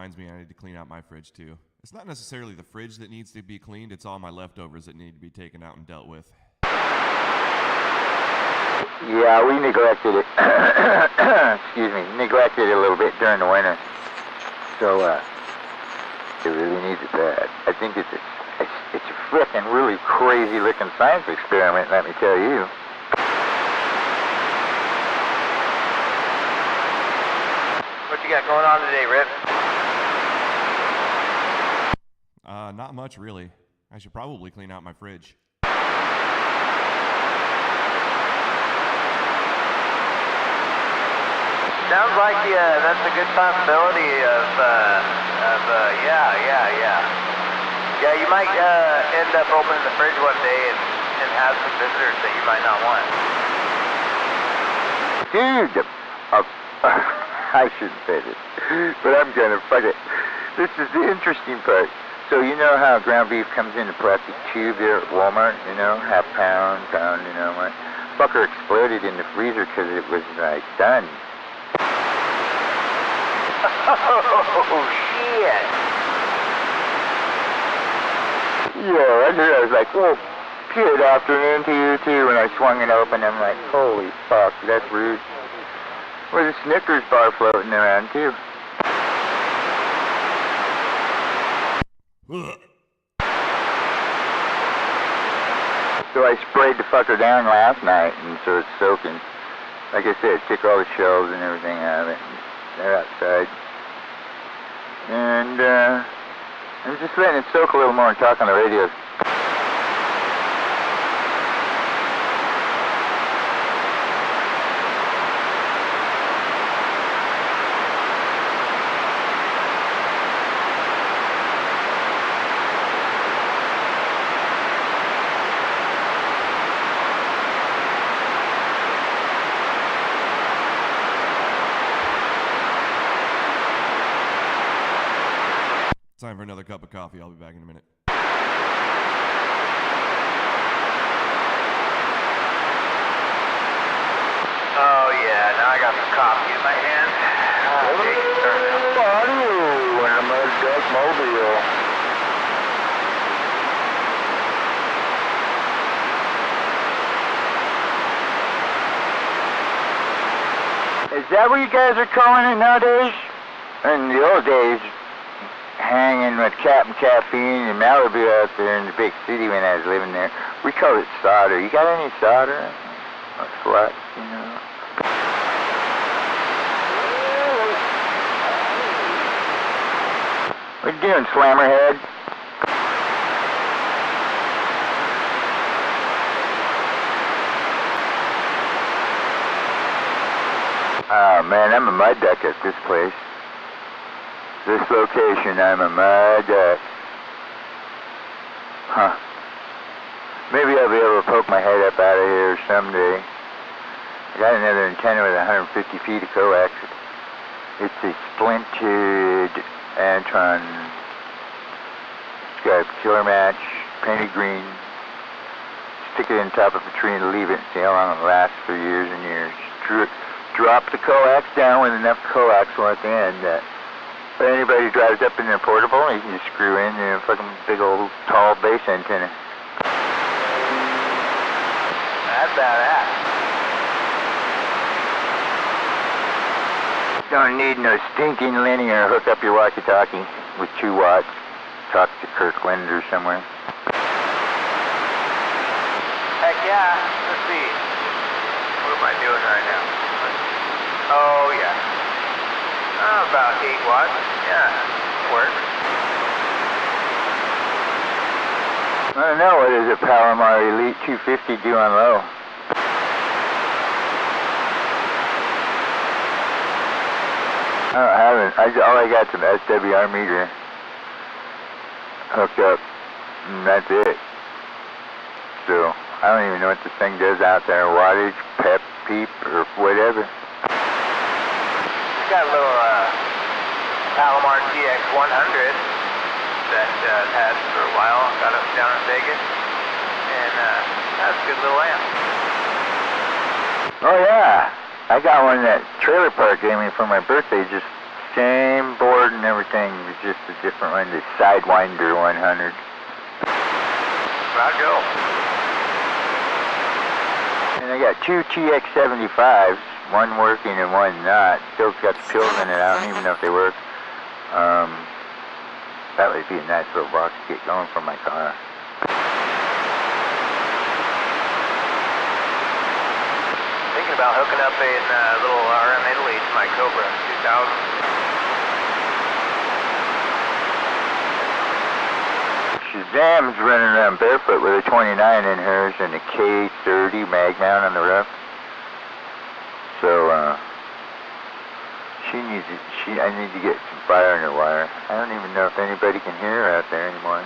reminds me I need to clean out my fridge too. It's not necessarily the fridge that needs to be cleaned, it's all my leftovers that need to be taken out and dealt with. Yeah, we neglected it. Excuse me, neglected it a little bit during the winter. So, it really needs it bad. I think it's a frickin' really crazy looking science experiment, let me tell you. What you got going on today, Rip? Not much really. I should probably clean out my fridge. Sounds like that's a good possibility of yeah, you might end up opening the fridge one day and have some visitors that you might not want. Dude, I shouldn't say this, but I'm gonna fuck it. This is the interesting part. So you know how ground beef comes in a plastic tube there at Walmart, you know, half pound, you know what? Fucker exploded in the freezer because it was like done. Oh, shit. Yeah, I was like, well, good afternoon to you too. When I swung it open, I'm like, holy fuck, that's rude. There's a Snickers bar floating around too. So I sprayed the fucker down last night, and so it's soaking. Like I said, took all the shells and everything out of it. They're outside. And I'm just letting it soak a little more and talk on the radio. Time for another cup of coffee. I'll be back in a minute. Oh yeah, now I got some coffee in my hand. When I'm a deck mobile. Is that what you guys are calling it nowadays? In the old days, hanging with Captain Caffeine and Malibu out there in the big city when I was living there, we called it solder. You got any solder? Or flux, you know? What you doing, Slammerhead? Oh man, I'm a mud duck at this place. This location, I'm a mud duck. Huh. Maybe I'll be able to poke my head up out of here someday. I got another antenna with 150 feet of coax. It's a splintered Antron. It's got a killer match, painted green. Stick it in top of a tree and leave it and see how long it lasts for years and years. Drop the coax down with enough coax at the end that if anybody drives up in their portable, you can just screw in a fucking big old tall base antenna. That's badass. Don't need no stinking linear. Hook up your walkie-talkie with 2 watts. Talk to Kirkland or somewhere. Heck yeah. Let's see. What am I doing right now? Oh yeah. About 8 watts. Yeah, works. I don't know, what does a Palomar Elite 250 do on low? I haven't. All I got's an SWR meter hooked up, and that's it. So, I don't even know what this thing does out there. Wattage, pep, peep, or whatever. Got a little Palomar TX100 that I've had for a while. Got it down in Vegas, and that's a good little amp. Oh yeah, I got one that Trailer Park gave me for my birthday. Just same board board and everything was just a different one, the Sidewinder 100. Roger. And I got two TX75s, one working and one not. Still got the pills in it, I don't even know if they work. That would be a nice little box to get going for my car. Thinking about hooking up a little RM Italy to my Cobra 2000. Shazam's running around barefoot with a 29 in hers and a K30 mag mount on the roof. So, I need to get some fire in her wire. I don't even know if anybody can hear her out there anymore.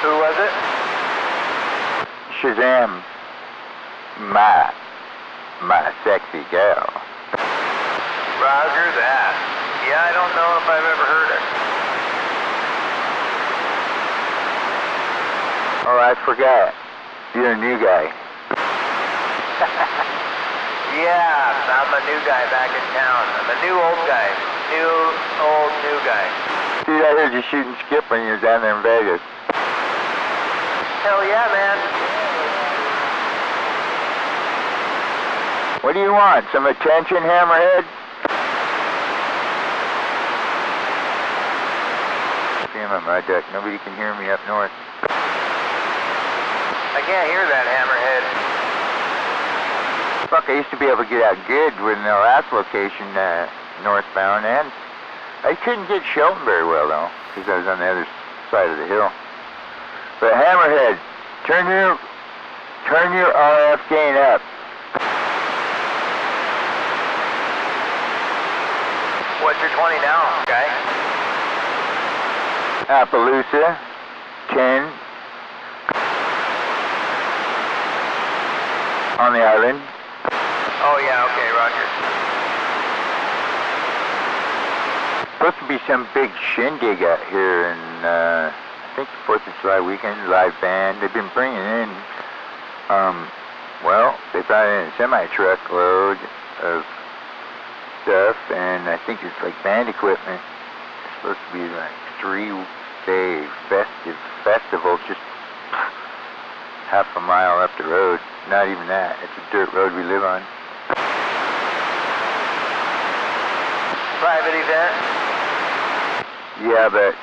Who was it? Shazam, my sexy gal. Roger that. Yeah, I don't know if I've ever heard it. Oh, I forgot. You're a new guy. Yeah, I'm a new guy back in town. I'm a new old guy. New guy. Dude, I heard you shooting skip when you were down there in Vegas. Hell yeah, man. What do you want? Some attention, Hammerhead? Damn it, my duck. Nobody can hear me up north. I can't hear that, Hammerhead. Fuck, I used to be able to get out good with the last location, northbound, and I couldn't get Shelton very well, though, because I was on the other side of the hill. But Hammerhead, turn your RF gain up. What's your 20 now, guy? Appaloosa, 10. On the island. Oh, yeah, okay, roger. Supposed to be some big shindig out here, and I think the 4th of July weekend, live band. They've been bringing in, they brought in a semi-truckload of stuff, and I think it's like band equipment. It's supposed to be like 3-day festive festival, just half a mile up the road. Not even that. It's a dirt road we live on. Private event? Yeah, but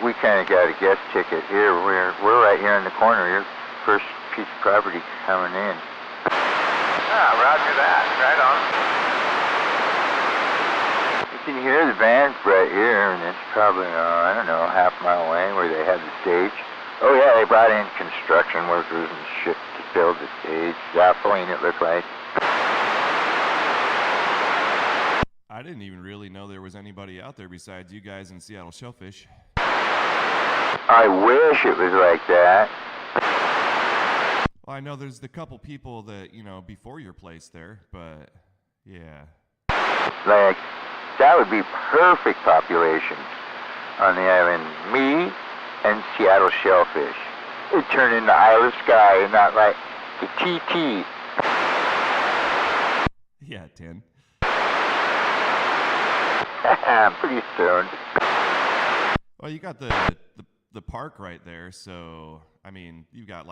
we kind of got a guest ticket here. We're right here in the corner. Your first piece of property coming in. Ah, roger that. Right on. You can hear the bands right here, and it's probably, I don't know, half a mile away where they had the stage. Oh yeah, they brought in construction workers and shit to build the stage. Gasoline, it looked like. I didn't even really know there was anybody out there besides you guys in Seattle Shellfish. I wish it was like that. Well, I know there's the couple people that, before your place there, but yeah. Like, that would be perfect population on the island. Me and Seattle Shellfish. It'd turn into Isle of Skye and not like the TT. Yeah, 10. I'm pretty stoned. Well, you got the park right there, so, I mean, you got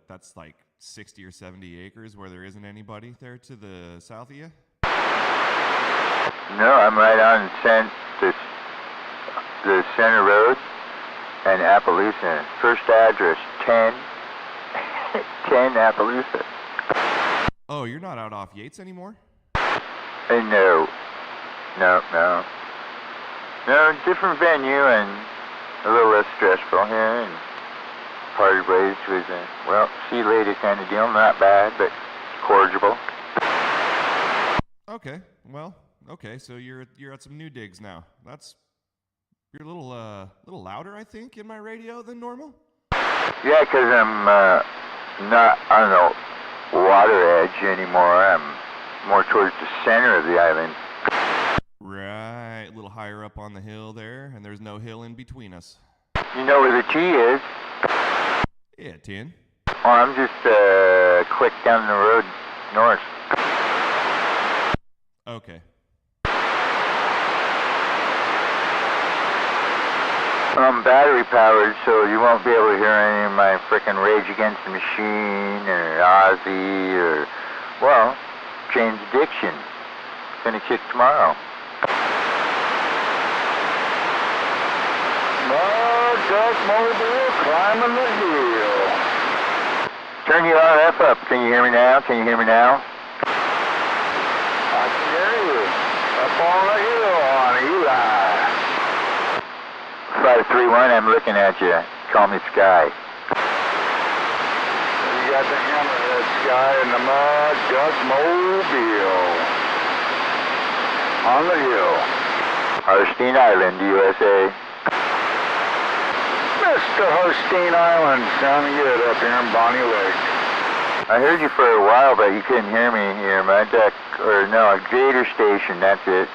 that's like 60 or 70 acres where there isn't anybody there to the south of you? No, I'm right on the center road and Appaloosa. First address, 10 Appaloosa. Oh, you're not out off Yates anymore? No, different venue and a little less stressful here, and party raised was a, see you later kind of deal. Not bad, but cordial. Okay, so you're at some new digs now. You're a little louder, I think, in my radio than normal? Yeah, because I'm not on the water edge anymore. I'm more towards the center of the island. Right, a little higher up on the hill there, and there's no hill in between us. You know where the T is? Yeah, 10. Oh, I'm just click down the road north. Okay. I'm battery powered, so you won't be able to hear any of my frickin' Rage Against the Machine or Ozzy or, well, Jane's Addiction. Gonna kick tomorrow. Duck Mobile climbing the hill. Turn your RF up. Can you hear me now? Can you hear me now? I can hear you. Up on the hill on Eli. 531, I'm looking at you. Call me Sky. You got the hammerhead Sky in the mud duck mobile. On the hill. Harstein Island, USA. Mr. Harstein Island, sounding good up here in Bonnie Lake. I heard you for a while, but you couldn't hear me here. My deck, or no, Gator Station, that's it.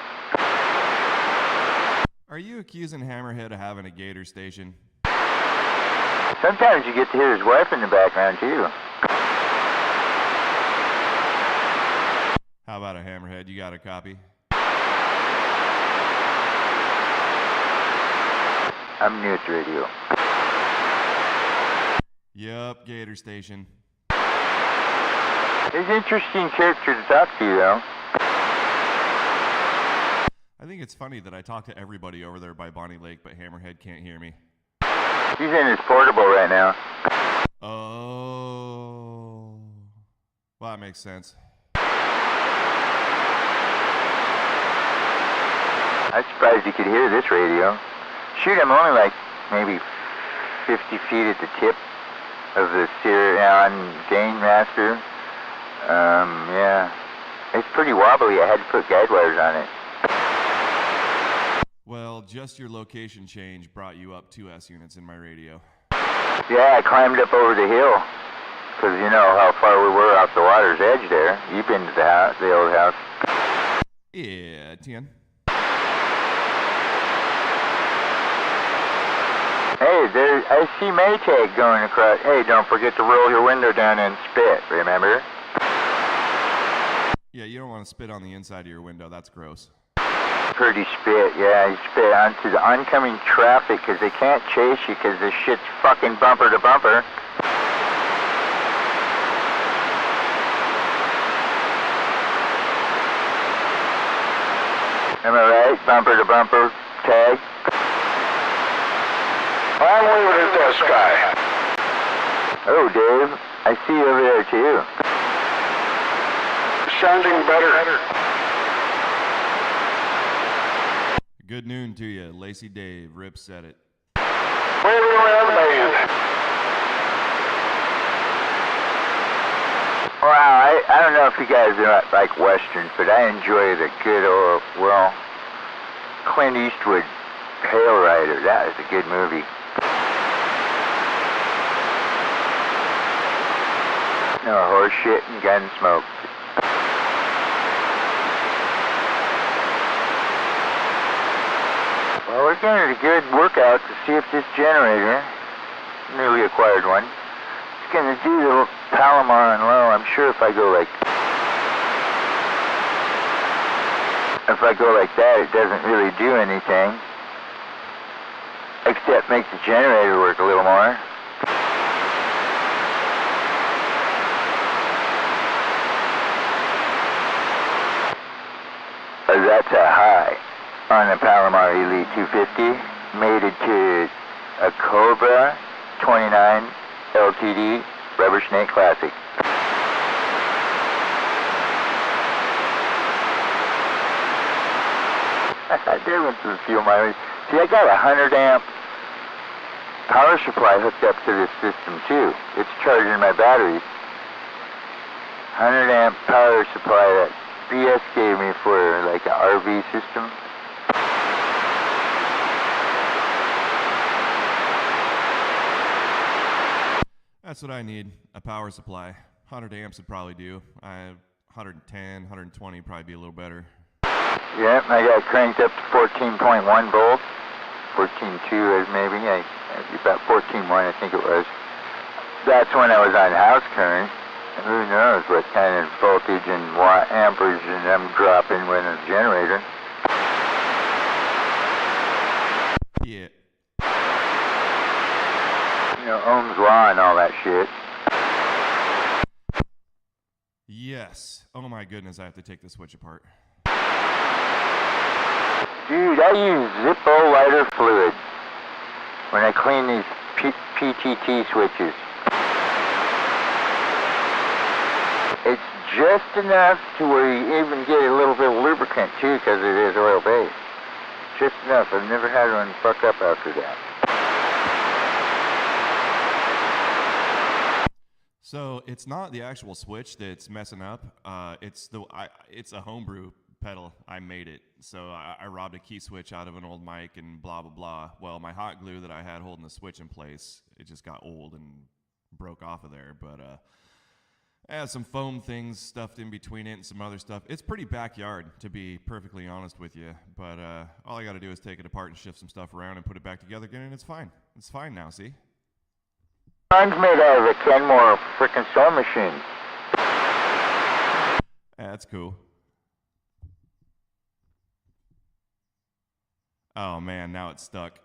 Are you accusing Hammerhead of having a Gator station? Sometimes you get to hear his wife in the background, too. How about a Hammerhead? You got a copy? I'm new at the radio. Yup, Gator station. He's an interesting character to talk to, though. I think it's funny that I talk to everybody over there by Bonnie Lake, but Hammerhead can't hear me. He's in his portable right now. Oh. Well, that makes sense. I'm surprised you could hear this radio. Shoot, I'm only like maybe 50 feet at the tip of the Sirion Gain Master. Yeah. It's pretty wobbly. I had to put guide wires on it. Well, just your location change brought you up 2 S units in my radio. Yeah, I climbed up over the hill. Because you know how far we were off the water's edge there. You've been to the house, the old house. Yeah, 10. Hey, I see Maytag going across. Hey, don't forget to roll your window down and spit, remember? Yeah, you don't want to spit on the inside of your window. That's gross. Pretty spit, yeah. You spit onto the oncoming traffic because they can't chase you because this shit's fucking bumper to bumper. Am I right? Bumper to bumper tag. I'm leaving it this guy. Oh, Dave, I see you over there too. Sounding better. Good noon to you, Lacey Dave. Rip said it. Waving around the band. Wow, I don't know if you guys are like westerns, but I enjoy the good old, well, Clint Eastwood Hail Rider. That is a good movie. No horse shit and gun smoke. Well, we're getting a good workout to see if this generator, newly acquired one, is going to do the Palomar and low. I'm sure if I go like that, it doesn't really do anything, except make the generator work a little more. That's a high on the Palomar Elite 250, mated to a Cobra 29 LTD Rubber Snake Classic. Difference in fuel mileage. See, I got a 100 amp power supply hooked up to this system too. It's charging my batteries. 100 amp power supply that BS gave me for like an RV system. That's what I need, a power supply. 100 amps would probably do. 110, 120 probably be a little better. Yep, I got cranked up to 14.1 volts. 14.2 is maybe, about 14.1 I think it was. That's when I was on house current. Who knows what kind of voltage and watt amperage and I'm dropping with a generator. Yeah. Murphy's Law and all that shit. Yes. Oh my goodness, I have to take the switch apart. Dude, I use Zippo lighter fluid when I clean these PTT switches. It's just enough to where you even get a little bit of lubricant too, because it is oil-based. Just enough. I've never had one fuck up after that. So it's not the actual switch that's messing up. It's a homebrew pedal. I made it. So I robbed a key switch out of an old mic and blah blah blah. Well, my hot glue that I had holding the switch in place, it just got old and broke off of there. But I have some foam things stuffed in between it and some other stuff. It's pretty backyard, to be perfectly honest with you. But all I got to do is take it apart and shift some stuff around and put it back together again, and it's fine. It's fine now. See? Mine's made out of a Kenmore frickin' sewing machine. Yeah, that's cool. Oh man, now it's stuck.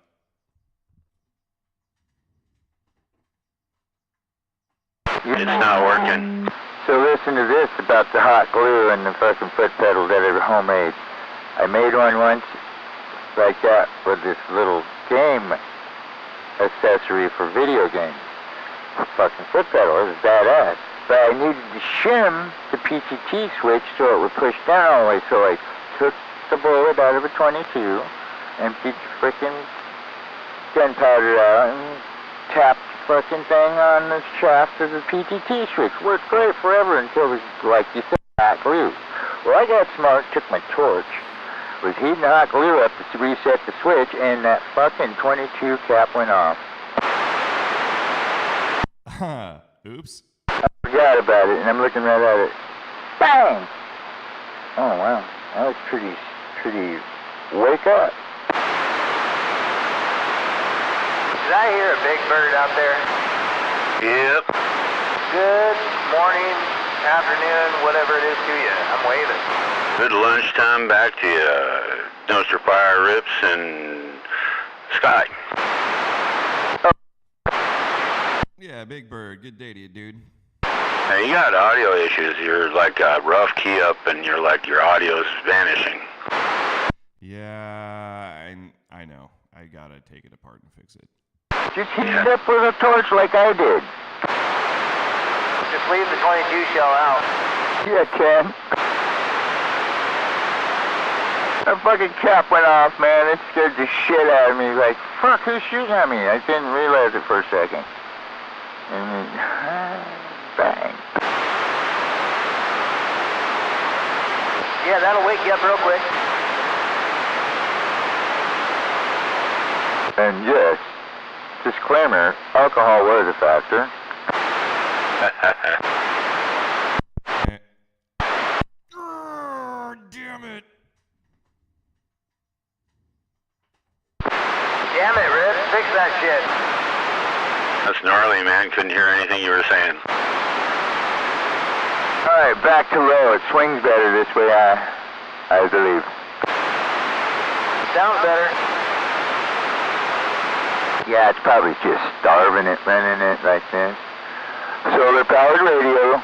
It's not working. So listen to this about the hot glue and the fucking foot pedal that are homemade. I made one once like that with this little game accessory for video games. The fucking foot pedal, it was badass. But I needed to shim the PTT switch so it would push down all the way. So I took the bullet out of a 22, emptied the frickin' gunpowder out, and tapped the fucking thing on the shaft of the PTT switch. Worked great forever until, like you said, hot glue. Well, I got smart, took my torch, was heating the hot glue up to reset the switch, and that fucking 22 cap went off. Oops. I forgot about it, and I'm looking right at it. Bang! Oh, wow. That was pretty, wake up. Did I hear a big bird out there? Yep. Good morning, afternoon, whatever it is to you. I'm waving. Good lunchtime back to you. Dumpster fire, Rips, and Sky. Yeah, Big Bird. Good day to you, dude. Now, you got audio issues. You're like a rough key up, and you're like your audio's vanishing. Yeah, I know. I gotta take it apart and fix it. Just heat it up with a torch like I did. Just leave the 22 shell out. Yeah, Ken. That fucking cap went off, man. It scared the shit out of me. Like, fuck, who's shooting at me? I didn't realize it for a second. And then, bang. Yeah, that'll wake you up real quick. And yes, disclaimer, alcohol was a factor. Damn it. Damn it, Rip. Fix that shit. That's gnarly, man. Couldn't hear anything you were saying. Alright, back to low. It swings better this way, I believe. Sounds better. Yeah, it's probably just starving it, running it like this. Solar powered radio.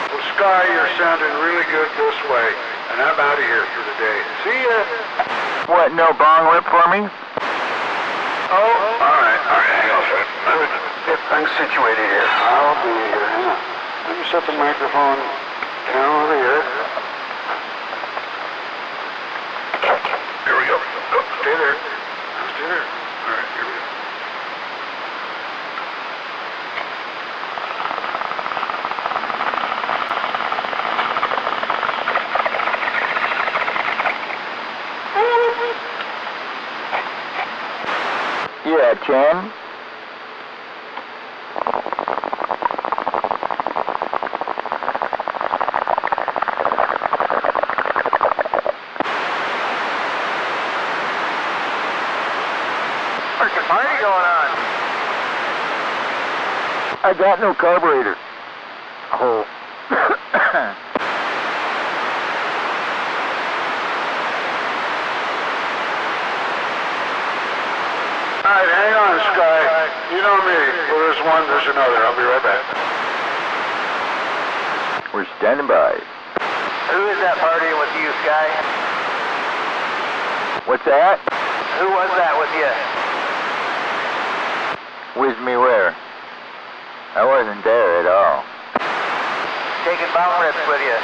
Well, Sky, you're sounding really good this way, and I'm out of here for the day. See ya! What, no bong rip for me? Oh, alright, hang on a second. Let me get things situated here. I'll be here, hang on. Let me set the microphone down over here. Here we go. Oh, stay there. Stay there. Alright, here we go. Yeah, Ken. Freaking party going on. I got no carburetor. Oh. Alright, hang on, Sky. You know me. Where there's one, there's another. I'll be right back. We're standing by. Who is that partying with you, Sky? What's that? Who was that with you? With me where? I wasn't there at all. Taking bomb rips with you.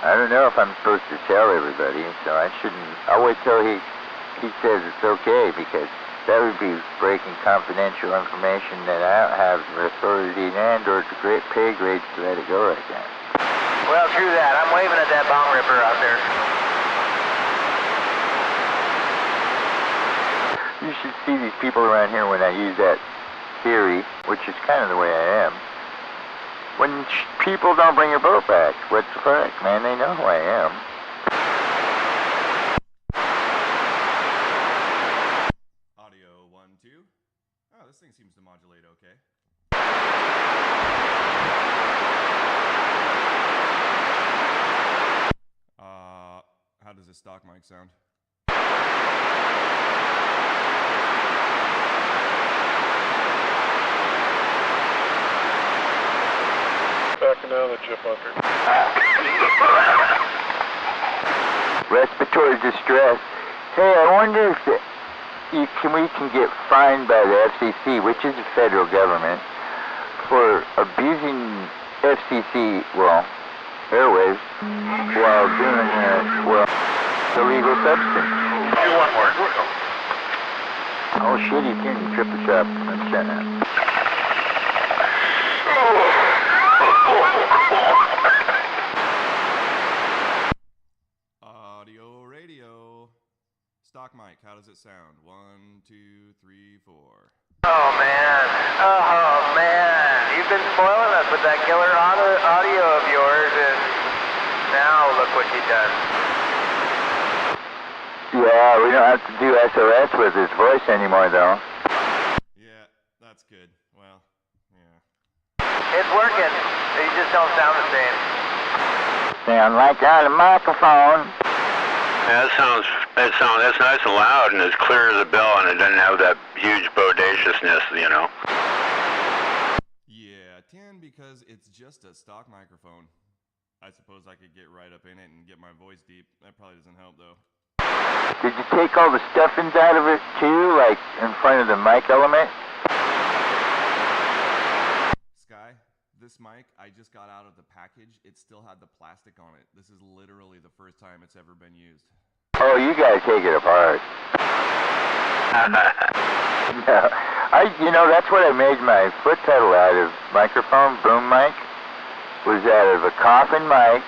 I don't know if I'm supposed to tell everybody, so I shouldn't. I'll wait till he says it's okay, because that would be breaking confidential information that I don't have the authority and or the great pay grades to let it go like that. Well, true that. I'm waving at that bomb ripper out there. You should see these people around here when I use that theory, which is kind of the way I am. When people don't bring a boat back, what the fuck, man? They know who I am. Audio 1, 2. Oh, this thing seems to modulate okay. How does this stock mic sound? Backing down the chip bunker. Respiratory distress. Hey, I wonder if we can get fined by the FCC, which is the federal government, for abusing FCC, airwaves, while doing illegal substance. You want more? Oh shit, you can trip us up. I'm shutting up. Audio radio. Stock mic, how does it sound? 1, 2, 3, 4. Oh, man. Oh, man. You've been spoiling us with that killer audio of yours, and now look what you've done. Yeah, we don't have to do SOS with his voice anymore, though. Yeah, that's good. Well, yeah. It's working. You just don't sound the same. Sound like on a microphone. Yeah, that's nice and loud and as clear as a bell, and it doesn't have that huge bodaciousness, you know. Yeah, 10 because it's just a stock microphone. I suppose I could get right up in it and get my voice deep. That probably doesn't help, though. Did you take all the stuffings out of it, too, like in front of the mic element? Sky, this mic, I just got out of the package. It still had the plastic on it. This is literally the first time it's ever been used. Oh, you gotta take it apart. No, that's what I made my foot pedal out of. Microphone, boom mic, was out of a coffin mic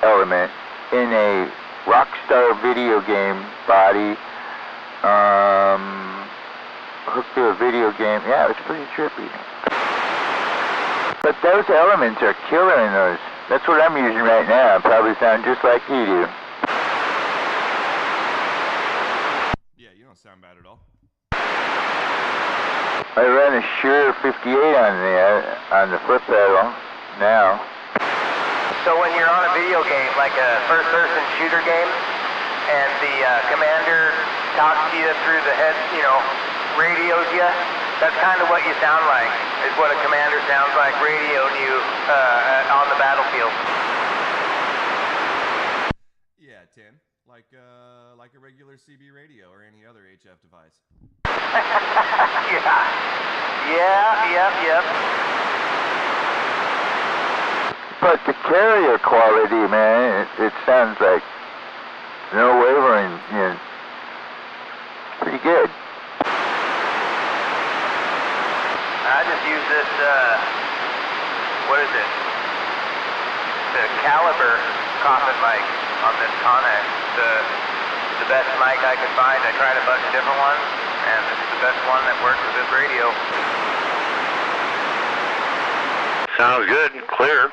element in a Rockstar video game body, hooked to a video game. Yeah, it was pretty trippy. But those elements are killer in those. That's what I'm using right now. I probably sound just like you do. Yeah, you don't sound bad at all. I run a Shure 58 on the foot pedal now. So when you're on a video game, like a first-person shooter game, and the commander talks to you through the head, radios you, that's kind of what you sound like, is what a commander sounds like radioing you on the battlefield. Yeah, 10. Like a regular CB radio or any other HF device. Yep. But the carrier quality, man, it sounds like no wavering, pretty good. I just use this, what is it? The caliber coffin mic on this Connex. The best mic I could find. I tried a bunch of different ones, and this is the best one that works with this radio. Sounds good, clear.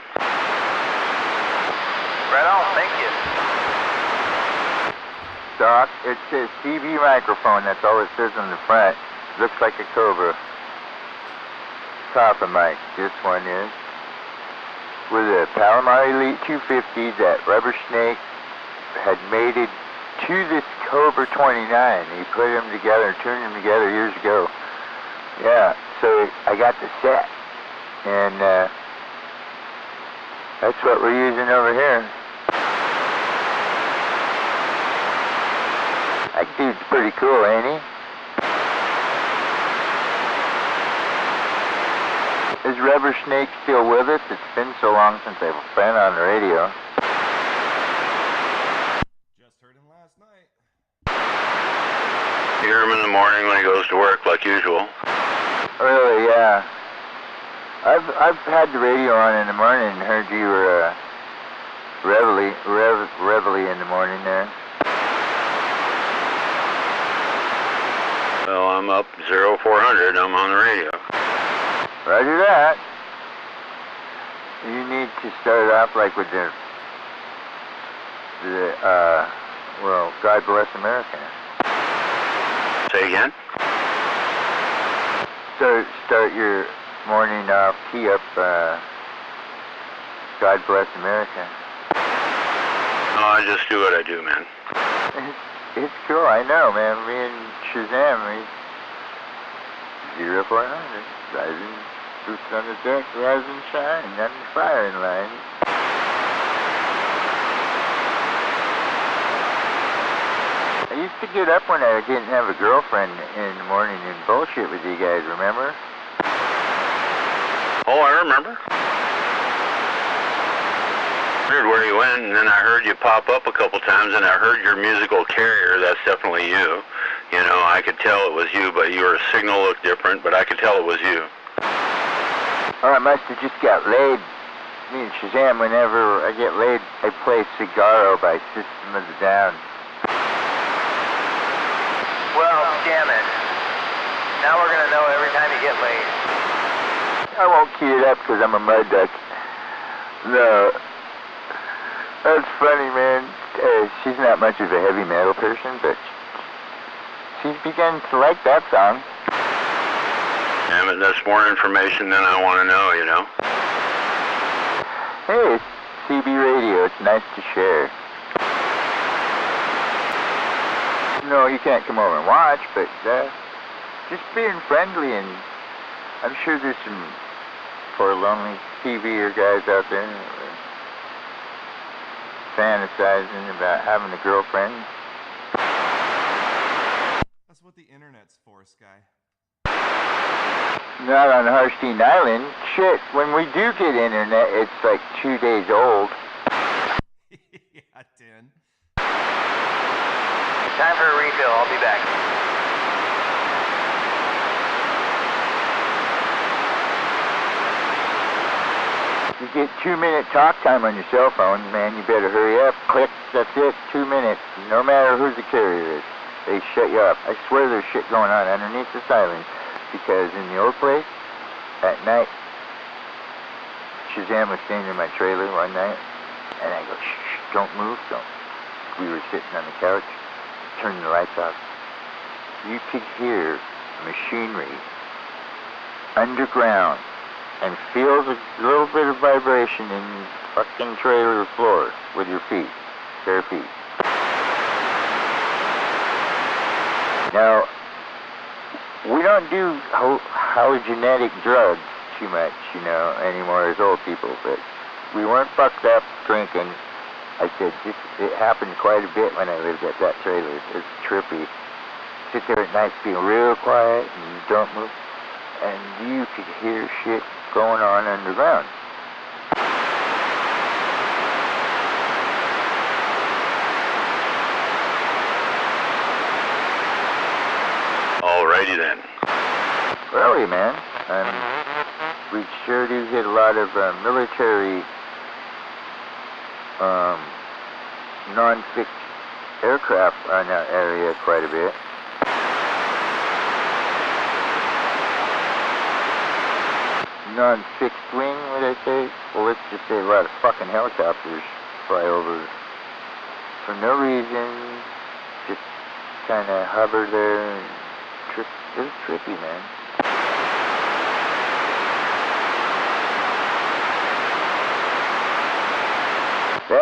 Right on, thank you. Doc, it says CB microphone, that's all it says on the front. Looks like a Cobra. Coffin mic, this one is. With a Palomar Elite 250 that Rubber Snake had mated to this Cobra 29. He put them together, tuned them together years ago. Yeah, so I got the set, and that's what we're using over here. That dude's pretty cool, ain't he? Is Rubber Snake still with us? It's been so long since I've been on the radio. Just heard him last night. You hear him in the morning when he goes to work, like usual. Really, yeah. I've had the radio on in the morning and heard you were reveille in the morning there. Well, I'm up 0400. I'm on the radio. Roger that. You need to start off like with the well, God bless America. Say again? Start your morning off, key up, God bless America. No, I just do what I do, man. It's cool, I know, man. Me and Shazam, 0400, rising, boots on the deck, rise and shine, on the firing line. I used to get up when I didn't have a girlfriend in the morning and bullshit with you guys, remember? Oh, I remember. I heard where you went, and then I heard you pop up a couple times, and I heard your musical carrier. That's definitely you. You know, I could tell it was you, but your signal looked different, but I could tell it was you. Oh, I must have just got laid. Me and Shazam, whenever I get laid, I play Cigarro by System of a Down. Well, damn it. Now we're gonna know every time you get laid. I won't key it up because I'm a mud duck. No. That's funny, man. She's not much of a heavy metal person, but she's begun to like that song. Damn it, that's more information than I want to know, you know? Hey, it's CB Radio. It's nice to share. No, you can't come over and watch, but just being friendly, and I'm sure there's some poor lonely TVer guys out there fantasizing about having a girlfriend. That's what the internet's for, Sky. Not on Harstein Island. Shit, when we do get internet, it's like 2 days old. Yeah, 10. Time for a refill. I'll be back. You get 2-minute talk time on your cell phone, man, you better hurry up. Click, that's it, 2 minutes. No matter who the carrier is, they shut you up. I swear there's shit going on underneath the silence, because in the old place, at night, Shazam was staying in my trailer one night, and I go, shh, don't move, don't. We were sitting on the couch, turning the lights off. You could hear machinery underground and feels a little bit of vibration in the fucking trailer floor with your feet, bare feet. Now, we don't do hallucinogenic drugs too much, you know, anymore as old people, but we weren't fucked up drinking. I said, it happened quite a bit when I lived at that trailer. It's trippy. Sit there at night being real quiet and you don't move, and you could hear shit going on underground. Alrighty then. Really, man. We sure do hit a lot of military non-fixed aircraft on that area quite a bit. Non-fixed wing, would I say? Well, let's just say a lot of fucking helicopters fly over for no reason, just kind of hover there and trip. It was trippy, man.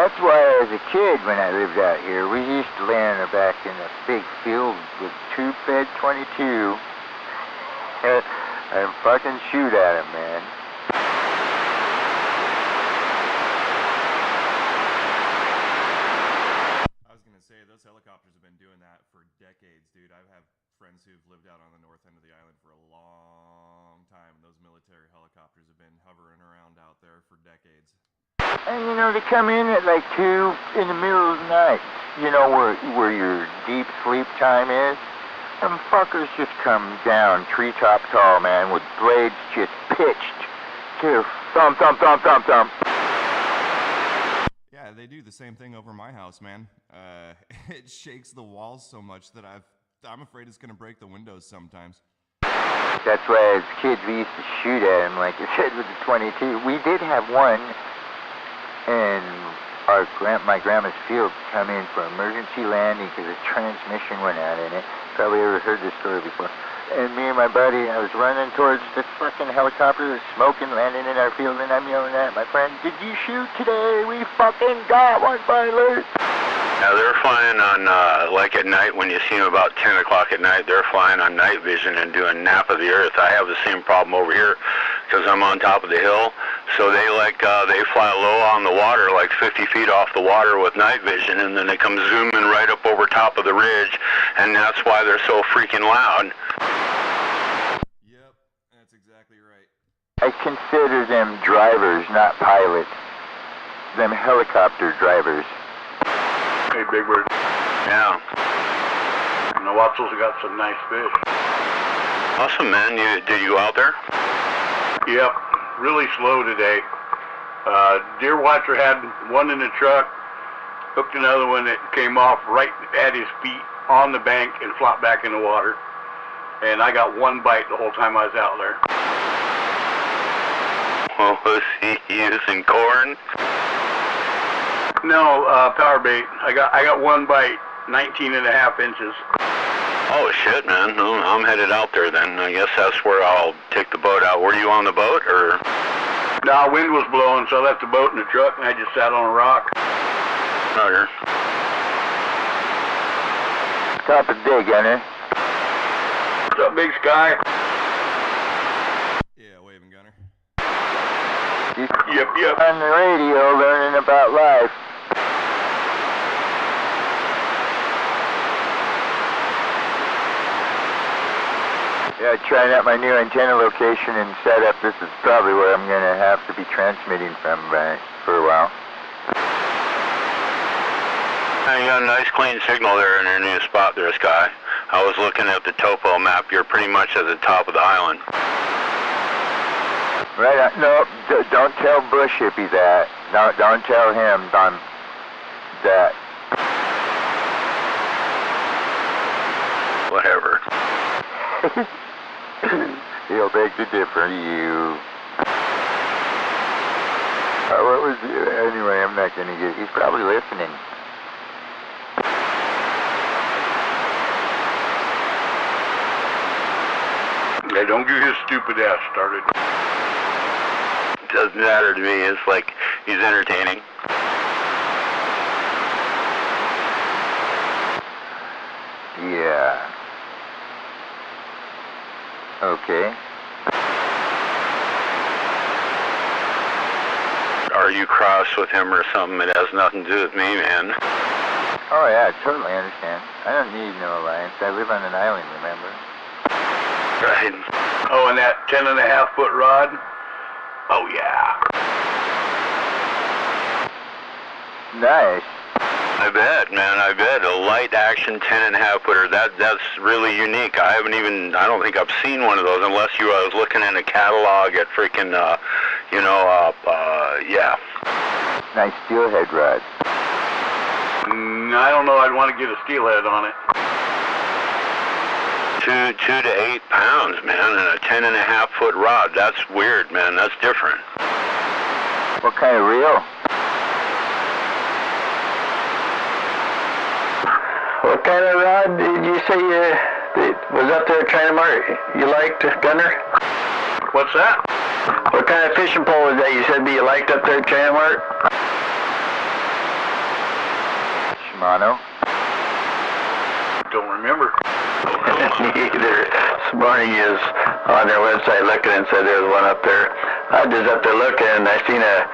That's why as a kid when I lived out here, we used to land back in a big field with tube-fed 22 and fucking shoot at him, man. I was going to say, those helicopters have been doing that for decades, dude. I have friends who've lived out on the north end of the island for a long time. Those military helicopters have been hovering around out there for decades. And you know, they come in at like 2 in the middle of the night, you know, where your deep sleep time is. Them fuckers just come down treetop tall, man, with blades just pitched to thump, thump, thump, thump, thump. Yeah, they do the same thing over my house, man. It shakes the walls so much that I'm afraid it's gonna break the windows sometimes. That's why as kids we used to shoot at him, like you said, with the 22. We did have one in my grandma's field come in for emergency landing because the transmission went out in it. Probably ever heard this story before. And me and my buddy, I was running towards this fucking helicopter that's smoking, landing in our field, and I'm yelling at my friend, "Did you shoot today? We fucking got one finally!" Now they're flying on, like at night when you see them about 10 o'clock at night, they're flying on night vision and doing nap of the earth. I have the same problem over here because I'm on top of the hill. So they they fly low on the water, like 50 feet off the water with night vision, and then they come zooming right up over top of the ridge, and that's why they're so freaking loud. Yep, that's exactly right. I consider them drivers, not pilots. Them helicopter drivers. Hey, Big Bird. Yeah. And the Watsons have got some nice fish. Awesome, man. Did you go out there? Yep. Really slow today. Deer Watcher had one in the truck, hooked another one that came off right at his feet on the bank and flopped back in the water. And I got one bite the whole time I was out there. Well, was he using corn? No, power bait. I got one bite, 19.5 inches. Oh shit, man. No, I'm headed out there then. I guess that's where I'll take the boat out. Were you on the boat or? No, wind was blowing, so I left the boat in the truck and I just sat on a rock. Roger. Top of the day, Gunner. What's up, Big Sky? Yeah, waving gunner. Yep. On the radio, learning about life. Yeah, trying out my new antenna location and setup. This is probably where I'm going to have to be transmitting from for a while. You got a nice clean signal there in your new spot there, Sky. I was looking at the topo map. You're pretty much at the top of the island. Right on. No, don't tell Bush Hippie that. No, don't tell him that. Whatever. He'll beg to differ. You. What was anyway? I'm not gonna get. He's probably listening. Yeah, don't get his stupid ass started. Doesn't matter to me. It's like he's entertaining. Yeah. Okay. Are you cross with him or something? It has nothing to do with me, man. Oh yeah, I totally understand. I don't need no alliance. I live on an island, remember? Right. Oh, and that 10.5-foot rod? Oh yeah. Nice. I bet, man. I bet a light action 10.5-footer. That's really unique. I don't think I've seen one of those unless I was looking in a catalog at freaking, yeah. Nice steelhead rod. I don't know. I'd want to get a steelhead on it. 2 to 8 pounds, man, and a 10.5-foot rod. That's weird, man. That's different. What kind of reel? What kind of rod did you say was up there trying to mark you liked, Gunner? What's that? What kind of fishing pole was that you said that you liked up there trying to mark? Shimano? Don't remember. Either. This morning he was on their website looking and said there was one up there. I was just up there looking and I seen a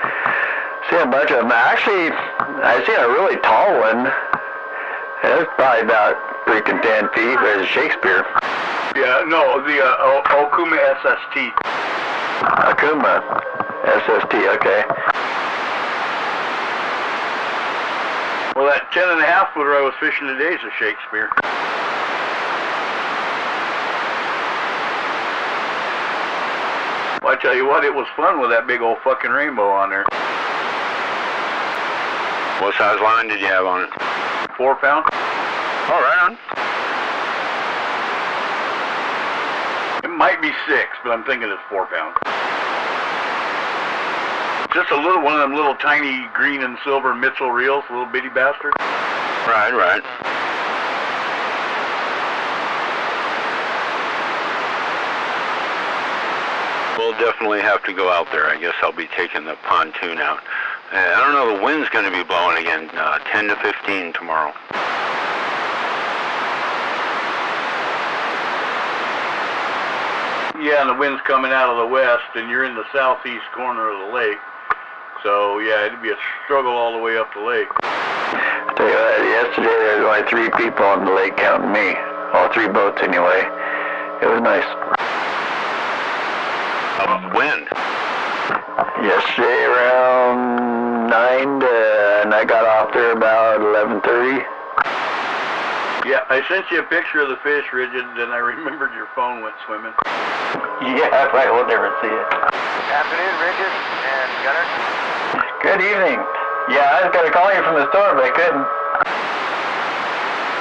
bunch of them. Actually, I seen a really tall one. It was probably about freaking 10 feet, but it's Shakespeare. Yeah, no, the Okuma SST. Akuma SST, okay. Well, that 10.5 footer I was fishing today is a Shakespeare. Well, I tell you what, it was fun with that big old fucking rainbow on there. What size line did you have on it? 4 pound. All right on. It might be 6, but I'm thinking it's 4 pound. Just a little one of them little tiny green and silver Mitchell reels, little bitty bastard. Right, right. We'll definitely have to go out there. I guess I'll be taking the pontoon out. I don't know, the wind's going to be blowing again, 10 to 15 tomorrow. Yeah, and the wind's coming out of the west, and you're in the southeast corner of the lake. So, yeah, it'd be a struggle all the way up the lake. I tell you what, yesterday there was only 3 people on the lake counting me. All 3 boats anyway. It was nice. How about the wind? Yesterday around 9 and I got off there about 11:30. Yeah, I sent you a picture of the fish, Rigid, and I remembered your phone went swimming. Yeah, I probably will never see it. Afternoon, Rigid and Gunner. Good evening. Yeah, I was going to call you from the store, but I couldn't.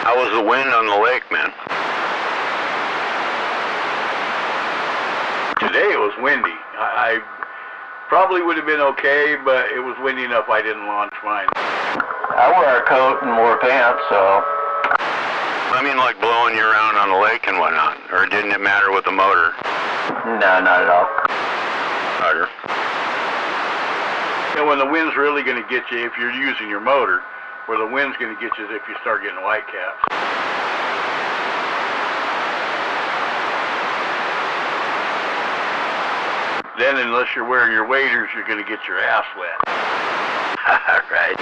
How was the wind on the lake, man? Today it was windy. I probably would have been okay, but it was windy enough I didn't launch mine. I wore a coat and wore pants, so... I mean, like blowing you around on the lake and whatnot, or didn't it matter with the motor? No, not at all. Roger. And when the wind's really going to get you, if you're using your motor, where the wind's going to get you is if you start getting white caps. Then, unless you're wearing your waders, you're going to get your ass wet. Right.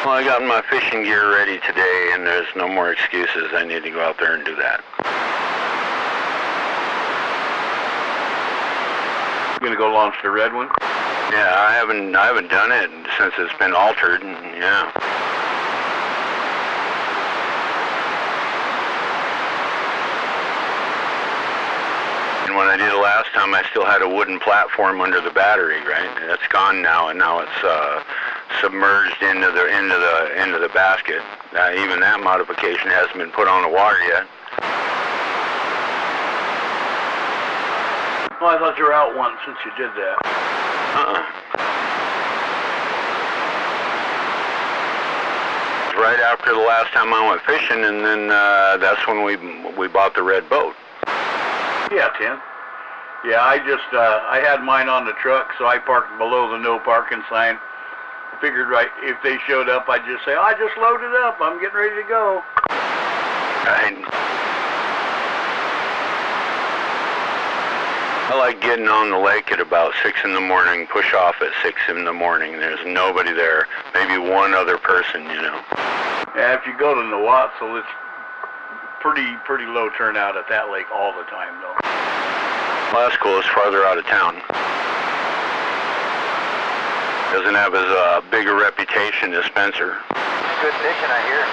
Well, I got my fishing gear ready today, and there's no more excuses. I need to go out there and do that. You going to go launch the red one? Yeah, I haven't done it since it's been altered, and yeah. And when I did it last time, I still had a wooden platform under the battery, right? That's gone now, and now it's submerged into the basket. Even that modification hasn't been put on the water yet. Well, I thought you were out once since you did that. It was right after the last time I went fishing, and then that's when we bought the red boat. Yeah, Tim. Yeah, I had mine on the truck, so I parked below the no parking sign. I figured, right, if they showed up, I'd just say, I just loaded up. I'm getting ready to go. Right. I like getting on the lake at about 6 in the morning, push off at 6 in the morning. There's nobody there, maybe one other person, you know. Yeah, if you go to Nawatzel, it's pretty low turnout at that lake all the time, though. Well, that's cool. It's farther out of town. Doesn't have as big a reputation as Spencer. Good fishing, I hear.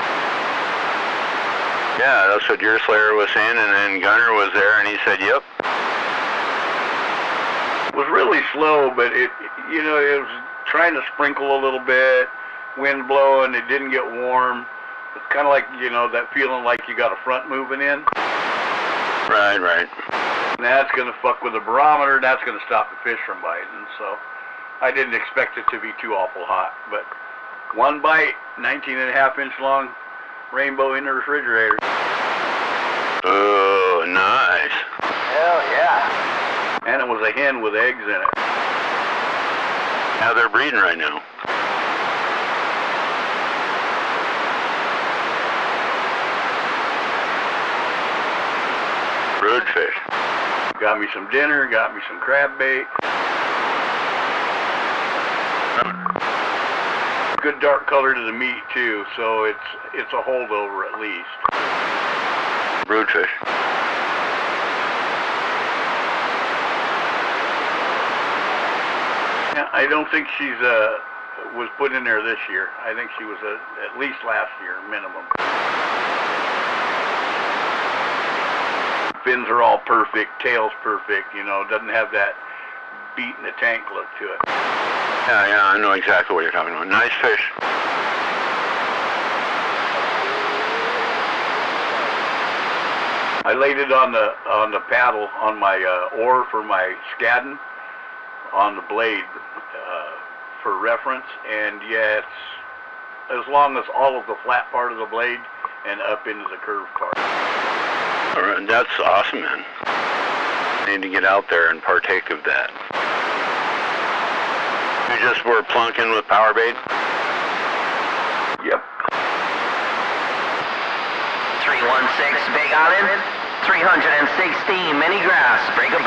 Yeah, that's what Deerslayer was saying, and then Gunner was there, and he said, yep. It was really slow, but it was trying to sprinkle a little bit, wind blowing, it didn't get warm. It's kind of like, that feeling like you got a front moving in. Right. And that's going to fuck with the barometer, and that's going to stop the fish from biting. So I didn't expect it to be too awful hot. But one bite, 19.5-inch long rainbow in the refrigerator. Oh, nice. Hell yeah. And it was a hen with eggs in it. Yeah, they're breeding right now. Broodfish. Got me some dinner, got me some crab bait. Good dark color to the meat too, so it's a holdover at least. Broodfish. Yeah, I don't think she's was put in there this year. I think she was at least last year minimum. Fins are all perfect, tail's perfect, you know, doesn't have that beat in the tank look to it. Yeah, I know exactly what you're talking about. Nice fish. I laid it on the paddle on my oar for my scaddon on the blade for reference, and yeah, it's as long as all of the flat part of the blade and up into the curved part. All right, that's awesome, man. Need to get out there and partake of that. You just were plunking with power bait? Yep. 316 Big Island, 316 mini grass, break up.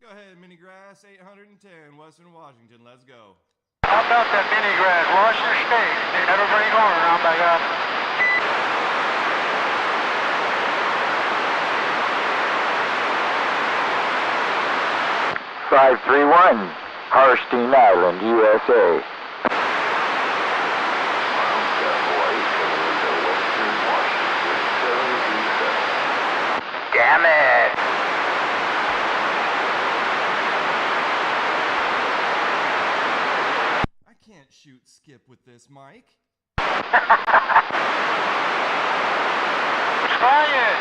Go ahead, mini grass, 810, Western Washington. Let's go. How about that mini grass? Wash your steak. They never bring home around back up. $531, Harstein Island, USA. Damn it. I can't shoot skip with this mic. Try it.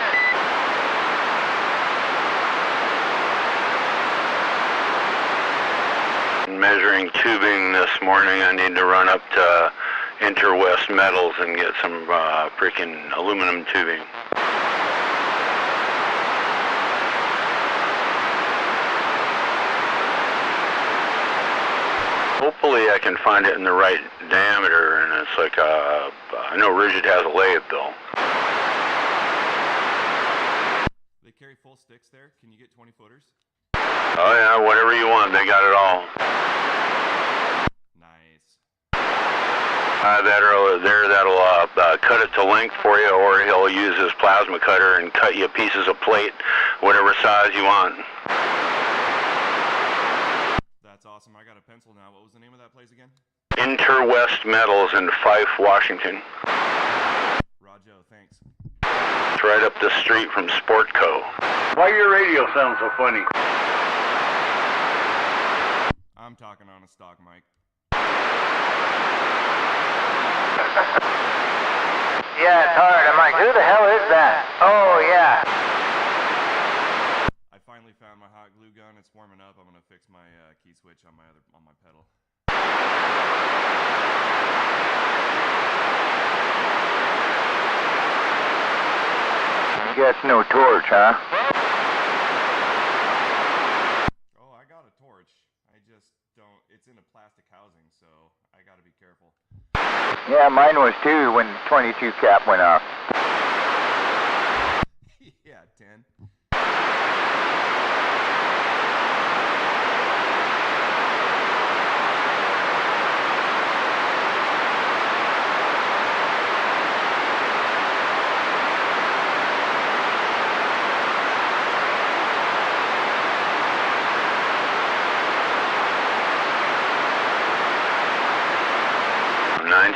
Measuring tubing this morning. I need to run up to Interwest Metals and get some freaking aluminum tubing. Hopefully I can find it in the right diameter, and it's like I know Rigid has a lathe though. They carry full sticks there. Can you get 20 footers? Oh yeah, whatever you want, they got it all. Nice. That'll cut it to length for you, or he'll use his plasma cutter and cut you pieces of plate, whatever size you want. That's awesome. I got a pencil now. What was the name of that place again? Interwest Metals in Fife, Washington. Rojo, thanks. It's right up the street from Sportco. Why your radio sounds so funny? I'm talking on a stock mic. Yeah, it's hard. I'm like, who the hell is that? Oh, yeah. I finally found my hot glue gun. It's warming up. I'm gonna fix my key switch on my pedal. You got no torch, huh? Oh, I got a torch. I just don't. It's in a plastic housing, so I gotta be careful. Yeah, mine was too when the 22 cap went off. Yeah, 10.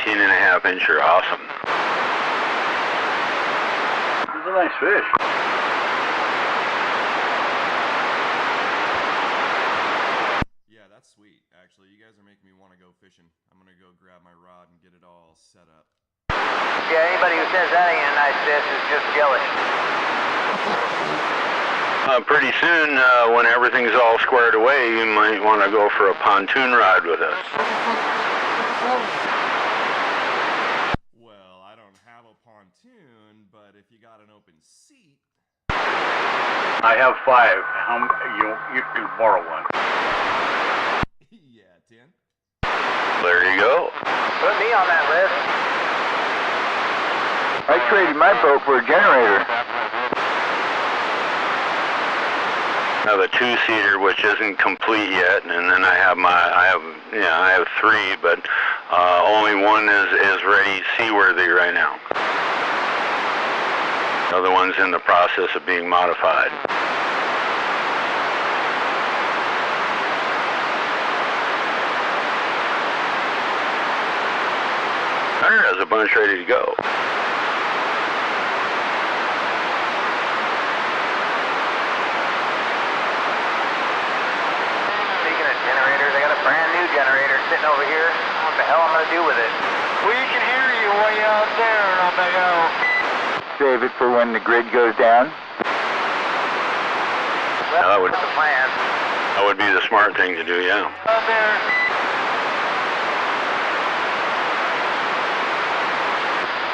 And a half incher, awesome. It's a nice fish. Yeah, that's sweet. Actually, you guys are making me want to go fishing. I'm gonna go grab my rod and get it all set up. Yeah, anybody who says that ain't a nice fish is just jealous. Pretty soon, when everything's all squared away, you might want to go for a pontoon ride with us. I have 5. You can borrow one. Yeah, 10. There you go. Put me on that list. I traded my boat for a generator. I have a 2-seater which isn't complete yet, and then I have 3, but only one is ready, seaworthy right now. The other one's in the process of being modified. Hunter has a bunch ready to go. Brand new generator sitting over here. What the hell I'm gonna do with it? We can hear you way out there, Romeo. Save it for when the grid goes down. Well, that would- that's the plan. That would be the smart thing to do, yeah. Out there.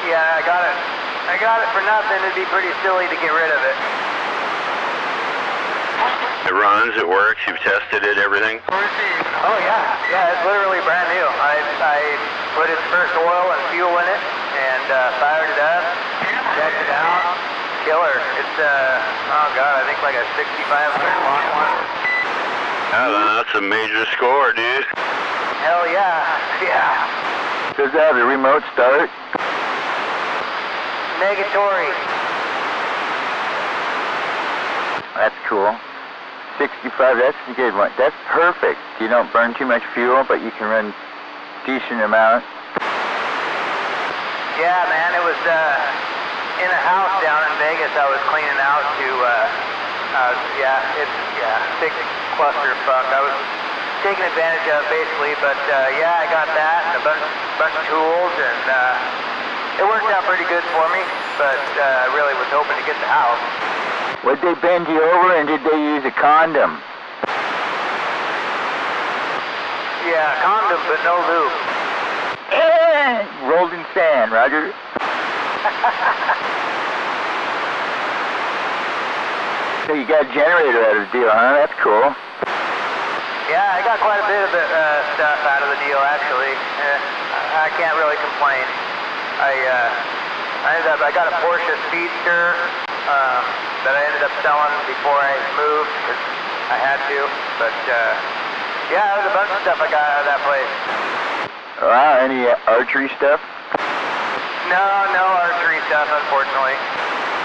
Yeah, I got it for nothing. It'd be pretty silly to get rid of it. It runs, it works, you've tested it, everything? Oh yeah, it's literally brand new. I put its first oil and fuel in it and fired it up, checked it out. Killer. It's oh god, I think like a 6,500 watt one. Yeah, that's a major score, dude. Hell yeah. Does it have a remote start? Negatory. That's cool. 65, that's a good one. That's perfect. You don't burn too much fuel, but you can run decent amount. Yeah, man, it was in a house down in Vegas I was cleaning out to, big clusterfuck. I was taking advantage of basically, but yeah, I got that and a bunch of tools, and it worked out pretty good for me, but I really was hoping to get the house. Would they bend you over, and did they use a condom? Yeah, condom, but no lube. Rolled in sand, Roger. So you got a generator out of the deal, huh? That's cool. Yeah, I got quite a bit of stuff out of the deal, actually. I can't really complain. I got a Porsche Speedster that I ended up selling before I moved because I had to. But yeah, there was a bunch of stuff I got out of that place. Wow, any archery stuff? No archery stuff, unfortunately.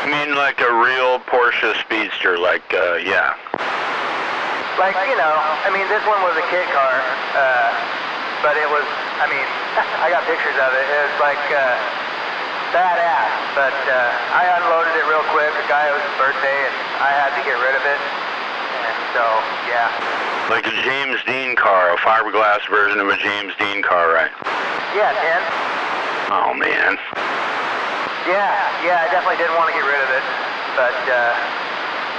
You mean like a real Porsche Speedster, like, yeah. Like, this one was a kit car, but it was, I got pictures of it. It was like badass, but I unloaded it real quick. The guy, it was his birthday, and I had to get rid of it. And so, yeah. Like a James Dean car, a fiberglass version of a James Dean car, right? Yeah, 10. Oh, man. Yeah, I definitely didn't want to get rid of it, but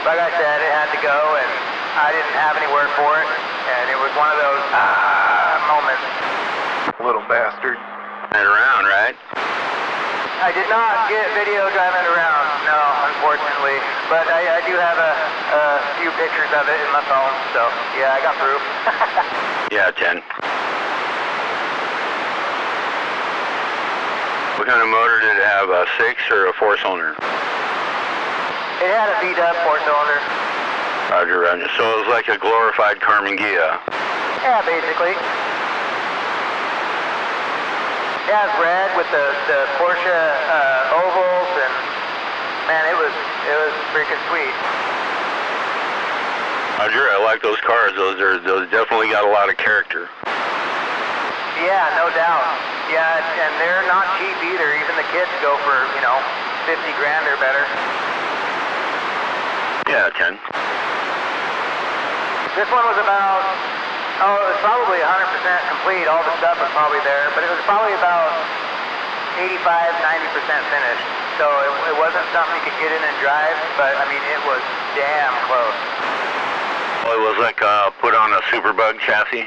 like I said, it had to go, and I didn't have any work for it, and it was one of those moments. Little bastard. And around, right? I did not get video driving it around, no, unfortunately, but I do have a few pictures of it in my phone, so yeah, I got proof. Yeah, 10. What kind of motor did it have, a 6 or a 4-cylinder? It had a V-dub 4-cylinder. Roger. So it was like a glorified Carmen Ghia. Yeah, basically. Yeah, it's red with the Porsche ovals, and man, it was freaking sweet. Roger, I like those cars. Those definitely got a lot of character. Yeah, no doubt. Yeah, and they're not cheap either. Even the kids go for, 50 grand or better. Yeah, 10. This one was about, it was probably 100% complete. All the stuff was probably there, but it was probably about 85, 90% finished. So it wasn't something you could get in and drive, but it was damn close. Well, it was like put on a Superbug chassis.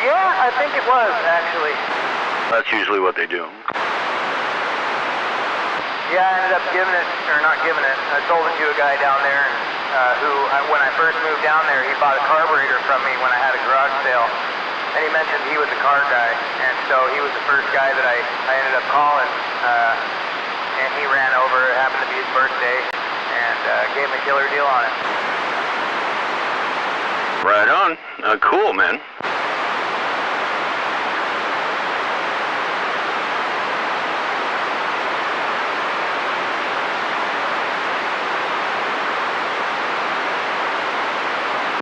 Yeah, I think it was, actually. That's usually what they do. Yeah, I ended up giving it, or not giving it, I sold it to a guy down there when I first moved down there, he bought a carburetor from me when I had a garage sale. And he mentioned he was a car guy, and so he was the first guy that I ended up calling, and he ran over, it happened to be his birthday, and gave him a killer deal on it. Right on. Cool, man.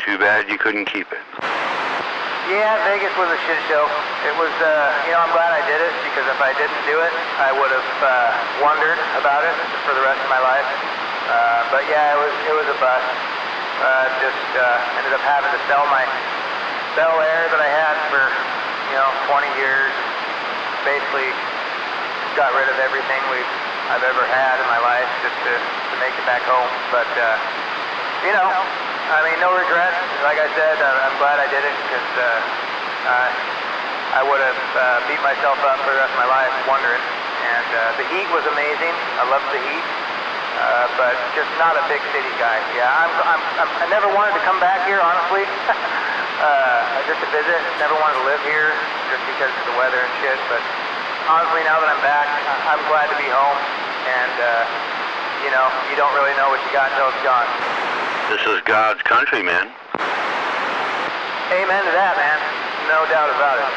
Too bad you couldn't keep it. Yeah, Vegas was a shit show. It was, I'm glad I did it, because if I didn't do it, I would have wondered about it for the rest of my life. But yeah, it was a bust. Ended up having to sell my Bel Air that I had for, 20 years. Basically got rid of everything I've ever had in my life just to make it back home. But, no regrets. Like I said, I'm glad I did it because I would have beat myself up for the rest of my life wondering. And the heat was amazing. I loved the heat, but just not a big city guy. Yeah, I never wanted to come back here, honestly, just to visit. Never wanted to live here just because of the weather and shit. But honestly, now that I'm back, I'm glad to be home. And you don't really know what you got until it's gone. This is God's country, man. Amen to that, man. No doubt about it.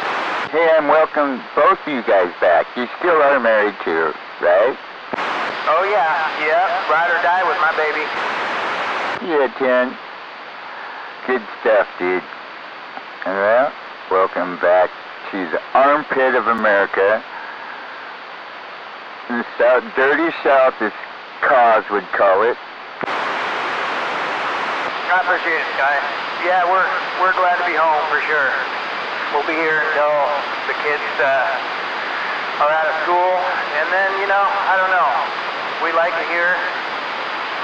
Hey, I'm welcome both of you guys back. You still are married too, right? Oh, yeah. Yeah. Ride or die with my baby. Yeah, 10. Good stuff, dude. Well, welcome back to the armpit of America. The south, dirty south, as Cause would call it. I appreciate it, Sky. Yeah, we're glad to be home for sure. We'll be here until the kids are out of school, and then I don't know. We like it here,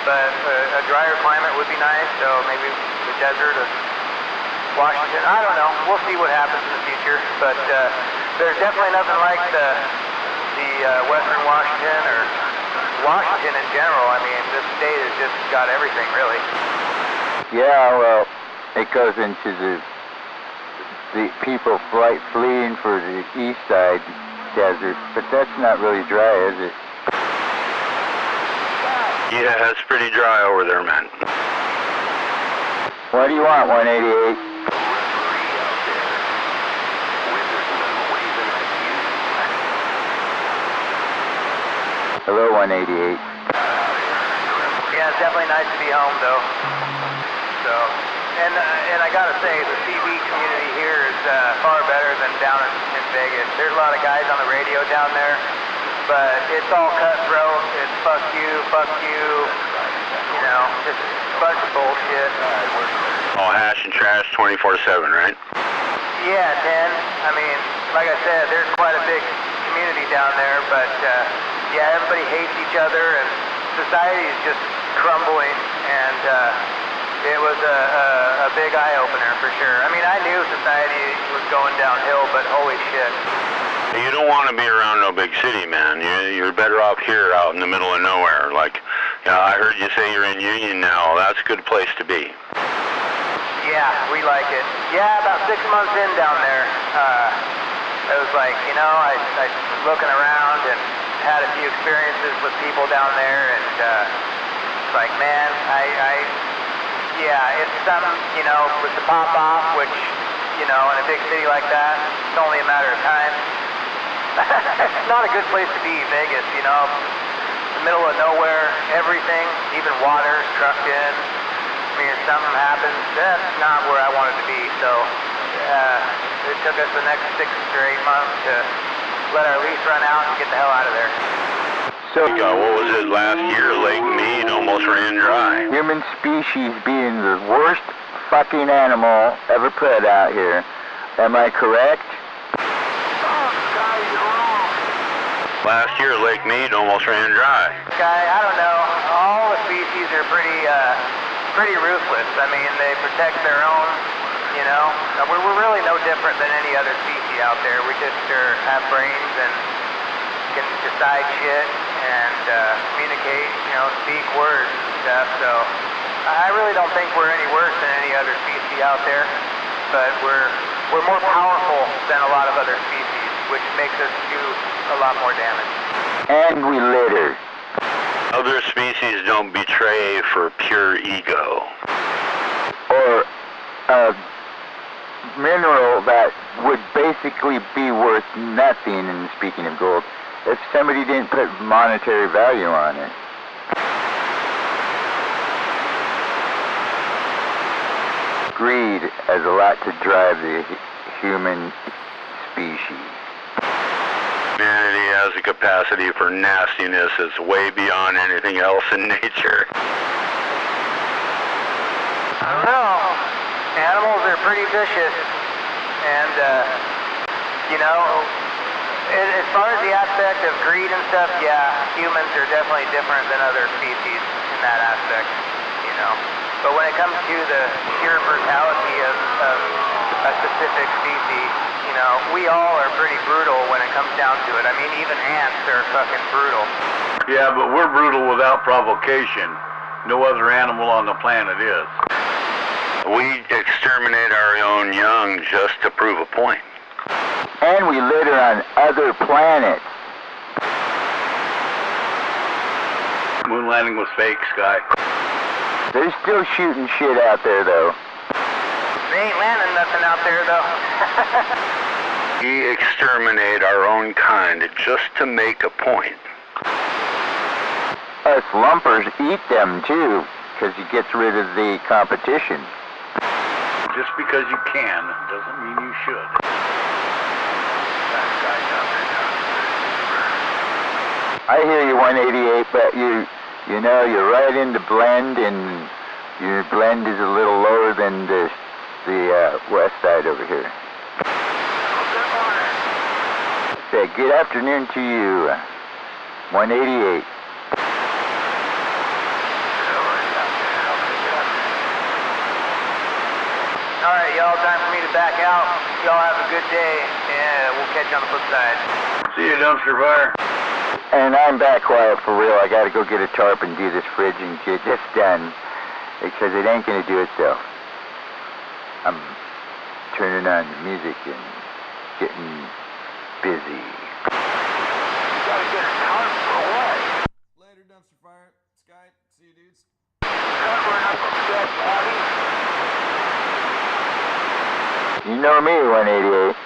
but a drier climate would be nice. So maybe the desert of Washington. I don't know. We'll see what happens in the future. But there's definitely nothing like the Western Washington or Washington in general. I mean, this state has just got everything really. Yeah, well, it goes into the people fleeing for the east side desert, but that's not really dry, is it? Yeah, it's pretty dry over there, man. What do you want, 188? Hello, 188. Yeah, it's definitely nice to be home, though. So, and I gotta say, the CB community here is far better than down in Vegas. There's a lot of guys on the radio down there, but it's all cutthroat. It's fuck you, just a bunch of bullshit. All hash and trash 24/7, right? Yeah, 10. I mean, like I said, there's quite a big community down there, but yeah, everybody hates each other, and society is just crumbling, and it was a big eye-opener for sure. I mean, I knew society was going downhill, but holy shit. You don't want to be around no big city, man. You're better off here out in the middle of nowhere. Like, I heard you say you're in Union now. That's a good place to be. Yeah, we like it. Yeah, about 6 months in down there, it was like, I was looking around and had a few experiences with people down there, and it's like, man, yeah, it's something, with the pop-off, which, in a big city like that, it's only a matter of time. It's not a good place to be, Vegas, the middle of nowhere, everything, even water's trucked in. I mean, if something happens, that's not where I wanted to be, so it took us the next 6 or 8 months to let our lease run out and get the hell out of there. So, what was it last year? Lake Mead almost ran dry. Human species being the worst fucking animal ever put out here. Am I correct? Last year, Lake Mead almost ran dry. Guy, I don't know. All the species are pretty ruthless. I mean, they protect their own, We're really no different than any other species out there. We just have brains and can decide shit, and communicate, speak words and stuff. So I really don't think we're any worse than any other species out there, but we're more powerful than a lot of other species, which makes us do a lot more damage. And we litter. Other species don't betray for pure ego. Or a mineral that would basically be worth nothing, and speaking of gold, if somebody didn't put monetary value on it. Greed has a lot to drive the human species. Humanity has a capacity for nastiness that's way beyond anything else in nature. I don't know. Animals are pretty vicious, and as far as the aspect of greed and stuff, yeah, humans are definitely different than other species in that aspect, But when it comes to the pure brutality of a specific species, we all are pretty brutal when it comes down to it. I mean, even ants are fucking brutal. Yeah, but we're brutal without provocation. No other animal on the planet is. We exterminate our own young just to prove a point. And we litter on other planets. Moon landing was fake, Sky. They're still shooting shit out there, though. They ain't landing nothing out there, though. We exterminate our own kind just to make a point. Us lumpers eat them, too, because it gets rid of the competition. Just because you can doesn't mean you should. I hear you, 188, but you're right in the blend, and your blend is a little lower than the west side over here. Say good afternoon to you, 188. All right, y'all, time for me to back out. Y'all have a good day, and we'll catch you on the flip side. See you, dumpster fire. And I'm back quiet for real. I gotta go get a tarp and do this fridge and get this done, because it ain't gonna do itself. I'm turning on the music and getting busy. You gotta get a tarp for what? Later, dumpster fire. Sky, see you dudes. Covering up a dead body? You know me, 188.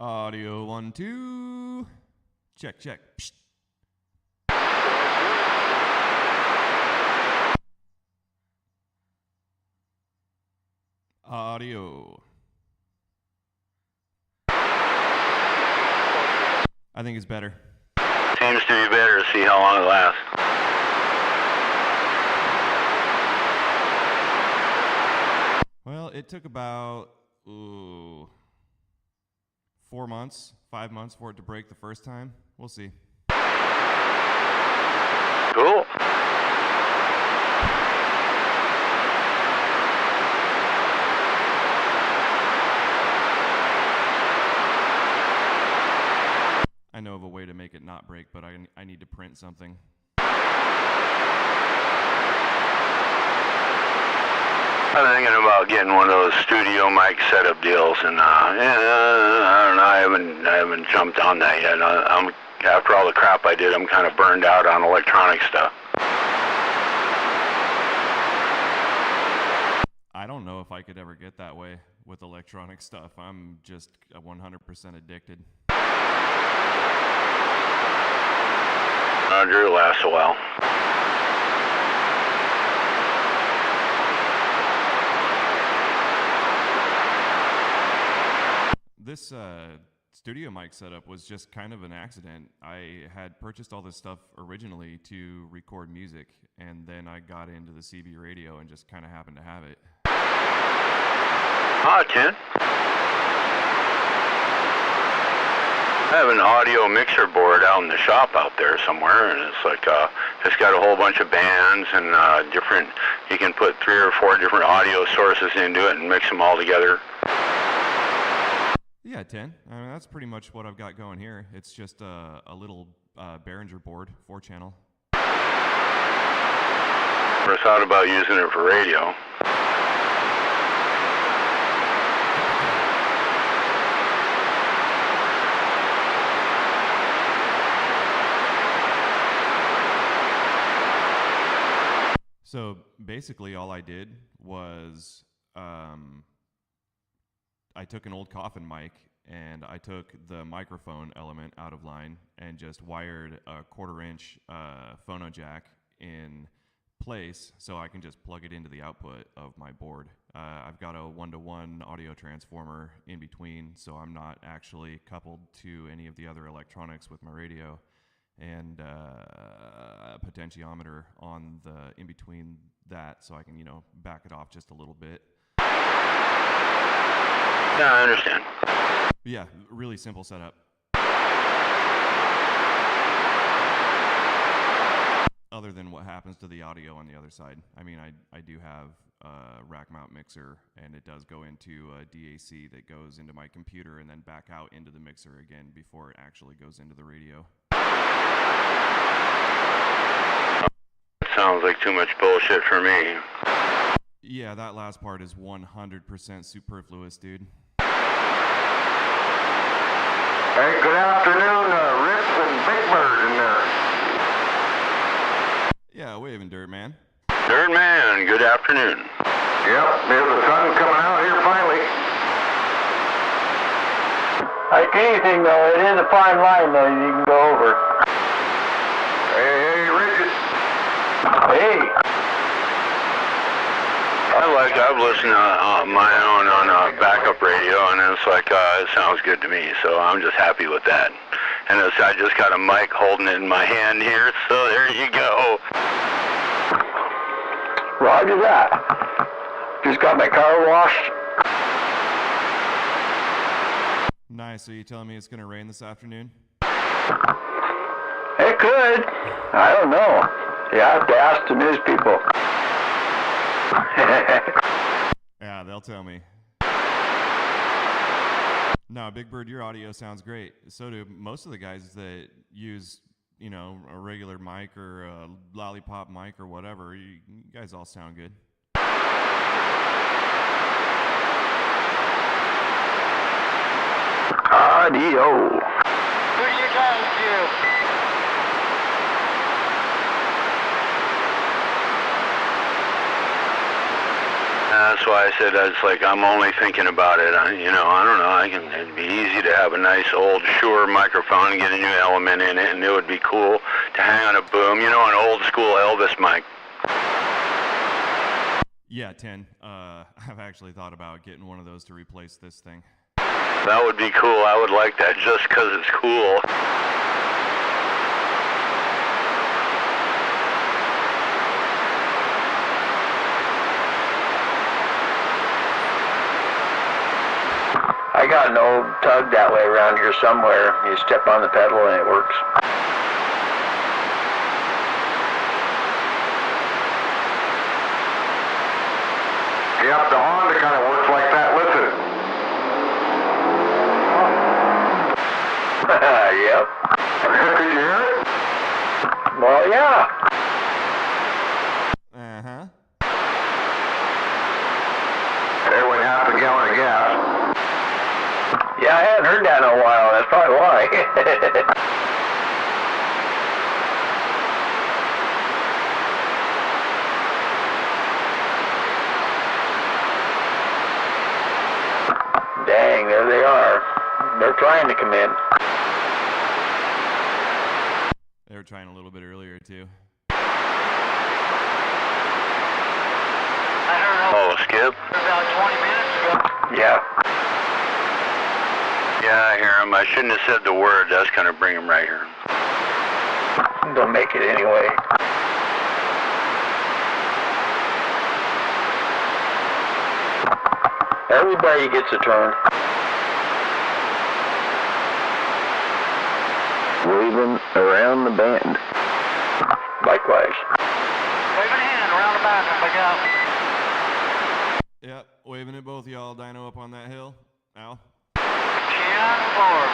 Audio 1, 2. Check, check. Psst. Audio. I think it's better. Seems to be better. See how long it lasts. Well, it took about 4 months, 5 months for it to break the first time. We'll see. Cool. I know of a way to make it not break, but I need to print something. I'm thinking about getting one of those studio mic setup deals, and I don't know. I haven't jumped on that yet. After all the crap I did, I'm kind of burned out on electronic stuff. I don't know if I could ever get that way with electronic stuff. I'm just 100% addicted. Drew lasts a while. This studio mic setup was just kind of an accident. I had purchased all this stuff originally to record music, and then I got into the CB radio and just kind of happened to have it. Ah, 10. I have an audio mixer board out in the shop out there somewhere, and it's like it's got a whole bunch of bands and different. You can put 3 or 4 different audio sources into it and mix them all together. Yeah, 10. I mean, that's pretty much what I've got going here. It's just a little Behringer board, 4-channel. Never thought about using it for radio. So basically all I did was I took an old coffin mic and I took the microphone element out of line and just wired a 1/4-inch phono jack in place so I can just plug it into the output of my board. I've got a 1-to-1 audio transformer in between, so I'm not actually coupled to any of the other electronics with my radio, and a potentiometer on the in between that so I can, back it off just a little bit. Yeah, I understand. Yeah, really simple setup. Other than what happens to the audio on the other side. I mean, I do have a rack mount mixer, and it does go into a DAC that goes into my computer and then back out into the mixer again before it actually goes into the radio. Sounds like too much bullshit for me. Yeah, that last part is 100% superfluous, dude. Hey, good afternoon, Rips and Big Bird in there. Yeah, waving, Dirt Man. Dirt Man, good afternoon. Yep, there's the sun coming out here finally. Like anything, though, it is a fine line, though, you can go over. Hey, Richard. Hey. I've listened to my own on backup radio, and it's like, it sounds good to me, so I'm just happy with that. And I just got a mic holding it in my hand here, so there you go. Roger that. Just got my car washed. Nice, so you telling me it's going to rain this afternoon? It could. I don't know. You have to ask the news people. Yeah, they'll tell me. No, Big Bird, your audio sounds great. So do most of the guys that use, a regular mic or a lollipop mic or whatever. You guys all sound good. Audio. Who do you talking to? Yeah, that's why I said it's like I'm only thinking about it. I don't know. It'd be easy to have a nice old Shure microphone and get a new element in it, and it would be cool to hang on a boom. An old school Elvis mic. Yeah, 10. I've actually thought about getting one of those to replace this thing. That would be cool. I would like that just because it's cool. I got an old tug that way around here somewhere. You step on the pedal and it works. Yep, the Honda kind of works like that. Listen. Yep. Could you hear it? Well, yeah. Uh-huh. There went half a gallon of gas. Yeah, I haven't heard that in a while. That's probably why. Dang, there they are. They're trying to come in. They were trying a little bit earlier, too. I heard Oh, Skip? about 20 minutes ago. Yeah. Yeah, I hear him. I shouldn't have said the word. That's going to bring him right here. Don't make it anyway. Everybody gets a turn. Waving around the bend. Likewise. Wave a hand around the back and look out. Yep, waving at both y'all. Dino up on that hill. Al? Chin forward.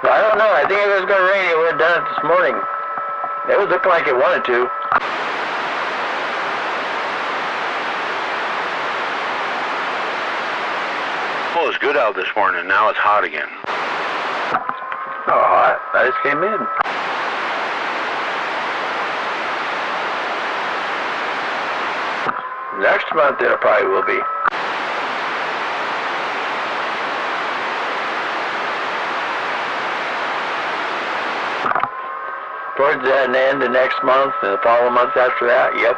I don't know. I think if it was going to rain, it would have done it this morning. It was looking like it wanted to. Well, it was good out this morning. Now it's hot again. Oh, hot. I just came in. Next month, it probably will be. Towards the end of next month and the following months after that, yep.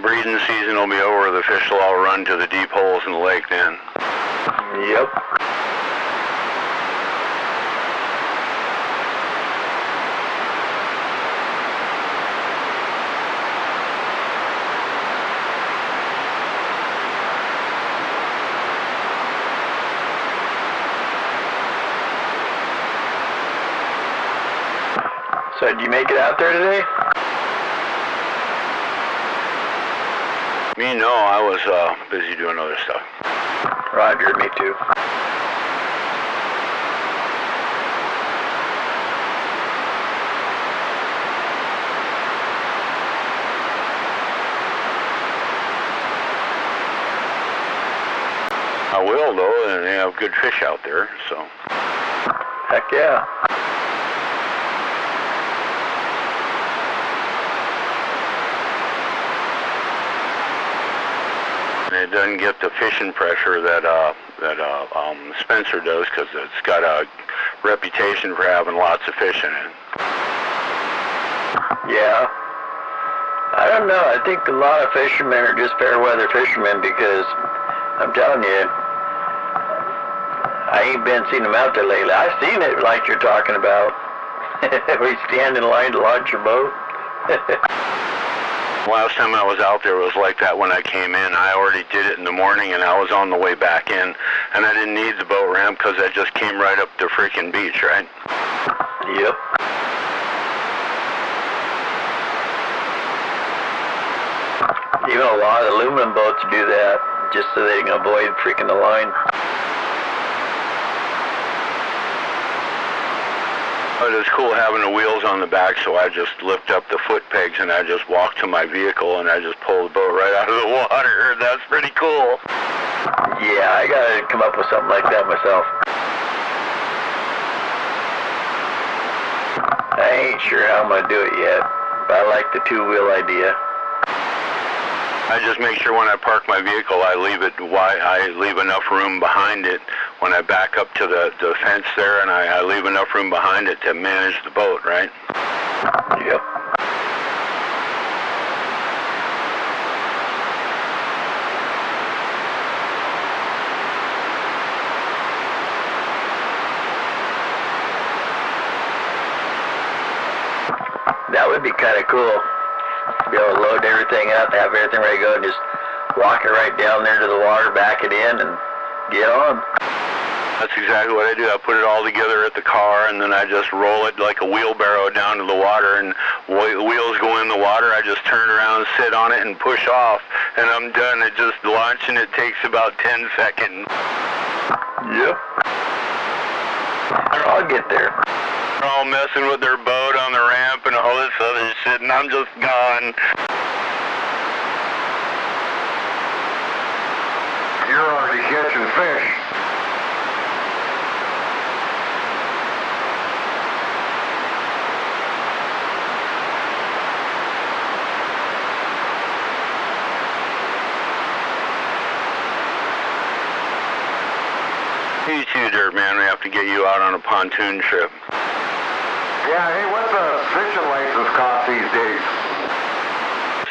Breeding season will be over. The fish will all run to the deep holes in the lake then. Yep. So, did you make it out there today? Me, no. I was busy doing other stuff. Roger, me too. I will, though, and they have good fish out there, so. Heck yeah. And it doesn't get the fishing pressure that Spencer does, because it's got a reputation for having lots of fish in it. Yeah. I don't know. I think a lot of fishermen are just fair weather fishermen because I'm telling you, I ain't been seeing them out there lately. I've seen it like you're talking about. We stand in line to launch your boat. Last time I was out there, it was like that when I came in. I already did it in the morning, and I was on the way back in, and I didn't need the boat ramp because I just came right up the freaking beach, right? Yep. Even a lot of aluminum boats do that just so they can avoid freaking the line. But it's cool having the wheels on the back, so I just lift up the foot pegs and I just walk to my vehicle and I just pull the boat right out of the water. That's pretty cool. Yeah, I gotta come up with something like that myself. I ain't sure how I'm gonna do it yet, but I like the two-wheel idea. I just make sure when I park my vehicle, I leave enough room behind it when I back up to the fence there, and I leave enough room behind it to manage the boat, right? Yep. That would be kind of cool. Be able to load everything up, have everything ready to go, and just walk it right down there to the water, back it in, and get on. That's exactly what I do. I put it all together at the car, and then I just roll it like a wheelbarrow down to the water, and wheels go in the water. I just turn around, sit on it, and push off, and I'm done. It just launching it takes about 10 seconds. Yep. I'll get there. They're all messing with their boat on the ramp and all this other shit, and I'm just gone. You're already catching fish. You too, Dirt Man. We have to get you out on a pontoon trip. Yeah, hey, what's a fishing license cost these days?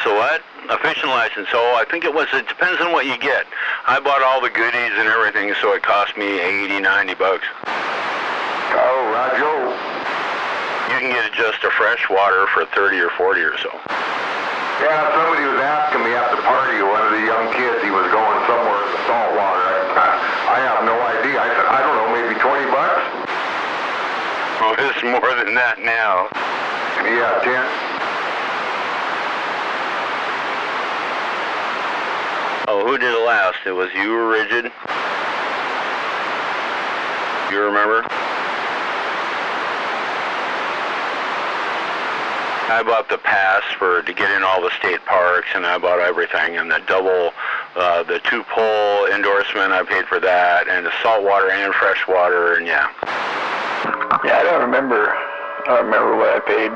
So what? A fishing license. Oh, I think it depends on what you get. I bought all the goodies and everything, so it cost me $80, $90. Oh, Roger. You can get it just a freshwater for 30 or 40 or so. Yeah, somebody was asking me at the party, one of the young kids, he was going somewhere in the saltwater. I have no idea. I said, I don't know, maybe 20 bucks? Oh, it's more than that now. Yeah, 10. Oh, who did it last? It was you or Rigid? You remember? I bought the pass to get in all the state parks, and I bought everything, and the the 2-pole endorsement, I paid for that, and the saltwater and freshwater, and yeah. Yeah, I don't remember what I paid.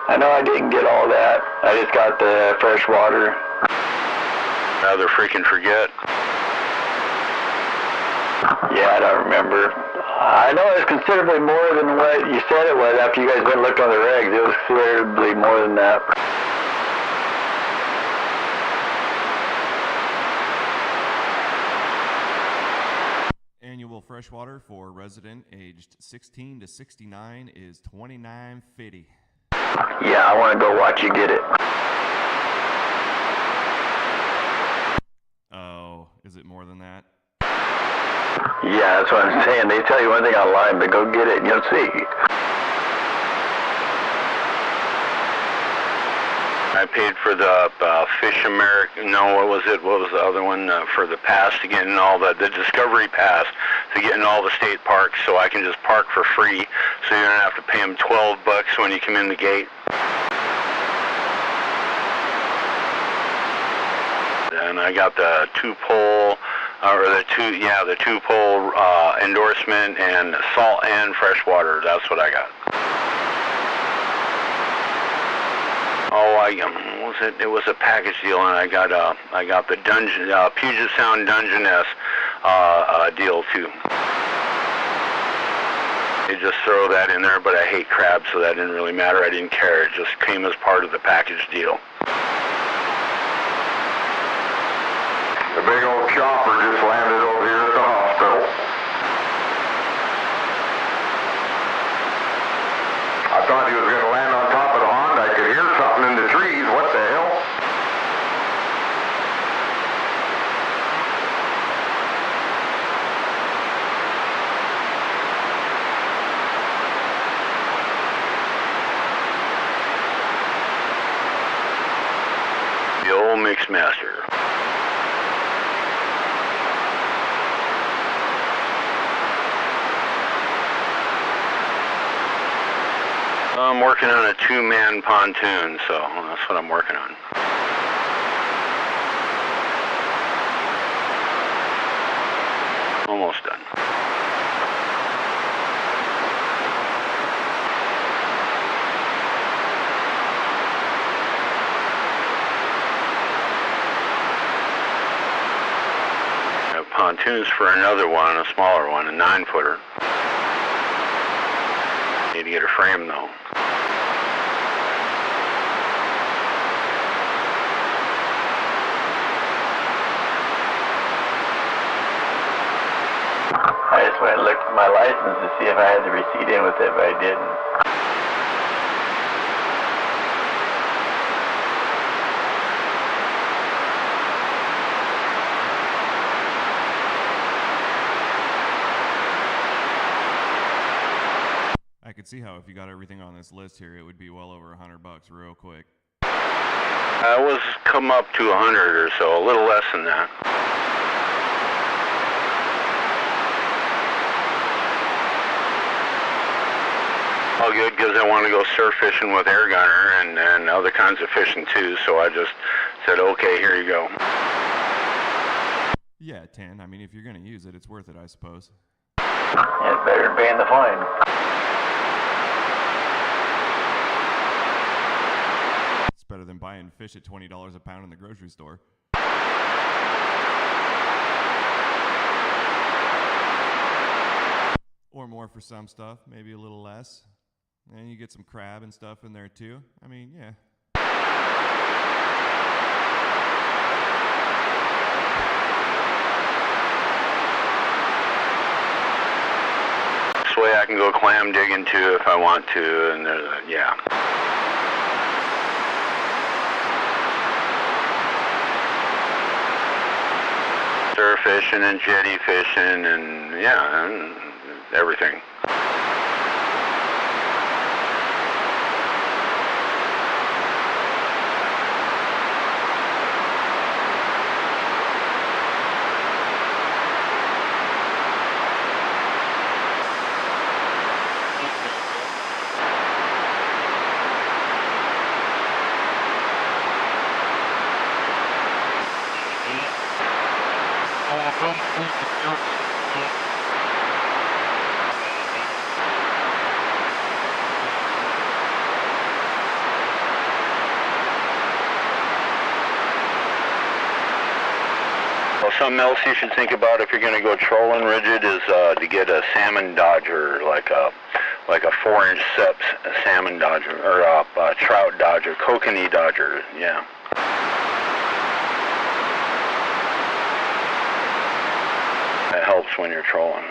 I know I didn't get all that. I just got the fresh water. Rather freaking forget. Yeah, I don't remember. I know it's considerably more than what you said it was after you guys went and looked on the regs. It was considerably more than that. Annual freshwater for resident aged 16 to 69 is $29.50. Yeah, I want to go watch you get it. Oh, is it more than that? Yeah, that's what I'm saying. They tell you one thing online, but go get it and you'll see. I paid for the Fish America. No, what was it? What was the other one for the pass to get in all the Discovery Pass to get in all the state parks, so I can just park for free, so you don't have to pay them $12 when you come in the gate. And I got the 2-pole. The 2-pole endorsement and salt and freshwater. That's what I got. Oh, it was a package deal, and I got the Puget Sound Dungeness deal too. You just throw that in there, but I hate crabs, so that didn't really matter. I didn't care. It just came as part of the package deal. The big old chopper just landed over here at the hospital. I thought he was going to land on top of the Honda. I could hear something in the trees. What the hell? The old Mixmaster. I'm working on a 2-man pontoon, so that's what I'm working on. Almost done. I have pontoons for another one, a smaller one, a 9-footer. Need to get a frame though. I just went and looked at my license to see if I had the receipt in with it, but I didn't. I could see how if you got everything on this list here, it would be well over $100 real quick. I was come up to 100 or so, a little less than that. All good, because I want to go surf fishing with air gunner and other kinds of fishing too, so I just said, okay, here you go. Yeah, 10. I mean, if you're going to use it, it's worth it, I suppose. Yeah, it's better than paying the fine. It's better than buying fish at $20 a pound in the grocery store. Or more for some stuff, maybe a little less. And you get some crab and stuff in there too. I mean, yeah. This way I can go clam digging too if I want to, and yeah. Surf fishing and jetty fishing and yeah, and everything. Well, something else you should think about if you're going to go trolling rigid is to get a salmon dodger, like a 4-inch seps salmon dodger, or a trout dodger, kokanee dodger, yeah. That helps when you're trolling.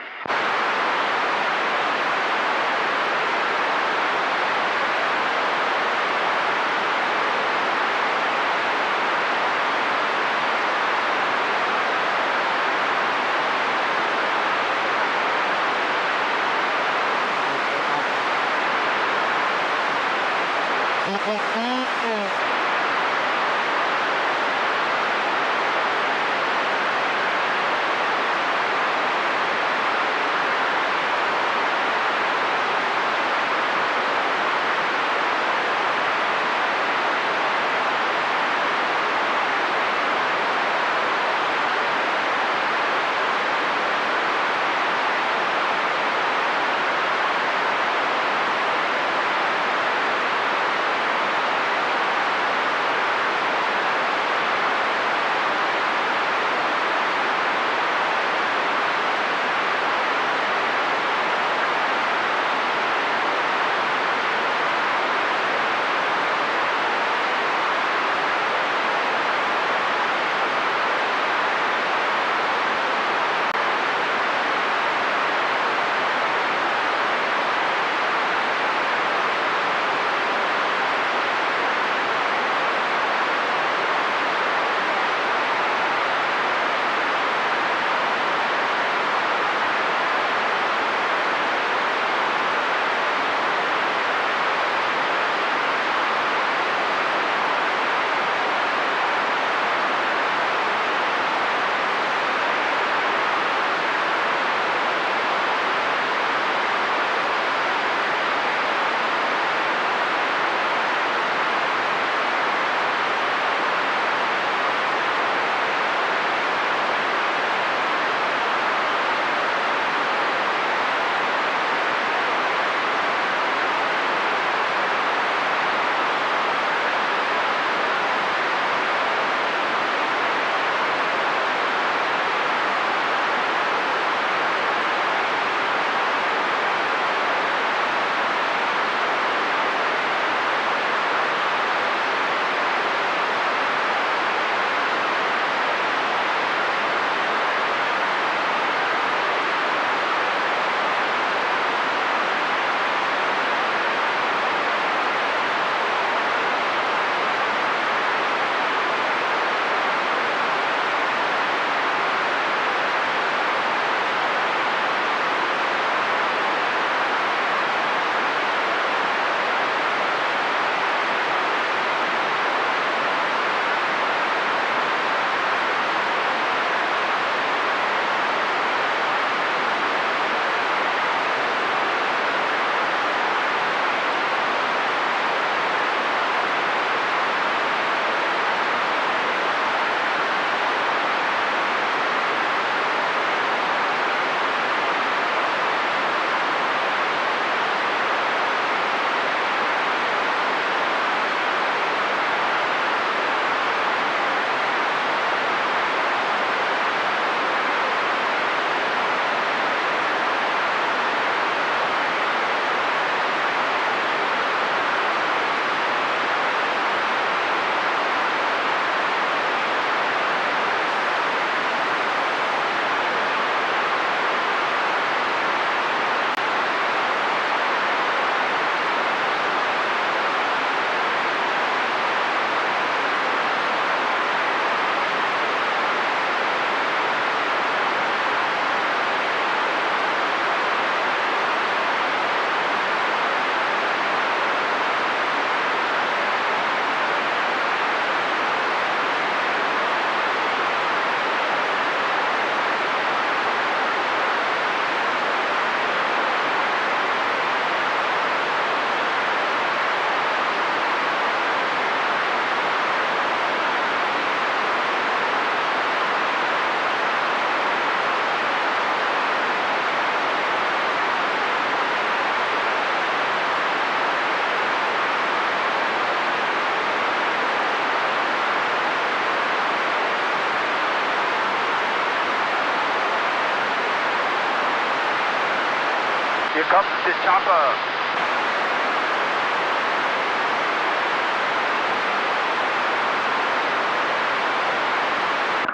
Here comes the chopper.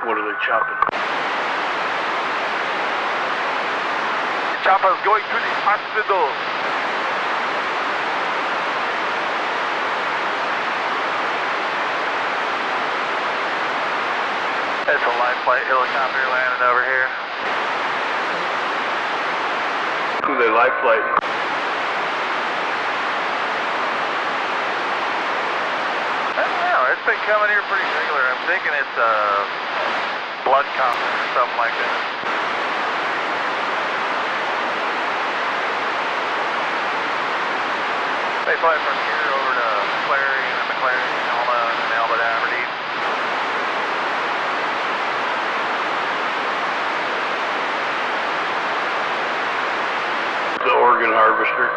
What are they chopping? The chopper's going to the hospital. That's a life flight helicopter landing over here. Who they life flighting? I don't know. It's been coming here pretty regular. I'm thinking it's a blood concert or something like that. They fly from here over to McLaren and McLaren, Alma, and Alma to Aberdeen. The organ harvester.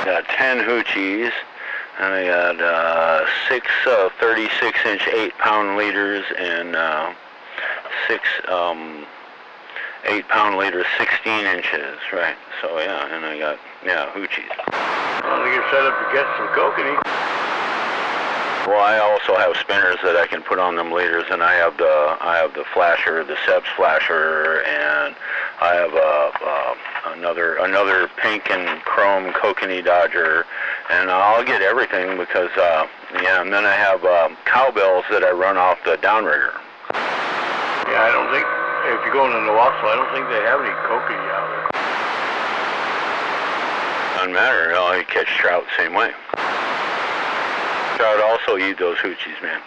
Got 10 hoochies, and I got 6 36-inch 8-pound liters and 6 8-pound liters 16 inches, right? So yeah, and I got hoochies. Well, they get set up to get some kokanee. Well, I also have spinners that I can put on them liters, and I have the flasher, the Seb's flasher, and I have another pink and chrome kokanee dodger, and I'll get everything because and then I have cowbells that I run off the downrigger. Yeah, I don't think if you're going to Nowaxel, I don't think they have any kokanee out there. Doesn't matter. I catch trout the same way. Trout also eat those hoochies, man.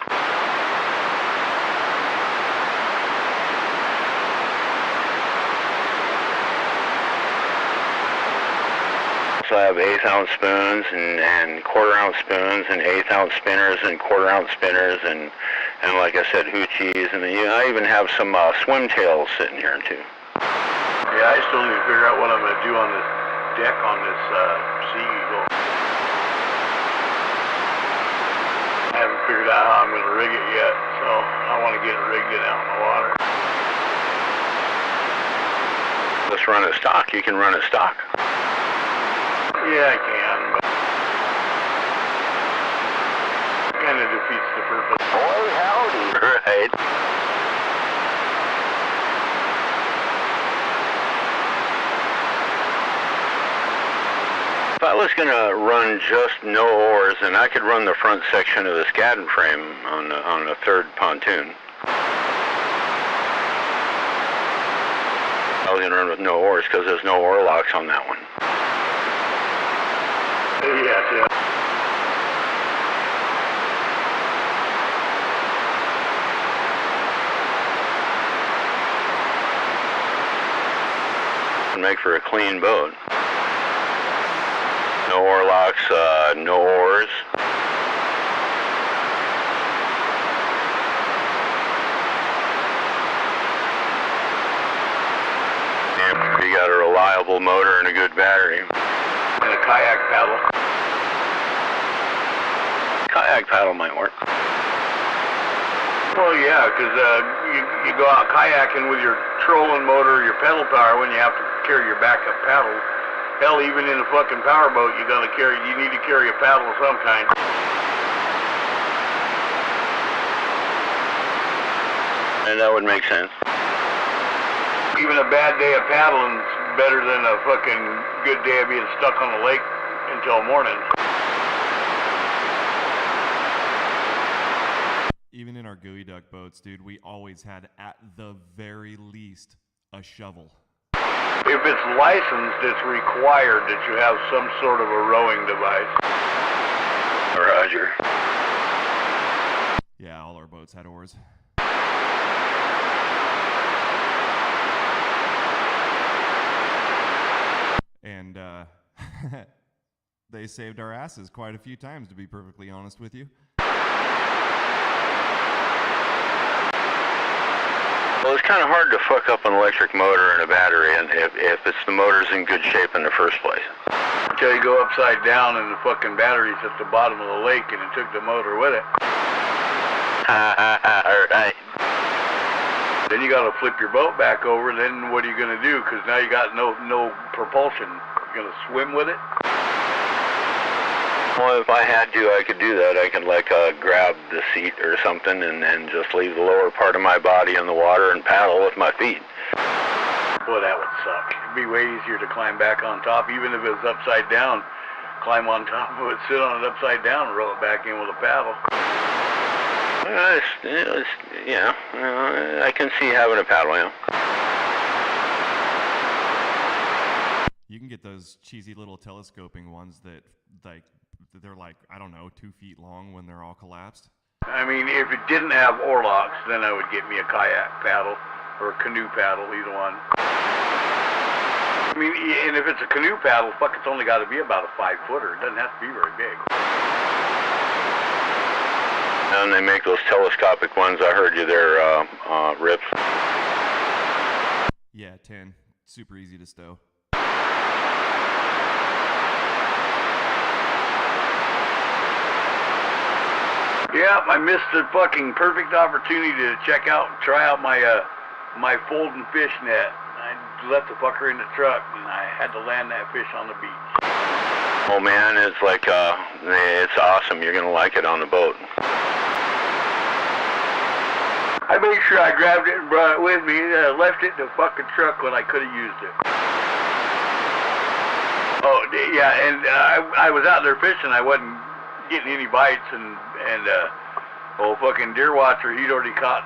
So I have 1/8-ounce spoons and 1/4-ounce spoons and 1/8-ounce spinners and 1/4-ounce spinners and like I said, hoochies, and I even have some swim tails sitting here too. Yeah, I still need to figure out what I'm going to do on this deck on this Sea Eagle. I haven't figured out how I'm going to rig it yet, so I want to get it rigged it out in the water. Let's run a stock. You can run a stock. Yeah, I can, but kind of defeats the purpose. Boy, howdy. Right. If I was going to run just no oars, then I could run the front section of the Skadden frame on a third pontoon. I was going to run with no oars because there's no oar locks on that one. Yes, yeah. And make for a clean boat. No oar locks, no oars. And you got a reliable motor and a good battery. And a kayak paddle. Kayak paddle might work. Well, yeah, because you go out kayaking with your trolling motor, your pedal power, when you have to carry your backup paddle. Hell, even in a fucking powerboat, you need to carry a paddle of some kind. And that would make sense. Even a bad day of paddling's better than a fucking good day of being stuck on the lake until morning. Even in our gooey duck boats, dude, we always had, at the very least, a shovel. If it's licensed, it's required that you have some sort of a rowing device. Roger. Yeah, all our boats had oars. And, they saved our asses quite a few times, to be perfectly honest with you. Well, it's kind of hard to fuck up an electric motor and a battery, and if the motor's in good shape in the first place. Until you go upside down and the fucking battery's at the bottom of the lake and it took the motor with it. Alright. Then you gotta flip your boat back over, then what are you gonna do? Because now you got no propulsion. You're gonna swim with it? Well, if I had to, I could do that. I could, grab the seat or something and then just leave the lower part of my body in the water and paddle with my feet. Boy, that would suck. It'd be way easier to climb back on top, even if it was upside down. Climb on top of it, sit on it upside down, and roll it back in with a paddle. I can see having a paddle, yeah. You can get those cheesy little telescoping ones that, they're I don't know, 2 feet long when they're all collapsed. I mean, if it didn't have oar locks, then I would get me a kayak paddle or a canoe paddle, either one. I mean, and if it's a canoe paddle, fuck, it's only got to be about a 5-footer. It doesn't have to be very big. And they make those telescopic ones. I heard you there, Rips. Yeah, 10. Super easy to stow. Yeah, I missed the fucking perfect opportunity to try out my folding fish net. I left the fucker in the truck, and I had to land that fish on the beach. Oh man, it's it's awesome. You're gonna like it on the boat. I made sure I grabbed it and brought it with me. Left it in the fucking truck when I could have used it. Oh yeah, and I was out there fishing. I wasn't getting any bites, and old fucking deer watcher, he'd already caught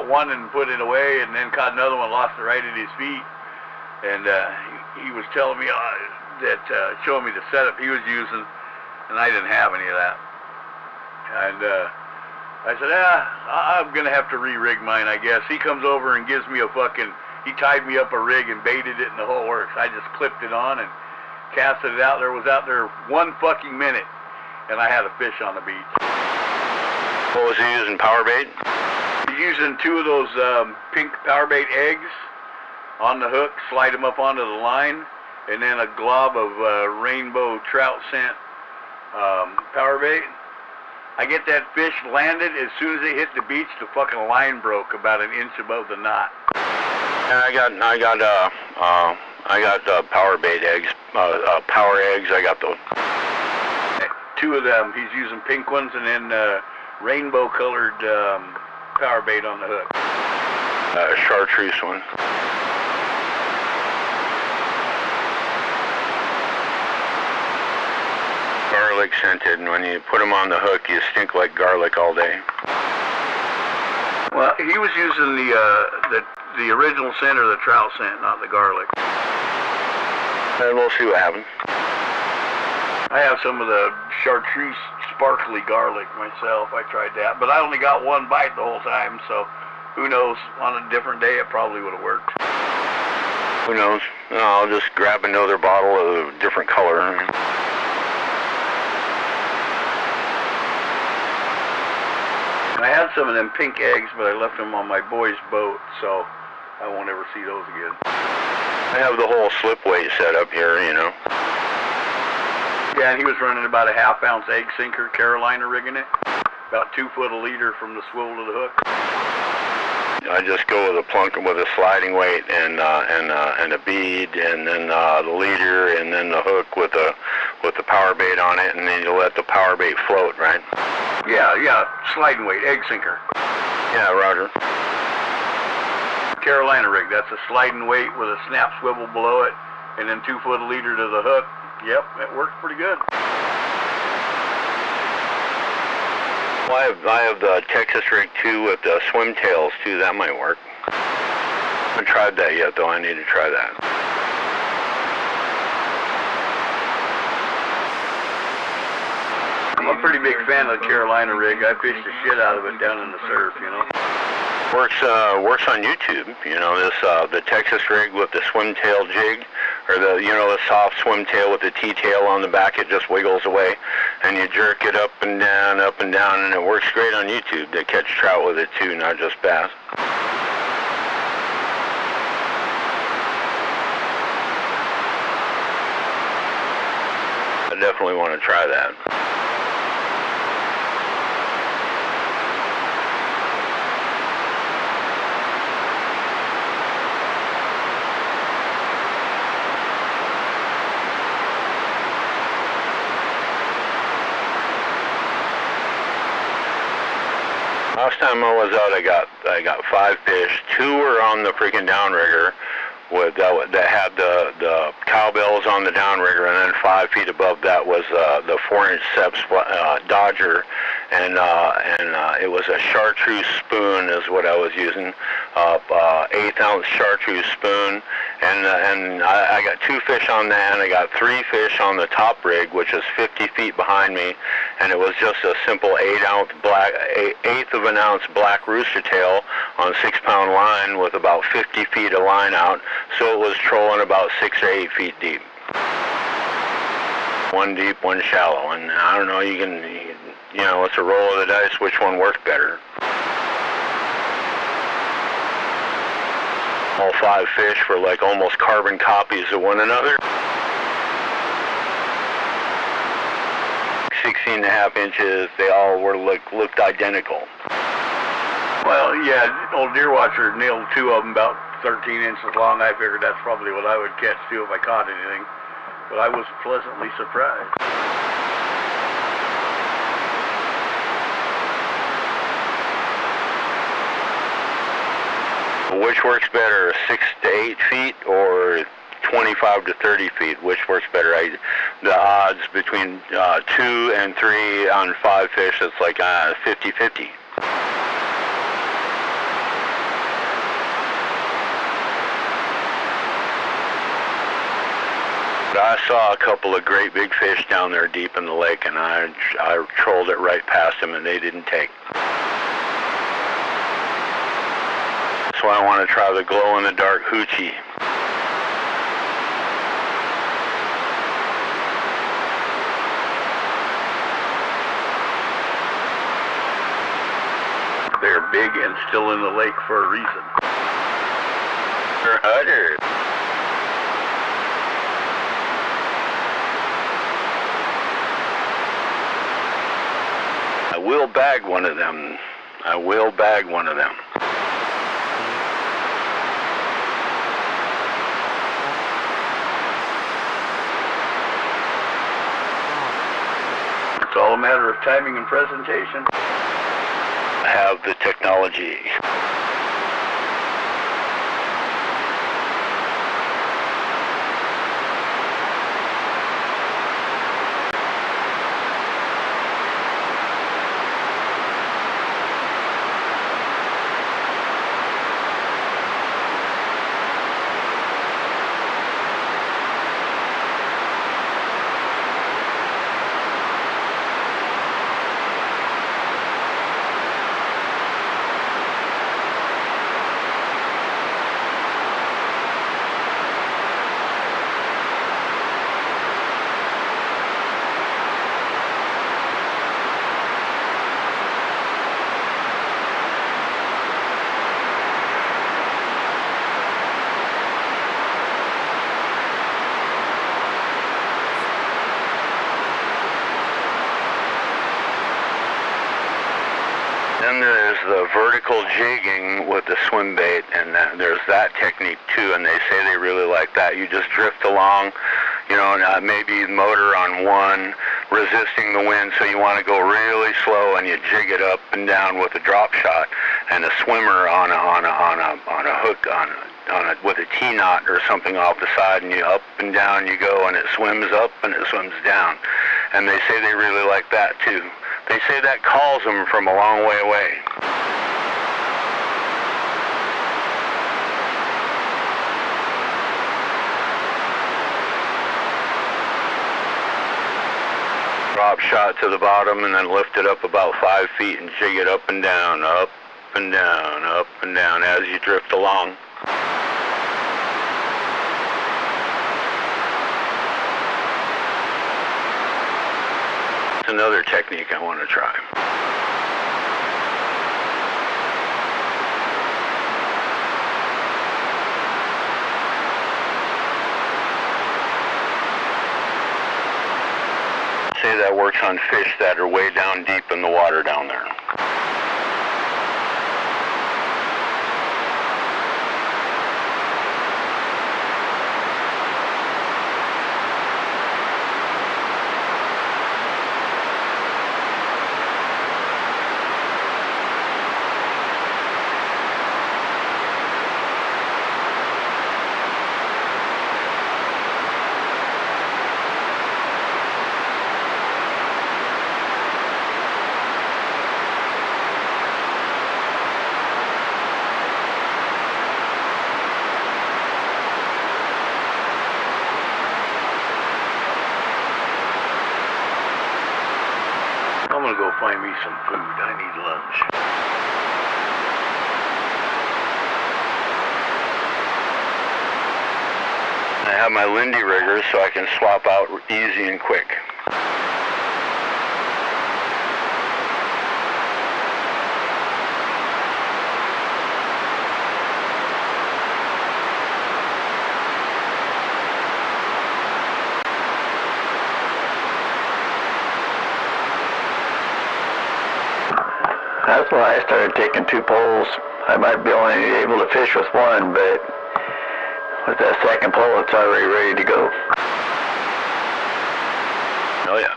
one and put it away, and then caught another one, lost it right at his feet, and he was telling me showing me the setup he was using, and I didn't have any of that, and I said, I'm gonna have to re-rig mine, I guess. He comes over and gives me he tied me up a rig and baited it, and the whole works. I just clipped it on and casted it out there. Was out there 1 fucking minute, and I had a fish on the beach. What was he using, power bait? He's using 2 of those pink power bait eggs on the hook, slide them up onto the line, and then a glob of rainbow trout scent power bait. I get that fish landed, as soon as they hit the beach, the fucking line broke about 1 inch above the knot. I got power bait eggs power eggs. I got those. 2 of them. He's using pink ones and then rainbow colored power bait on the hook. Chartreuse one. Garlic scented, and when you put them on the hook, you stink like garlic all day. Well, he was using the original scent or the trout scent, not the garlic. And we'll see what happens. I have some of the chartreuse sparkly garlic myself. I tried that, but I only got 1 bite the whole time, so who knows? On a different day, it probably would have worked. Who knows? I'll just grab another bottle of a different color. I had some of them pink eggs, but I left them on my boy's boat, so I won't ever see those again. I have the whole slip weight set up here, you know. Yeah, and he was running about a 1/2 ounce egg sinker, Carolina rigging it. About 2 foot a leader from the swivel to the hook. I just go with a plunk with a sliding weight and a bead, and then the leader, and then the hook with the power bait on it, and then you let the power bait float, right? Yeah, sliding weight, egg sinker. Yeah, Roger. Carolina rig, that's a sliding weight with a snap swivel below it, and then 2 foot a leader to the hook. Yep, it works pretty good. Well, I have the Texas rig too with the swim tails too. That might work. I haven't tried that yet though. I need to try that. I'm a pretty big fan of the Carolina rig. I fish the shit out of it down in the surf, you know. Works on YouTube. You know, this the Texas rig with the swim tail jig, or the soft swim tail with the T-tail on the back. It just wiggles away, and you jerk it up and down, and it works great on YouTube. They catch trout with it too, not just bass. I definitely want to try that. Last time I was out, I got 5 fish. 2 were on the freaking downrigger, with that had the cowbells on the downrigger, and then 5 feet above that was the 4-inch Seps Dodger, and it was a chartreuse spoon is what I was using, 1/8 ounce chartreuse spoon, and I got 2 fish on that, and I got 3 fish on the top rig, which is 50 feet behind me, and it was just a simple 1/8 of an ounce black rooster tail on a 6-pound line with about 50 feet of line out, so it was trolling about 6 or 8 feet deep. 1 deep, 1 shallow, and I don't know, it's a roll of the dice which one worked better. All 5 fish were like almost carbon copies of one another. 16.5 inches, they all looked identical. Well, yeah, old deer watcher nailed 2 of them about 13 inches long. I figured that's probably what I would catch too if I caught anything. But I was pleasantly surprised. Which works better, 6 to 8 feet or 25 to 30 feet? Which works better? The odds between 2 and 3 on 5 fish, it's like 50-50. But I saw a couple of great big fish down there deep in the lake, and I trolled it right past them, and they didn't take. So I want to try the glow-in-the-dark hoochie. They're big and still in the lake for a reason. They're hunters. I will bag one of them. I will bag one of them. It's all a matter of timing and presentation. Have the technology. Then there's the vertical jigging with the swim bait, and there's that technique too, and they say they really like that. You just drift along, you know, maybe motor on one, resisting the wind, so you want to go really slow, and you jig it up and down with a drop shot, and a swimmer on a hook with a T-knot or something off the side, and you up and down you go, and it swims up and it swims down. And they say they really like that too. They say that calls them from a long way away. Drop shot to the bottom and then lift it up about 5 feet and jig it up and down, up and down, up and down as you drift along. It's another technique I want to try. Say that works on fish that are way down deep in the water down there. I'm gonna go find me some food. I need lunch. I have my Lindy riggers so I can swap out easy and quick. That's why I started taking 2 poles. I might be only able to fish with one, but with that second pole, it's already ready to go. Oh yeah.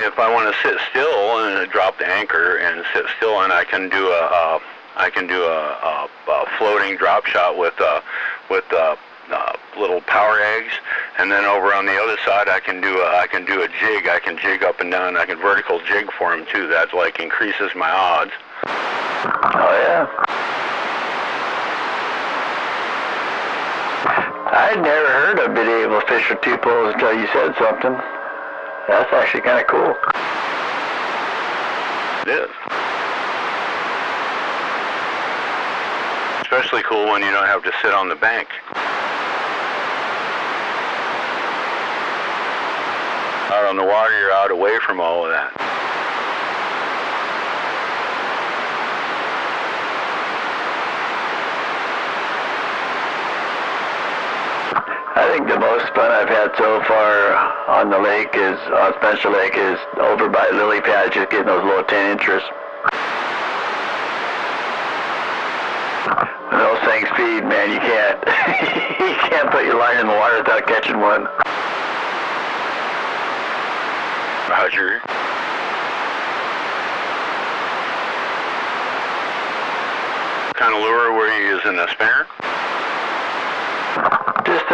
If I want to sit still and drop the anchor and sit still, and I can do a floating drop shot with little power eggs, and then over on the other side I can do a jig. I can jig up and down. I can vertical jig for him too. That like increases my odds. Oh yeah. I'd never heard of being able to fish with 2 poles until you said something. That's actually kind of cool. It is. Especially cool when you don't have to sit on the bank. Out on the water, you're out away from all of that. I think the most fun I've had so far on the lake is, on Spencer Lake, is over by lily pads, just getting those little 10-inchers. When those things feed, man, you can't, you can't put your line in the water without catching one. Roger. What kind of lure were you using, a spinner? Just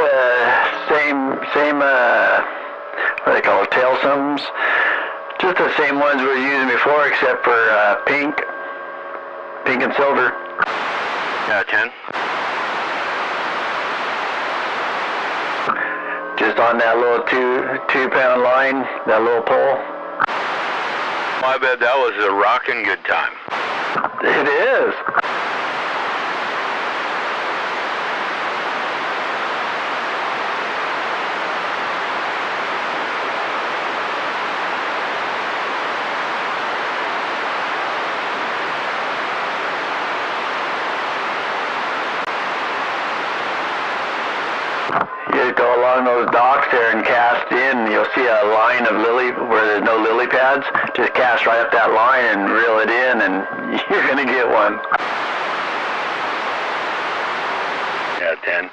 same what do they call it, tail sums. Just the same ones we were using before, except for pink and silver. Yeah, 10. Just on that little two-pound line, that little pole. I bet that was a rockin' good time. It is. You go along those docks there and cast in, you'll see a line of lily where there's no lily pads. Just cast right up that line and reel it in, and you're going to get one. Yeah, 10.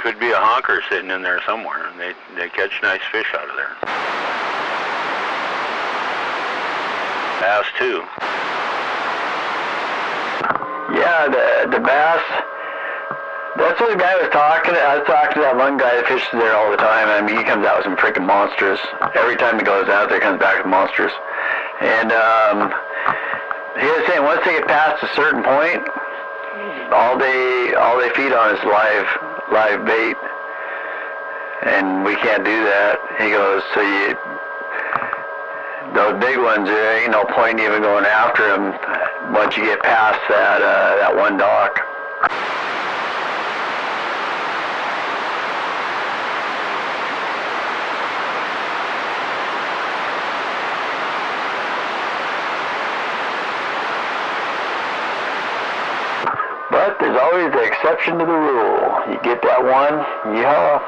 Could be a honker sitting in there somewhere. They catch nice fish out of there. Bass too. Yeah, the bass. That's what the guy was talking. I was talking to that one guy that fishes there all the time. I mean, he comes out with some freaking monsters. Every time he goes out there, he comes back with monsters. And he was saying once they get past a certain point, all they feed on is live bait, and we can't do that. He goes, so those big ones, there ain't no point even going after them once you get past that one dock. But there's always the exception to the rule. You get that one, yeah.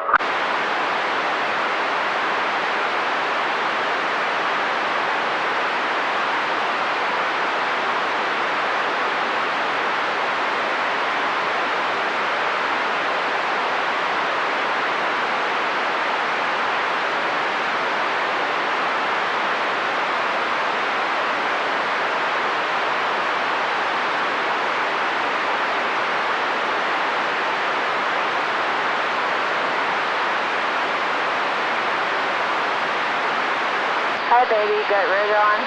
Hi, baby. You got radar on?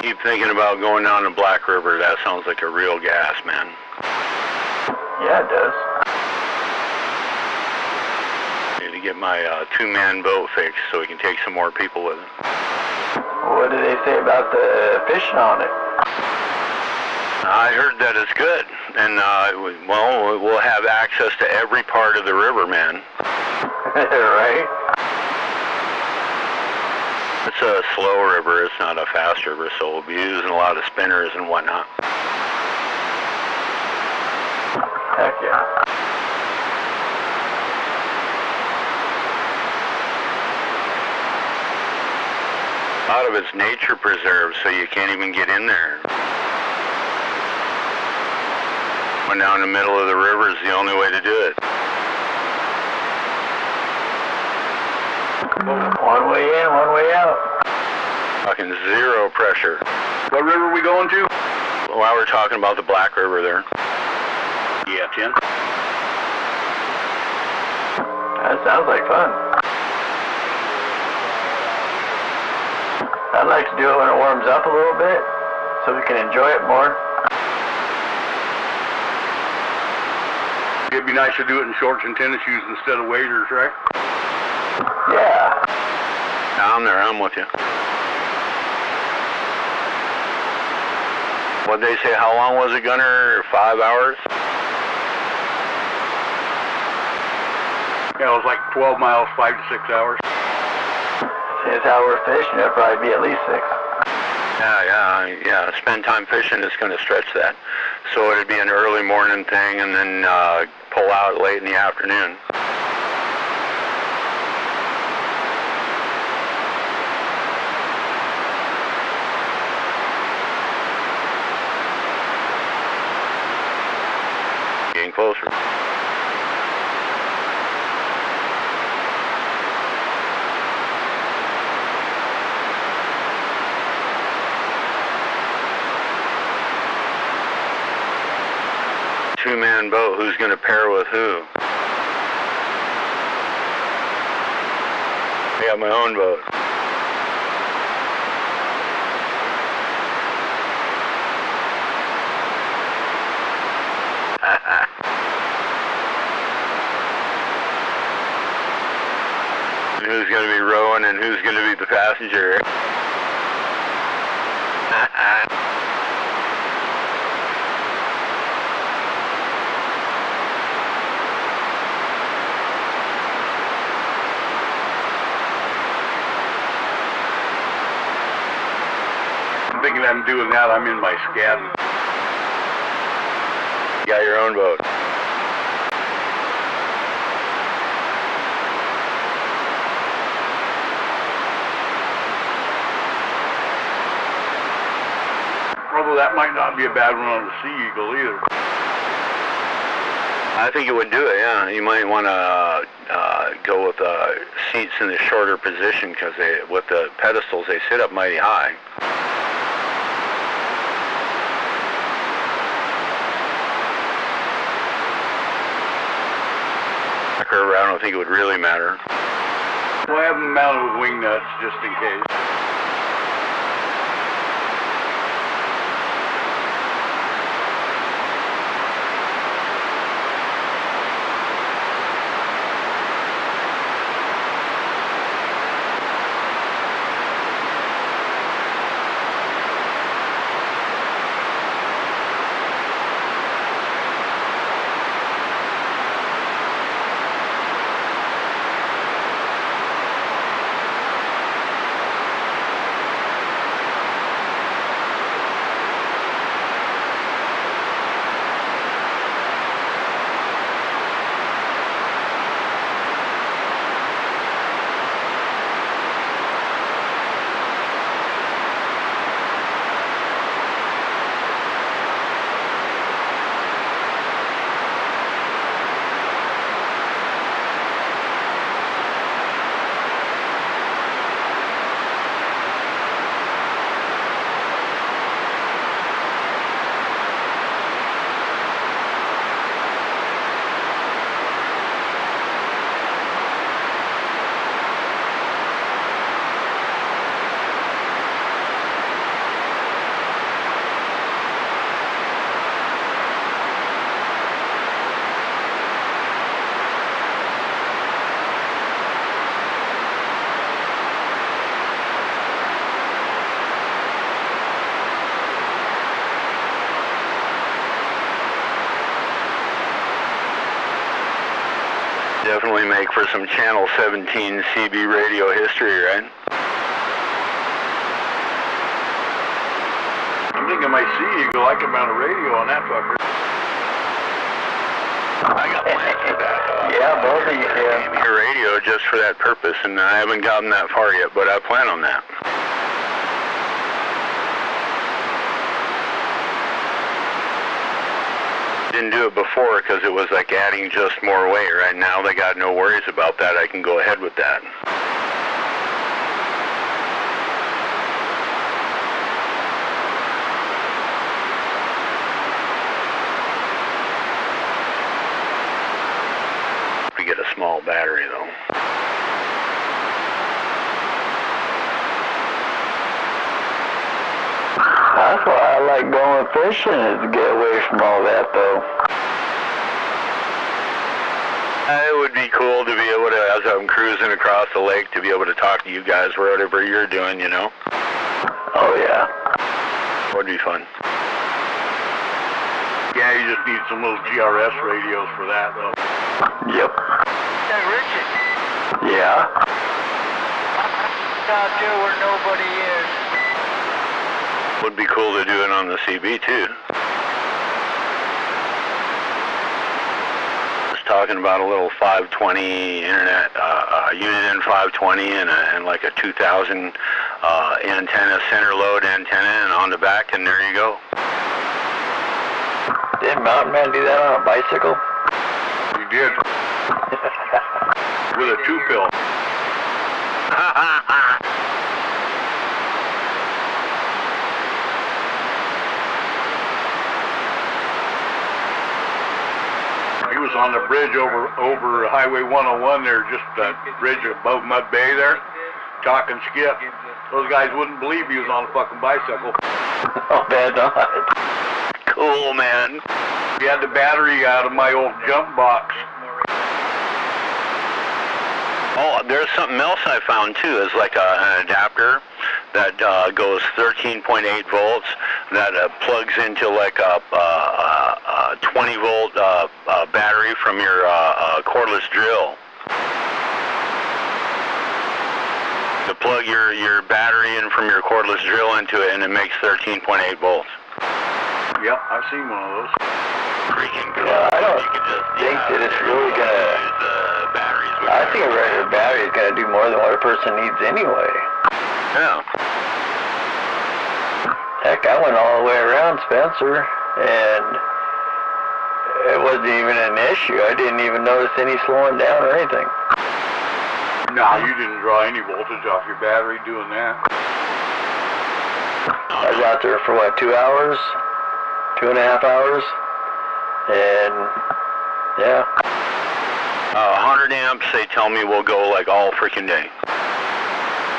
Keep thinking about going down to Black River. That sounds like a real gas, man. Yeah, it does. Need to get my two-man boat fixed so we can take some more people with it. What do they say about the fishing on it? I heard that it's good, and well, we'll have access to every part of the river, man. Right? It's a slow river, it's not a fast river, so we'll be using a lot of spinners and whatnot. Heck yeah. A lot of it's nature preserved, so you can't even get in there. Going down the middle of the river is the only way to do it. One way in, one way out. Fucking zero pressure. What river are we going to? While we're talking about the Black River there. Yeah, 10. That sounds like fun. I'd like to do it when it warms up a little bit, so we can enjoy it more. It'd be nice to do it in shorts and tennis shoes instead of waders, right? Yeah. I'm there, I'm with you. What'd they say? How long was it, Gunner? 5 hours? Yeah, it was like 12 miles, 5 to 6 hours. Since how we're fishing, it'll probably be at least 6. Yeah. Spend time fishing is going to stretch that. So it'd be an early morning thing and then pull out late in the afternoon. Getting closer. Two-man boat, who's going to pair with who? I got my own boat. And who's going to be rowing and who's going to be the passenger? Thinking I'm doing that, I'm in my scab. You got your own boat. Although that might not be a bad one on the Sea Eagle either. I think it would do it, yeah. You might want to go with seats in the shorter position because with the pedestals, they sit up mighty high. I don't think it would really matter. Well, I have them mounted with wing nuts just in case. Definitely make for some Channel 17 CB radio history, right? I'm thinking my Sea Eagle, I can mount a radio on that fucker. I got plans for that. Yeah, both of you can. A radio just for that purpose, and I haven't gotten that far yet, but I plan on that. Didn't do it before because it was like adding just more weight. Right now they got no worries about that. I can go ahead with that. We get a small battery though. That's why I like going fishing, is to get away from all that, though. It would be cool to be able to, as I'm cruising across the lake, to be able to talk to you guys whatever you're doing, you know? Oh, yeah. Would be fun. Yeah, you just need some little GRS radios for that, though. Yep. Hey, Richie. Yeah. Out there where nobody is. Would be cool to do it on the CB too. Just talking about a little 520 internet unit in 520 and like a 2000 antenna, center load antenna, and on the back, and there you go. Did Mountain Man do that on a bicycle? He did. With a 2-pill. He was on the bridge over Highway 101 there, just the bridge above Mud Bay there, talking skip. Those guys wouldn't believe he was on a fucking bicycle. Oh, bad not. Cool, man. He had the battery out of my old jump box. Oh, there's something else I found too. It's like an adapter that goes 13.8 volts that plugs into like a 20 volt battery from your cordless drill. To plug your battery in from your cordless drill into it, and it makes 13.8 volts. Yep, I've seen one of those. Freaking cool. Yeah, I don't think that it's really gonna. I think a regular battery is gonna do more than what a person needs anyway. Yeah. Heck, I went all the way around Spencer, and it wasn't even an issue. I didn't even notice any slowing down or anything. No, you didn't draw any voltage off your battery doing that. I was out there for what, 2 hours? 2.5 hours? And yeah. 100 amps, they tell me will go like all freaking day.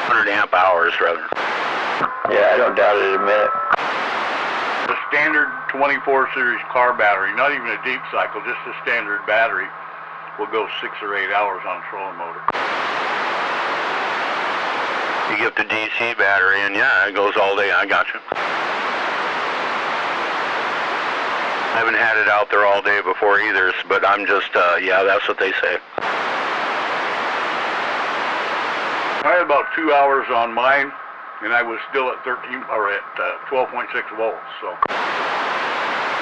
100 amp hours, rather. Yeah, I don't doubt it a minute. The standard 24 series car battery, not even a deep cycle, just a standard battery, will go 6 or 8 hours on a trolling motor. You get the DC battery, and yeah, it goes all day. I got you. I haven't had it out there all day before either, but I'm just, yeah, that's what they say. I had about 2 hours on mine, and I was still at 12.6 volts, so.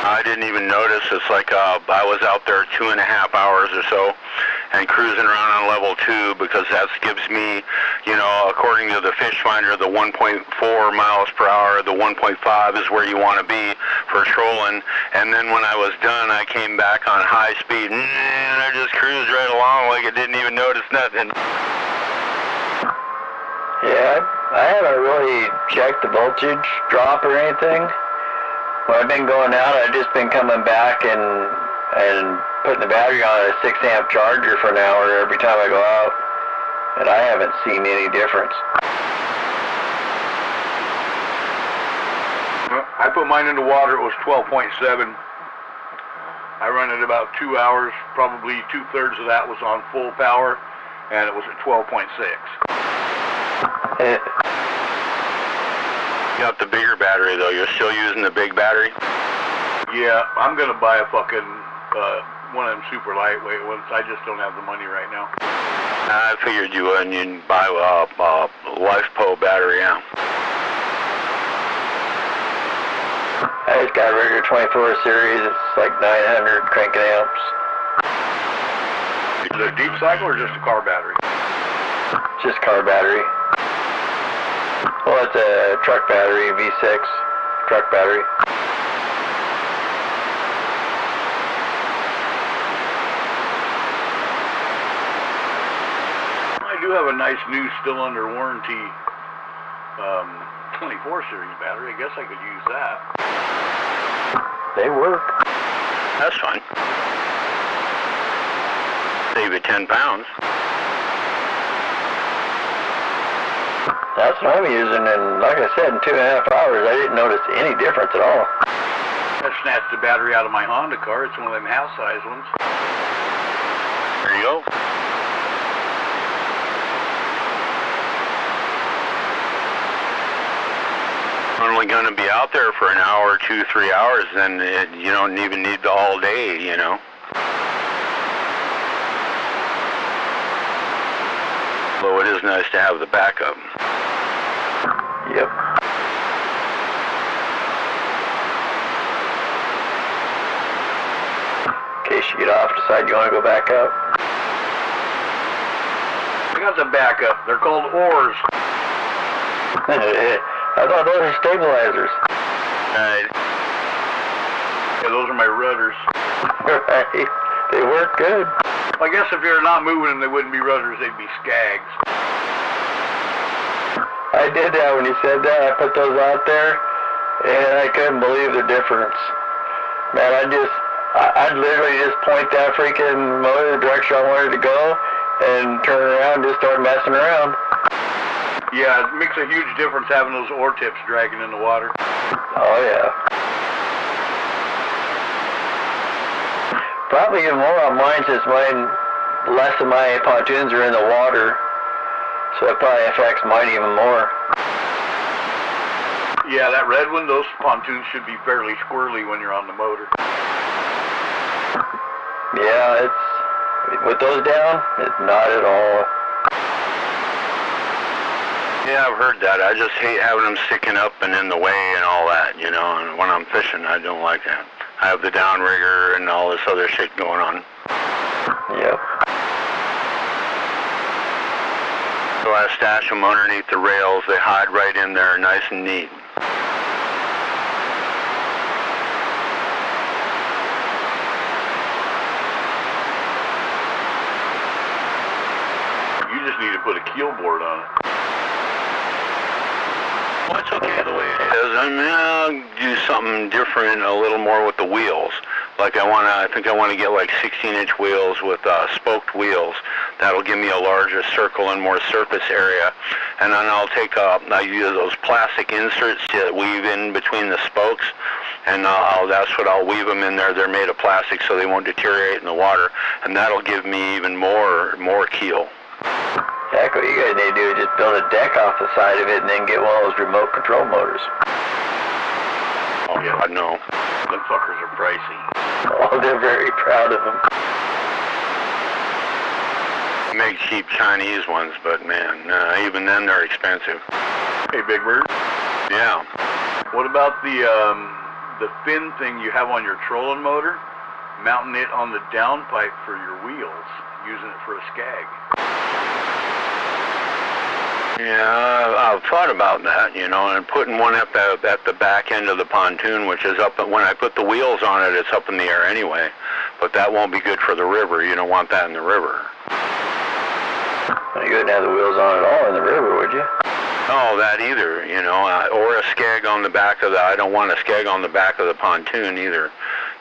I didn't even notice. It's like I was out there 2.5 hours or so and cruising around on level 2 because that gives me, you know, according to the fish finder, the 1.4 miles per hour, the 1.5 is where you want to be for trolling. And then when I was done, I came back on high speed and I just cruised right along like I didn't even notice nothing. Yeah, I haven't really checked the voltage drop or anything. When I've been going out, I've just been coming back and putting the battery on a 6 amp charger for an hour every time I go out, and I haven't seen any difference. Well, I put mine in the water, it was 12.7. I run it about 2 hours, probably 2/3 of that was on full power, and it was at 12.6. You got the bigger battery though. You're still using the big battery? Yeah, I'm gonna buy a fucking one of them super lightweight ones. I just don't have the money right now. I figured you would, and you'd buy a LifePo battery, yeah. I just got a regular 24 series. It's like 900 cranking amps. Is it a deep cycle or just a car battery? Just car battery. Well, it's a truck battery, V6 truck battery. I do have a nice new, still under warranty 24 series battery. I guess I could use that. They work. That's fine. Save you 10 pounds. That's what I'm using, and like I said, in 2.5 hours, I didn't notice any difference at all. I snatched the battery out of my Honda car. It's one of them house-size ones. There you go. only going to be out there for an hour, 2, 3 hours, then you don't even need the all day, you know. Although it is nice to have the backup. Yep. In case you get off, decide you want to go back up. I got the backup. They're called oars. I thought those were stabilizers. Right. Yeah, those are my rudders. Right. They work good. I guess if you're not moving them, they wouldn't be rudders, they'd be skags. I did that when you said that. I put those out there, and I couldn't believe the difference. Man, I'd literally just point that freaking motor the direction I wanted to go, and turn around and just start messing around. Yeah, it makes a huge difference having those oar tips dragging in the water. Oh, yeah. Probably even more on mine since less of my pontoons are in the water. So it probably affects mine even more. Yeah, that red one, those pontoons should be fairly squirrely when you're on the motor. Yeah, with those down, it's not at all. Yeah, I've heard that. I just hate having them sticking up and in the way and all that, you know, and when I'm fishing, I don't like that. I have the downrigger and all this other shit going on. Yep. So I stash them underneath the rails. They hide right in there, nice and neat. You just need to put a keel board on it. Well, it's okay the way it is. I mean, I'll do something different, a little more with the wheels. Like I think I want to get like 16-inch wheels with spoked wheels. That'll give me a larger circle and more surface area. And then I use those plastic inserts to weave in between the spokes. And that's what I'll weave them in there. They're made of plastic so they won't deteriorate in the water. And that'll give me even more keel. Heck, what you guys need to do is just build a deck off the side of it and then get one of those remote control motors. Oh, yeah, I know. Them fuckers are pricey. Oh, they're very proud of them. Make cheap Chinese ones, but man, even then they're expensive. Hey, Big Bird. Yeah. What about the fin thing you have on your trolling motor? Mounting it on the downpipe for your wheels, using it for a skag. Yeah, I've thought about that, you know, and putting one at the back end of the pontoon, which is up, when I put the wheels on it, it's up in the air anyway. But that won't be good for the river. You don't want that in the river. You wouldn't have the wheels on at all in the river, would you? Oh, that either, you know, or a skeg on the back of I don't want a skeg on the back of the pontoon either.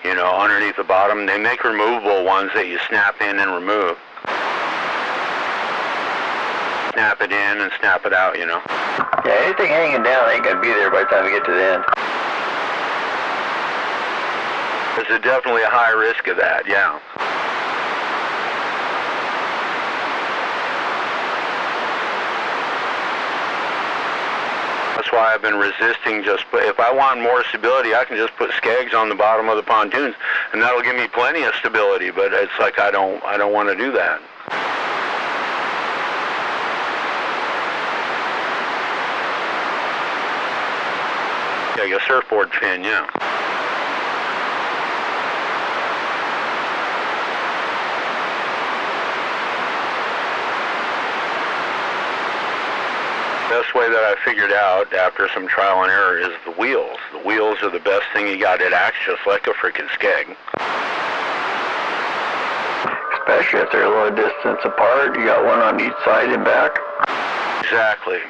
You know, underneath the bottom. They make removable ones that you snap in and remove. Snap it in and snap it out, you know. Yeah, anything hanging down ain't gonna be there by the time we get to the end. There's definitely a high risk of that, yeah. That's why I've been resisting if I want more stability, I can just put skegs on the bottom of the pontoons, and that'll give me plenty of stability, but it's like I don't want to do that. Like a surfboard fin, yeah. Best way that I figured out after some trial and error is the wheels. The wheels are the best thing you got. It acts just like a freaking skeg. Especially if they're a little distance apart. You got one on each side and back. Exactly.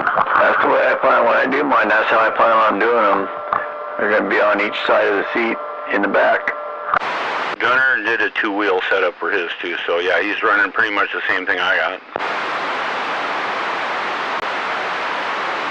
That's the way I plan when I do mine. That's how I plan on doing them. They're going to be on each side of the seat in the back. Gunner did a 2-wheel setup for his too, so yeah, he's running pretty much the same thing I got.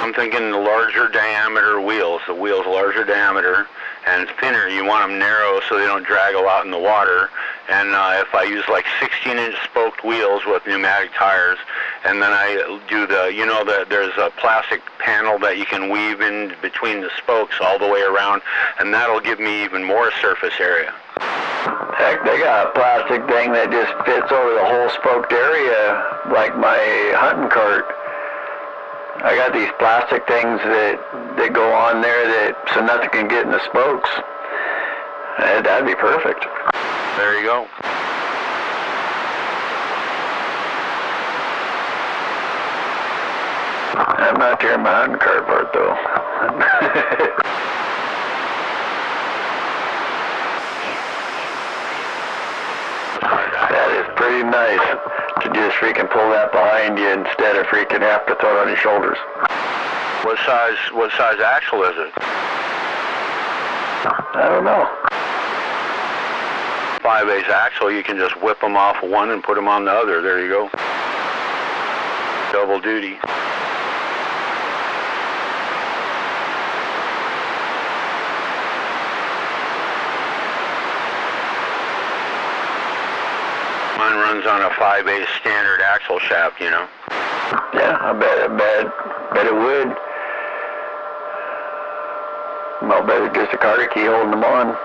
I'm thinking the larger diameter wheels. The wheel's larger diameter and thinner. You want them narrow so they don't drag a lot in the water. And if I use like 16-inch spoked wheels with pneumatic tires and then I do there's a plastic panel that you can weave in between the spokes all the way around, and that'll give me even more surface area. Heck, they got a plastic thing that just fits over the whole spoked area, like my hunting cart. I got these plastic things that go on there so nothing can get in the spokes. That'd be perfect. There you go. I'm not tearing my hunting cart apart, though. That is pretty nice to just freaking pull that behind you instead of freaking have to throw it on your shoulders. What size axle is it? I don't know. 5/8 axle, you can just whip them off one and put them on the other. There you go. Double duty. Mine runs on a 5/8 standard axle shaft, you know. Yeah, I bet it would. Well, better just a Carter key holding them on.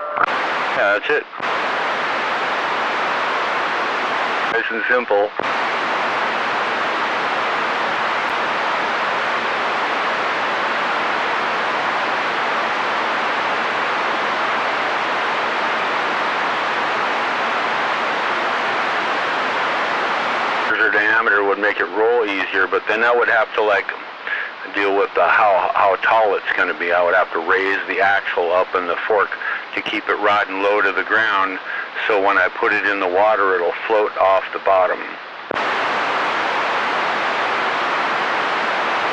Yeah, that's it. Nice and simple. Diameter would make it roll easier, but then I would have to deal with how tall it's going to be. I would have to raise the axle up in the fork to keep it right and low to the ground, so when I put it in the water it'll float off the bottom.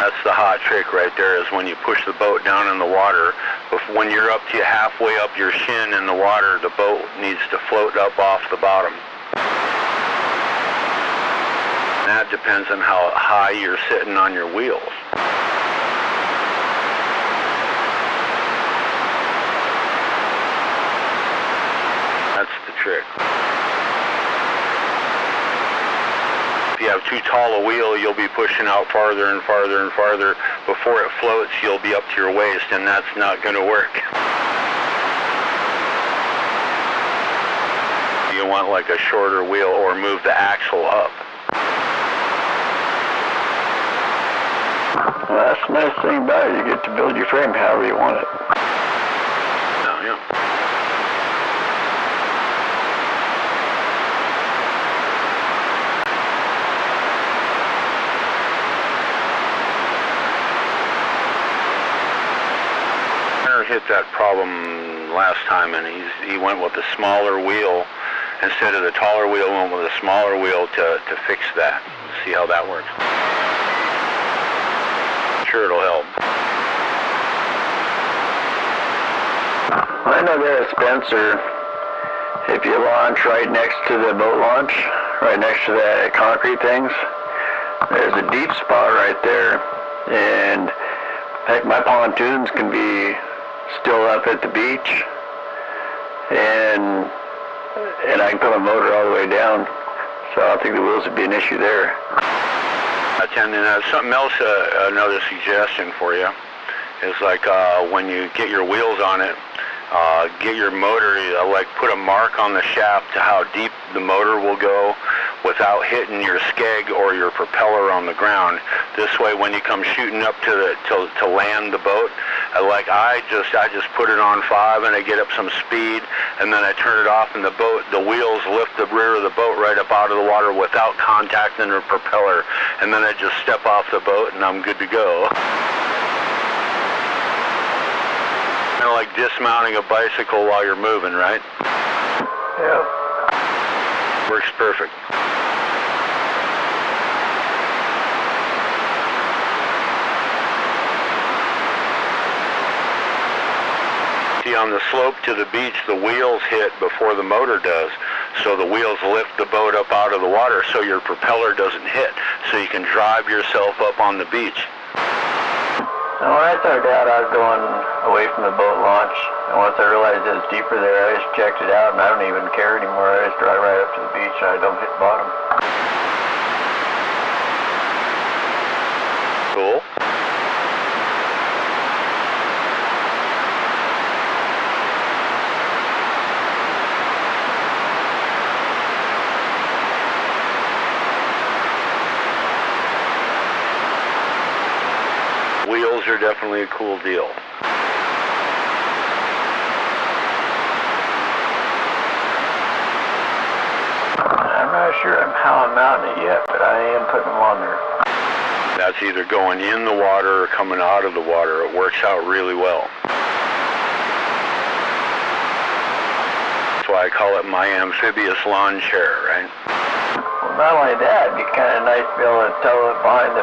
That's the hot trick right there, is when you push the boat down in the water, when you're up to halfway up your shin in the water, the boat needs to float up off the bottom. That depends on how high you're sitting on your wheels. That's the trick. If you have too tall a wheel, you'll be pushing out farther and farther and farther. Before it floats, you'll be up to your waist, and that's not going to work. You want like a shorter wheel, or move the axle up. Well, that's the nice thing about it. You get to build your frame however you want it. Yeah. I hit that problem last time, and he went with a smaller wheel instead of the taller wheel. Went with a smaller wheel to fix that. See how that works. Sure, it'll help. I know there at Spencer, if you launch right next to the boat launch, right next to the concrete things, there's a deep spot right there, and heck, my pontoons can be still up at the beach, and I can put my motor all the way down, so I don't think the wheels would be an issue there. And something else, another suggestion for you is when you get your wheels on it, get your motor, put a mark on the shaft to how deep the motor will go without hitting your skeg or your propeller on the ground. This way, when you come shooting up to land the boat, I just put it on 5 and I get up some speed, and then I turn it off, and the wheels lift the rear of the boat right up out of the water without contacting the propeller, and then I just step off the boat and I'm good to go. Kind of like dismounting a bicycle while you're moving, right? Yeah. Works perfect. See, on the slope to the beach, the wheels hit before the motor does. So the wheels lift the boat up out of the water so your propeller doesn't hit. So you can drive yourself up on the beach. When I started out, I was going away from the boat launch, and once I realized it was deeper there, I just checked it out, and I don't even care anymore. I just drive right up to the beach, and I don't hit bottom. are definitely a cool deal. I'm not sure how I'm mounting it yet, but I am putting them on there. That's either going in the water or coming out of the water. It works out really well. That's why I call it my amphibious lawn chair, right? Well, not only that, it'd be kind of nice to be able to tow it behind the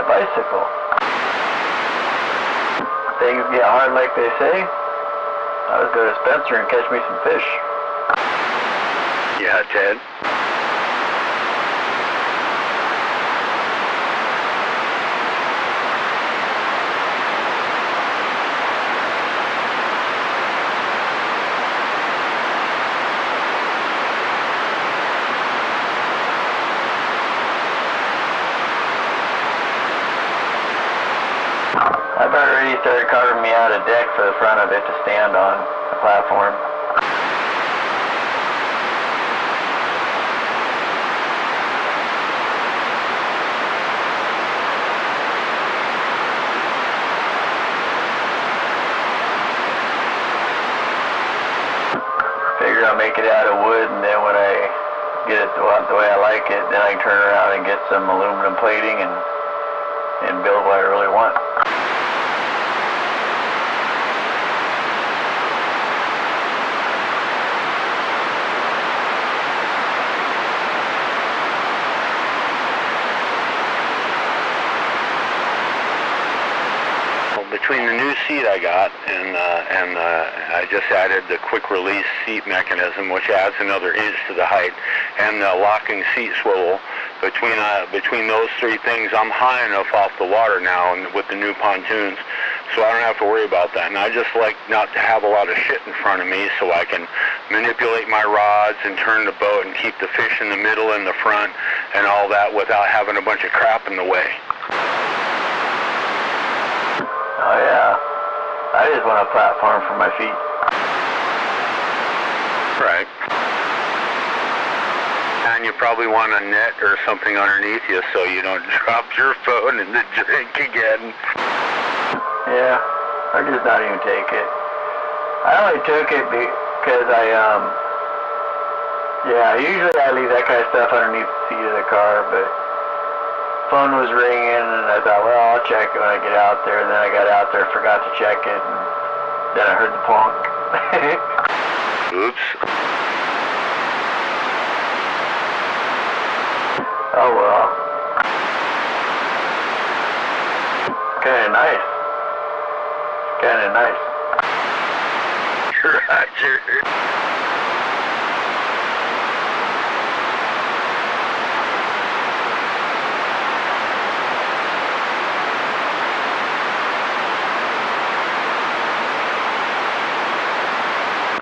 bicycle. Things get hard like they say. I would go to Spencer and catch me some fish. Yeah, Ted. I've already started carving me out a deck for the front of it to stand on the platform. Figured I'll make it out of wood, and then when I get it the way I like it, then I can turn around and get some aluminum plating and build what I really want. Between the new seat I got and I just added the quick release seat mechanism, which adds another inch to the height, and the locking seat swivel. Between those three things, I'm high enough off the water now, and with the new pontoons, so I don't have to worry about that. And I just like not to have a lot of shit in front of me, so I can manipulate my rods and turn the boat and keep the fish in the middle and the front and all that without having a bunch of crap in the way. Oh yeah, I just want a platform for my feet. Right. And you probably want a net or something underneath you so you don't drop your phone in the drink again. Yeah, or just not even take it. I only took it because usually I leave that kind of stuff underneath the seat of the car, but phone was ringing, and I thought, well, I'll check it when I get out there. And then I got out there, forgot to check it, and then I heard the plonk. Oops. Oh well. Kind of nice. Kind of nice. Roger.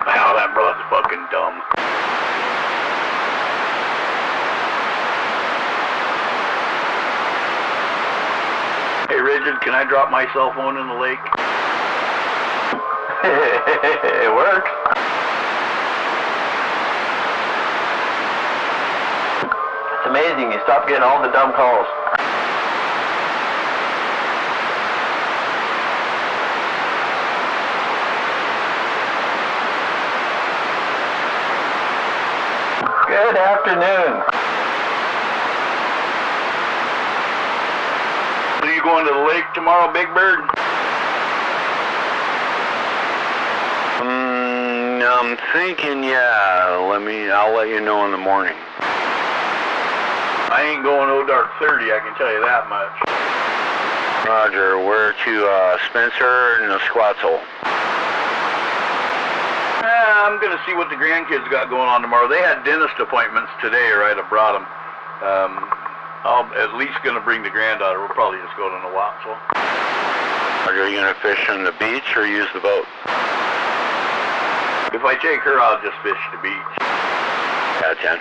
Wow, that broad's fucking dumb. Hey, Rigid, can I drop my cell phone in the lake? It works. It's amazing. You stop getting all the dumb calls. Good afternoon. Are you going to the lake tomorrow, Big Bird? I'm thinking, yeah. I'll let you know in the morning. I ain't going no dark 30, I can tell you that much. Roger. Where to, Spencer and the Squats Hole? I'm going to see what the grandkids got going on tomorrow. They had dentist appointments today, right? I brought them. I'm at least going to bring the granddaughter. We'll probably just go to the Watsel. Are you going to fish on the beach or use the boat? If I take her, I'll just fish the beach. Gotcha.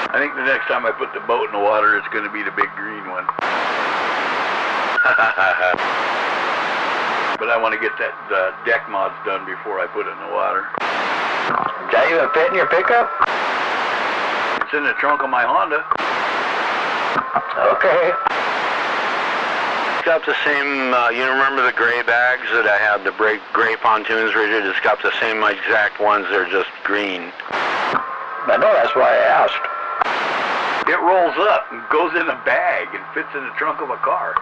I think the next time I put the boat in the water, it's going to be the big green one. But I want to get that deck mods done before I put it in the water. Did that even fit in your pickup? It's in the trunk of my Honda. Okay. It's got the same, you remember the gray bags that I had, the gray pontoons rigid? It's got the same exact ones, they're just green. I know, that's why I asked. It rolls up and goes in a bag and fits in the trunk of a car.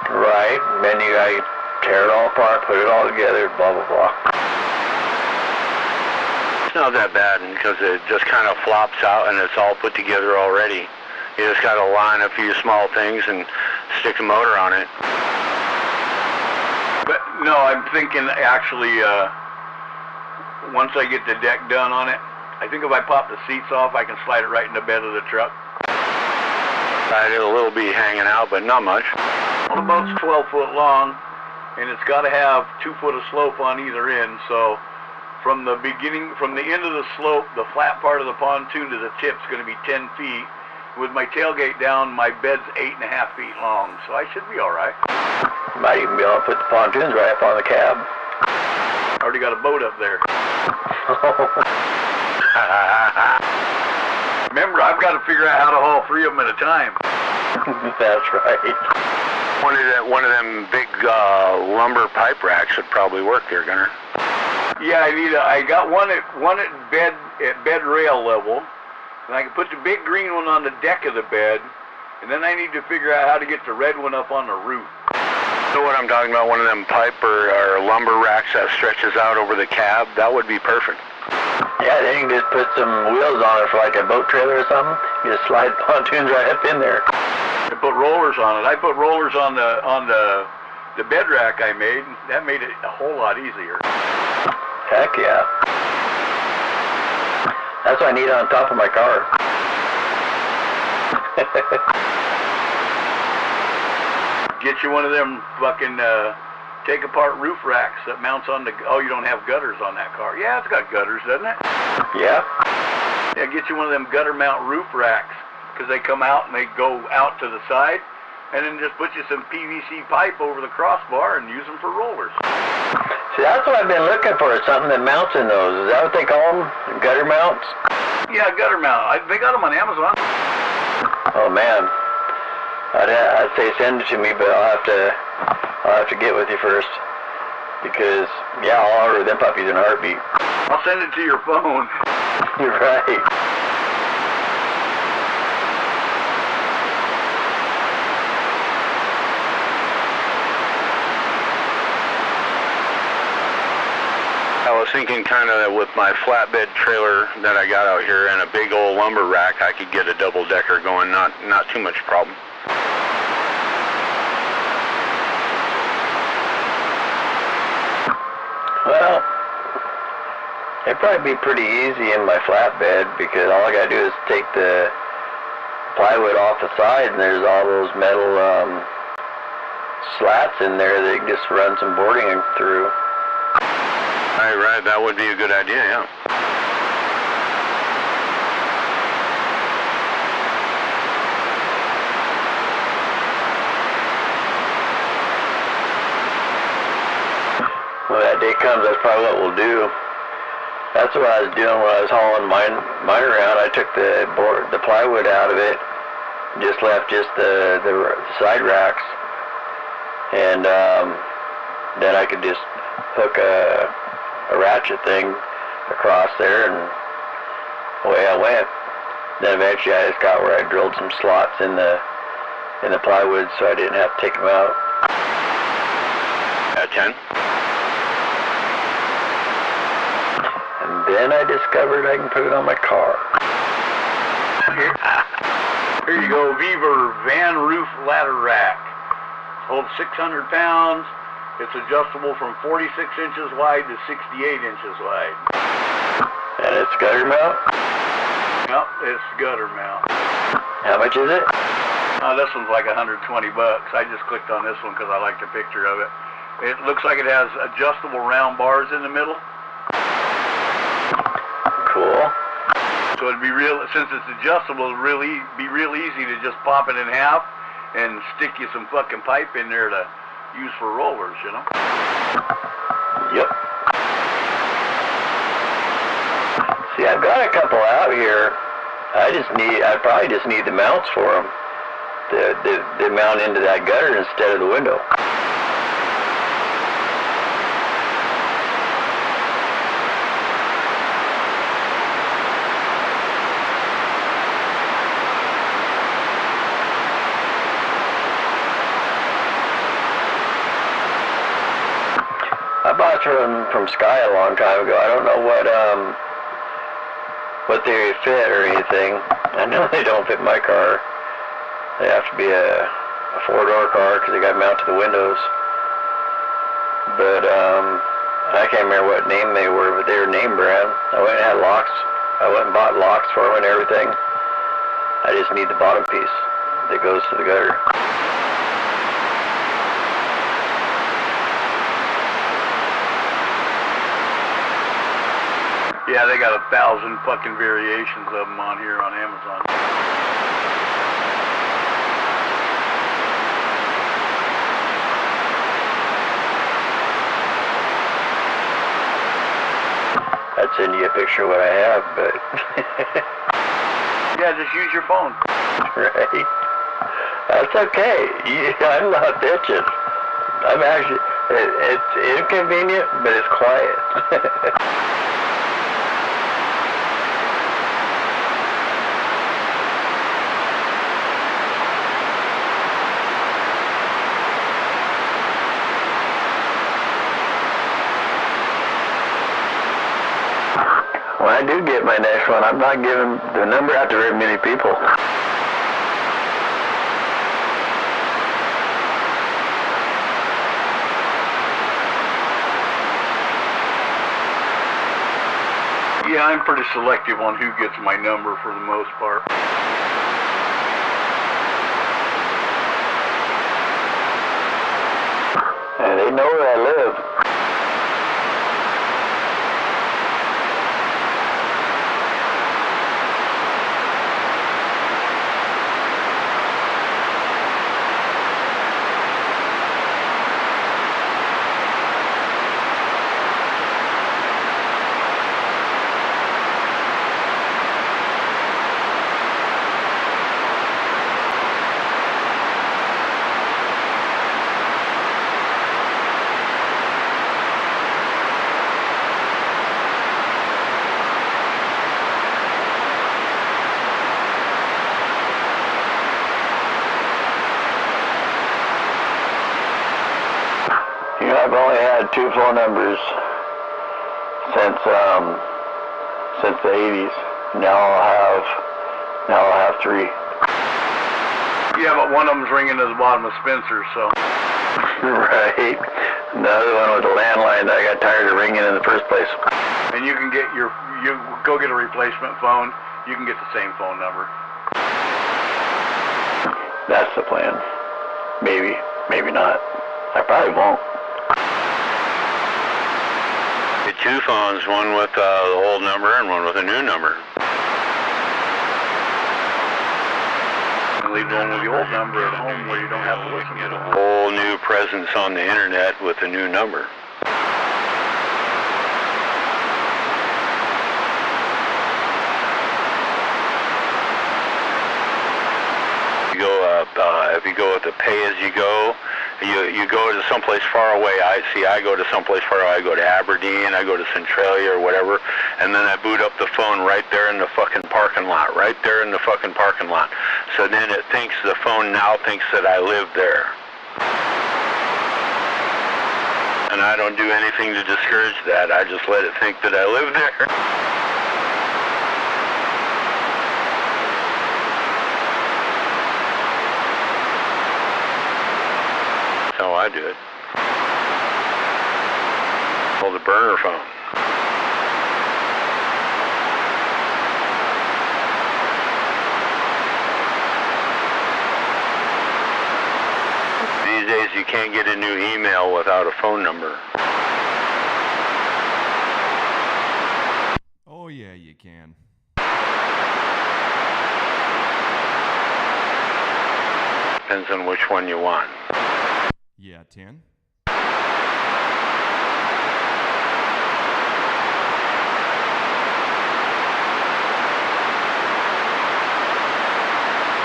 Right, then you gotta tear it all apart, put it all together, blah, blah, blah. It's not that bad because it just kind of flops out and it's all put together already. You just got to line a few small things and stick a motor on it. But no, I'm thinking actually, once I get the deck done on it, I think if I pop the seats off, I can slide it right in the bed of the truck. It'll a little be hanging out, but not much. Well, the boat's 12 foot long, and it's got to have 2 foot of slope on either end. So from the end of the slope, the flat part of the pontoon to the tip's going to be 10 feet. With my tailgate down, my bed's 8.5 feet long, so I should be all right. You might even be able to put the pontoons right up on the cab. Already got a boat up there. Remember, I've got to figure out how to haul 3 of them at a time. That's right. One of them big lumber pipe racks would probably work there, Gunner. Yeah, I got one at bed rail level. And I can put the big green one on the deck of the bed, and then I need to figure out how to get the red one up on the roof. So what I'm talking about, one of them pipe or lumber racks that stretches out over the cab, that would be perfect. Yeah, then you can just put some wheels on it for like a boat trailer or something. You just slide pontoons right up in there. I put rollers on it. I put rollers on the bed rack I made. That made it a whole lot easier. Heck yeah. That's what I need on top of my car. Get you one of them fucking take apart roof racks that mounts on the... Oh, you don't have gutters on that car. Yeah, it's got gutters, doesn't it? Yeah. Yeah, get you one of them gutter mount roof racks, because they come out and they go out to the side, and then just put you some PVC pipe over the crossbar and use them for rollers. See, that's what I've been looking for, is something that mounts in those. Is that what they call them? Gutter mounts? Yeah, gutter mount. They got them on Amazon. Oh, man. I'd say send it to me, but I'll have to get with you first. Because, yeah, I'll order them puppies in a heartbeat. I'll send it to your phone. You're right. I was thinking kind of with my flatbed trailer that I got out here and a big old lumber rack, I could get a double decker going, not too much problem. Well, it'd probably be pretty easy in my flatbed, because all I gotta do is take the plywood off the side, and there's all those metal slats in there that you can just run some boarding through. Right, that would be a good idea, yeah. When that day comes, that's probably what we'll do. That's what I was doing when I was hauling mine around. I took the plywood out of it, just left just the side racks, and then I could just hook a ratchet thing across there, and away I went. Then eventually I just got where I drilled some slots in the plywood, so I didn't have to take them out. At 10. And then I discovered I can put it on my car. Here you go, Beaver Van Roof Ladder Rack. Holds 600 pounds. It's adjustable from 46 inches wide to 68 inches wide. And it's gutter mount? Yep, it's gutter mount. How much is it? This one's like $120. I just clicked on this one because I like the picture of it. It looks like it has adjustable round bars in the middle. Cool. So it'd be since it's adjustable, it'd be real easy to just pop it in half and stick you some fucking pipe in there to use for rollers, you know? Yep. See, I've got a couple out here. I probably just need the mounts for them. they mount into that gutter instead of the window. I bought from Sky a long time ago. I don't know what they fit or anything. I know they don't fit my car. They have to be a four-door car because they got to mount to the windows. But I can't remember what name they were, but they were name brand. I went and had locks. I went and bought locks for them and everything. I just need the bottom piece that goes to the gutter. Yeah, they got 1,000 fucking variations of them on here on Amazon. I'd send you a picture of what I have, but... Yeah, just use your phone. Right. That's okay. I'm not bitching. I'm actually... It's inconvenient, but it's quiet. When I do get my next one, I'm not giving the number out to very many people. Yeah, I'm pretty selective on who gets my number for the most part. And they know where I live. I've only had 2 phone numbers since the 80s. Now I'll have 3. Yeah, but one of them's ringing at the bottom of Spencer's, so. Right. The other one was a landline that I got tired of ringing in the first place. And you can get you go get a replacement phone. You can get the same phone number. That's the plan. Maybe, maybe not. I probably won't. Get 2 phones, one with the old number and one with a new number. And leave the one with the old number at home where you don't have to listen to it. Whole new presence on the internet with a new number. If you go with the pay-as-you-go, you go to someplace far away. I go to someplace far away. I go to Aberdeen, I go to Centralia or whatever, and then I boot up the phone right there in the fucking parking lot, right there in the fucking parking lot. So then it thinks, the phone now thinks that I live there. And I don't do anything to discourage that. I just let it think that I live there. That's how I do it. Called the burner phone. These days you can't get a new email without a phone number. Oh yeah, you can. Depends on which one you want. Yeah, 10.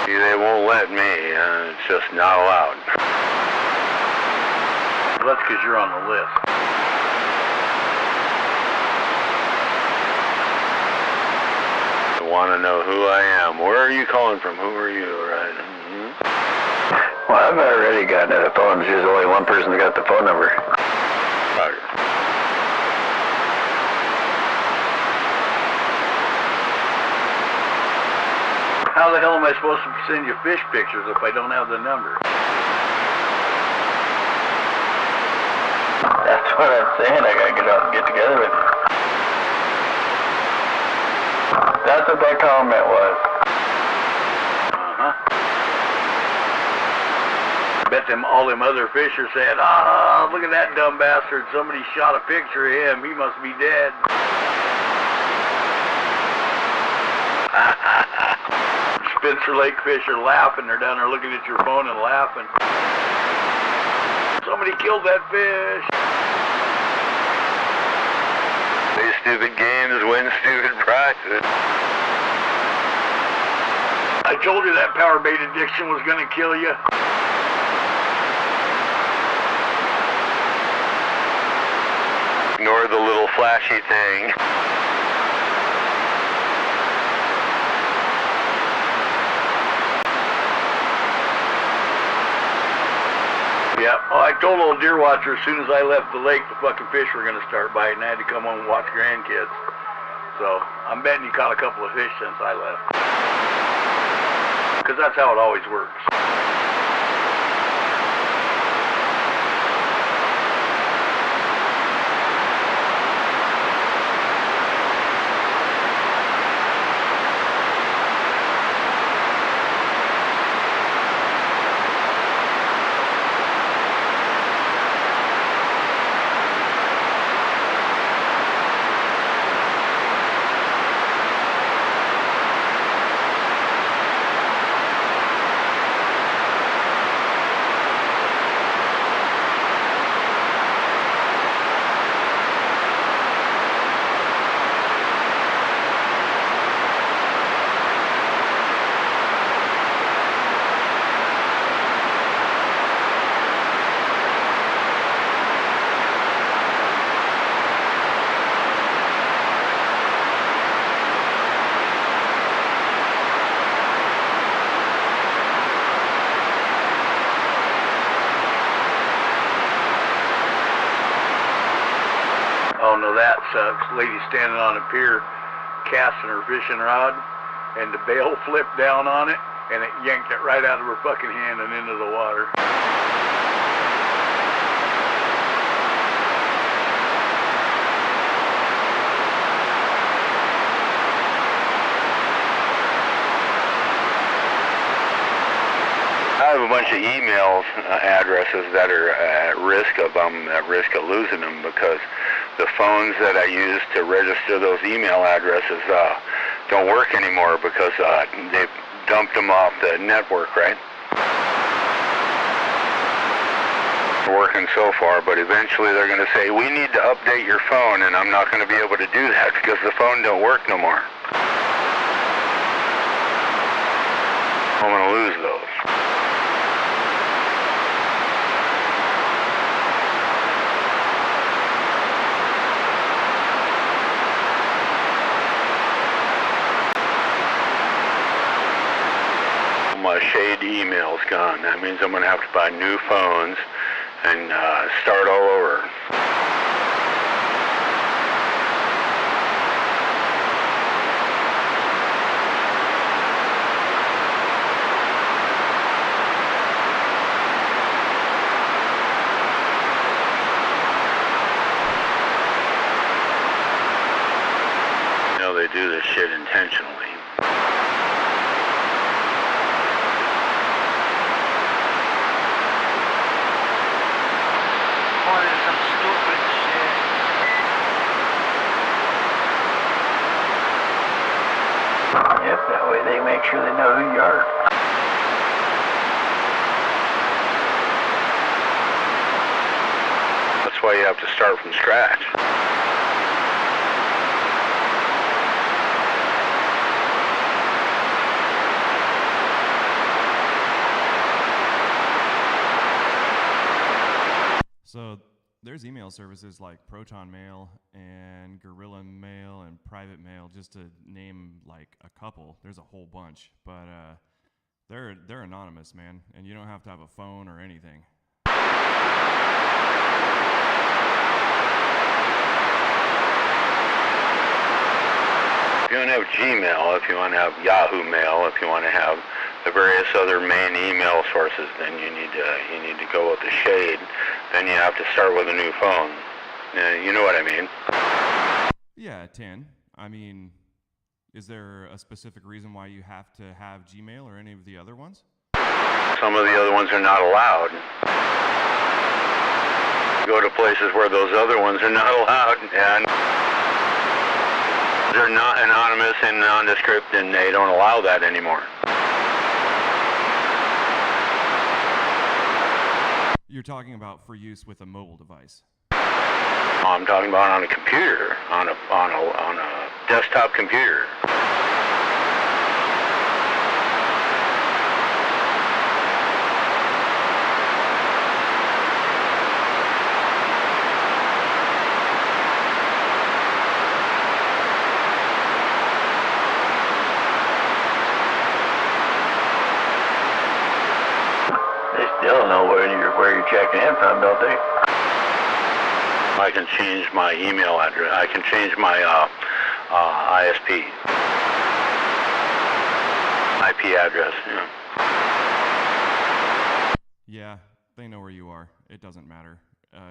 They won't let me. It's just not allowed. Well, that's because you're on the list. I want to know who I am. Where are you calling from? Who are you? Right? Well, I've already got another phone. There's only one person that got the phone number. Roger. How the hell am I supposed to send you fish pictures if I don't have the number? That's what I'm saying. I gotta get out and get together with you. That's what that comment was. Bet all them other fishers said, ah, look at that dumb bastard. Somebody shot a picture of him. He must be dead. Spencer Lake fish are laughing. They're down there looking at your phone and laughing. Somebody killed that fish. Play stupid games, win stupid prizes. I told you that power bait addiction was going to kill you. Ignore the little flashy thing. Yeah, well, I told old deer watcher as soon as I left the lake, the fucking fish were going to start biting. I had to come home and watch grandkids. So I'm betting you caught a couple of fish since I left. Because that's how it always works. Oh no, that sucks. Lady standing on a pier casting her fishing rod and the bail flipped down on it and it yanked it right out of her fucking hand and into the water. I have a bunch of emails addresses that are at risk of losing them because the phones that I use to register those email addresses don't work anymore because they've dumped them off the network, right? They're working so far, but eventually they're going to say, we need to update your phone, and I'm not going to be able to do that because the phone don't work no more. I'm going to lose those. My shade email's gone. That means I'm going to have to buy new phones and start all over. You know they do this shit intentionally. Yep, that way they make sure they know who you are. That's why you have to start from scratch. So there's email services like Proton Mail and Gorilla Mail and Private Mail, just to name like a couple. There's a whole bunch, but they're anonymous, man, and you don't have to have a phone or anything. If you want to have Gmail, if you want to have Yahoo Mail, if you want to have the various other main email sources, then you need to go with the shade. Then you have to start with a new phone. You know what I mean? Yeah, 10. I mean, is there a specific reason why you have to have Gmail or any of the other ones? Some of the other ones are not allowed. Go to places where those other ones are not allowed, and they're not anonymous and nondescript, and they don't allow that anymore. You're talking about for use with a mobile device. I'm talking about on a computer, on a desktop computer. They still know where you're checking in from, don't they? I can change my email address. I can change my ISP. IP address, yeah. Yeah, they know where you are. It doesn't matter.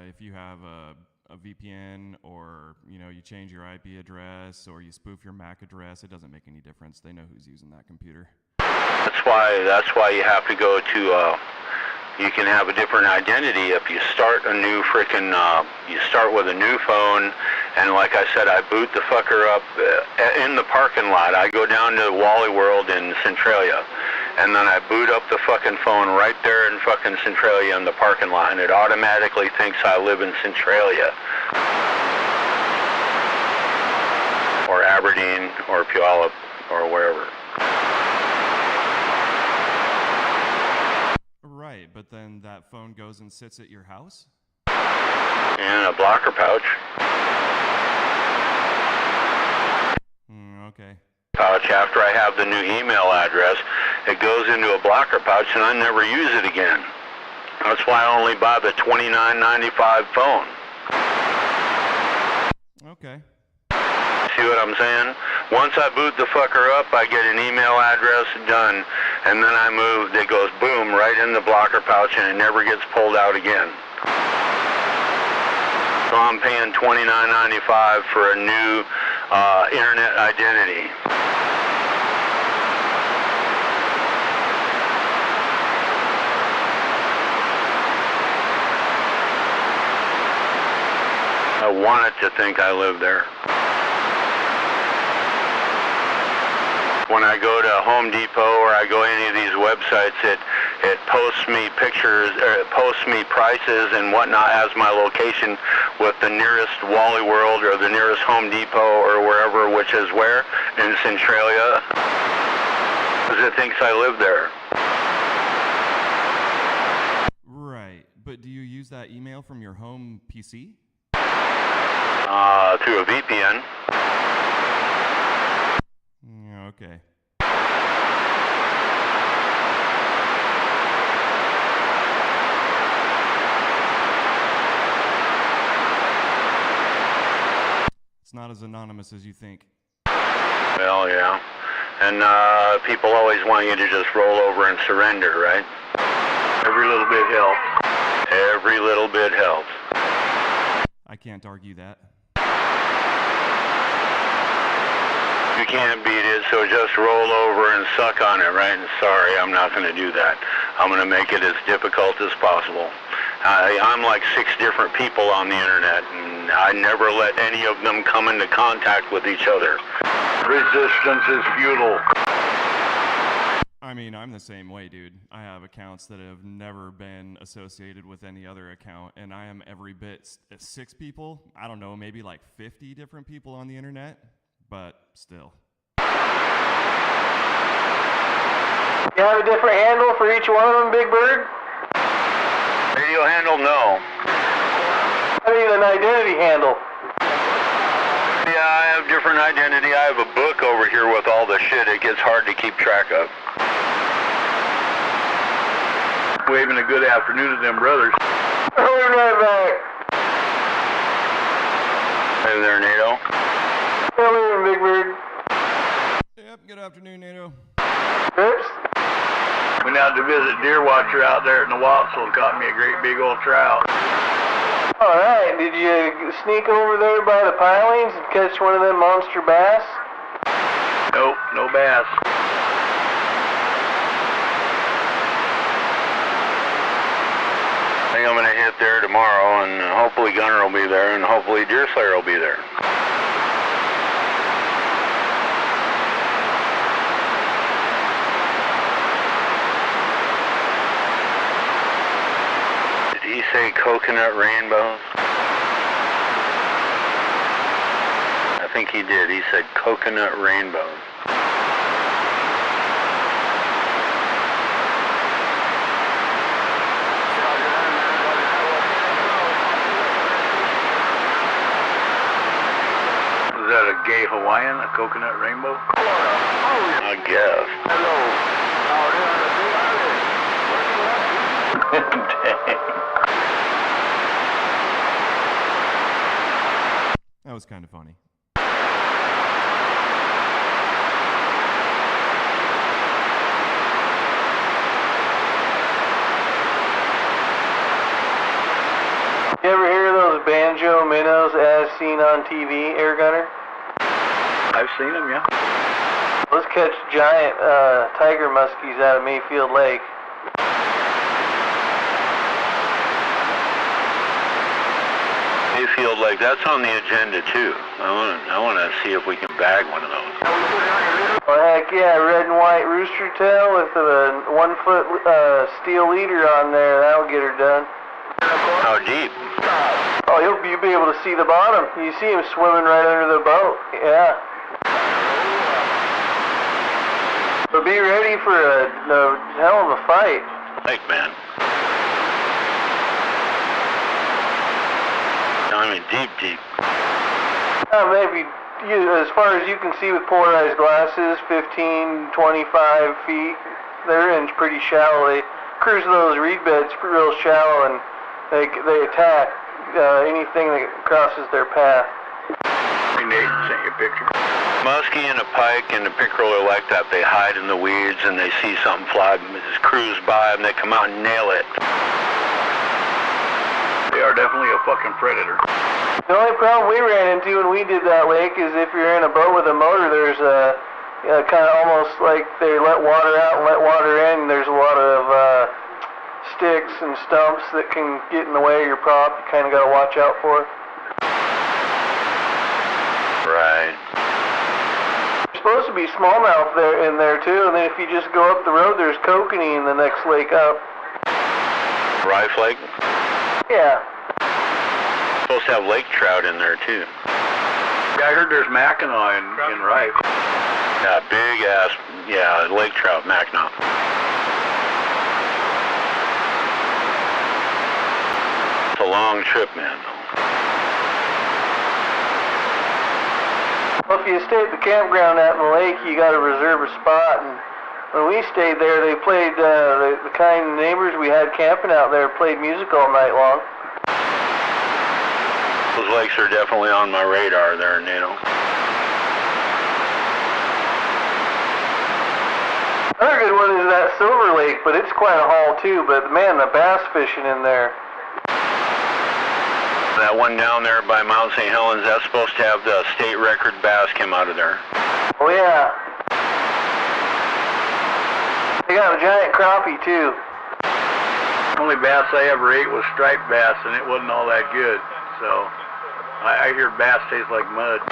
If you have a VPN or, you change your IP address or you spoof your MAC address, it doesn't make any difference. They know who's using that computer. That's why you have to go to, you can have a different identity if you start a new you start with a new phone, and like I said, I boot the fucker up in the parking lot. I go down to Wally World in Centralia, and then I boot up the fucking phone right there in fucking Centralia in the parking lot, and it automatically thinks I live in Centralia. Or Aberdeen, or Puyallup, or wherever. Right, but then that phone goes and sits at your house? In a blocker pouch. Okay. Pouch after I have the new email address, it goes into a blocker pouch and I never use it again. That's why I only buy the $29.95 phone. Okay. See what I'm saying? Once I boot the fucker up, I get an email address done, and then I move, it goes boom, right in the blocker pouch, and it never gets pulled out again. So I'm paying $29.95 for a new internet identity. I want it to think I live there. When I go to Home Depot or I go any of these websites, it posts me pictures, or it posts me prices and whatnot as my location with the nearest Wally World or the nearest Home Depot or wherever, which is where? In Centralia. Because it thinks I live there. Right, but do you use that email from your home PC? Through a VPN. Okay. It's not as anonymous as you think. Well, yeah. And people always want you to just roll over and surrender, right? Every little bit helps. Every little bit helps. I can't argue that. You can't beat it, so just roll over and suck on it, right? And sorry, I'm not going to do that. I'm going to make it as difficult as possible. I'm like 6 different people on the internet, and I never let any of them come into contact with each other. Resistance is futile. I mean, I'm the same way, dude. I have accounts that have never been associated with any other account, and I am every bit 6 people. I don't know, maybe like 50 different people on the internet, but still. You have a different handle for each one of them, Big Bird? Radio handle, no. an identity handle? Yeah, I have different identity. I have a book over here with all the shit it gets hard to keep track of. Waving a good afternoon to them brothers. I'll be right back. Hey there, NATO. Hello, Big Bird. Yep, good afternoon, NATO. Rips? Went out to visit Deer Watcher out there in the Wattsel and caught me a great big old trout. Alright, did you sneak over there by the pilings and catch one of them monster bass? Nope, no bass. I think I'm gonna hit there tomorrow, and hopefully Gunner will be there, and hopefully Deer Slayer will be there. Did he say coconut rainbows? I think he did. He said coconut rainbows. Is that a gay Hawaiian, a coconut rainbow? I guess. That was kind of funny. You ever hear those banjo minnows as seen on TV, Air Gunner? I've seen them, yeah. Let's catch giant tiger muskies out of Mayfield Lake. Mayfield Lake, that's on the agenda too. I want to see if we can bag one of those. Oh heck yeah, red and white rooster tail with a 1 foot steel leader on there. That'll get her done. How deep? Oh, you'll be able to see the bottom. You see him swimming right under the boat. Yeah. So be ready for a hell of a fight. Lake, man. I mean, deep. Maybe as far as you can see with polarized glasses, 15, 25 feet. They're in pretty shallow. They cruise those reed beds real shallow, and they attack anything that crosses their path. Hey, Nate sent you a picture. Muskie and a pike and a pickerel are like that. They hide in the weeds and they see something fly, just cruise by and they come out and nail it. They are definitely a fucking predator. The only problem we ran into when we did that lake is if you're in a boat with a motor, there's kind of almost like they let water out and let water in. There's a lot of sticks and stumps that can get in the way of your prop. You kind of got to watch out for. Right. There's supposed to be smallmouth in there too, and then if you just go up the road, there's kokanee in the next lake up. Rife Lake? Yeah. Supposed to have lake trout in there too. Yeah, I heard there's Mackinaw in Rife. Yeah, big ass, lake trout, Mackinaw. It's a long trip, man. Well, if you stay at the campground out in the lake, you got to reserve a spot. And when we stayed there, they played the kind of neighbors we had camping out there played music all night long. Those lakes are definitely on my radar there, NATO. Another good one is that Silver Lake, but it's quite a haul too. But man, the bass fishing in there. That one down there by Mount St. Helens, that's supposed to have the state record bass come out of there. Oh yeah. They got a giant crappie too. The only bass I ever ate was striped bass, and it wasn't all that good. So I hear bass tastes like mud.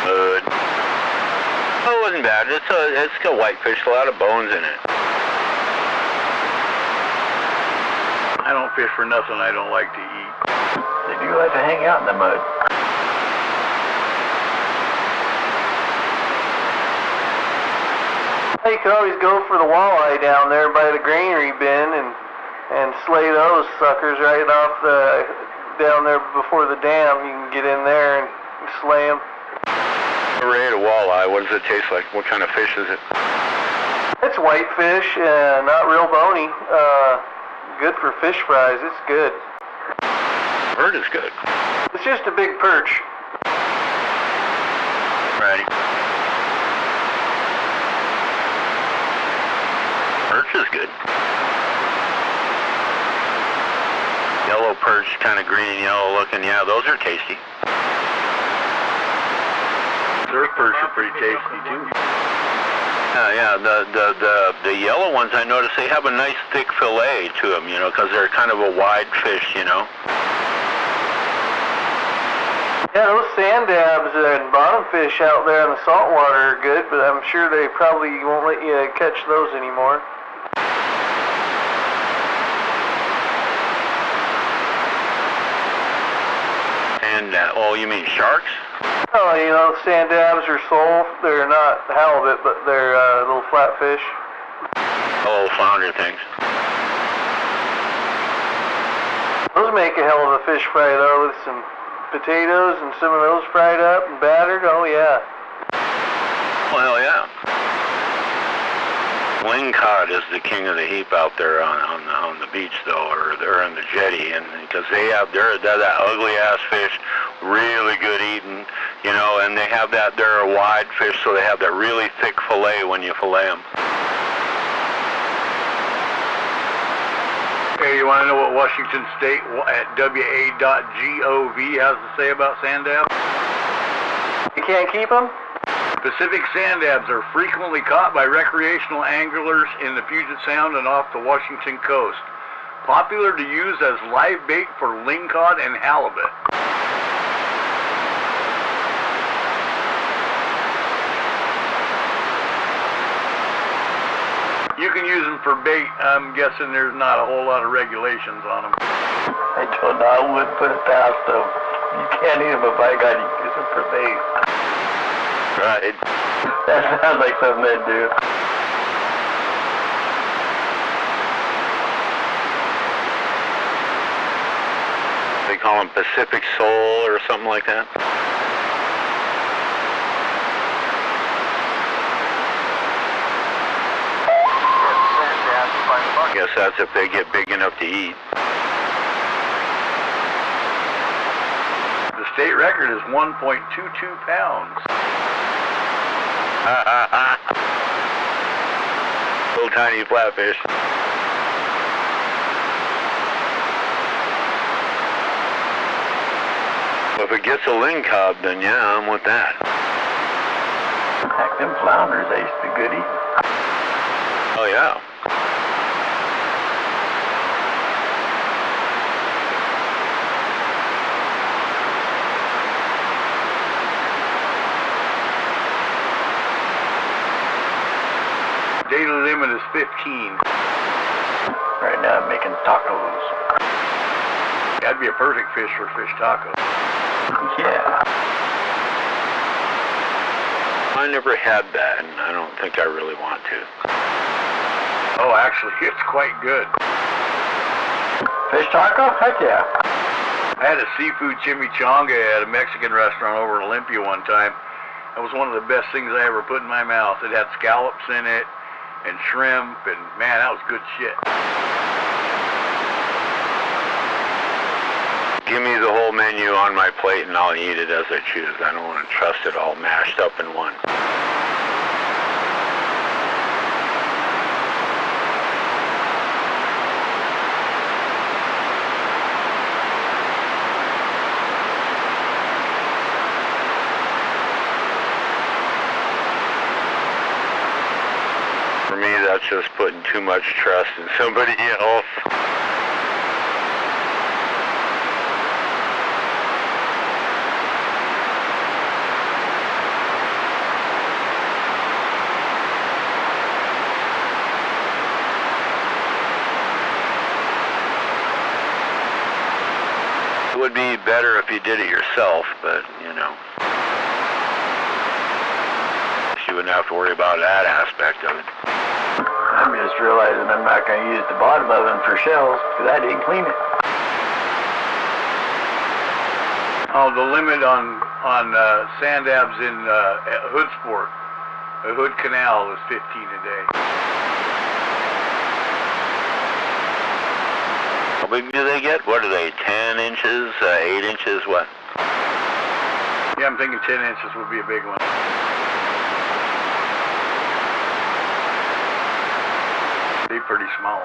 Mud. Oh, it wasn't bad. It's got whitefish, a lot of bones in it. I don't fish for nothing I don't like to eat. They do like to hang out in the mud. You could always go for the walleye down there by the granary bin, and and slay those suckers right off the down there before the dam. You can get in there and slay them. Never ate a walleye. What does it taste like? What kind of fish is it? It's whitefish, not real bony. Good for fish fries. It's good. Bird is good. It's just a big perch. Righty. Perch is good. Yellow perch, kind of green and yellow looking. Yeah, those are tasty. Surf perch are pretty tasty too. Yeah, the yellow ones, I notice they have a nice thick fillet to them, you know, because they're kind of a wide fish, you know. Yeah, those sand dabs and bottom fish out there in the saltwater are good, but I'm sure they probably won't let you catch those anymore. And, oh, you mean sharks? Oh, you know, sand dabs are sole. They're not halibut, but they're little flat fish. Oh, flounder things. Those make a hell of a fish fry, though, with some potatoes and some of those fried up and battered. Oh, yeah. Well, yeah. Lingcod is the king of the heap out there on the beach, though, or they're in the jetty, and because they're that ugly ass fish, really good eating, you know, and they have that, they're a wide fish, so they have that really thick fillet when you fillet them. Hey, you want to know what Washington State at WA.gov has to say about sand dabs? You can't keep them? Pacific sand dabs are frequently caught by recreational anglers in the Puget Sound and off the Washington coast. Popular to use as live bait for lingcod and halibut. You can use them for bait. I'm guessing there's not a whole lot of regulations on them. I told you I wouldn't put it past them. You can't eat them, but by God, you can use them for bait. Right. That sounds like something they'd do. They call them Pacific Soul or something like that. I guess that's if they get big enough to eat. The state record is 1.22 pounds. Little tiny flatfish. If it gets a lingcod, then yeah, I'm with that. Heck, them flounders, they used to be good eating. Oh yeah. Daily limit is 15. Right now I'm making tacos. That'd be a perfect fish for fish tacos. Yeah. I never had that, and I don't think I really want to. Oh, actually, it's quite good. Fish taco? Heck yeah. I had a seafood chimichanga at a Mexican restaurant over in Olympia one time. That was one of the best things I ever put in my mouth. It had scallops in it and shrimp, and man, that was good shit. Give me the whole menu on my plate and I'll eat it as I choose. I don't want to trust it all mashed up in one. For me, that's just putting too much trust in somebody else. It would be better if you did it yourself, but, you know. You wouldn't have to worry about that aspect of it. I'm just realizing I'm not going to use the bottom of them for shells because I didn't clean it. Oh, the limit on sand dabs in Hood Sport, Hood Canal, is 15 a day. How big do they get? What are they, 10 inches, 8 inches, what? Yeah, I'm thinking 10 inches would be a big one. They're pretty small.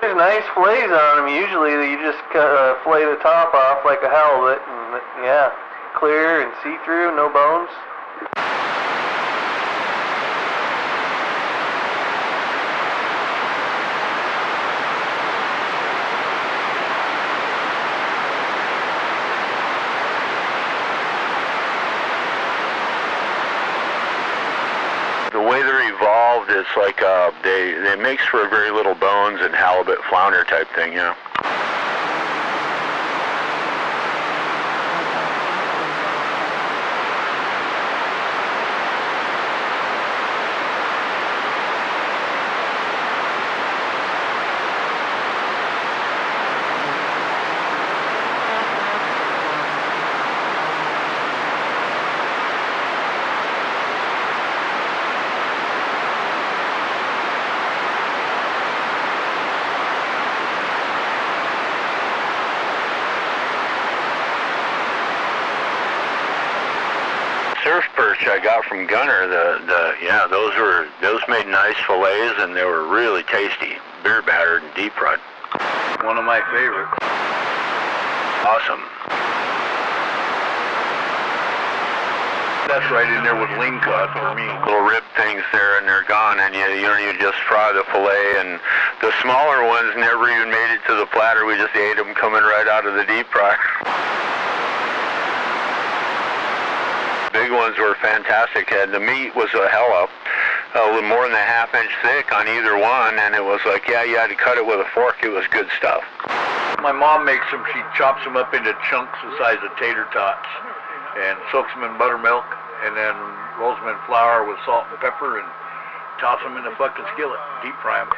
There's nice fillets on them. Usually you just fillet the top off like a halibut, and yeah, clear and see-through, no bones. The way they're evolved, it's like they makes for very little bones and halibut flounder type thing, yeah. Surf perch I got from Gunner, those made nice fillets and they were really tasty, beer battered and deep fried. One of my favorites. Awesome. That's right in there with ling cod for me. Little rib things there and they're gone, and you just fry the fillet, and the smaller ones never even made it to the platter. We just ate them coming right out of the deep fryer. Big ones were fantastic, and the meat was a hell of a little more than a half-inch thick on either one, and it was like, yeah, you had to cut it with a fork. It was good stuff. My mom makes them. She chops them up into chunks the size of tater tots and soaks them in buttermilk, and then rolls them in flour with salt and pepper and toss them in a fucking skillet, deep fry them.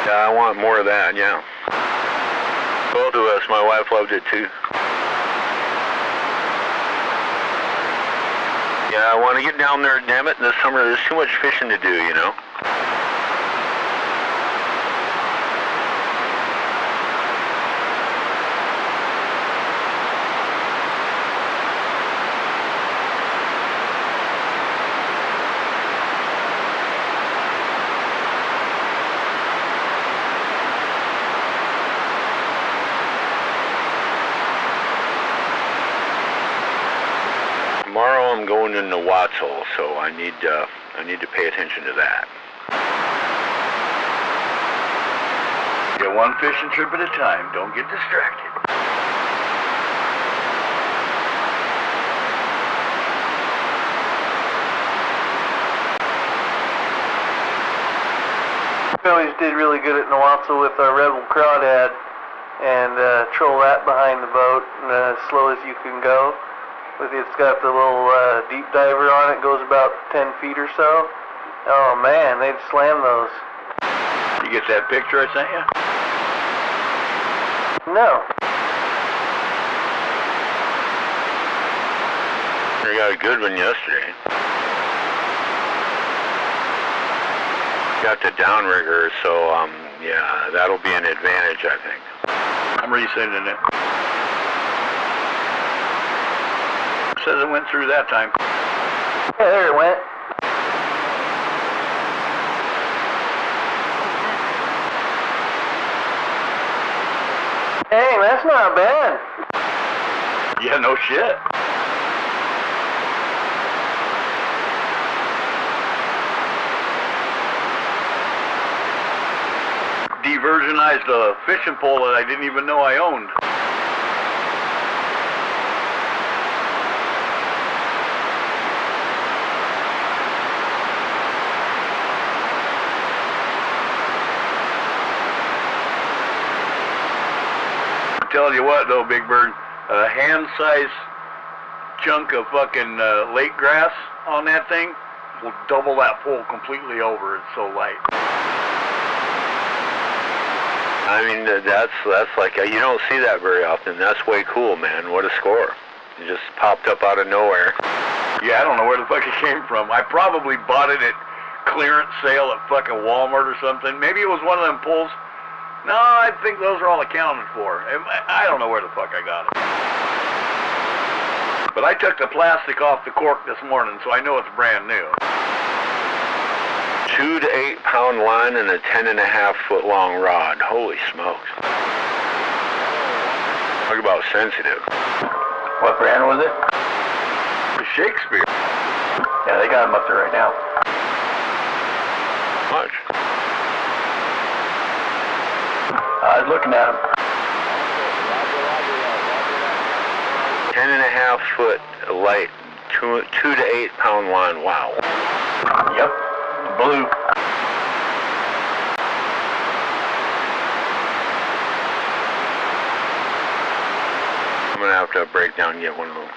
Yeah, I want more of that, yeah. Both of us, my wife loved it too. Yeah, I want to get down there, damn it, this summer. There's too much fishing to do, you know. Tomorrow I'm going in the Watts hole, so I need to pay attention to that. Yeah, one fishing trip at a time. Don't get distracted. We always did really good at Nawatsa with our Rebel crawdad, and troll that behind the boat, and as slow as you can go. It's got the little deep diver on it, goes about 10 feet or so. Oh man, they'd slam those. You get that picture I sent you? No. I got a good one yesterday. Got the downrigger, so yeah, that'll be an advantage, I think. I'm resending it. Says it went through that time. Yeah, there it went. Dang, that's not bad. Yeah, no shit. Diversionized a fishing pole that I didn't even know I owned. Tell you what though, Big Bird, a hand-sized chunk of fucking lake grass on that thing will double that pole completely over. It's so light. I mean, that's like, you don't see that very often. That's way cool, man. What a score. It just popped up out of nowhere. Yeah, I don't know where the fuck it came from. I probably bought it at clearance sale at fucking Walmart or something. Maybe it was one of them pulls. No, I think those are all accounted for. I don't know where the fuck I got it. But I took the plastic off the cork this morning, so I know it's brand new. 2 to 8 pound line and a 10.5 foot long rod. Holy smokes. Talk about sensitive. What brand was it? The Shakespeare. Yeah, they got them up there right now. Much. I was looking at them. 10.5 foot light, 2 to 8 pound line. Wow. Yep. Blue. I'm gonna have to break down and get one of them.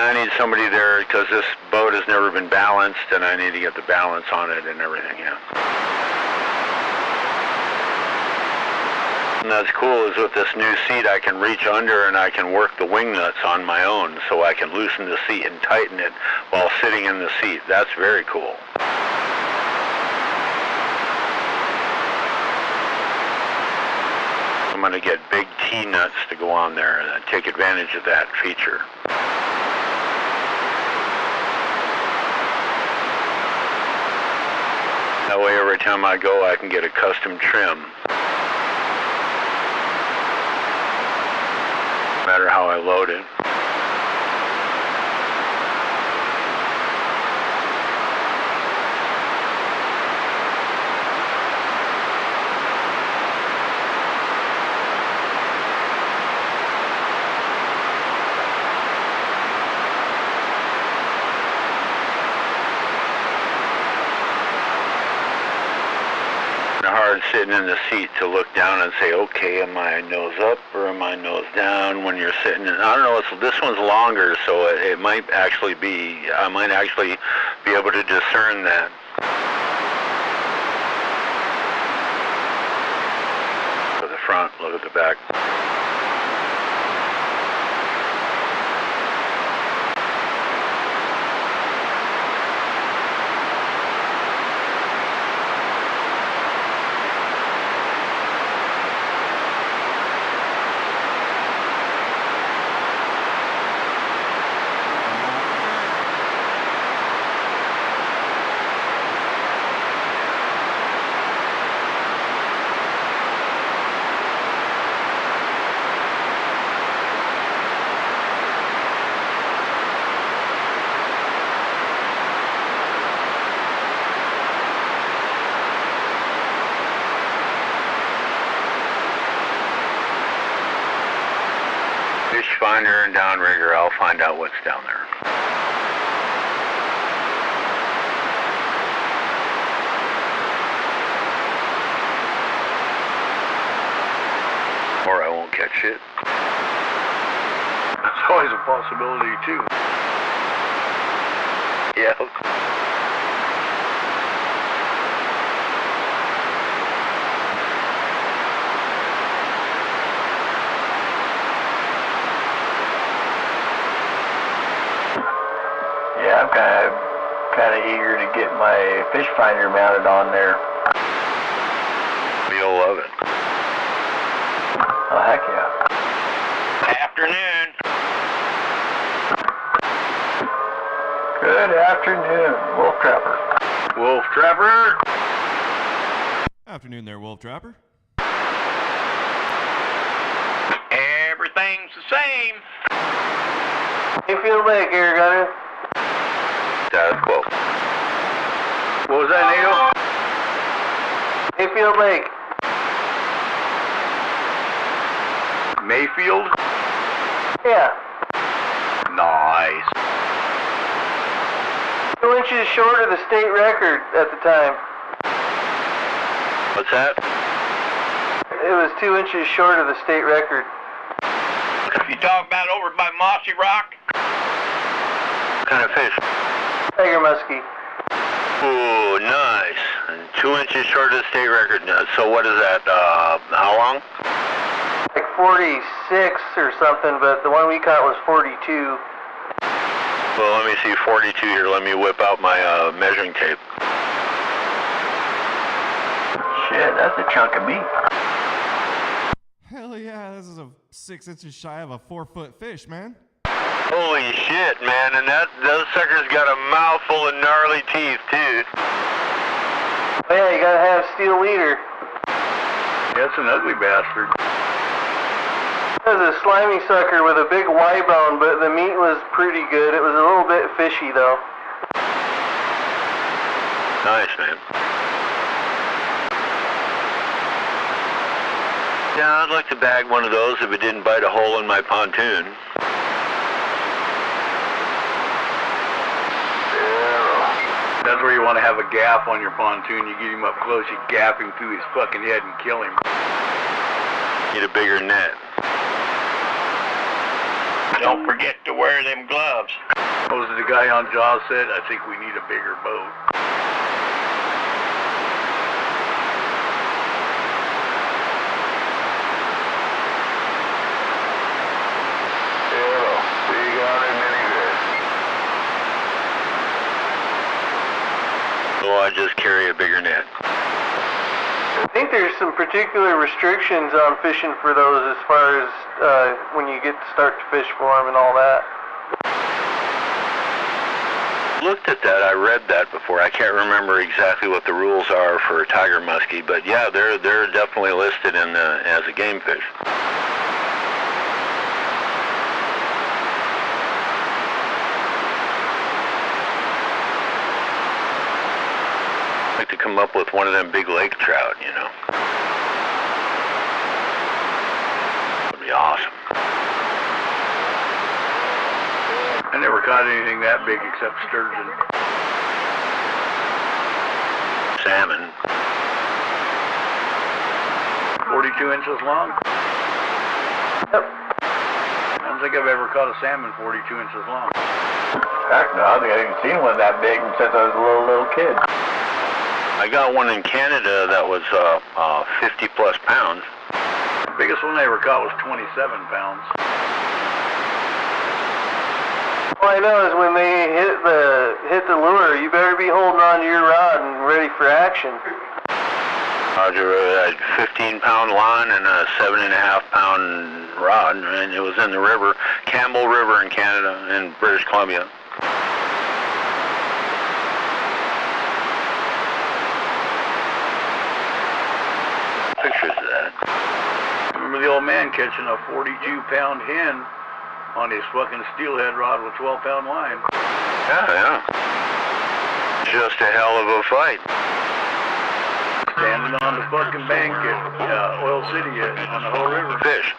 I need somebody there because this boat has never been balanced and I need to get the balance on it and everything, yeah. And that's cool is with this new seat I can reach under and I can work the wing nuts on my own so I can loosen the seat and tighten it while sitting in the seat. That's very cool. I'm going to get big T-nuts to go on there and take advantage of that feature. That way every time I go I can get a custom trim. No matter how I load it. Hard sitting in the seat to look down and say, okay, am I nose up or am I nose down when you're sitting in, I don't know, this one's longer, so it might actually be, I might actually be able to discern that. Look at the front, look at the back. Fish finder and downrigger, I'll find out what's down there. Or I won't catch it. That's always a possibility too. Yep. Yeah, I'm kind of eager to get my fish finder mounted on there. You'll love it. Oh, heck yeah. Afternoon. afternoon, Wolf Trapper. Wolf Trapper. Afternoon there, Wolf Trapper. Everything's the same. Mayfield Lake, Air Gunner. Status quo. What was that, Neil? Mayfield Lake. Mayfield? Yeah. Nice. 2 inches short of the state record at the time. What's that? It was 2 inches short of the state record. You talk about over by Mossy Rock? What kind of fish? Tiger muskie. Ooh, nice. 2 inches short of the state record. So what is that? How long? Like 46 or something, but the one we caught was 42. Well, let me see 42 here. Let me whip out my measuring tape. Shit, that's a chunk of meat. Hell yeah, this is a 6 inches shy of a 4-foot fish, man. Holy shit, man, and those suckers got a mouthful of gnarly teeth, too. Oh yeah, you gotta have steel leader. That's an ugly bastard. It was a slimy sucker with a big Y bone, but the meat was pretty good. It was a little bit fishy, though. Nice, man. Yeah, I'd like to bag one of those if it didn't bite a hole in my pontoon. That's where you want to have a gaff on your pontoon. You get him up close, you gap him through his fucking head and kill him. Need a bigger net. Don't forget to wear them gloves. What was the guy on Jaws said? I think we need a bigger boat. So I just carry a bigger net. I think there's some particular restrictions on fishing for those as far as when you get to start to fish for them and all that. Looked at that. I read that before. I can't remember exactly what the rules are for tiger muskie, but yeah, they're definitely listed in as a game fish. I'd like to come up with one of them big lake trout, you know. Would be awesome. I never caught anything that big except sturgeon. Salmon. 42 inches long? Yep. I don't think I've ever caught a salmon 42 inches long. Heck no, I think I haven't seen one that big since I was a little kid. I got one in Canada that was 50 plus pounds. The biggest one I ever caught was 27 pounds. All I know is when they hit the lure, you better be holding on to your rod and ready for action. Roger, I had 15-pound line and a 7.5-pound rod, and it was in the river, Campbell River in Canada, in British Columbia. Pictures of that. I remember the old man catching a 42-pound hen on his fucking steelhead rod with 12-pound line. Yeah. Just a hell of a fight. Standing on the fucking bank at Oil City on the whole river. Fish.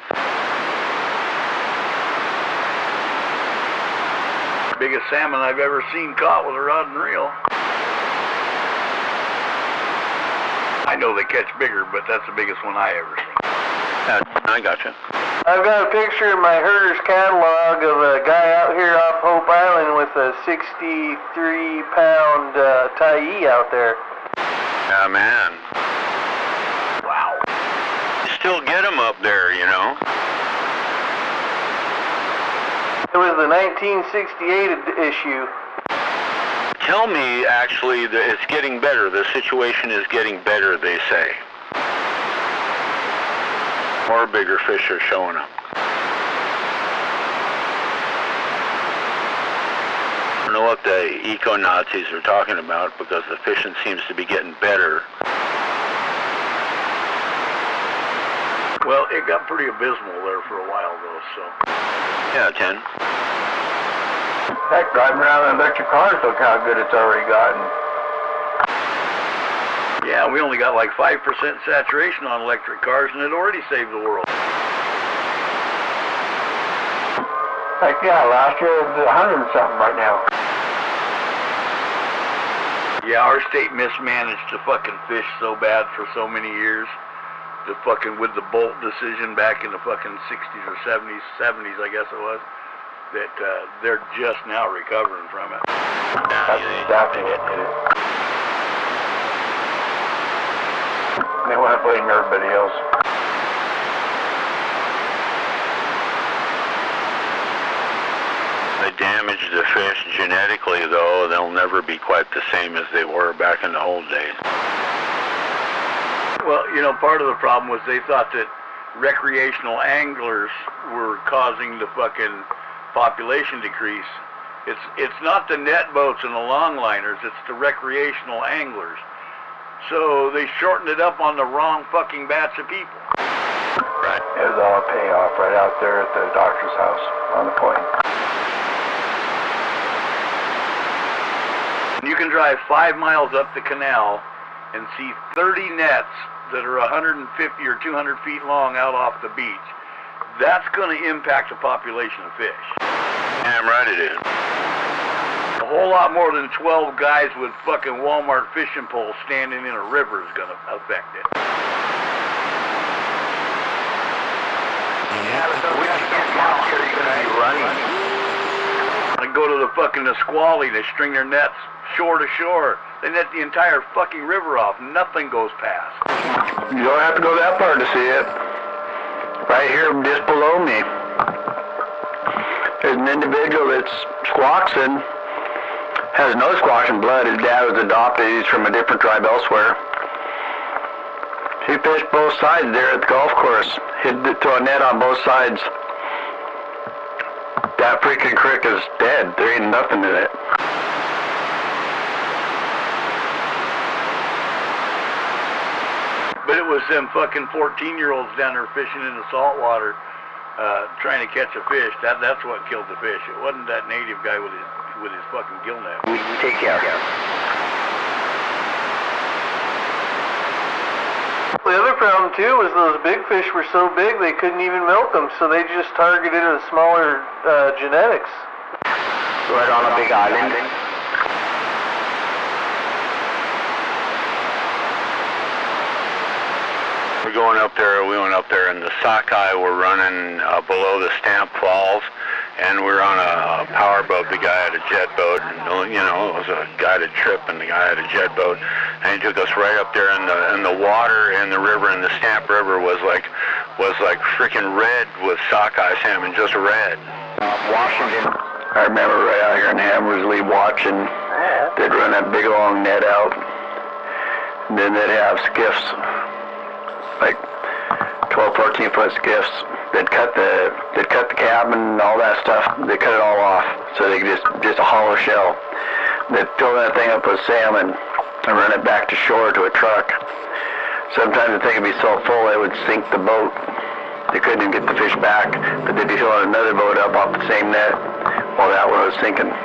Biggest salmon I've ever seen caught with a rod and reel. I know they catch bigger, but that's the biggest one I ever seen. I gotcha. I've got a picture in my herder's catalog of a guy out here off Hope Island with a 63-pound tie out there. Yeah, man. Wow. You still get them up there, you know. It was the 1968 issue. Tell me, actually, that it's getting better. The situation is getting better, they say. More bigger fish are showing up. don't know what the eco-Nazis are talking about because the fishing seems to be getting better. Well, it got pretty abysmal there for a while, though, so. Yeah, 10. Heck, driving around in electric cars, look how good it's already gotten. Yeah, we only got like 5% saturation on electric cars, and it already saved the world. Heck yeah, last year it was 100 and something right now. Yeah, our state mismanaged to fucking fish so bad for so many years. The fucking, with the Bolt decision back in the fucking 60s or 70s, I guess it was, that they're just now recovering from it. That's exactly it. They want to blame everybody else. They damage the fish genetically, though. They'll never be quite the same as they were back in the old days. Well, you know, part of the problem was they thought that recreational anglers were causing the fucking population decrease. It's not the net boats and the longliners, it's the recreational anglers. So they shortened it up on the wrong fucking batch of people. Right. It was all a payoff right out there at the doctor's house on the point. You can drive 5 miles up the canal and see 30 nets that are 150 or 200 feet long out off the beach. That's going to impact the population of fish. Damn right it is. A whole lot more than 12 guys with fucking Walmart fishing poles standing in a river is going to affect it. Which discounts are you going to be running? They go to the fucking Nisqually, they string their nets shore to shore. They net the entire fucking river off. Nothing goes past. You don't have to go that far to see it. Right here just below me. There's an individual that's squawking. Has no squashing blood. His dad was adopted. He's from a different tribe elsewhere. He fished both sides there at the golf course. He'd throw a net on both sides. That freaking creek is dead. There ain't nothing in it. But it was them fucking 14-year-olds down there fishing in the saltwater, trying to catch a fish. That's what killed the fish. It wasn't that native guy with his fucking gill net. We take care. The other problem too was those big fish were so big they couldn't even milk them, so they just targeted a smaller genetics. Right on a big island. We went up there, and the sockeye were running below the Stamp Falls, and we were on a power boat. The guy had a jet boat, and you know, it was a guided trip, and the guy had a jet boat, and he took us right up there, and the water in the river, in the Stamp River, was like freaking red with sockeye salmon, just red. Washington. I remember right out here in Hammersley watching. They'd run that big long net out, and then they'd have skiffs, like 12, 14 foot skiffs. They'd cut the cabin and all that stuff. They cut it all off, so they could just a hollow shell. They'd fill that thing up with salmon and run it back to shore to a truck. Sometimes the thing would be so full it would sink the boat. They couldn't even get the fish back, but they'd be filling another boat up off the same net while that one was sinking. 766,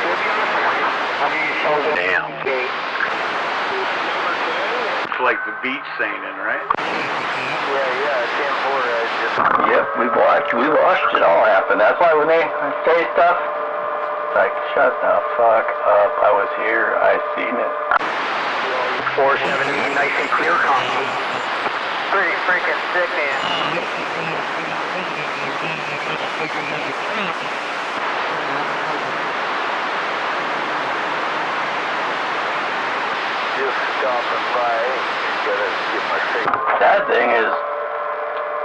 we'll be on the point. Damn. It's like the beach seining, right? Yeah, 10-4 Yep, we watched it all happen. That's why when they say stuff, like, shut the fuck up, I was here, I seen it. 470, nice and clear copy. Pretty freaking sick, man. Just stopping by. Gotta get my face. Sad thing is,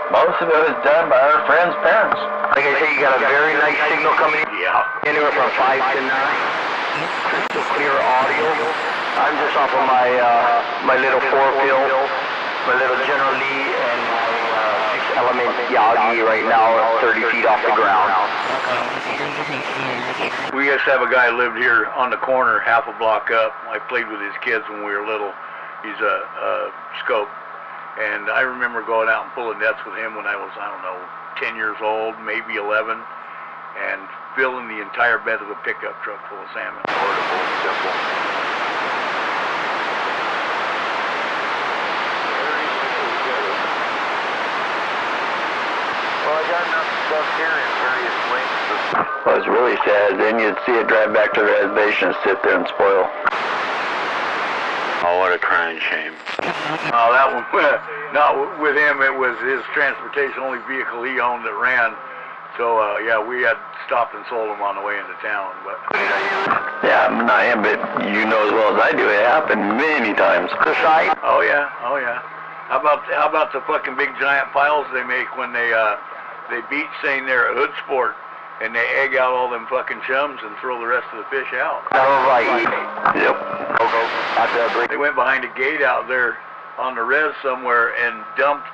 most of it was done by our friends' parents. Like I say, you got a very nice signal coming in. Yeah. Anywhere from 5 to 9. Crystal clear audio. I'm just off of my little 4-pill My little General Lee and my 6-element Yagi right now 30 feet off the ground. We used to have a guy who lived here on the corner, half a block up. I played with his kids when we were little. He's a scope. And I remember going out and pulling nets with him when I was, I don't know, 10 years old, maybe 11, and filling the entire bed of a pickup truck full of salmon. Portable, simple. Well, I got enough stuff here in various lengths. What was really sad, then you'd see it drive back to the reservation and sit there and spoil. Oh, what a crying shame. Oh, that one, not with him, it was his transportation, only vehicle he owned that ran. So, yeah, we had stopped and sold him on the way into town. But Yeah, not him, but you know as well as I do, it happened many times. The site? Oh, yeah, oh, yeah. How about the fucking big giant piles they make when they beach seine there at Hood Sport, and they egg out all them fucking chums and throw the rest of the fish out? That was right. Yep. They went behind a gate out there on the res somewhere and dumped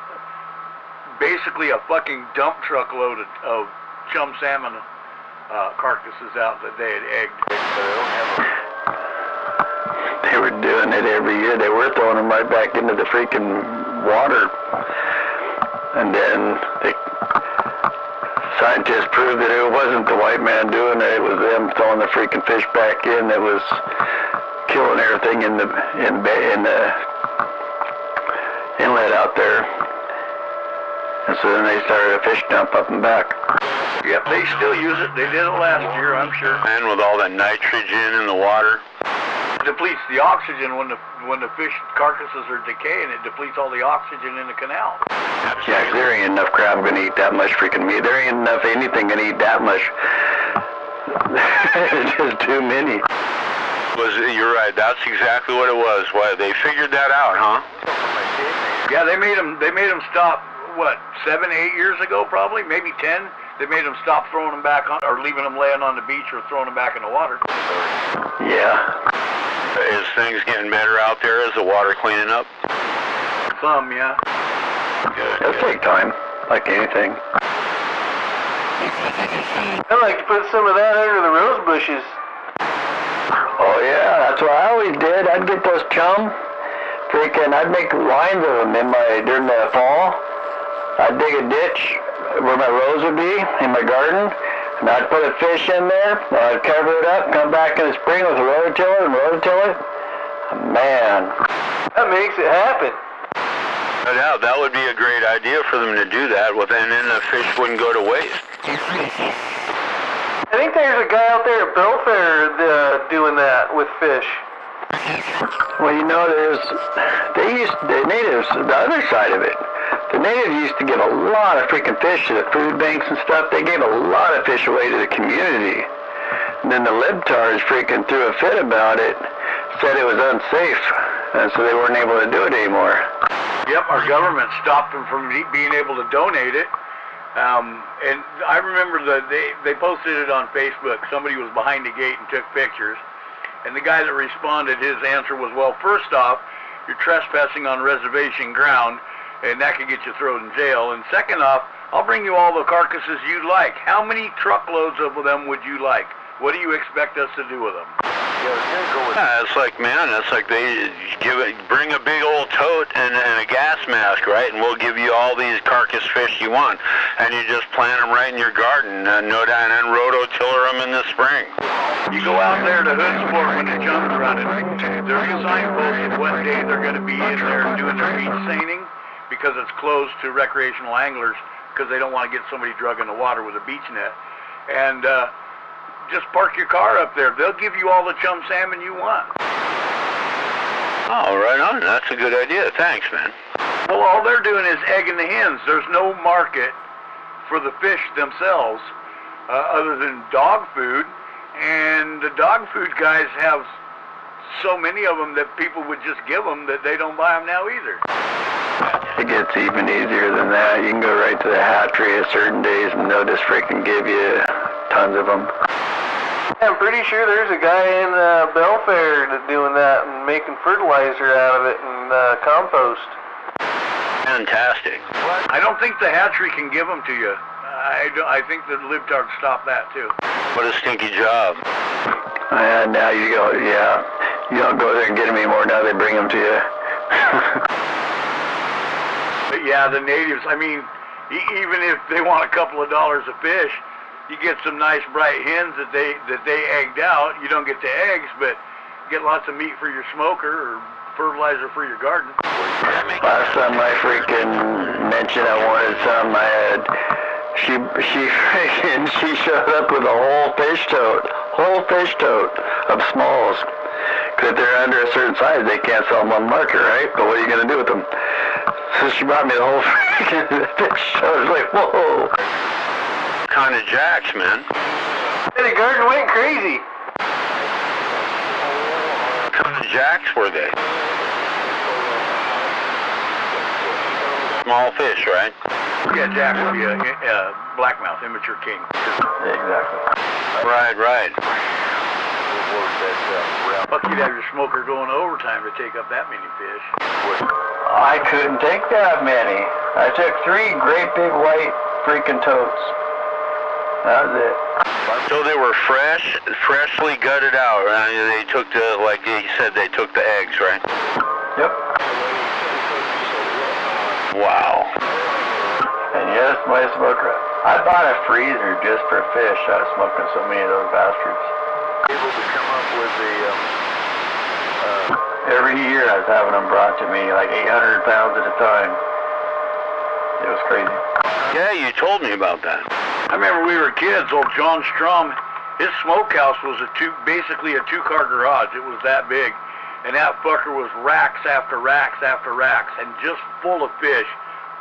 basically a fucking dump truckload of chum salmon carcasses out that they had egged. They were doing it every year. They were throwing them right back into the freaking water. And then scientists proved that it wasn't the white man doing it. It was them throwing the freaking fish back in that was killing everything in the inlet out there. And so then they started a fish dump up and back. Yep, they still use it. They did it last year, I'm sure. And with all that nitrogen in the water. It depletes the oxygen when the fish carcasses are decaying. It depletes all the oxygen in the canal. Yeah, 'cause there ain't enough crab gonna eat that much freaking meat. There ain't enough anything gonna eat that much. It's just too many. You're right. That's exactly what it was. Why they figured that out, huh? Yeah, they made them stop. What, 7, 8 years ago, probably, maybe 10. They made them stop throwing them back on, or leaving them laying on the beach, or throwing them back in the water. Yeah. Is things getting better out there? Is the water cleaning up? Some, yeah. Good. It'll take time, like anything. I'd like to put some of that under the rose bushes. Oh yeah, that's what I always did. I'd get those chum, freaking, I'd make lines of them during the fall. I'd dig a ditch where my rose would be in my garden, and I'd put a fish in there, and I'd cover it up, come back in the spring with a rototiller and rototill it. Man. That makes it happen. No doubt, that would be a great idea for them to do that, and then the fish wouldn't go to waste. I think there's a guy out there at Belfair doing that with fish. Well, you know, the natives, the other side of it. The natives used to give a lot of freaking fish to the food banks and stuff. They gave a lot of fish away to the community. And then the libtards freaking threw a fit about it, said it was unsafe, and so they weren't able to do it anymore. Yep, our government stopped them from being able to donate it. And I remember they posted it on Facebook. Somebody was behind the gate and took pictures. And the guy that responded, his answer was, well, first off, you're trespassing on reservation ground, and that could get you thrown in jail. And second off, I'll bring you all the carcasses you'd like. How many truckloads of them would you like? What do you expect us to do with them? Yeah, it's like, man, it's like they bring a big old tote and a gas mask, right? And we'll give you all these carcass fish you want. And you just plant them right in your garden, and then rototiller them in the spring. You go out there to Hood Sport when the chum's running. There's a signpost of what day they're going to be in there doing their beach seining, because it's closed to recreational anglers because they don't want to get somebody drug in the water with a beach net. And just park your car up there. They'll give you all the chum salmon you want. Oh, right on. That's a good idea. Thanks, man. Well, all they're doing is egging the hens. There's no market for the fish themselves other than dog food. And the dog food guys have so many of them that people would just give them that they don't buy them now either. It gets even easier than that. You can go right to the hatchery at certain days and they'll just freaking give you tons of them. I'm pretty sure there's a guy in Belfair that's doing that and making fertilizer out of it and compost. Fantastic. I don't think the hatchery can give them to you. I think the libtards stop that too. What a stinky job. And now you go, yeah. You don't go there and get them anymore. Now they bring them to you. But yeah, the natives, I mean, even if they want a couple of dollars a fish, you get some nice bright hens that they egged out. You don't get the eggs, but you get lots of meat for your smoker or fertilizer for your garden. Last time I freaking mentioned I wanted some, I had, she showed up with a whole fish tote of smalls. Because if they're under a certain size, they can't sell them on market, right? But what are you going to do with them? So she brought me the whole freaking fish tote. I was like, whoa. Kind of jacks, man. The garden went crazy. What kind of jacks were they? Small fish, right? Yeah, jack would be a blackmouth, immature king. Exactly. Right. Fuck, you'd have your smoker going overtime to take up that many fish. I couldn't take that many. I took 3 great big white freaking totes. That was it. So they were freshly gutted out, right? They took like he said, they took the eggs, right? Yep. Wow. And yes, my smoker. I bought a freezer just for fish. I was smoking so many of those bastards. Able to come up with a, every year I was having them brought to me, like 800 pounds at a time. It was crazy. Yeah, you told me about that. I remember we were kids, old John Strom, his smokehouse was basically a 2-car garage. It was that big. And that fucker was racks after racks after racks and just full of fish.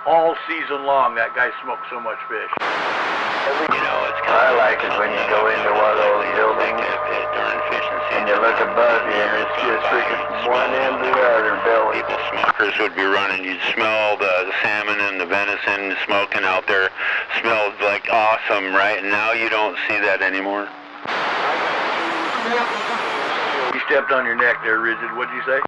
All season long, that guy smoked so much fish. You know, it's kind I of like it when you go into one of those buildings and you look above you and it's just freaking from one end to the other belly. People, smokers would be running. You'd smell the salmon and the venison smoking out there. Smelled like awesome, right? And now you don't see that anymore. You stepped on your neck there, Rigid. What'd you say?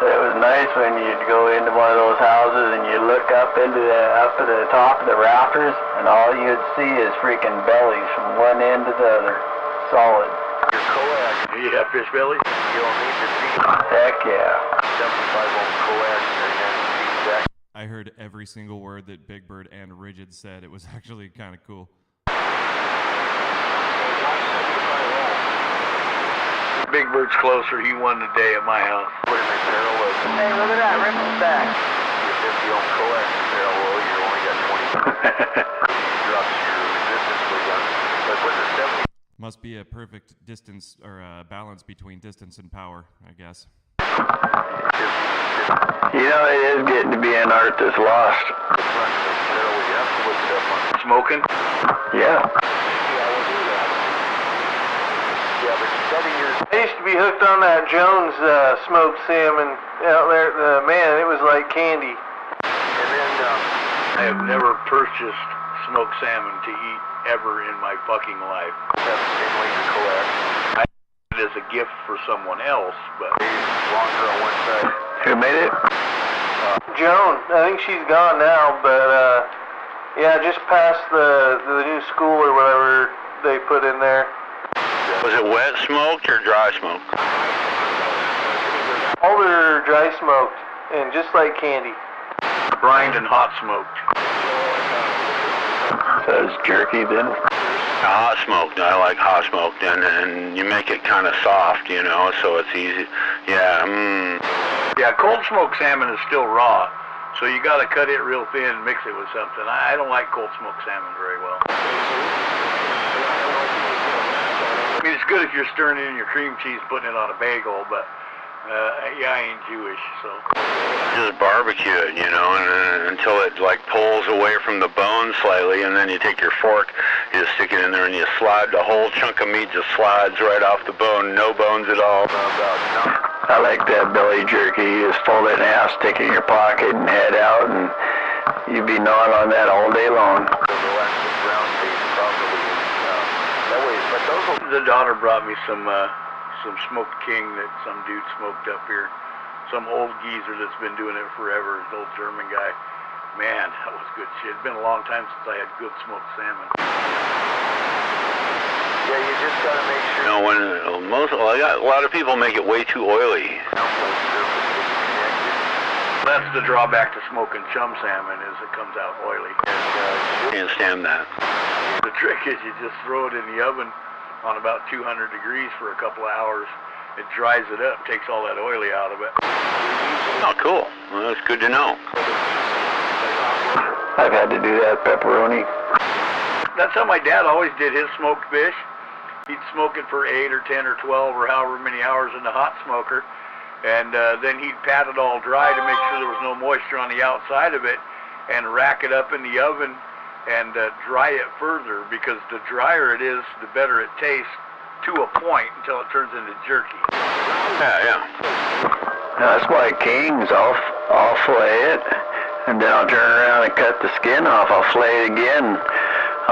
So it was nice when you'd go into one of those houses and you look up at the top of the rafters and all you'd see is freaking bellies from one end to the other. Solid. your coax. Yeah, fish belly. You'll need to feed Heck yeah. 75 ohm coax and then feed back. I heard every single word that Big Bird and Rigid said. It was actually kind of cool. Big Bird's closer. He won the day at my house. Put him in barrel load. Hey, look at that. Ripsgate. Your 50 ohm coax in barrel load, you only got 20. Drops your resistance way down. But with the 70. Must be a perfect distance or balance between distance and power, I guess. You know, it is getting to be an art that's lost. Smoking? Yeah. I used to be hooked on that Jones smoked salmon out there. Man, it was like candy. And then I have never purchased smoked salmon to eat ever in my fucking life. I did it as a gift for someone else, but Longer on one side. Who made it? Joan, I think she's gone now, but yeah, just past the new school or whatever they put in there. Was it wet smoked or dry smoked? All are dry smoked and just like candy. brined and hot smoked. So it's jerky then? Hot smoked. I like hot smoked, and you make it kind of soft, you know, so it's easy. Yeah. Yeah, cold smoked salmon is still raw, so you got to cut it real thin and mix it with something. I don't like cold smoked salmon very well. I mean, it's good if you're stirring it in your cream cheese, putting it on a bagel, but yeah, I ain't Jewish, so. Just barbecue it, you know, and until it like pulls away from the bone slightly, and then you take your fork, you just stick it in there, and you slide the whole chunk of meat just slides right off the bone, no bones at all. I like that belly jerky. You just fold it in half, stick it in your pocket, and head out, and you'd be gnawing on that all day long. The daughter brought me some smoked king that some dude smoked up here. some old geezer that's been doing it forever, the old German guy. Man, that was good shit. It's been a long time since I had good smoked salmon. Yeah, you just gotta make sure. You know, a lot of people make it way too oily. That's the drawback to smoking chum salmon, is it comes out oily. Can't stand that. The trick is you just throw it in the oven on about 200 degrees for a couple of hours. It dries it up, takes all that oily out of it. Oh, cool. Well, that's good to know. I've had to do that pepperoni. That's how my dad always did his smoked fish. He'd smoke it for 8 or 10 or 12 or however many hours in the hot smoker. And then he'd pat it all dry to make sure there was no moisture on the outside of it and rack it up in the oven and dry it further, because the drier it is, the better it tastes to a point until it turns into jerky. Yeah. That's why Kings, I'll fillet it, and then I'll turn around and cut the skin off. I'll fillet it again.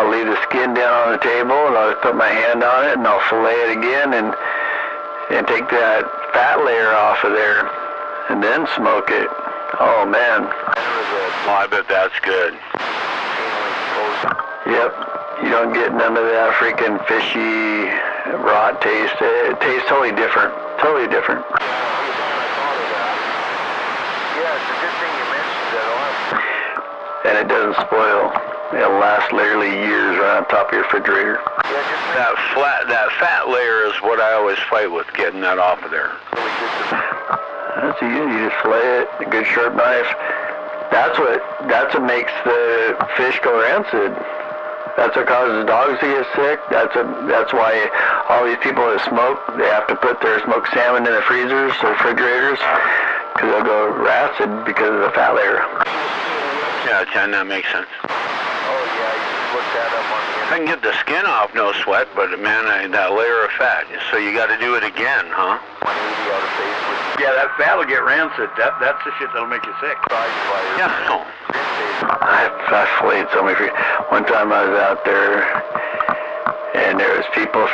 I'll leave the skin down on the table, and I'll just put my hand on it, and I'll fillet it again, and take that fat layer off of there, and then smoke it. Oh, man. Oh, I bet that's good. Yep. You don't get none of that freaking fishy, raw taste. It tastes totally different. Totally different. Yeah, it's a good thing you mentioned that oil. And it doesn't spoil. It'll last literally years right on top of your refrigerator. That fat layer is what I always fight with, getting that off of there. That's easy. You just fillet it, a good sharp knife. That's what makes the fish go rancid. That's what causes dogs to get sick. That's why all these people that smoke, they have to put their smoked salmon in the freezers or refrigerators, because they'll go rancid because of the fat layer. Yeah, Jen, that makes sense. Oh yeah, you just look that up on the internet. I can get the skin off, no sweat, but man, that layer of fat. So you got to do it again, huh? 180 out of base with. Yeah, that fat will get rancid. That's the shit that'll make you sick. Yeah, no. I've filleted so many fish. One time I was out there, and there was people.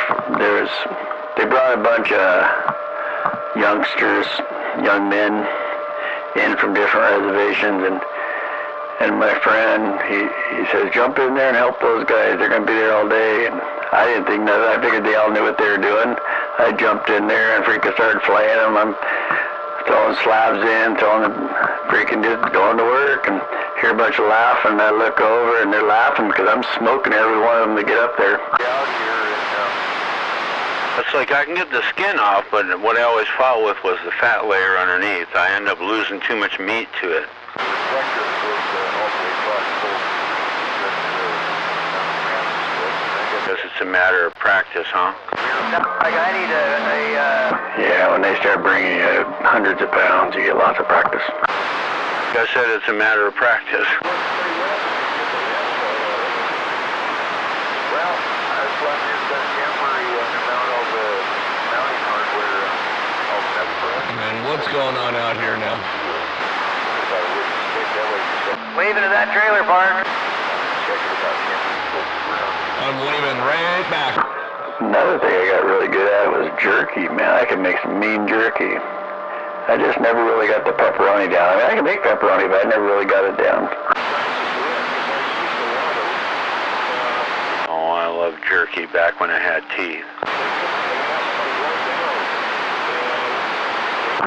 They brought a bunch of youngsters, young men, in from different reservations, and my friend, he says, jump in there and help those guys. They're going to be there all day. And I didn't think nothing. I figured they all knew what they were doing. I jumped in there and freaking started flaying them. I'm throwing slabs in, freaking just going to work, and hear a bunch of laughing. And I look over and they're laughing because I'm smoking every one of them to get up there. It's like I can get the skin off, but what I always fought with was the fat layer underneath. I end up losing too much meat to it. Guess it's a matter of practice, huh? Like I need Yeah, when they start bringing you hundreds of pounds, you get lots of practice. Like I said, it's a matter of practice. Well, that's why I'm just temporary amount of mounting hardware. And what's going on out here now? waving to that trailer park. I'm waving right back. Another thing I got really good at was jerky, man. I can make some mean jerky. I just never really got the pepperoni down. I mean, I can make pepperoni, but I never really got it down. Oh, I love jerky back when I had teeth.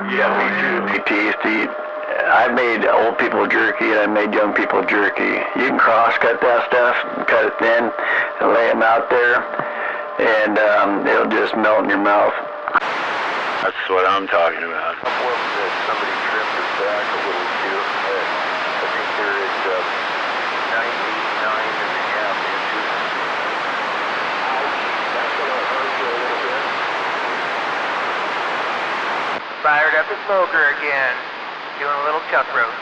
Yeah, me too. Me teeth to eat. I made old people jerky and I made young people jerky. You can cross-cut that stuff, and cut it thin, and lay them out there, and it'll just melt in your mouth. That's what I'm talking about. Somebody trimmed his back a little too. I think there is 99 and a half inches. That's going to hurt you a little bit. Fired up the smoker again. Doing a little chuck roast.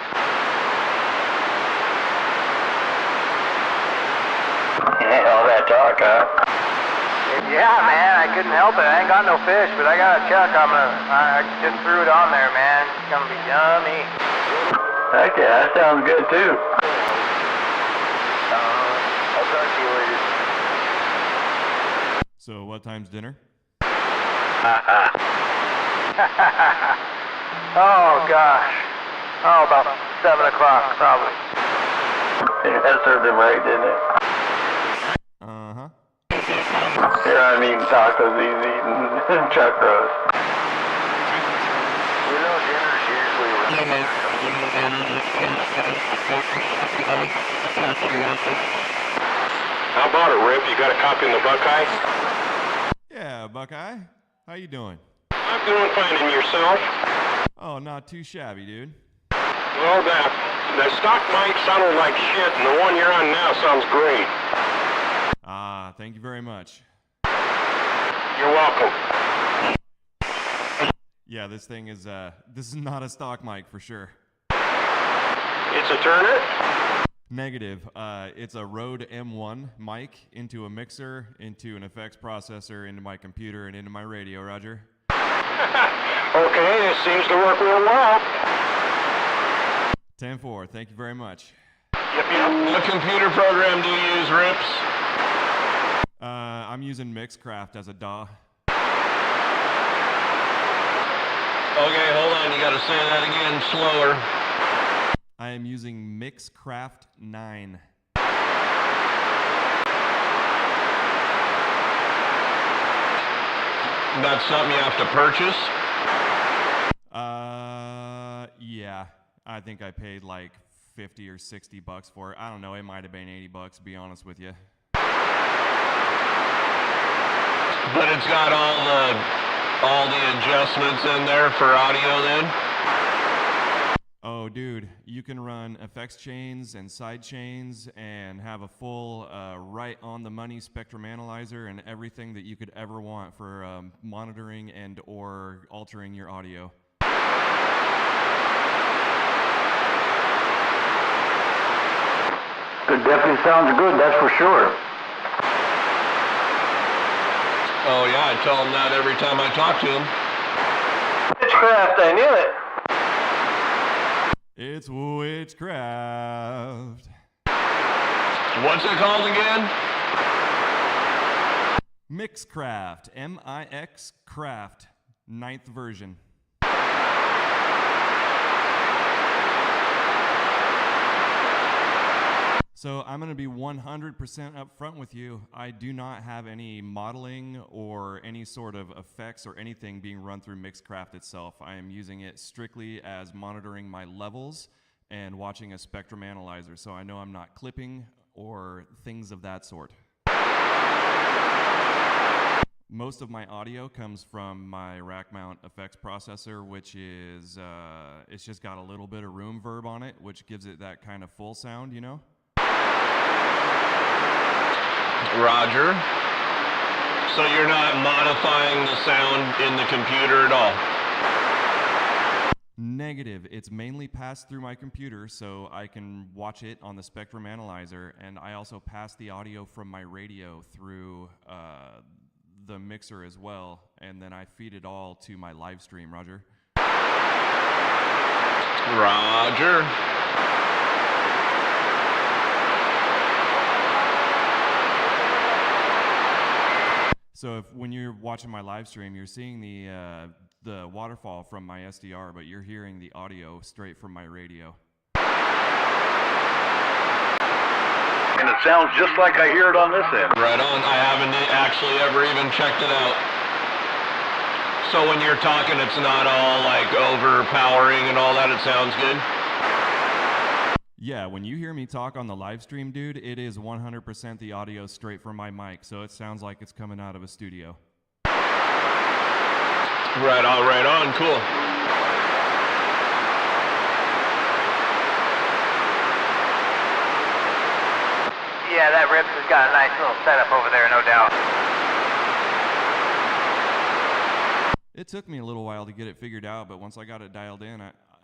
Yeah, all that talk, huh? Yeah, man, I couldn't help it. I ain't got no fish, but I got a chuck. I just threw it on there, man. It's gonna be yummy. Okay, that sounds good too. I'll talk to you later. So what time's dinner? Oh, gosh. Oh, about 7 o'clock, probably. That served him right, didn't it? Uh-huh. Here I'm eating tacos, he's eating chuck roast. You know, dinner's usually How about it, Rip? You got a copy in the Buckeye? Yeah, Buckeye. How you doing? I'm doing fine, and yourself? Oh, not too shabby, dude. Well, that stock mic sounded like shit, and the one you're on now sounds great. Ah, thank you very much. You're welcome. Yeah, this thing is, this is not a stock mic for sure. It's a Turner? Negative. It's a Rode M1 mic into a mixer, into an effects processor, into my computer, and into my radio, Roger. Okay, it seems to work real well. 10-4, thank you very much. Yep. What computer program do you use, Rips? I'm using Mixcraft as a DAW. Okay, hold on. You got to say that again slower. I am using Mixcraft 9. That's something you have to purchase? Yeah. I think I paid like 50 or 60 bucks for it. I don't know. It might have been 80 bucks, to be honest with you. But it's got all the adjustments in there for audio then? Oh, dude, you can run effects chains and side chains and have a full right on the money spectrum analyzer and everything that you could ever want for monitoring and or altering your audio. It definitely sounds good, that's for sure. Oh yeah, I tell him that every time I talk to him. Witchcraft, I knew it. It's witchcraft. What's it called again? Mixcraft. M-I-X Craft. 9th version. So I'm going to be 100% upfront with you. I do not have any modeling or any sort of effects or anything being run through Mixcraft itself. I am using it strictly as monitoring my levels and watching a spectrum analyzer, so I know I'm not clipping or things of that sort. Most of my audio comes from my rack mount effects processor, which is, it's just got a little bit of room verb on it, which gives it that kind of full sound, you know? Roger. So you're not modifying the sound in the computer at all? Negative. It's mainly passed through my computer, so I can watch it on the spectrum analyzer, and I also pass the audio from my radio through the mixer as well, and then I feed it all to my live stream, Roger. Roger. So when you're watching my live stream, you're seeing the waterfall from my SDR, but you're hearing the audio straight from my radio. And it sounds just like I hear it on this end. Right on. I haven't actually ever even checked it out. So when you're talking, it's not all like overpowering and all that. It sounds good. Yeah, when you hear me talk on the live stream, dude, it is 100% the audio straight from my mic, so it sounds like it's coming out of a studio. Right on, cool. Yeah, that Rips has got a nice little setup over there, no doubt. It took me a little while to get it figured out, but once I got it dialed in,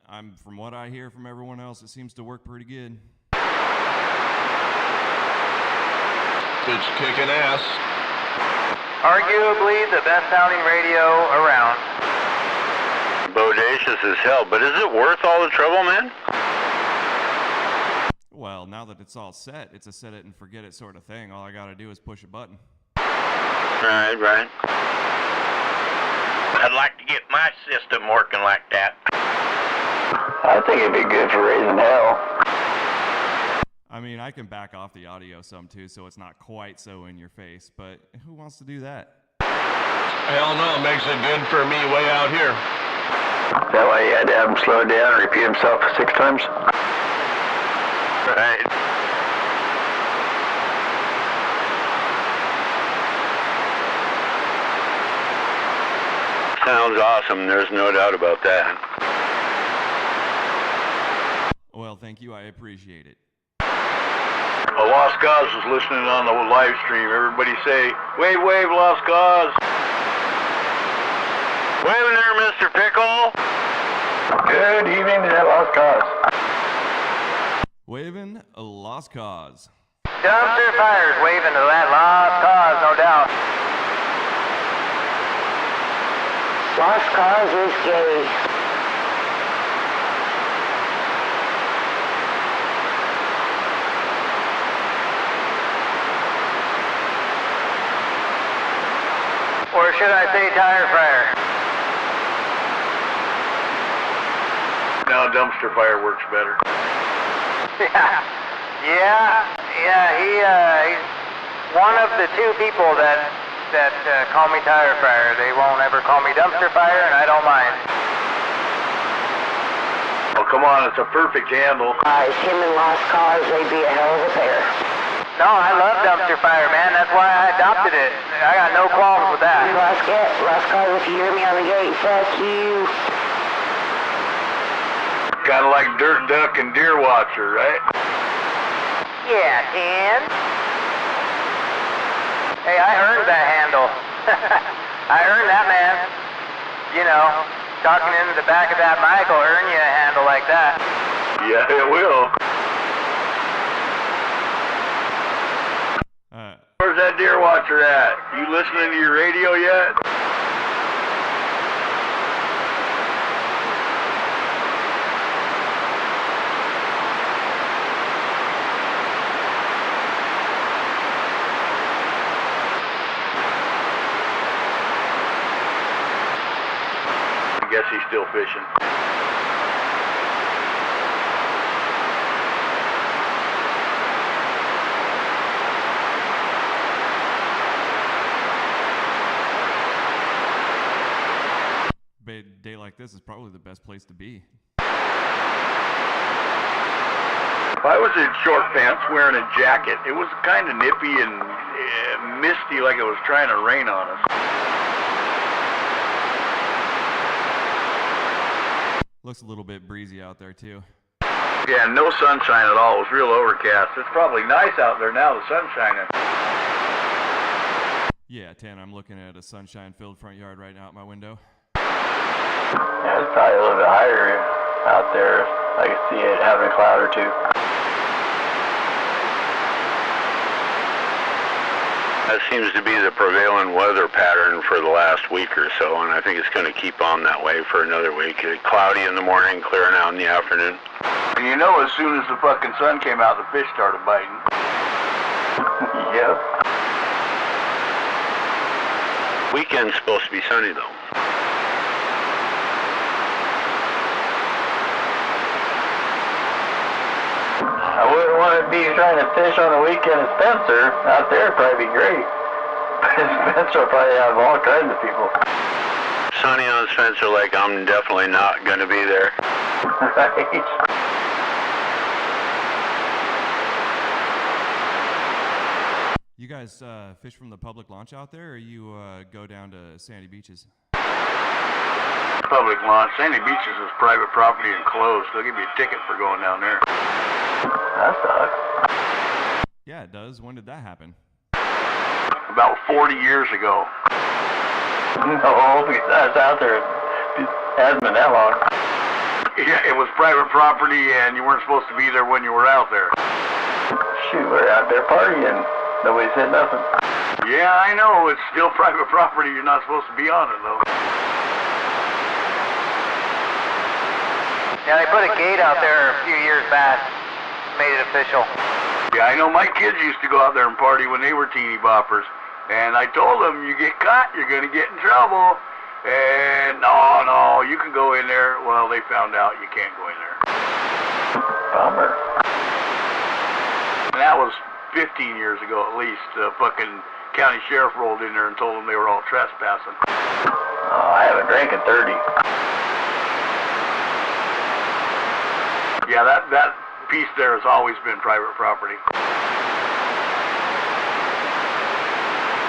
I'm from what I hear from everyone else, it seems to work pretty good. It's kicking ass. Arguably the best sounding radio around. Bodacious as hell, but is it worth all the trouble, man? Well, now that it's all set, it's a set it and forget it sort of thing. All I gotta do is push a button. Right. I'd like to get my system working like that. I think it'd be good for raising hell. I mean, I can back off the audio some too, so it's not quite so in your face, but who wants to do that? Hell no, it makes it good for me way out here. That way you had to have him slow down and repeat himself 6 times? Right. Sounds awesome. There's no doubt about that. Well, thank you. I appreciate it. A Lost Cause was listening on the live stream. Everybody say, wave, wave, Lost Cause. Waving there, Mr. Pickle. Good evening to that Lost Cause. Waving a lost cause. Dumpster fires waving to that lost cause, no doubt. Lost cause is gay. Or should I say tire fire? Now dumpster fire works better. He's one of the 2 people that call me tire fire. They won't ever call me dumpster fire, and I don't mind. Oh, come on, it's a perfect handle. Him and Lost Cause, they'd be a hell of a pair. No, I love dumpster fire, man. That's why I adopted it. I got no qualms with that. Lost Cause, if you hear me on the gate, fuck you. Kind of like Dirt Duck and Deer Watcher, right? Yeah, Ken. Hey, I earned that handle. I earned that, man. You know, talking into the back of that mic will earn you a handle like that. Yeah, it will. Where's that Deer Watcher at? You listening to your radio yet? I guess he's still fishing. A day like this is probably the best place to be. I was in short pants wearing a jacket. It was kind of nippy and misty, like it was trying to rain on us. Looks a little bit breezy out there too. Yeah, no sunshine at all. It was real overcast. It's probably nice out there now, the sun's shining. Yeah, Tan, I'm looking at a sunshine-filled front yard right now out my window. Yeah, it's probably a little bit higher out there. I can see it having a cloud or 2. That seems to be the prevailing weather pattern for the last week or so, and I think it's going to keep on that way for another week. Cloudy in the morning, clearing out in the afternoon. And you know, as soon as the fucking sun came out, the fish started biting. Yep. Weekend's supposed to be sunny, though. I wouldn't want to be trying to fish on the weekend at Spencer. Out there would probably be great. Spencer will probably have all kinds of people. Sunny on Spencer Lake, I'm definitely not going to be there. Right. You guys fish from the public launch out there, or you go down to Sandy Beaches? Public launch. Sandy Beaches is private property and closed. They'll give you a ticket for going down there. That sucks. Yeah, it does. When did that happen? About 40 years ago. No, because I was out there. It hasn't been that long. Yeah, it was private property and you weren't supposed to be there when you were out there. Shoot, we're out there partying. Nobody said nothing. Yeah, I know. It's still private property. You're not supposed to be on it, though. Yeah, they put a gate out there a few years back. Made it official. Yeah, I know my kids used to go out there and party when they were teeny boppers. And I told them, you get caught, you're going to get in trouble. And no, you can go in there. Well, they found out you can't go in there. Bummer. And that was 15 years ago at least. The fucking county sheriff rolled in there and told them they were all trespassing. Oh, I haven't drank in 30. Yeah, that piece there has always been private property.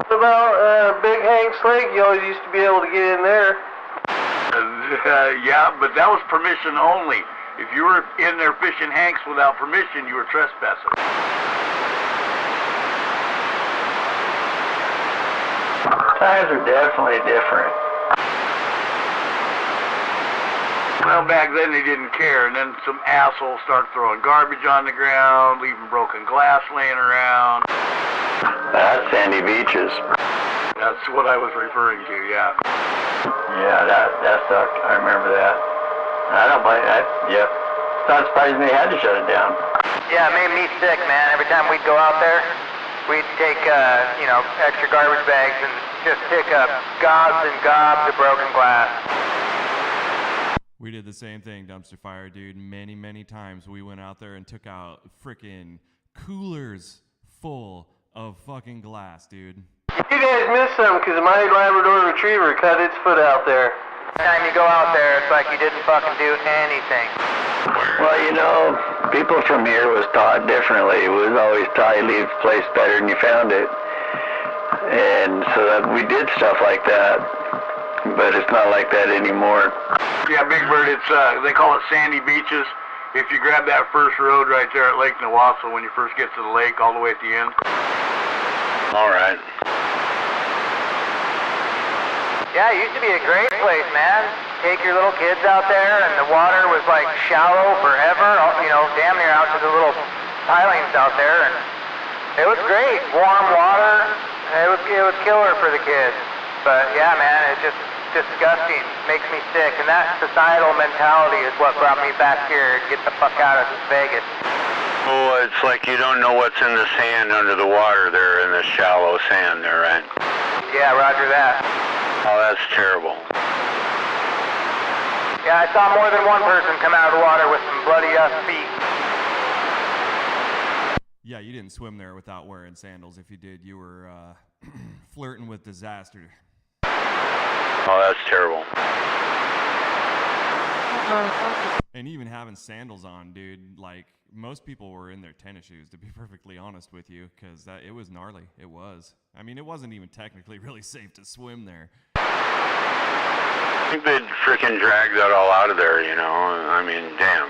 What about Big Hank's Lake? You always used to be able to get in there. Yeah, but that was permission only. If you were in there fishing Hanks without permission, you were trespassing. Times are definitely different. Well, back then they didn't care, and then some assholes start throwing garbage on the ground, leaving broken glass laying around. That's sandy beaches. That's what I was referring to, yeah. Yeah, that sucked. I remember that. I don't blame that. Yep. It's not surprising they had to shut it down. Yeah, it made me sick, man. Every time we'd go out there, we'd take, extra garbage bags and just pick up gobs and gobs of broken glass. We did the same thing, dumpster fire, dude. Many, many times we went out there and took out frickin' coolers full of fucking glass, dude. You guys missed some because my Labrador Retriever cut its foot out there. Every time you go out there, it's like you didn't fucking do anything. Well, people from here was taught differently. It was always taught you leave the place better than you found it. And so that we did stuff like that. But it's not like that anymore. Yeah, Big Bird, it's they call it sandy beaches. If you grab that first road right there at Lake Nawasso when you first get to the lake all the way at the end. All right. Yeah, it used to be a great place, man. Take your little kids out there, and the water was like shallow forever, damn near out to the little pilings out there, and it was great. Warm water, it was killer for the kids. But yeah, man, it's just disgusting, makes me sick, and that societal mentality is what brought me back here to get the fuck out of Vegas. Oh, it's like you don't know what's in the sand under the water there, in the shallow sand there, right? Yeah, roger that. Oh, that's terrible. Yeah, I saw more than one person come out of the water with some bloody feet. Yeah, you didn't swim there without wearing sandals. If you did, you were flirting with disaster. Oh, that's terrible. And even having sandals on, dude, like, most people were in their tennis shoes, to be perfectly honest with you, because it was gnarly. It was. I mean, it wasn't even technically really safe to swim there. I think they'd freaking drag that all out of there, I mean, damn.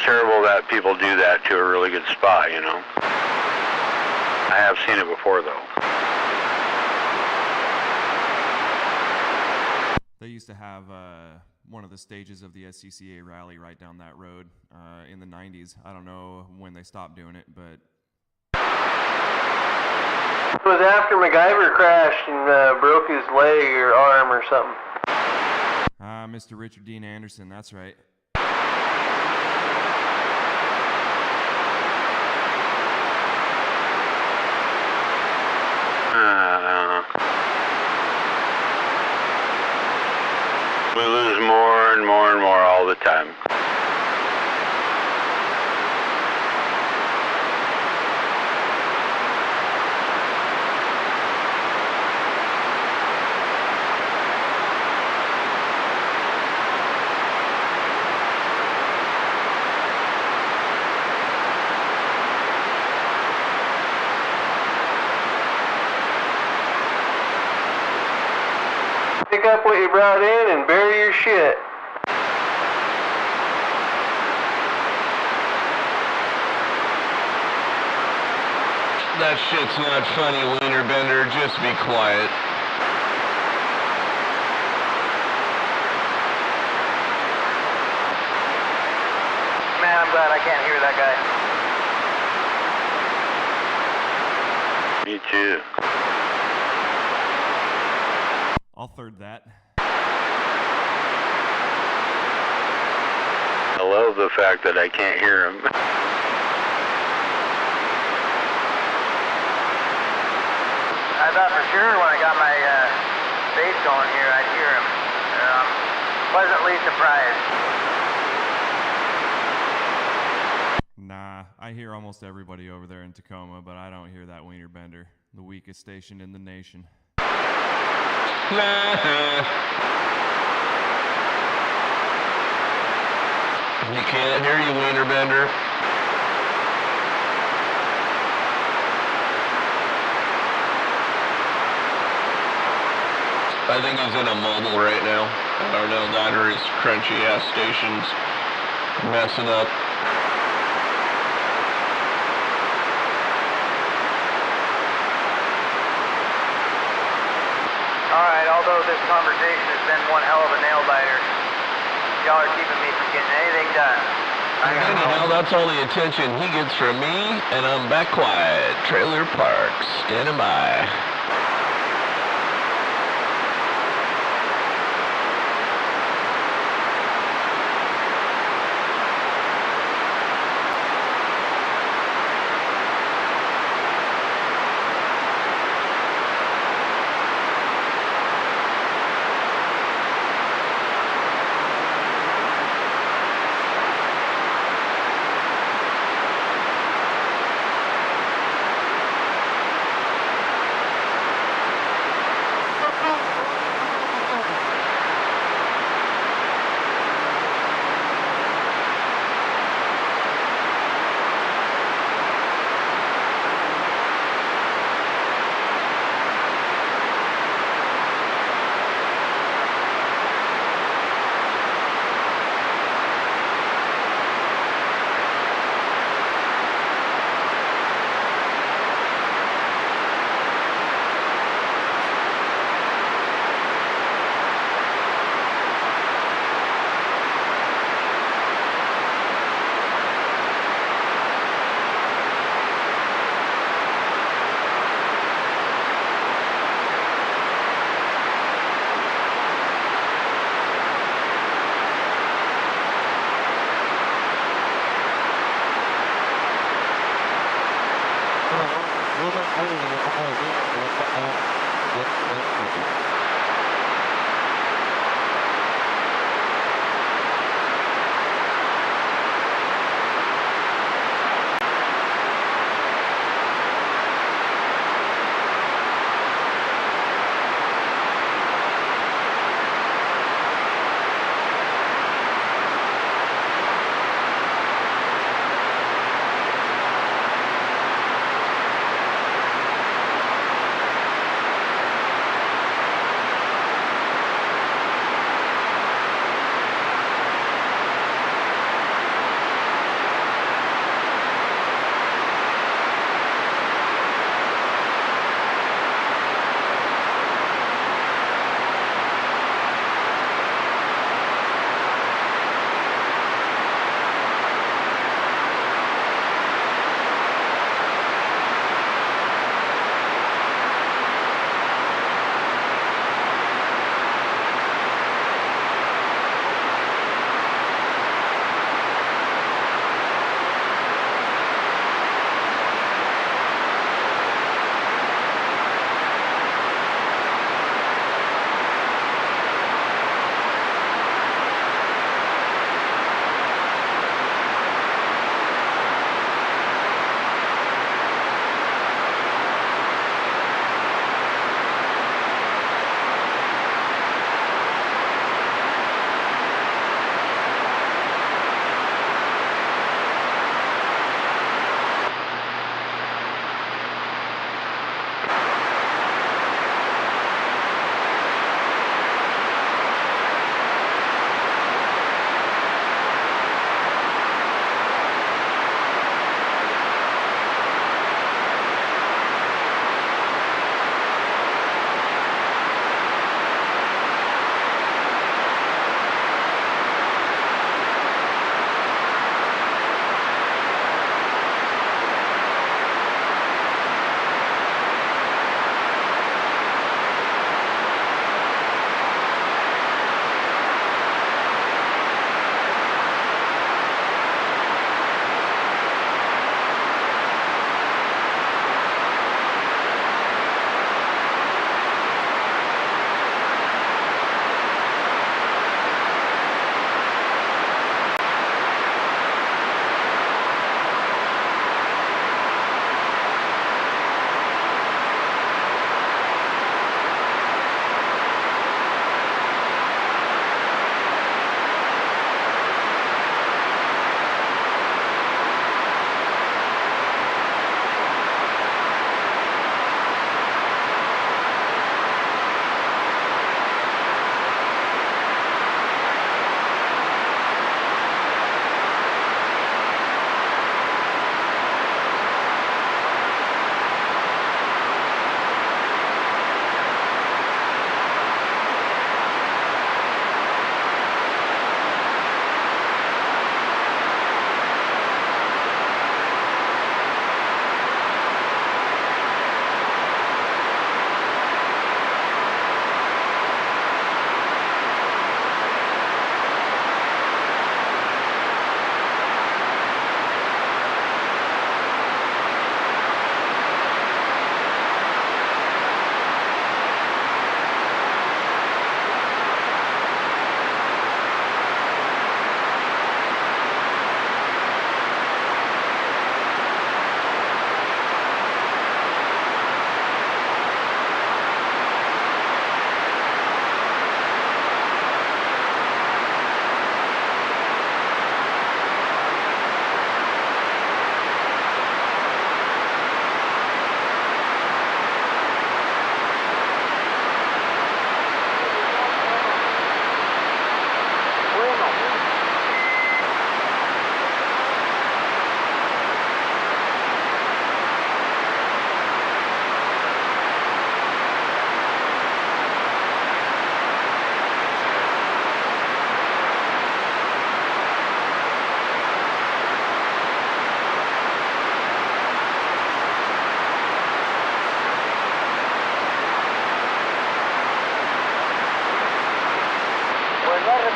Terrible that people do that to a really good spot, I have seen it before, though. They used to have one of the stages of the SCCA rally right down that road in the 90s. I don't know when they stopped doing it, but... It was after MacGyver crashed and broke his leg or arm or something. Mr. Richard Dean Anderson, that's right. We lose more and more and more all the time. Pick up what you brought in and bury your shit. That shit's not funny, Wienerbender. Just be quiet. Man, I'm glad I can't hear that guy. Me too. I'll third that. I love the fact that I can't hear him. I thought for sure when I got my bass going here, I'd hear him. Pleasantly surprised. Nah, I hear almost everybody over there in Tacoma, but I don't hear that wiener bender, the weakest station in the nation. He can't hear you, wiener bender. I think he's in a mobile right now. I don't know, that or his crunchy ass station's messing up. Alright, although this conversation has been one hell of a nail biter, y'all are keeping me from getting anything done. Anyhow, that's all the attention he gets from me, and I'm back quiet. Trailer Park, standing by.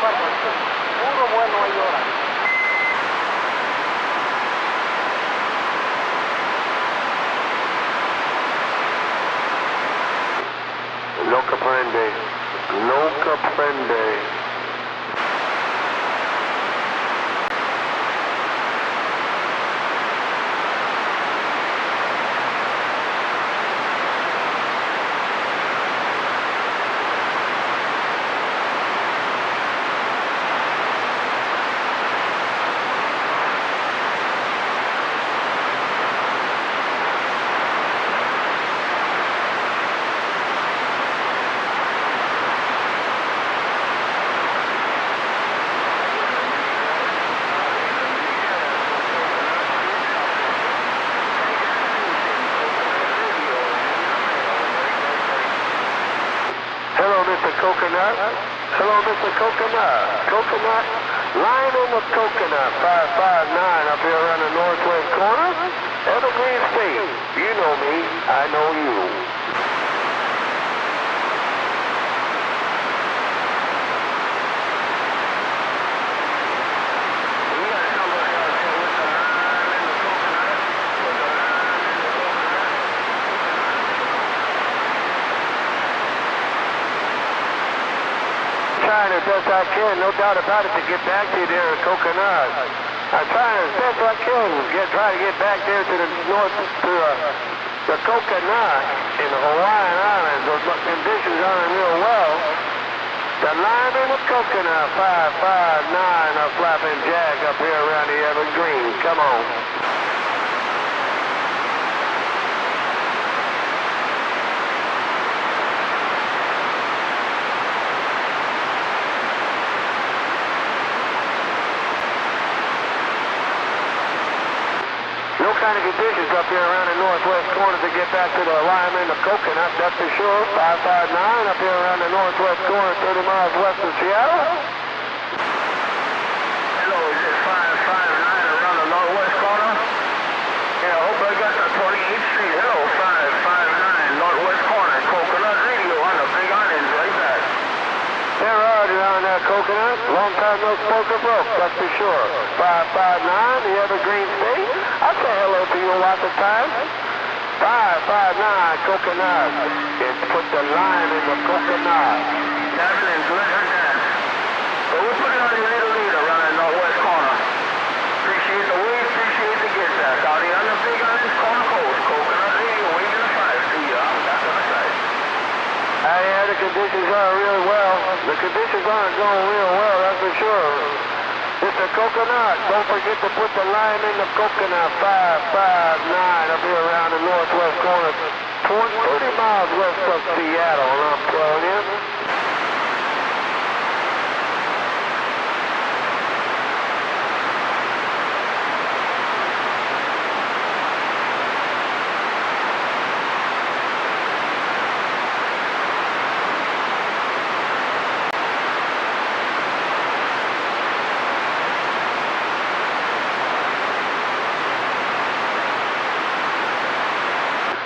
Puro bueno ahí ahora. No comprende. No comprende. Coconut. Hello, Mr. Coconut. Coconut. Line in the Coconut. 559 up here around the northwest corner. Evergreen State. You know me. I know you. Trying as best I can, no doubt about it, to get back to you there at Coconut. I'm trying as best I can try to get back there to the north, to the Coconut in the Hawaiian Islands. Those conditions aren't real well. The line in the Coconut, 559, a flapping jack up here around the Evergreen. Come on. No kind of conditions up here around the northwest corner to get back to the alignment of Coconut, that's for sure. 559 up here around the northwest corner, 30 miles west of Seattle. Hello, is it 559 around the northwest corner? Yeah, I hope I got the 28th Street. Hello, 559 northwest corner, Coconut Radio on the Big Islands, right back. There are around that Coconut. Long time no spoke or broke, that's for sure. 559, the Evergreen State. I'll say hello to you lots of times. 559 Coconut. And put the line in the Coconut. Evelyn, good her dance. So we'll put it on your little lead around the northwest corner. Appreciate the wave, appreciate the get back. Out here on the Big Islands, corner coast, Coconut Radio, waving the fire to you. I'm back on the side. Yeah, the conditions are real well. The conditions aren't going real well, that's for sure. Mr. Coconut, don't forget to put the line in the Coconut. 559 up here around the northwest corner. 30 miles west of Seattle, and I'm telling you.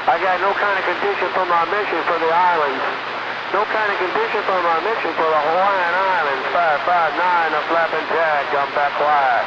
I got no kind of condition for my mission for the islands. No kind of condition for my mission for the Hawaiian Islands. 559, a flapping jack. I'm back quiet.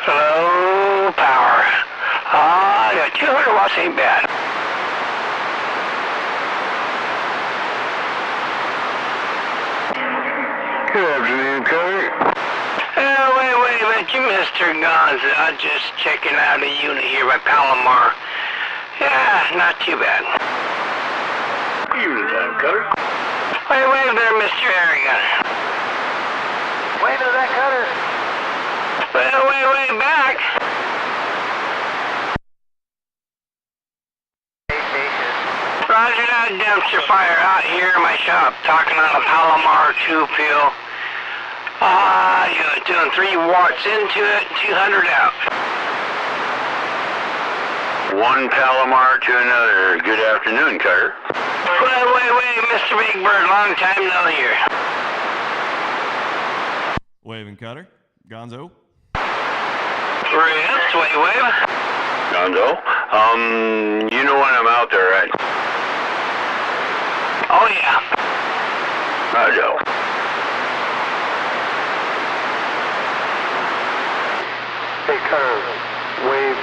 Hello, power. Yeah, 200 watts ain't bad. Good afternoon, Carter. Wait a minute, you Mr. Gonza. I'm just checking out a unit here by Palomar. Yeah, not too bad. Evening time, Cutter. Wait there, Mr. Harrigan. Wave to that cutter. Wait back. Roger that, dumpster fire out here in my shop, talking on a Palomar 2 peel. You're doing 3 watts into it, 200 out. One Palomar to another. Good afternoon, Carter. Wait, Mr. Big Bird, long time no hear. Wave and cutter. Gonzo. Rips, wave. Gonzo. You know when I'm out there, right? Oh yeah. I know. Hey, Carter, wave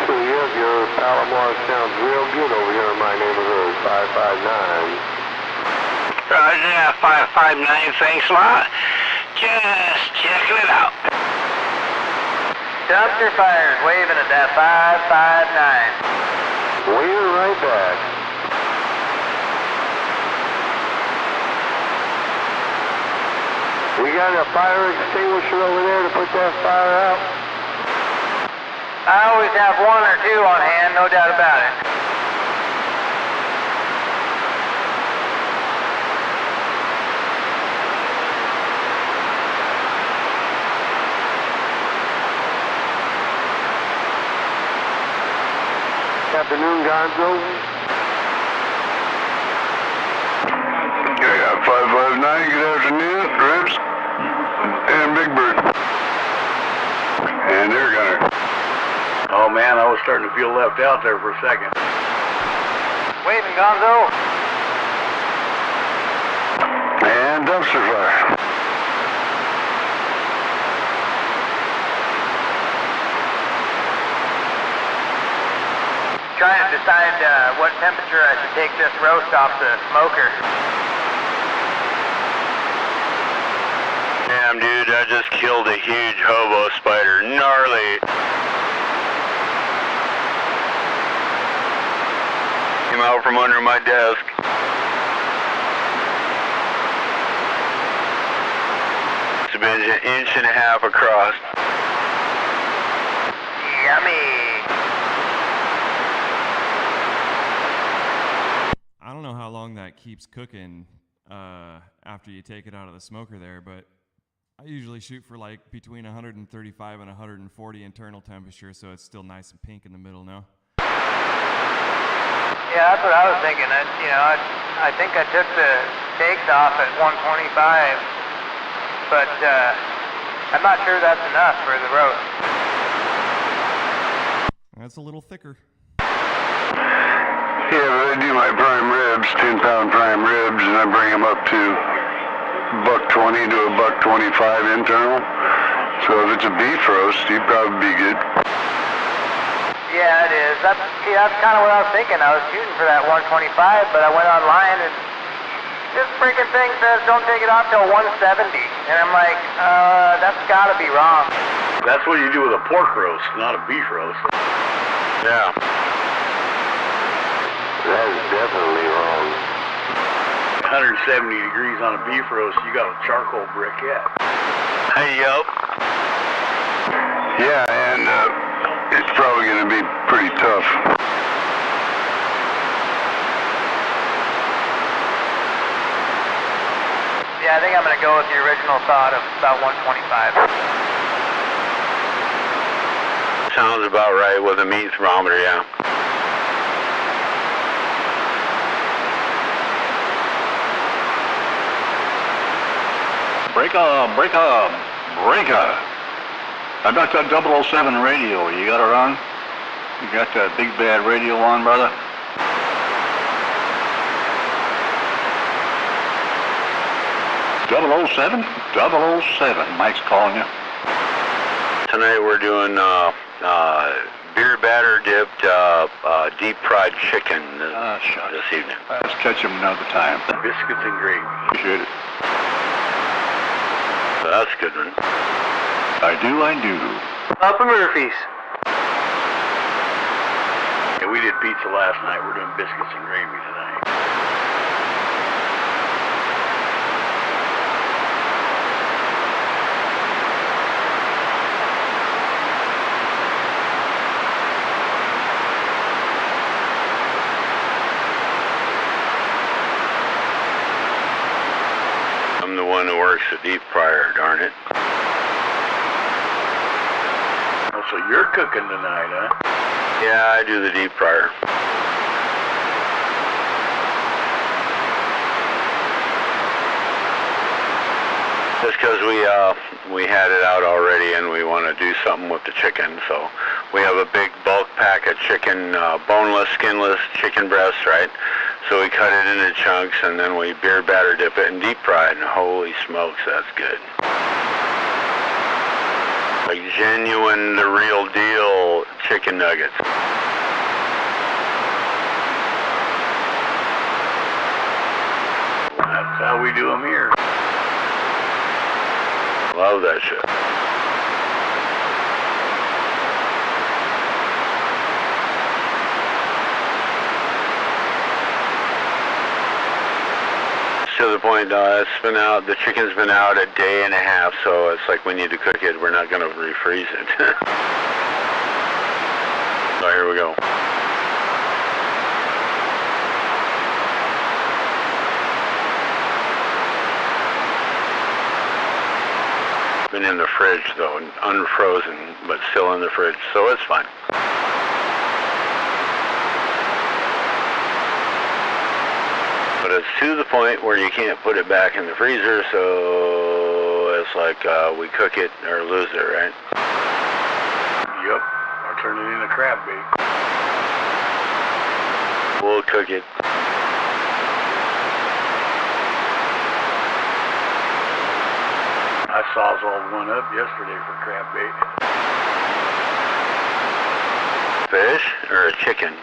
to you. Your Palomar sounds real good over here in my neighborhood, 559. Roger that, 559, thanks a lot. Just checking it out. Dumpster fires waving at that 559. We're right back. We got a fire extinguisher over there to put that fire out? I always have 1 or 2 on hand, no doubt about it. Afternoon, Gonzo. Yeah, 559, good afternoon, Rips, and Big Bird. And they're Gunner. Oh man, I was starting to feel left out there for a second. Waving, Gonzo. And dumpster fire. Trying to decide what temperature I should take this roast off the smoker. Damn, dude, I just killed a huge hobo spider. Gnarly. Came out from under my desk. It's been an inch and a half across. Yummy. I don't know how long that keeps cooking after you take it out of the smoker there, but I usually shoot for like between 135 and 140 internal temperature, so it's still nice and pink in the middle now. Yeah, that's what I was thinking. I think I took the cakes off at 125, but I'm not sure that's enough for the roast. That's a little thicker. Yeah, but I do my prime ribs, 10-pound prime ribs, and I bring them up to $1.20 to $1.25 internal. So if it's a beef roast, you'd probably be good. Yeah, it is. That's kind of what I was thinking. I was shooting for that 125, but I went online and this freaking thing says don't take it off till 170. And I'm like, that's gotta be wrong. That's what you do with a pork roast, not a beef roast. Yeah. That is definitely wrong. 170 degrees on a beef roast, you got a charcoal briquette. Hey, yup. Yeah, and it's probably going to be pretty tough. Yeah, I think I'm gonna go with the original thought of about 125. Sounds about right with a meat thermometer, yeah. Break up, break up, break up. About that 007 radio, you got it on? You got that big bad radio on, brother? .007? 007, Mike's calling you. Tonight we're doing beer batter dipped deep fried chicken this evening. Let's catch him another time. Biscuits and gravy. Appreciate it. That's a good one. I do. Papa Murphy's. Yeah, we did pizza last night. We're doing biscuits and gravy tonight. I'm the one who works the deep fryer, darn it. Oh, so you're cooking tonight, huh? Yeah, I do the deep fryer. Just because we had it out already and we want to do something with the chicken, so we have a big bulk pack of chicken, boneless, skinless chicken breasts, right? So we cut it into chunks and then we beer batter dip it and deep fry it, and holy smokes, that's good. Like genuine, the real deal chicken nuggets. That's how we do them here. Love that shit. To the point, it's been out, the chicken's been out a day and a half, so it's like we need to cook it. We're not going to refreeze it. So here we go. Been in the fridge though, unfrozen, but still in the fridge, so it's fine. But it's to the point where you can't put it back in the freezer, so it's like we cook it or lose it, right? Yep, or turn it into crab bait. We'll cook it. I sawzalled one up yesterday for crab bait. Fish or a chicken?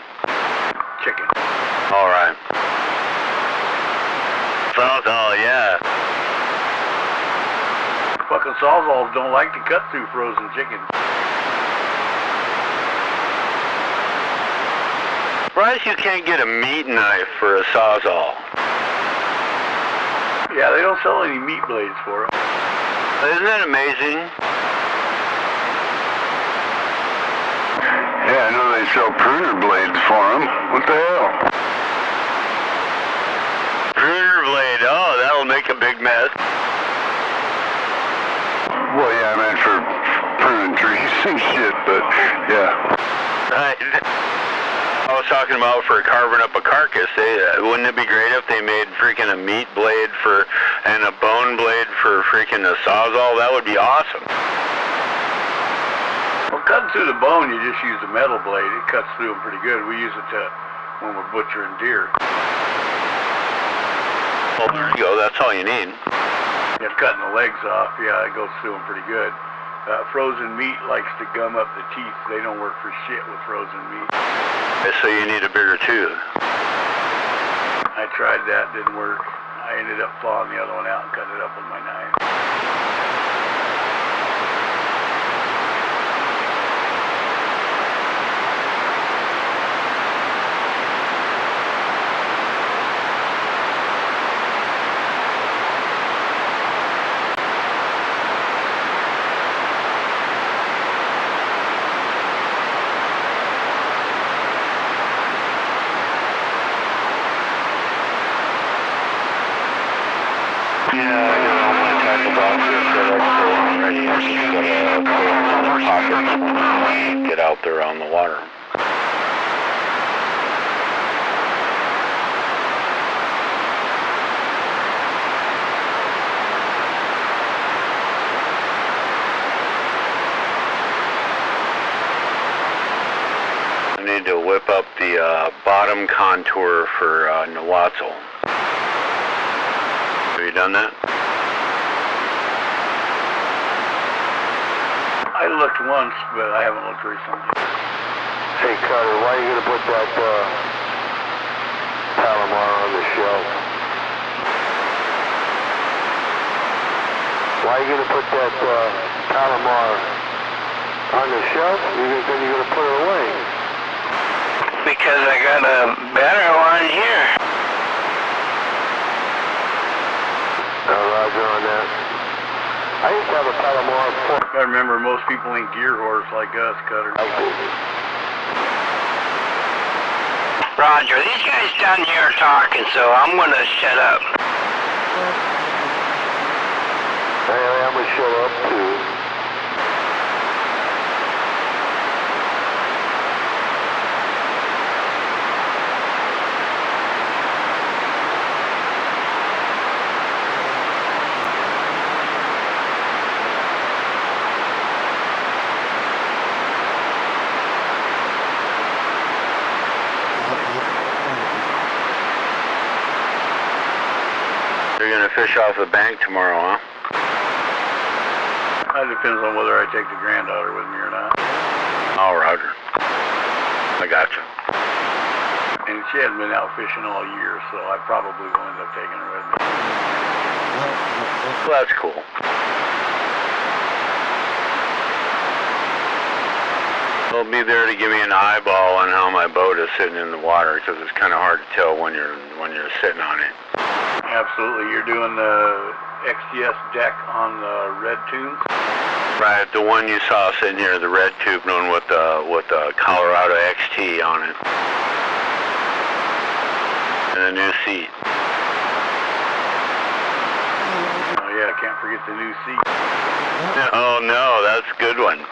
Chicken. All right. Sawzall, yeah. Fucking sawzalls don't like to cut through frozen chicken. Surprised you can't get a meat knife for a sawzall. Yeah, they don't sell any meat blades for it. Isn't that amazing? Yeah, I know they sell pruner blades for them. What the hell? Pruner blade, oh, that'll make a big mess. Well, yeah, I meant for pruning trees and shit, but yeah. I was talking about for carving up a carcass. Wouldn't it be great if they made freaking a meat blade for and a bone blade for freaking a sawzall? That would be awesome. Well, cutting through the bone, you just use a metal blade. It cuts through them pretty good. We use it when we're butchering deer. Well, there you go. That's all you need. If cutting the legs off, yeah, it goes through them pretty good. Frozen meat likes to gum up the teeth. They don't work for shit with frozen meat. So you need a bigger tooth. I tried that, didn't work. I ended up clawing the other one out and cutting it up with my knife. Get out there on the water. I need to whip up the bottom contour for Nawatzel. Have you done that? I looked once, but I haven't looked recently. Hey, Cutter, why are you going to put that Palomar on the shelf? Why are you going to put that Palomar on the shelf? Then you're going to put it away. Because I got a better one here. Roger on that. I used to have a Palomar. I remember most people ain't gear whores like us, Cutter. Roger, these guys down here are talking, so I'm gonna shut up. Hey, I'm gonna shut up too. You're gonna fish off the bank tomorrow, huh? That depends on whether I take the granddaughter with me or not. Oh, Roger. I gotcha. And she hasn't been out fishing all year, so I probably will end up taking her with me. Well, that's cool. They'll be there to give me an eyeball on how my boat is sitting in the water, because it's kind of hard to tell when you're sitting on it. Absolutely. You're doing the XDS deck on the red tunes? Right, the one you saw sitting here, the red tube one with the Colorado XT on it. And a new seat. Oh yeah, can't forget the new seat. Oh no, that's a good one.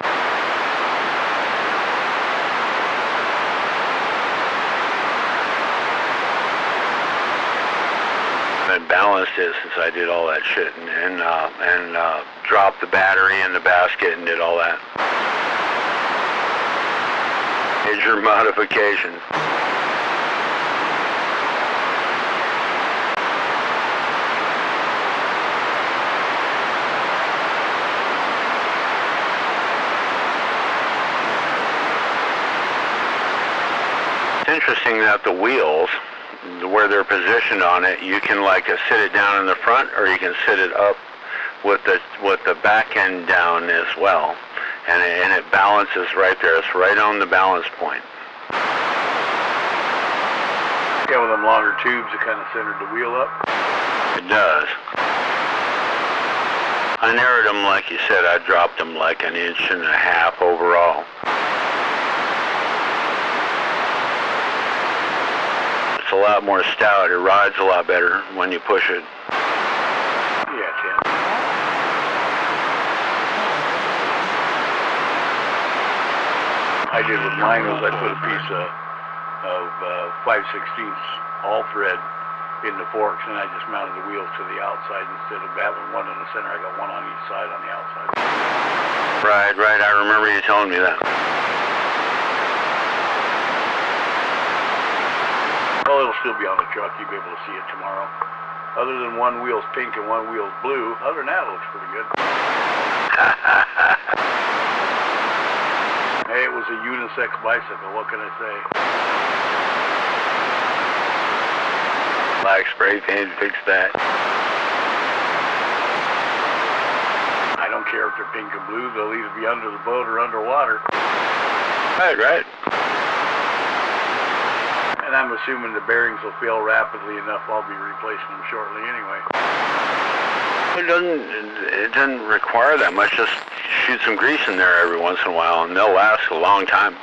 I balanced it since I did all that shit and dropped the battery in the basket and did all that. Major modifications. It's interesting that the wheels, where they're positioned on it, you can like sit it down in the front, or you can sit it up with the back end down as well, and it balances right there. It's right on the balance point. Yeah, with them longer tubes, it kind of centered the wheel up. It does. I narrowed them, like you said. I dropped them like 1.5 inches overall. It's a lot more stout. It rides a lot better when you push it. Yeah, Tim. I did with mine was I put a piece of 5/16 all thread in the forks, and I just mounted the wheels to the outside instead of having one in the center. I got one on each side on the outside. Right. I remember you telling me that. Well, it'll still be on the truck. You'll be able to see it tomorrow. Other than one wheel's pink and one wheel's blue, other than that, it looks pretty good. Hey, it was a unisex bicycle. What can I say? Black spray paint, fix that. I don't care if they're pink and blue. They'll either be under the boat or underwater. Right. And I'm assuming the bearings will fail rapidly enough. I'll be replacing them shortly anyway. It doesn't require that much. Just shoot some grease in there every once in a while, and they'll last a long time.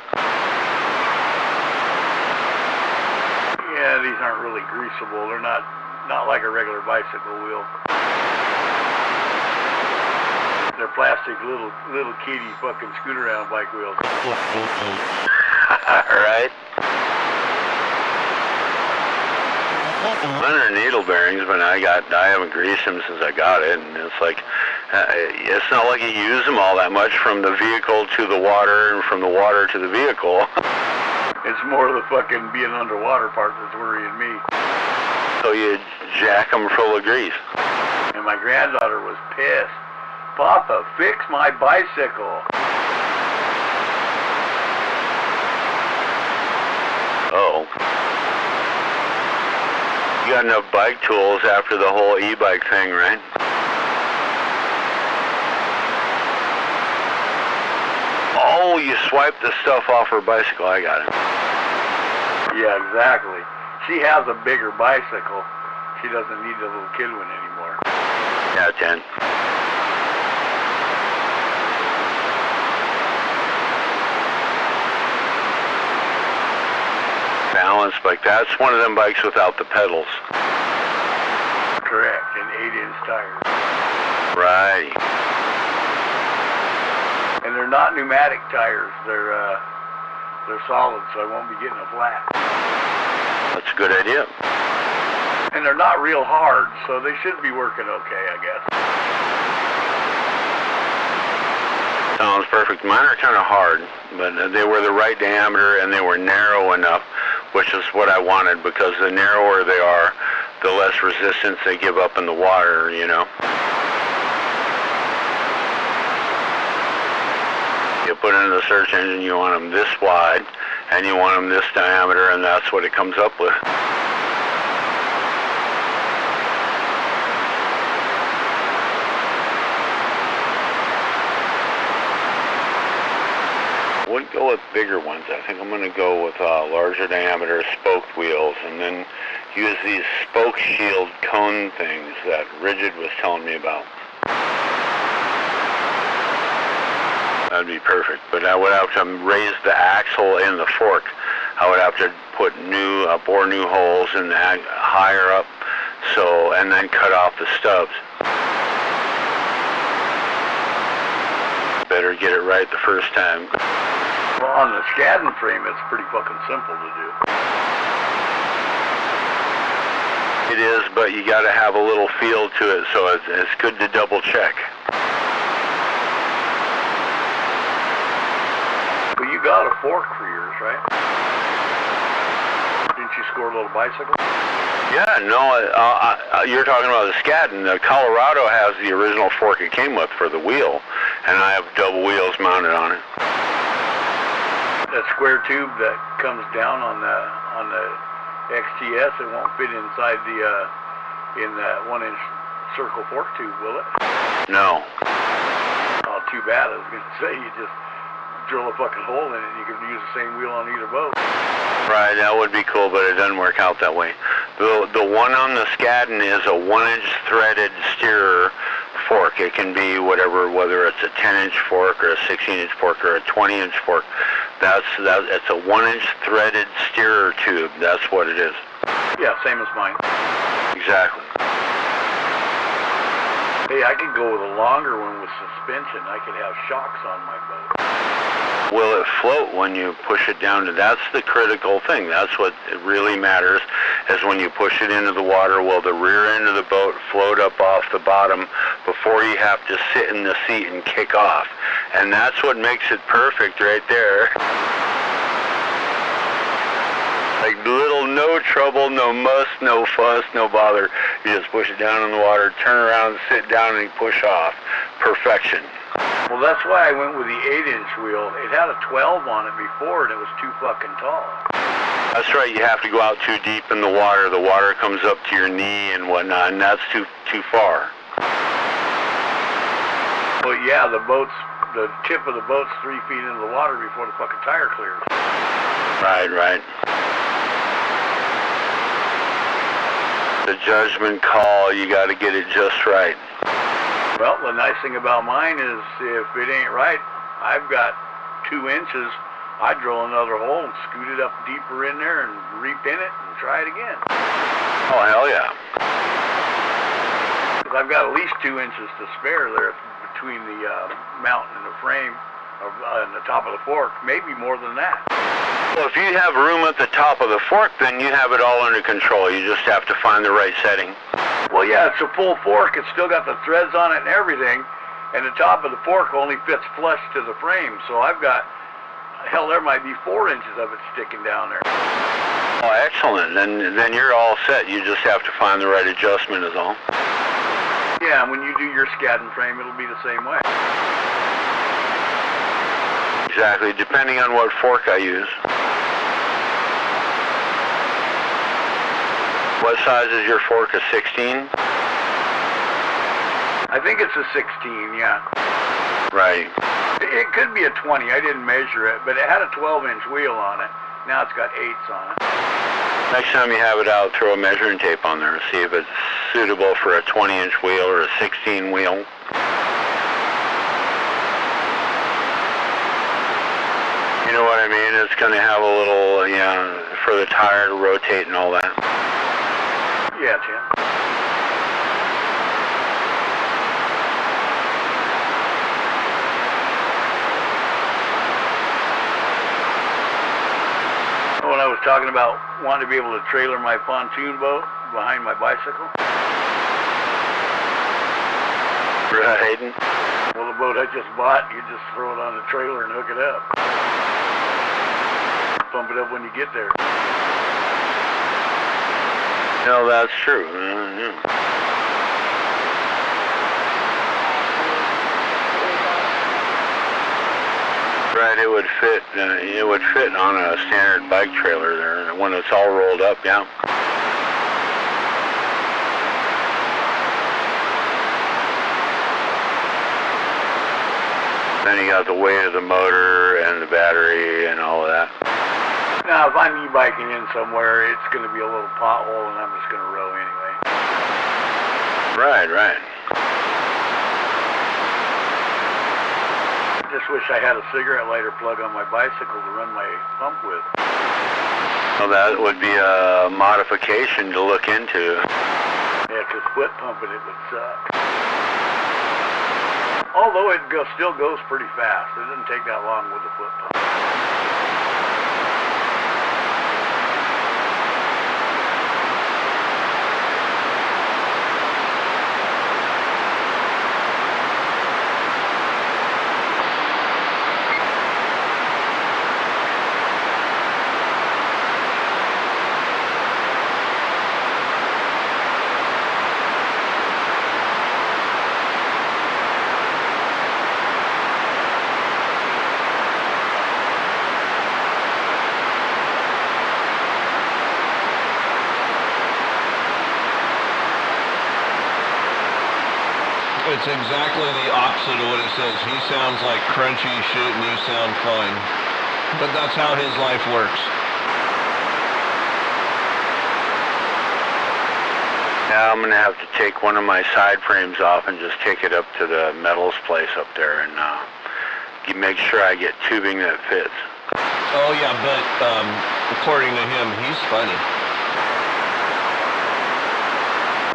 Yeah, these aren't really greasable. They're not like a regular bicycle wheel. They're plastic little kitty fucking scoot around bike wheels. Right. Under needle bearings, but I haven't greased them since I got it, and it's like it's not like you use them all that much from the vehicle to the water and from the water to the vehicle. It's more the fucking being underwater part that's worrying me. So you jack them full of grease. And my granddaughter was pissed. Papa, fix my bicycle. Oh. You got enough bike tools after the whole e-bike thing, right? Oh, you swiped the stuff off her bicycle. I got it. Yeah, exactly. She has a bigger bicycle. She doesn't need the little kid one anymore. Yeah, 10. Balance bike. That's one of them bikes without the pedals. Correct, and 8-inch tires. Right. And they're not pneumatic tires. They're solid, so I won't be getting a flat. That's a good idea. And they're not real hard, so they should be working okay, I guess. Sounds perfect. Mine are kind of hard, but they were the right diameter and they were narrow enough, which is what I wanted, because the narrower they are, the less resistance they give up in the water, you know. You put into the search engine, you want them this wide, and you want them this diameter, and that's what it comes up with. I wouldn't go with bigger ones. I think I'm going to go with larger diameter spoked wheels, and then use these spoke shield cone things that Rigid was telling me about. That'd be perfect, but I would have to raise the axle in the fork. I would have to put bore new holes in the higher up, and then cut off the stubs. Better get it right the first time. Well, on the Skadden frame, it's pretty fucking simple to do. It is, but you got to have a little feel to it, so it's good to double check. Well, you got a fork for yours, right? Didn't you score a little bicycle? Yeah, no, you're talking about the Skadden. Colorado has the original fork it came with for the wheel, and I have double wheels mounted on it. That square tube that comes down on the XTS, it won't fit inside in that 1-inch circle fork tube, will it? No. Oh, too bad. I was going to say, you just drill a fucking hole in it and you can use the same wheel on either boat. Right, that would be cool, but it doesn't work out that way. The one on the Skadden is a 1-inch threaded steerer fork. It can be whatever, whether it's a 10-inch fork or a 16-inch fork or a 20-inch fork. It's a 1-inch threaded steerer tube. That's what it is. Yeah, same as mine. Exactly. Hey, I could go with a longer one with suspension. I could have shocks on my boat. Will it float when you push it down? That's the critical thing. That's what really matters, is when you push it into the water, will the rear end of the boat float up off the bottom before you have to sit in the seat and kick off? And that's what makes it perfect right there. Like little, no trouble, no muss, no fuss, no bother. You just push it down in the water, turn around, sit down, and you push off. Perfection. Well, that's why I went with the 8-inch wheel. It had a 12 on it before, and it was too fucking tall. That's right. You have to go out too deep in the water. The water comes up to your knee and whatnot, and that's too far. But yeah, the tip of the boat's 3 feet into the water before the fucking tire clears. Right, right. The judgment call, you got to get it just right. Well, the nice thing about mine is if it ain't right, I've got 2 inches. I drill another hole and scoot it up deeper in there and repin it and try it again. Oh, hell yeah. Because I've got at least 2 inches to spare there between the mount and the frame and the top of the fork, maybe more than that. Well, if you have room at the top of the fork, then you have it all under control. You just have to find the right setting. Well, yeah, it's a full fork. It's still got the threads on it and everything, and the top of the fork only fits flush to the frame. So I've got, Hell, there might be 4 inches of it sticking down there. Oh, excellent. Then you're all set. You just have to find the right adjustment is all. Yeah, and when you do your scadden frame, it'll be the same way. Exactly, depending on what fork I use. What size is your fork, a 16? I think it's a 16, yeah. Right. It could be a 20, I didn't measure it, but it had a 12-inch wheel on it. Now it's got 8s on it. Next time you have it out, throw a measuring tape on there and see if it's suitable for a 20-inch wheel or a 16 wheel. You know what I mean? It's going to have a little, for the tire to rotate and all that. Yeah, Tim. When I was talking about wanting to be able to trailer my pontoon boat behind my bicycle. Right. Well, the boat I just bought, you just throw it on the trailer and hook it up. Pump it up when you get there. No, that's true. Yeah. Right, it would fit. It would fit on a standard bike trailer there when it's all rolled up. Yeah. Then you got the weight of the motor and the battery and all of that. Now, if I'm e-biking in somewhere, it's going to be a little pothole, and I'm just going to row anyway. Right, right. I just wish I had a cigarette lighter plug on my bicycle to run my pump with. Well, that would be a modification to look into. Yeah, because foot pumping it would suck. Although it still goes pretty fast. It doesn't take that long with the foot pump. It's exactly the opposite of what it says. He sounds like crunchy shit and you sound fine. But that's how his life works. Now I'm going to have to take one of my side frames off and just take it up to the metals place up there and make sure I get tubing that fits. Oh yeah, but according to him, he's funny.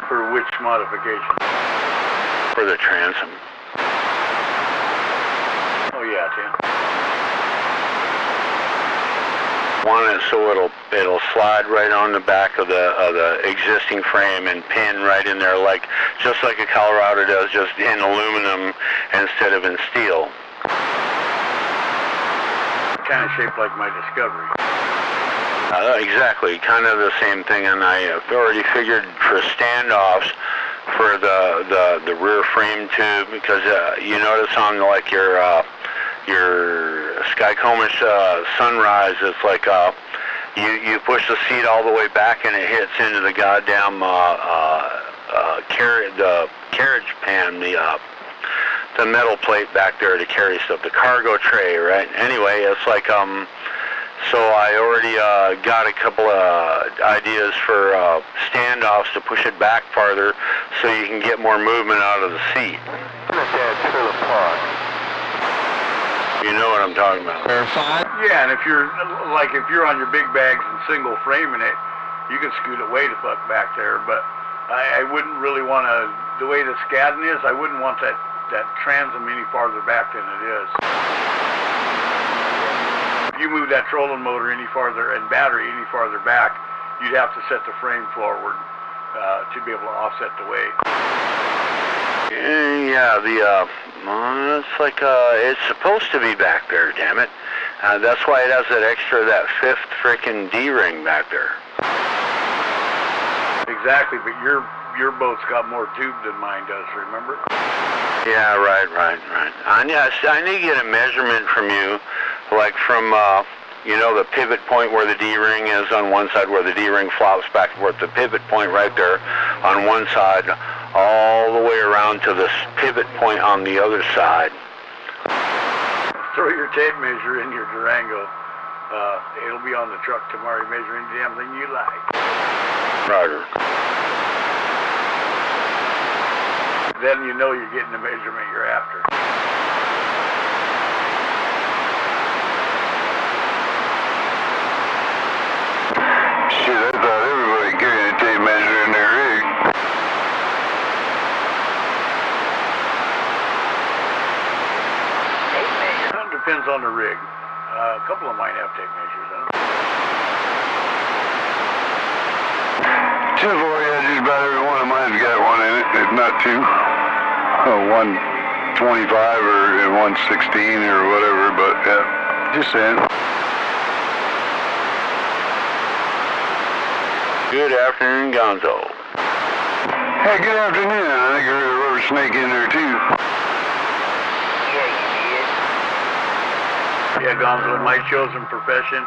For which modification? For the transom. Oh yeah, Tim. Want it so it'll slide right on the back of the existing frame and pin right in there, just like a Colorado does, just in aluminum instead of in steel. Kind of shaped like my Discovery. Exactly, kind of the same thing, and I already figured for standoffs for the rear frame tube, because you notice on your Skycomish Sunrise, it's like you push the seat all the way back and it hits into the goddamn carriage pan, the metal plate back there to carry stuff, the cargo tray, right? Anyway, it's like so I already got a couple of ideas for standoffs to push it back farther so you can get more movement out of the seat. You know what I'm talking about. Yeah, and if you're on your big bags and single framing it, you can scoot it way the fuck back there. But I wouldn't really want to. The way the Skadden is, I wouldn't want that transom any farther back than it is. If you move that trolling motor any farther and battery any farther back, you'd have to set the frame forward to be able to offset the weight. Yeah, it's like it's supposed to be back there. Damn it! That's why it has that extra, that fifth frickin' D-ring back there. Exactly, but your boat's got more tube than mine does, remember? Yeah, right. I need to get a measurement from you, like from, you know, the pivot point where the D-ring is on one side, where the D-ring flops back and forth, the pivot point right there on one side, all the way around to this pivot point on the other side. Throw your tape measure in your Durango. It'll be on the truck tomorrow. Measure any damn thing you like. Roger. Then you know you're getting the measurement you're after. Shit, I thought everybody carried a tape measure in their rig. Tape measure? That depends on the rig. A couple of mine have tape measures, huh? Typically, just about every one of mine's got one in it, if not two. 125 or 116 or whatever, but yeah, just saying. Good afternoon, Gonzo. Hey, good afternoon. I think I heard a rubber snake in there too. Yeah, you did. Yeah, Gonzo, in my chosen profession,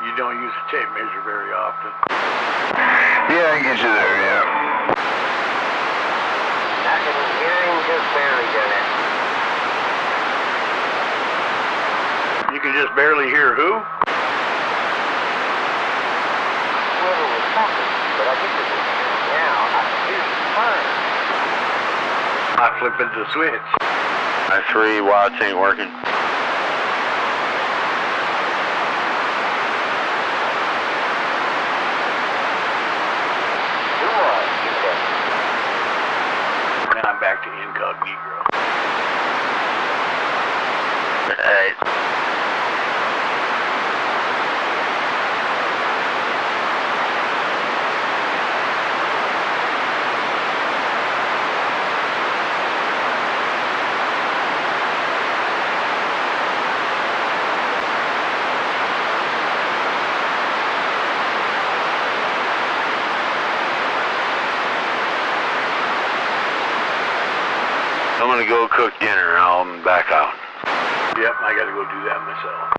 you don't use a tape measure very often. Yeah, I get you there, yeah. I can hear him just barely done it. You can just barely hear who? Whoever was talking, but I get to hear him now. I can hear you fine. I flipping the switch. My 3 watts ain't working. Now I'm back to incognito. Alright. I'm gonna go cook dinner and I'll back out. Yep, I gotta go do that myself.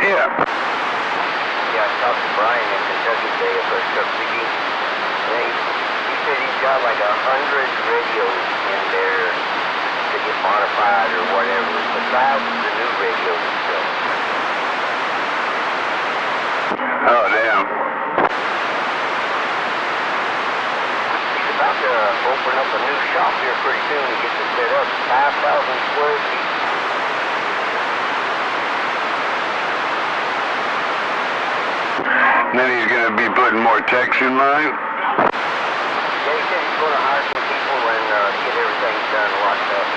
Yeah. Yeah, I talked to Brian in Kentucky today at First Cup CD. He said he's got like 100 radios in there to get modified or whatever, besides the new radios himself. Oh, damn. He's about to open up a new shop here pretty soon to get it set up. 5,000 square feet. Then he's going to be putting more techs in line. Yeah, he said he's going to hire some people and get everything done locked up.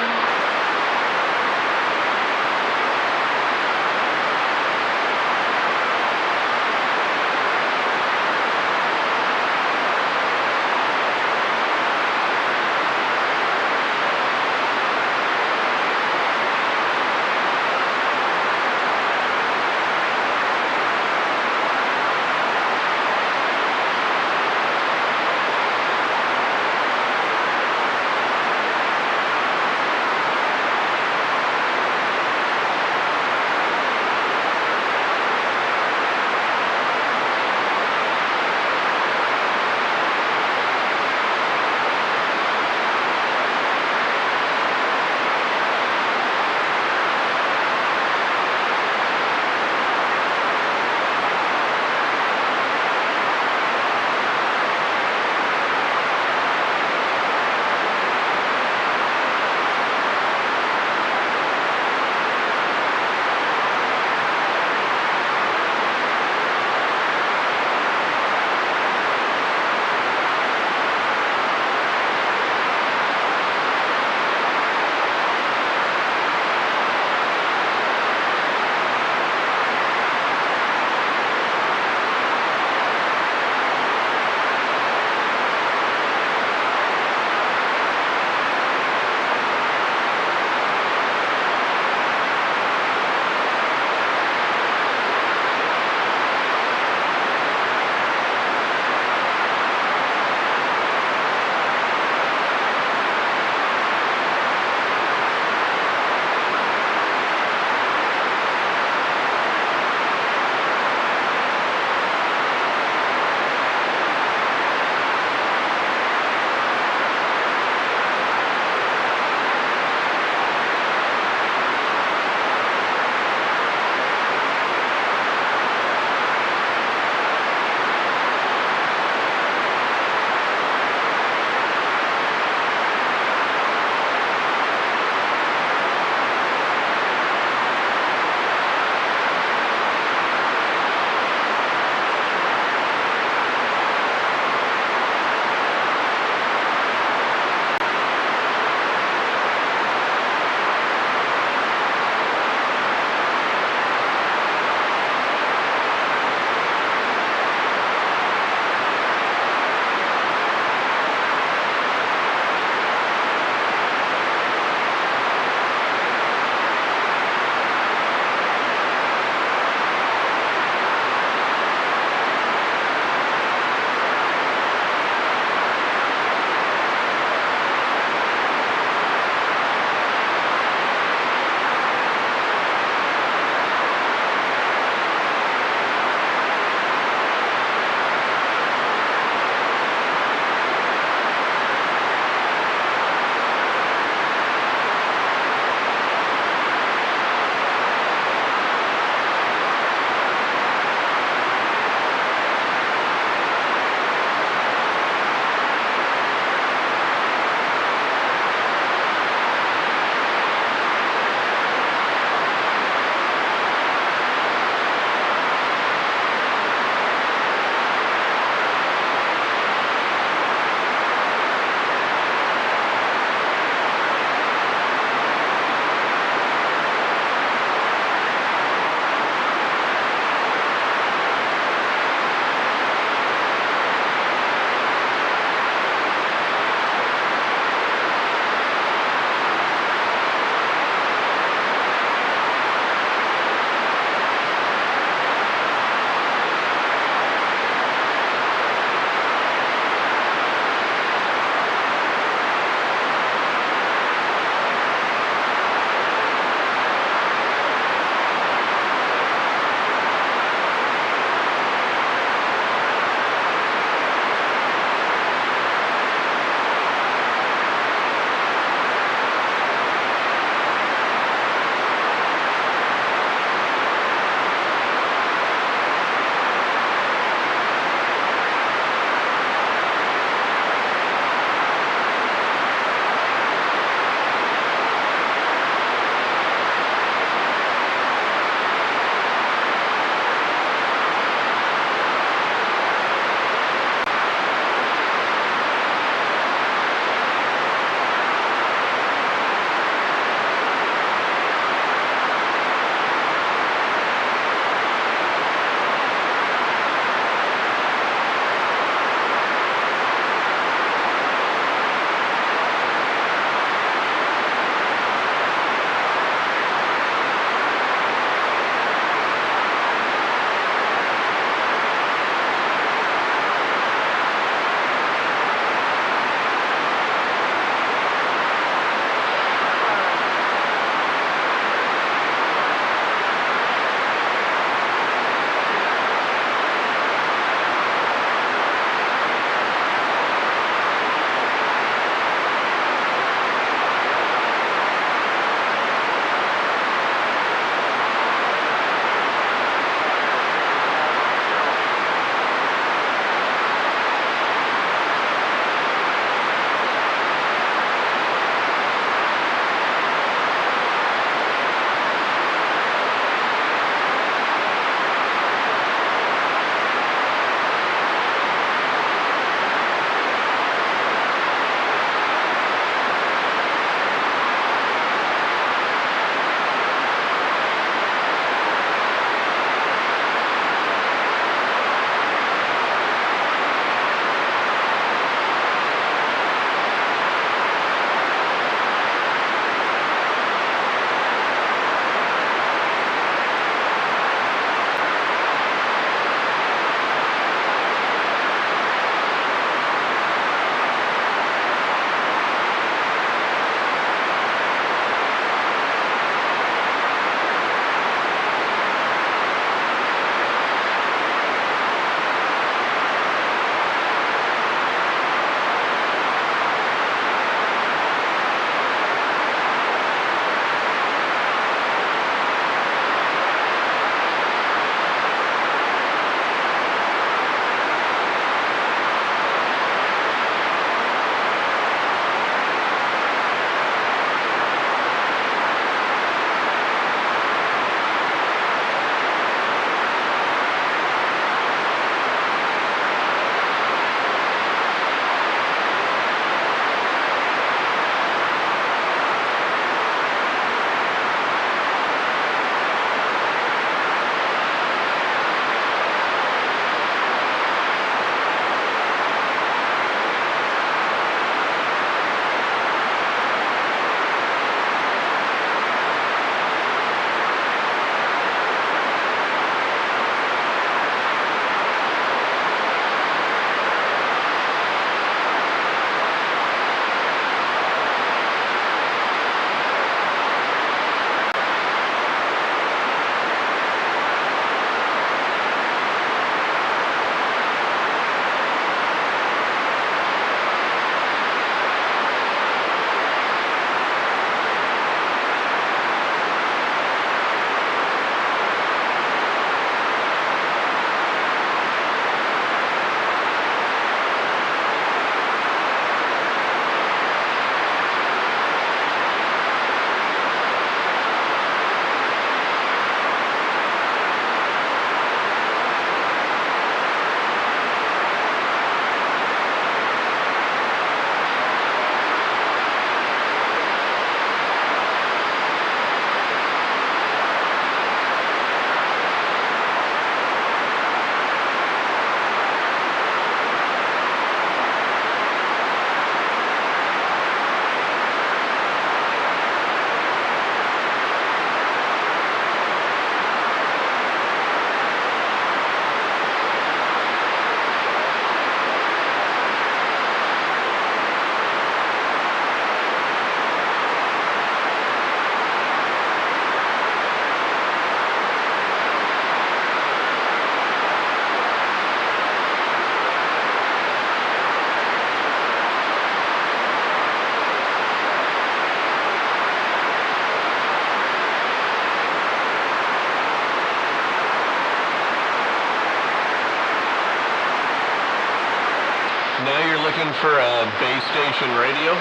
Now you're looking for a base station radio?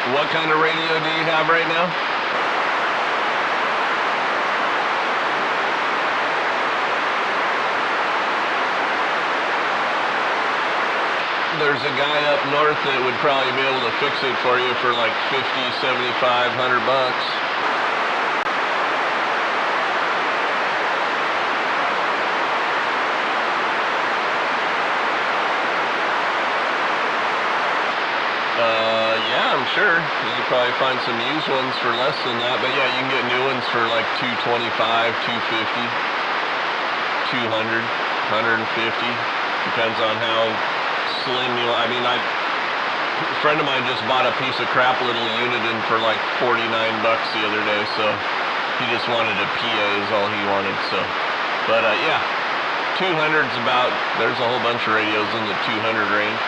What kind of radio do you have right now? There's a guy up north that would probably be able to fix it for you for like 50, 75, 100 bucks. Yeah, I'm sure. You could probably find some used ones for less than that, but yeah, you can get new ones for like $225, $250, $200, $150. Depends on how slim you. I mean, a friend of mine just bought a piece of crap little unit in for like 49 bucks the other day, so he just wanted a PA is all he wanted. So, but yeah, 200's about. There's a whole bunch of radios in the 200 range.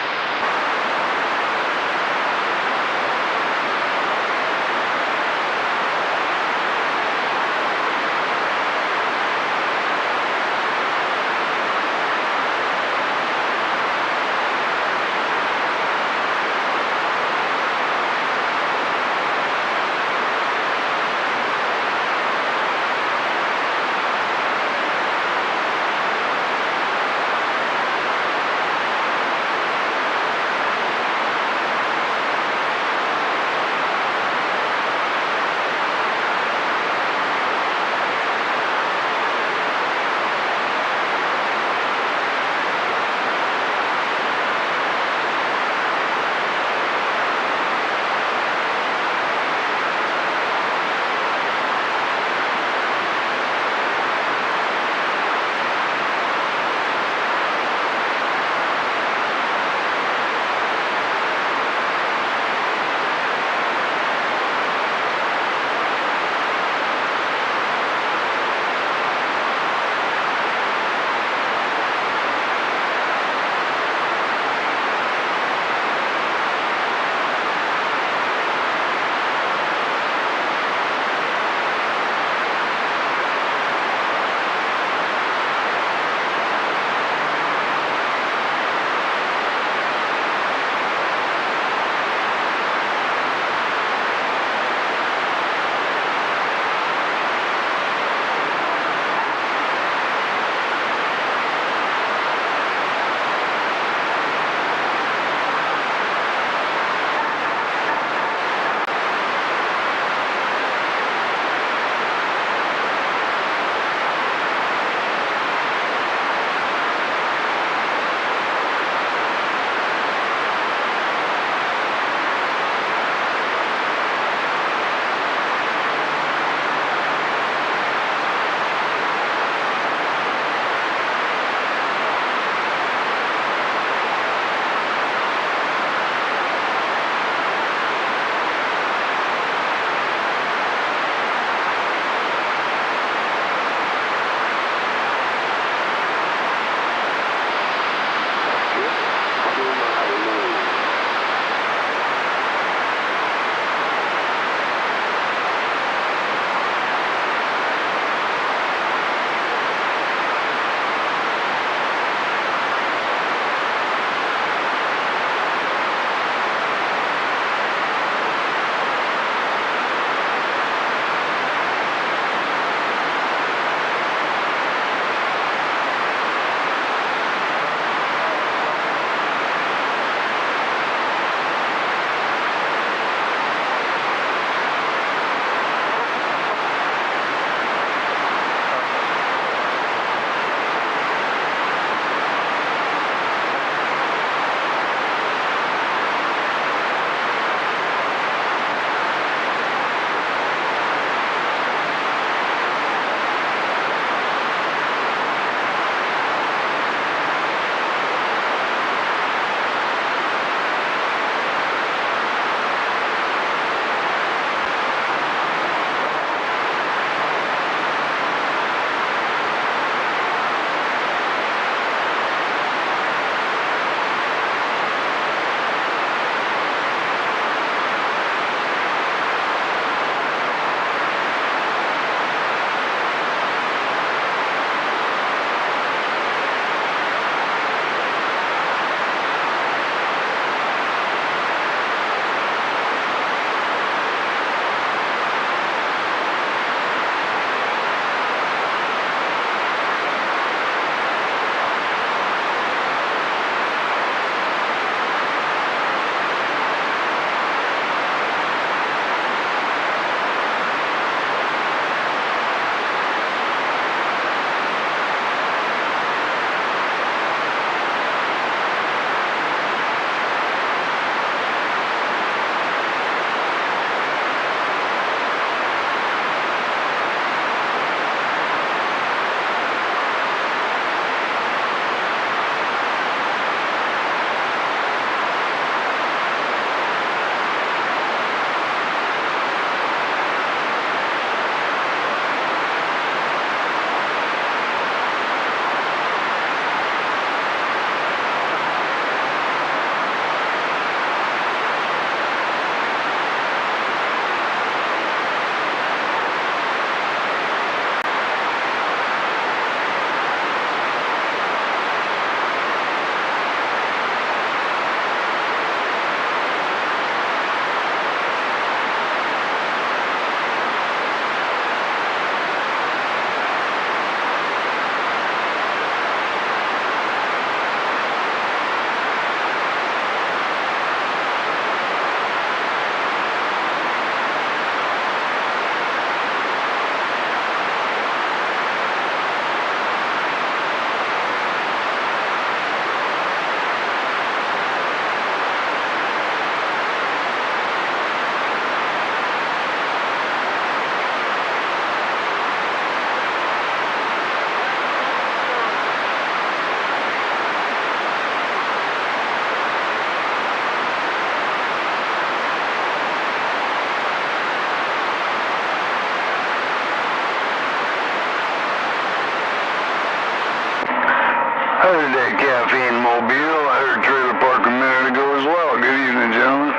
I heard that caffeine mobile. I heard trailer park a minute ago as well. Good evening, gentlemen.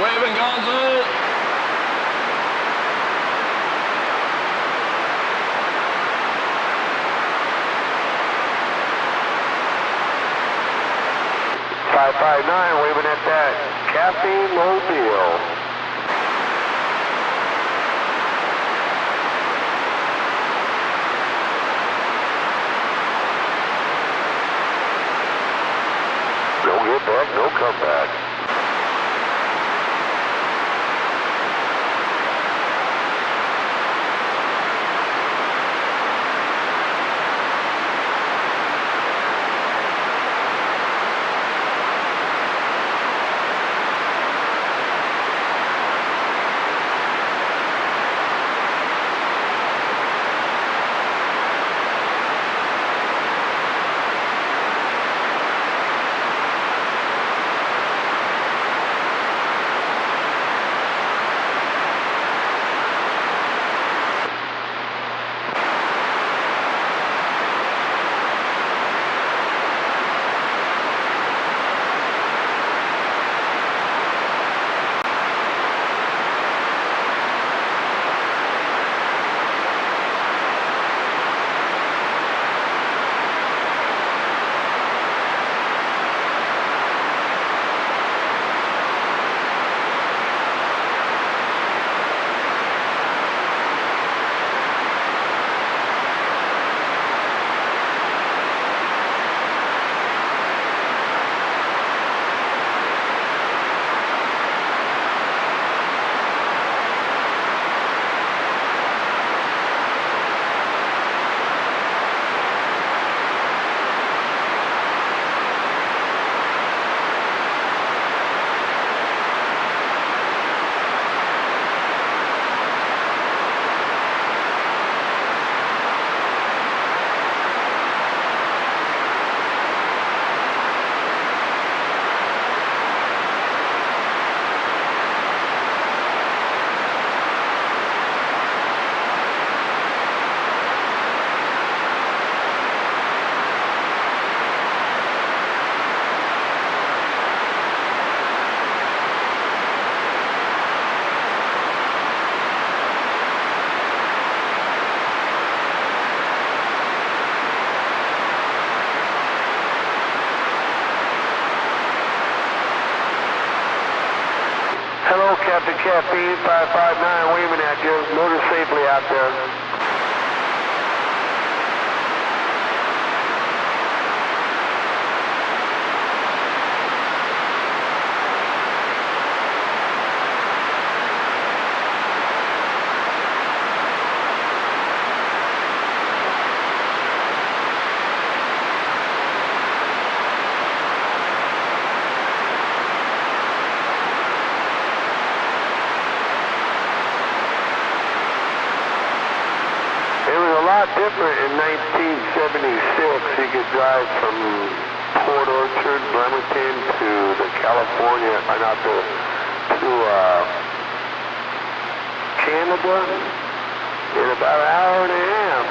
Waving Gonzo. 559, waving at that caffeine mobile. No get back, no comeback. Captain Caffeine 559 waving at you. Motor safely out there. Different in 1976. He could drive from Port Orchard, Bremerton to the California, or not to Canada in about an hour and a half.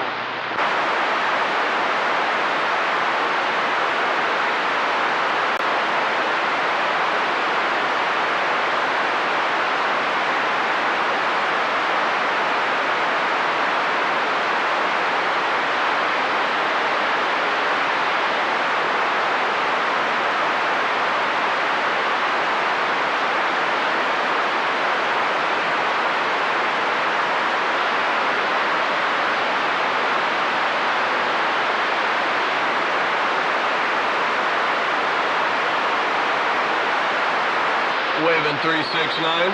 Waving 369.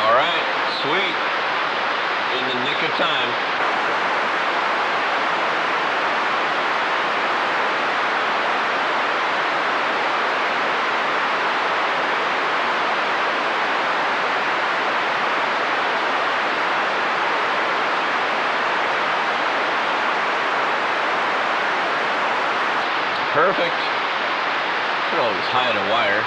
All right, sweet. In the nick of time. Perfect. Should always hide a wire.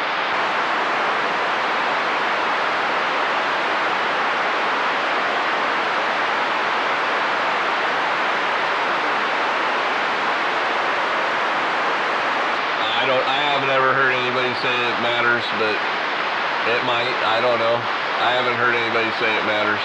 but it might. I don't know. I haven't heard anybody say it matters.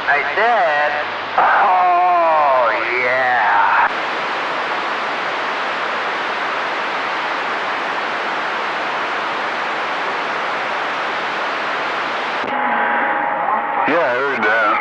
I said, oh yeah. Yeah, I heard that.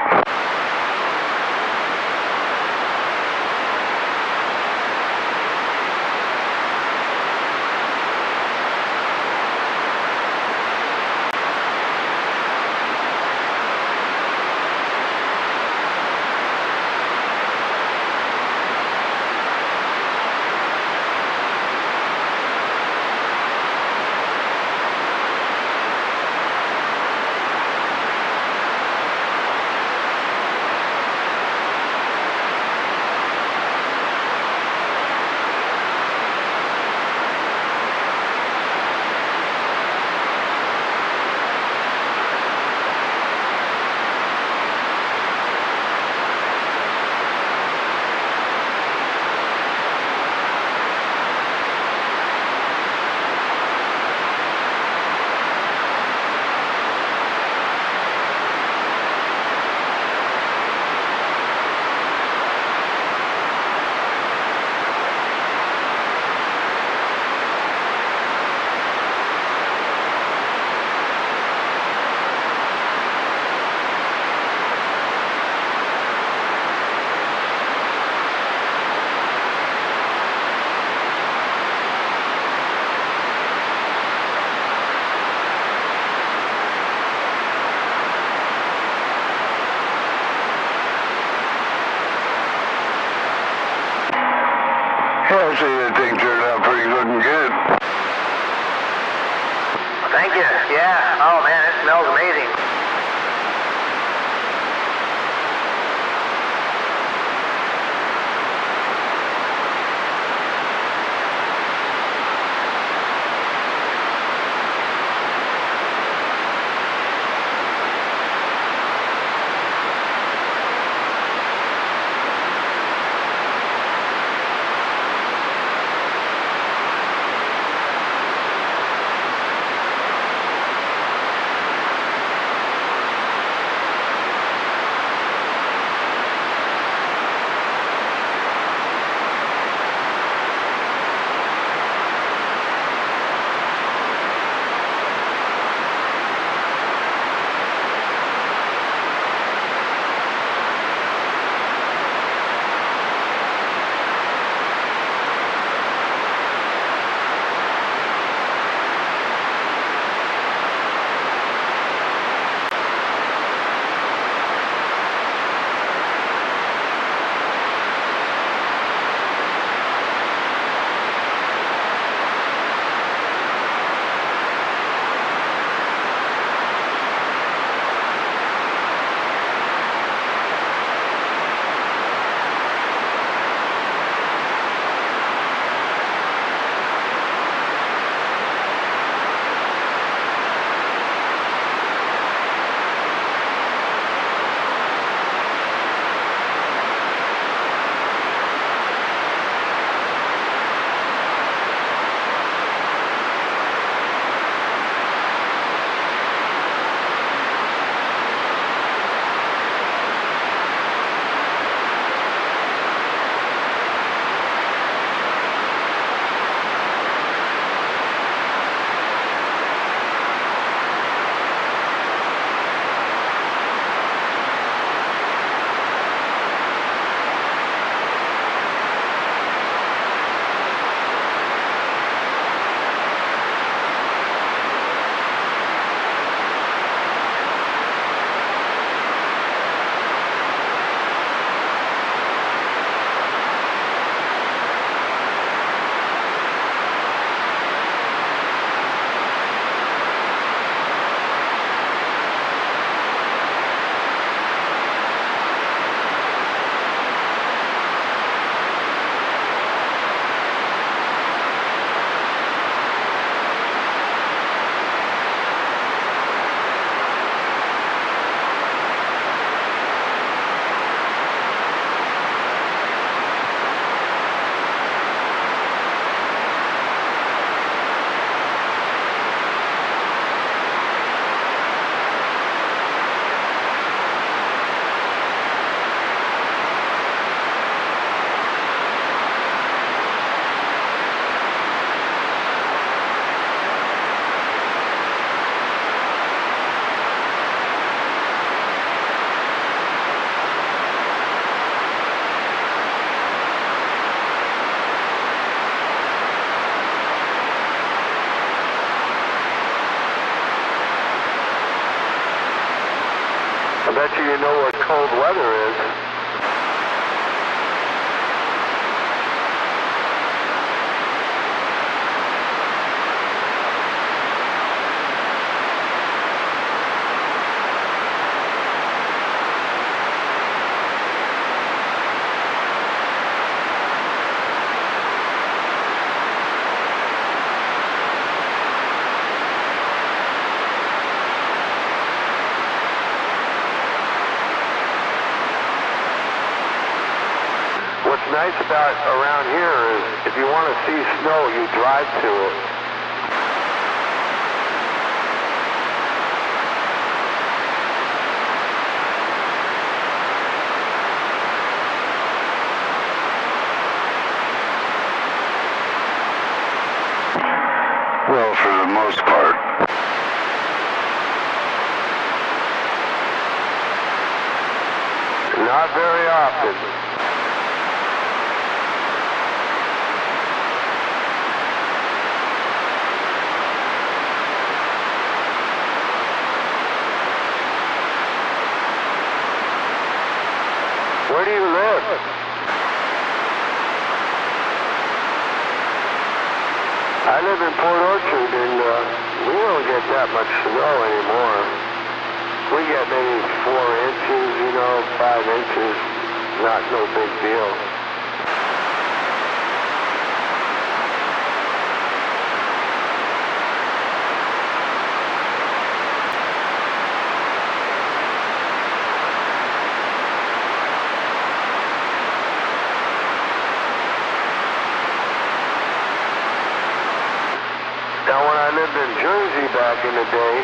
Yeah, I see that thing turned out pretty looking good. Thank you. Yeah. Oh man, it smells amazing. bet you know what cold weather is. What's nice about around here is if you want to see snow, you drive to it. Well, for the most part. Not very often. Where do you live? I live in Port Orchard, and we don't get that much snow anymore. We get maybe 4 inches, 5 inches. Not no big deal. Now, when I lived in Jersey back in the day,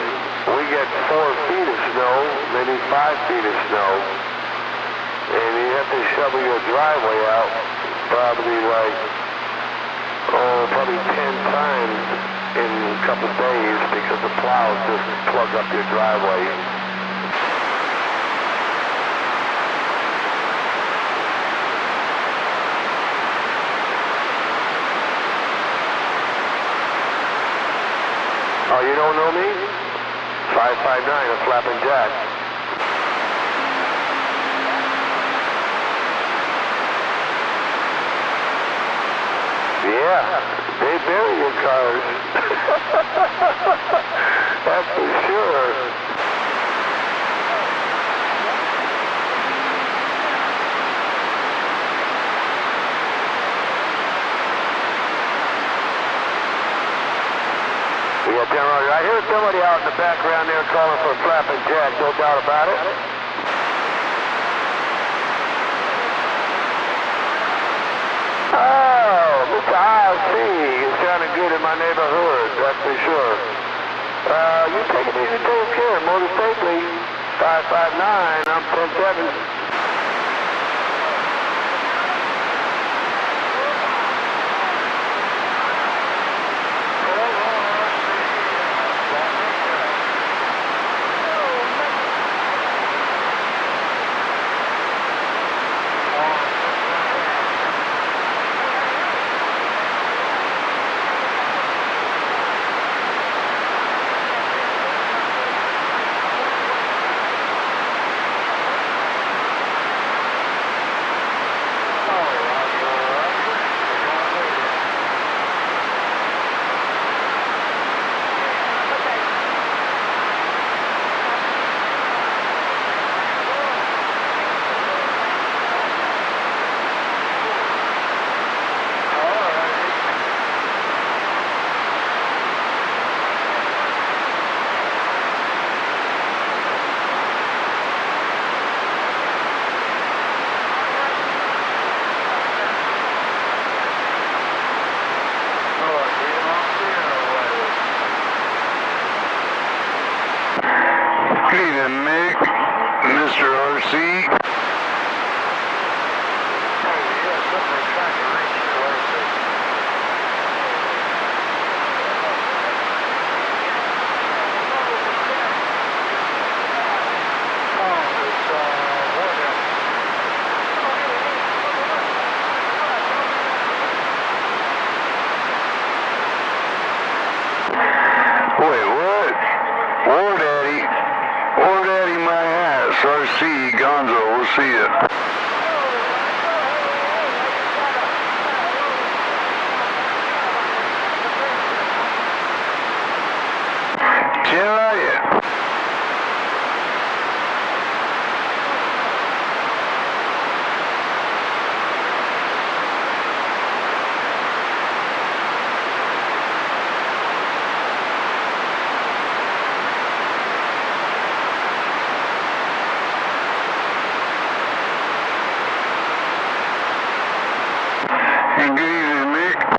we get 4 feet of snow, maybe 5 feet of snow. And you have to shovel your driveway out probably probably 10 times in a couple of days because the plows just plug up your driveway. Oh, you don't know me? 559, a flapping jack. Yeah, they bury your cars. That's for sure. Yeah, I hear somebody out in the background there calling for flapping jack, no doubt about it. Oh, Mr. IC is sounding good in my neighborhood, that's for sure. You take it easy, take care, motor safely. 559, I'm 10-7. Wait, what? War Daddy my ass. RC, Gonzo, we'll see you. Tell ya. And good evening, Mick.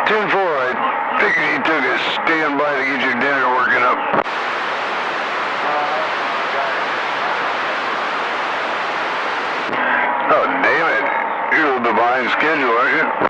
I figured he took a standby to get your dinner working up. Oh, damn it. You're a little bit behind schedule, aren't you?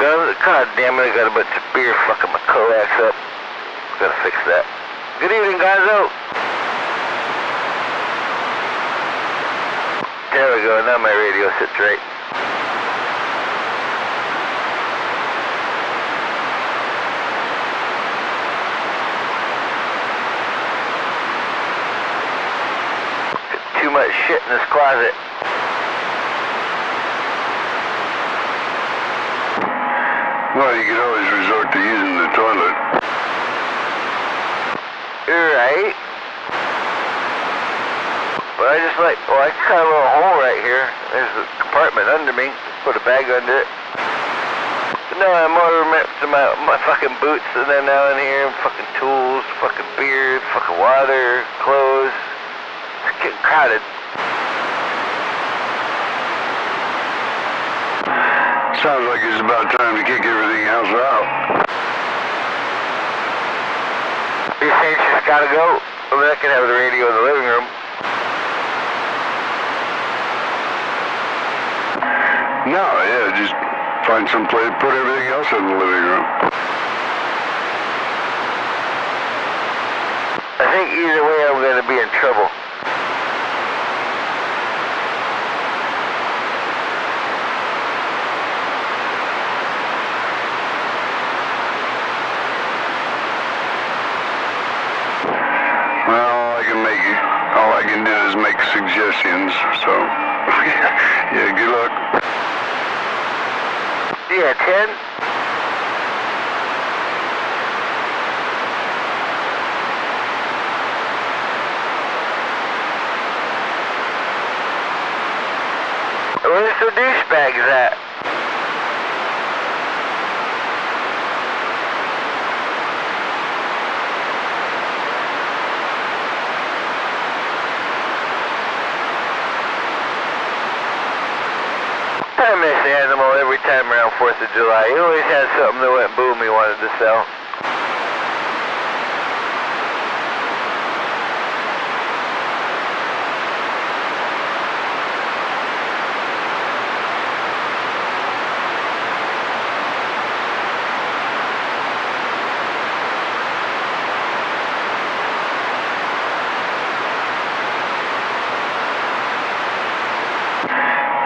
God damn it, I got a bunch of beer fucking my coax up. Gotta fix that. Good evening, Gonzo. There we go, now my radio sits right. Too much shit in this closet. Well, you could always resort to using the toilet. Right. Well, I just like, I cut a little hole right here. There's a compartment under me. Put a bag under it. But no, I'm more to my fucking boots, and then now in here, fucking tools, fucking beer, fucking water, clothes. It's getting crowded. Sounds like it's about time to kick everything else out. You saying she's gotta go? I mean, I can have the radio in the living room. No, yeah, just find some place, put everything else in the living room. I think either way I'm gonna be in trouble. All I can do is make suggestions, so yeah, good luck. Yeah, 10? Where's the douchebags at? I miss Animal every time around 4th of July. He always had something that went boom he wanted to sell.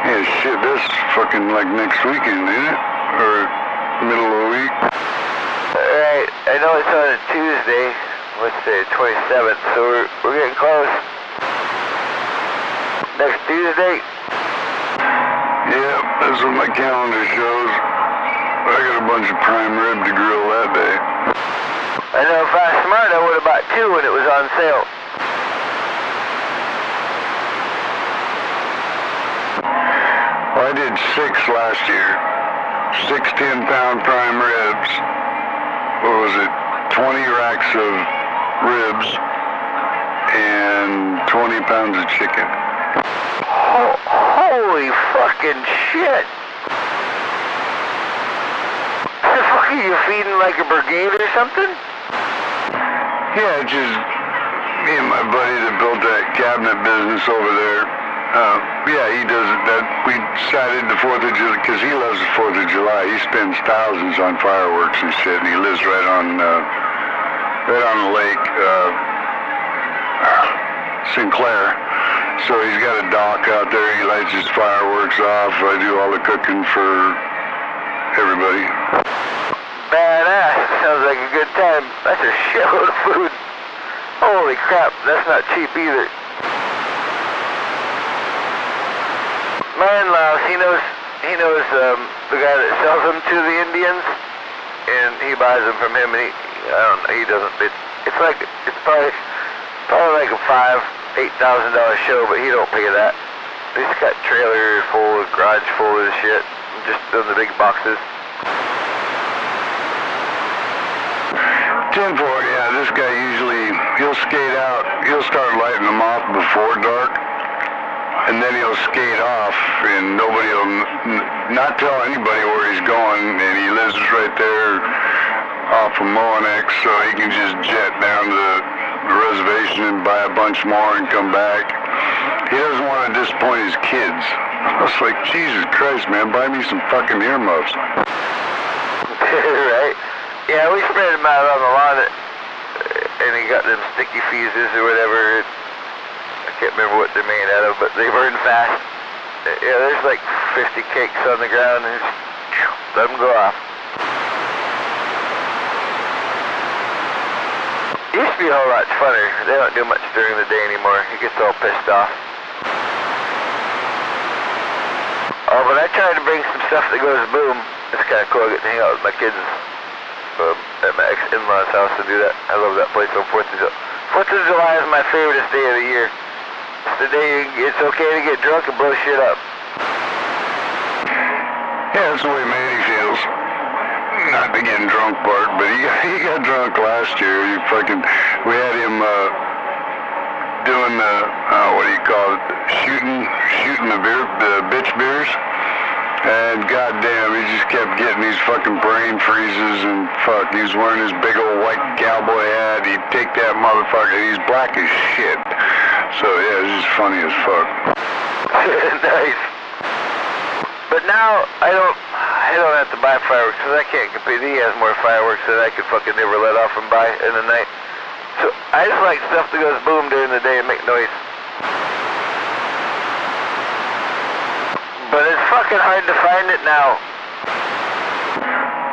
Yeah, shit, that's fucking like next weekend, isn't it? Or middle of the week? Alright, I know it's on a Tuesday. What's the 27th, so we're getting close. Next Tuesday? Yeah, that's what my calendar shows. I got a bunch of prime rib to grill that day. I know if I was smart, I would have bought 2 when it was on sale. Well, I did 6 last year. 6 10-pound prime ribs. What was it? 20 racks of ribs and 20 pounds of chicken. Holy fucking shit! The fuck are you feeding like a brigade or something? Yeah, just me and my buddy that built that cabinet business over there. Yeah, he does it. That we decided the 4th of July, because he loves the 4th of July. He spends thousands on fireworks and shit, and he lives right on the lake, Sinclair. So he's got a dock out there. He lights his fireworks off. I do all the cooking for everybody. Badass. Sounds like a good time. That's a shitload of food. Holy crap, that's not cheap either. My in-laws, he knows the guy that sells them to the Indians, and he buys them from him, and he doesn't, it's probably like a $8,000 show, but he don't pay that. He's got trailer full, garage full of shit, just in the big boxes. 10-4, yeah, this guy usually, he'll skate out, he'll start lighting them off before dark, and then he'll skate off, and nobody will not tell anybody where he's going, and he lives right there off of Moanex, so he can just jet down to the reservation and buy a bunch more and come back. He doesn't want to disappoint his kids. I was like, Jesus Christ, man, buy me some fucking earmuffs. Yeah, we spread them out on the lawn, and he got them sticky fuses or whatever. I can't remember what they're made out of, but they burn fast. Yeah, there's like 50 cakes on the ground, and just let them go off. It used to be a whole lot funner. They don't do much during the day anymore. He gets all pissed off. Oh, but I tried to bring some stuff that goes boom. It's kind of cool. I get to hang out with my kids at my ex-in-law's house and do that. I love that place on 4th of July. 4th of July is my favorite day of the year. It's the day it's okay to get drunk and blow shit up. Yeah, that's the way Manny feels. Not the getting drunk part, but he got drunk last year. We had him doing the what do you call it? Shooting the bitch beers. And goddamn, he just kept getting these fucking brain freezes and fuck. He was wearing his big old white cowboy hat. He'd take that motherfucker. He's black as shit. So yeah, it's just funny as fuck. Nice. But now I don't have to buy fireworks because I can't compete. He has more fireworks that I could fucking never let off and buy in the night. So I just like stuff that goes boom during the day and make noise. But it's fucking hard to find it now.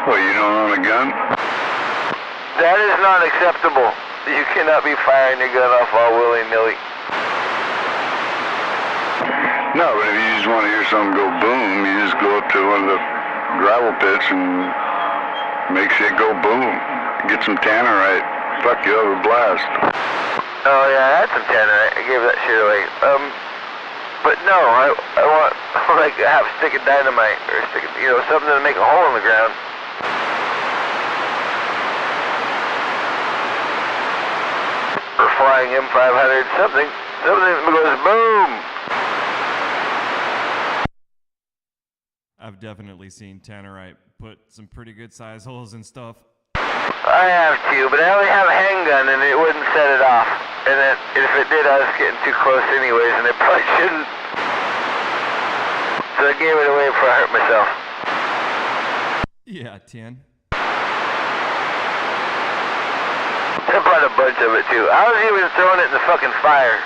Well, you don't own a gun? That is not acceptable. You cannot be firing your gun off all willy-nilly. No, but if you just want to hear something go boom, you just go up to one of the gravel pits and make shit go boom. Get some tannerite. Fuck, you have a blast. Oh yeah, I had some tannerite. I gave that shit away. But no, I want like a half stick of dynamite or a stick of, something to make a hole in the ground. Or flying M500, something that goes boom. I've definitely seen tannerite put some pretty good size holes in stuff. I have too, but I only have a handgun and it wouldn't set it off. And then if it did, I was getting too close anyways, and it probably shouldn't. So I gave it away before I hurt myself. Yeah, 10. I bought a bunch of it too. I was even throwing it in the fucking fire.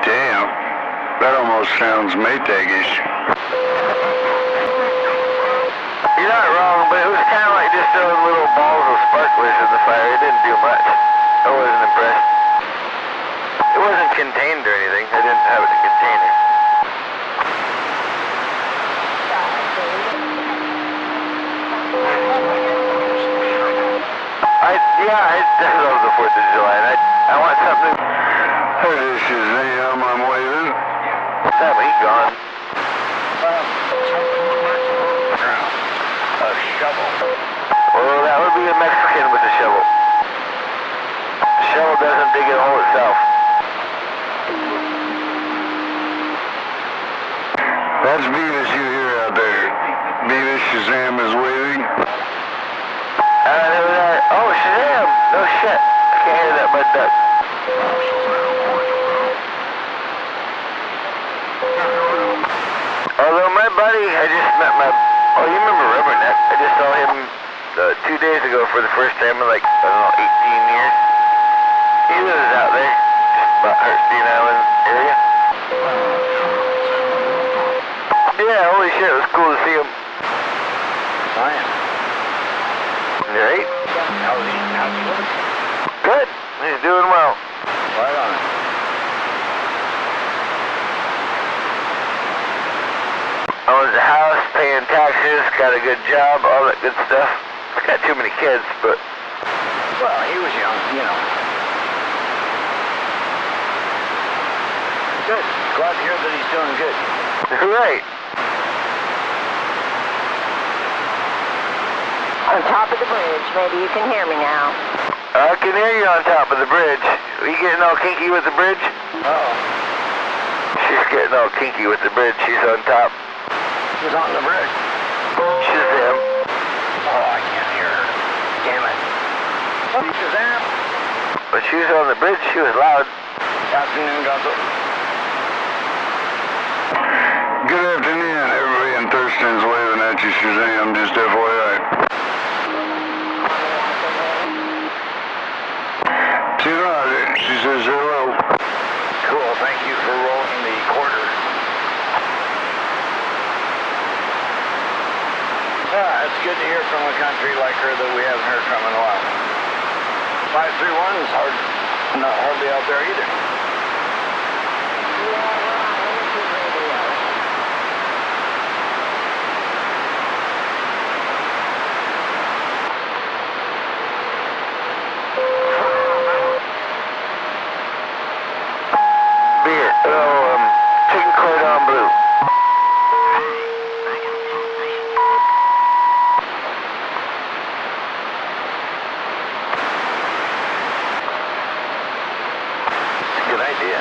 Damn. That almost sounds Maytag-ish. You're not wrong, but it was kind of like just throwing little balls of sparklers in the fire. It didn't do much. I wasn't impressed. It wasn't contained or anything. I didn't have it in a container. I love the 4th of July, and I want something. Hey, this is Sam. I'm waving. Sam, he's gone. A shovel. Well, that would be a Mexican with a shovel. The shovel doesn't dig a hole itself. That's Beavis you hear out there. Beavis, Shazam is waving. Oh, Shazam! No shit. I can't hear that mud duck. Although my buddy, I just met you remember Rubberneck? I just saw him 2 days ago for the first time in like, I don't know, 18 years. He lives out there, just about Hertzstein Island area. Yeah, holy shit, it was cool to see him. I am. Right? How's he doing? Good. He's doing well. Right on it. Owns a house, paying taxes, got a good job, all that good stuff. He's got too many kids, but... Well, he was young, Good. Glad to hear that he's doing good. Right. On top of the bridge, maybe you can hear me now. I can hear you on top of the bridge. Are you getting all kinky with the bridge? Oh. She's getting all kinky with the bridge. She's on top. Who's on the bridge? Shazam. Oh, I can't hear her. Damn it. Shazam. When she was on the bridge, she was loud. Afternoon, Gonzo. Good afternoon. Everybody in Thurston's waving at you. she Shazam, just FYI. 200, she says hello. Cool, thank you for rolling the quarter. It's good to hear from a country like her that we haven't heard from in a while. 531 is not hardly out there either. Beer. Chicken cordon bleu. Good idea.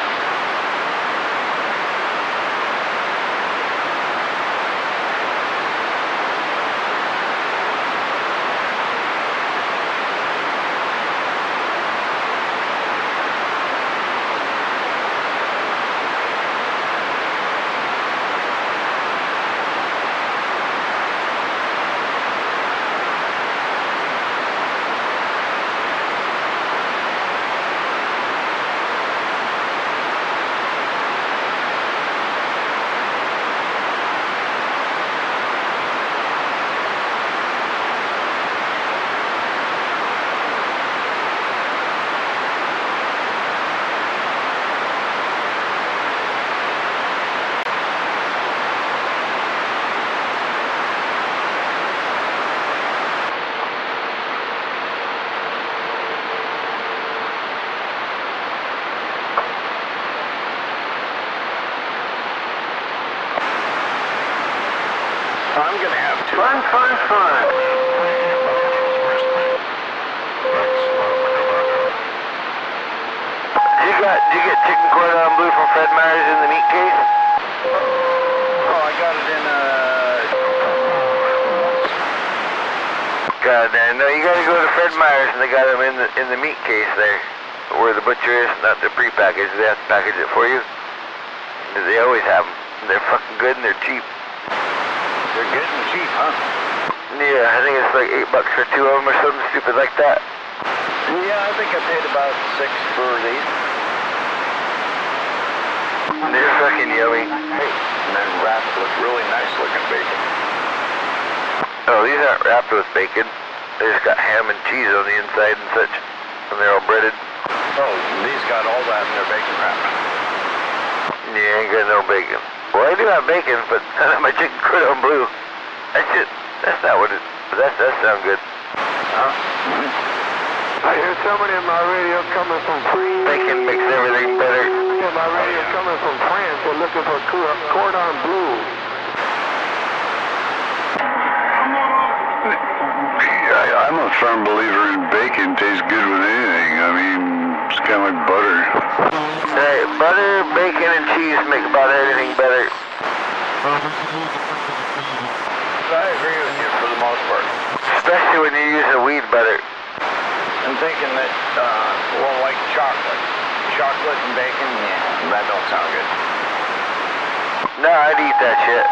I'm gonna have to. Fun. Did you get chicken cordon bleu from Fred Meyer's in the meat case? Oh, I got it in God damn, no, you gotta go to Fred Meyer's and they got them in the meat case there. Where the butcher is, not the pre-packaged. They have to package it for you. They always have them. They're fucking good and they're cheap. They're good and cheap, huh? Yeah, I think it's like $8 for 2 of them or something stupid like that. Yeah, I think I paid about 6 for these. They're fucking yummy. Hey, and then wrapped with really nice looking bacon. Oh, these aren't wrapped with bacon. They just got ham and cheese on the inside and such. And they're all breaded. Oh, these got all that in their bacon wrap. Yeah, ain't got no bacon. Well, I do have bacon, but not my chicken cordon bleu. That's not what it... But that does sound good. Huh? I hear somebody in my radio coming from France. Bacon makes everything better. Yeah, my radio coming from France. They're looking for cordon bleu. I'm a firm believer in bacon. Tastes good with anything. I mean, it's kind of like butter. Hey, butter, bacon, and cheese make about everything better. I agree with you for the most part. Especially when you're using weed butter. I'm thinking that, well, like chocolate. Chocolate and bacon, yeah, that don't sound good. No, I'd eat that shit.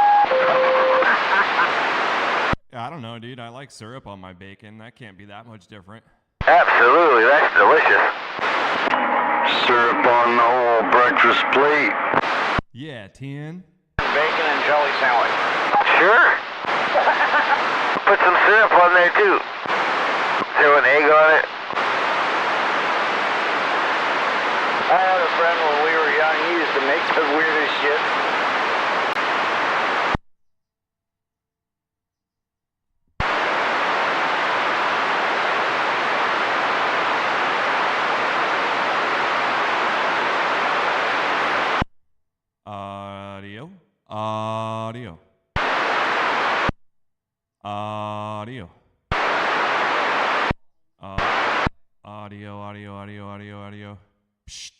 I don't know, dude. I like syrup on my bacon. That can't be that much different. Absolutely, that's delicious. Syrup on the whole breakfast plate. Yeah, 10. Bacon and jelly sandwich. Sure. Put some syrup on there too. Throw an egg on it. I had a friend when we were young, he used to make the weirdest shit. Audio. Audio. Audio. Audio. Psst.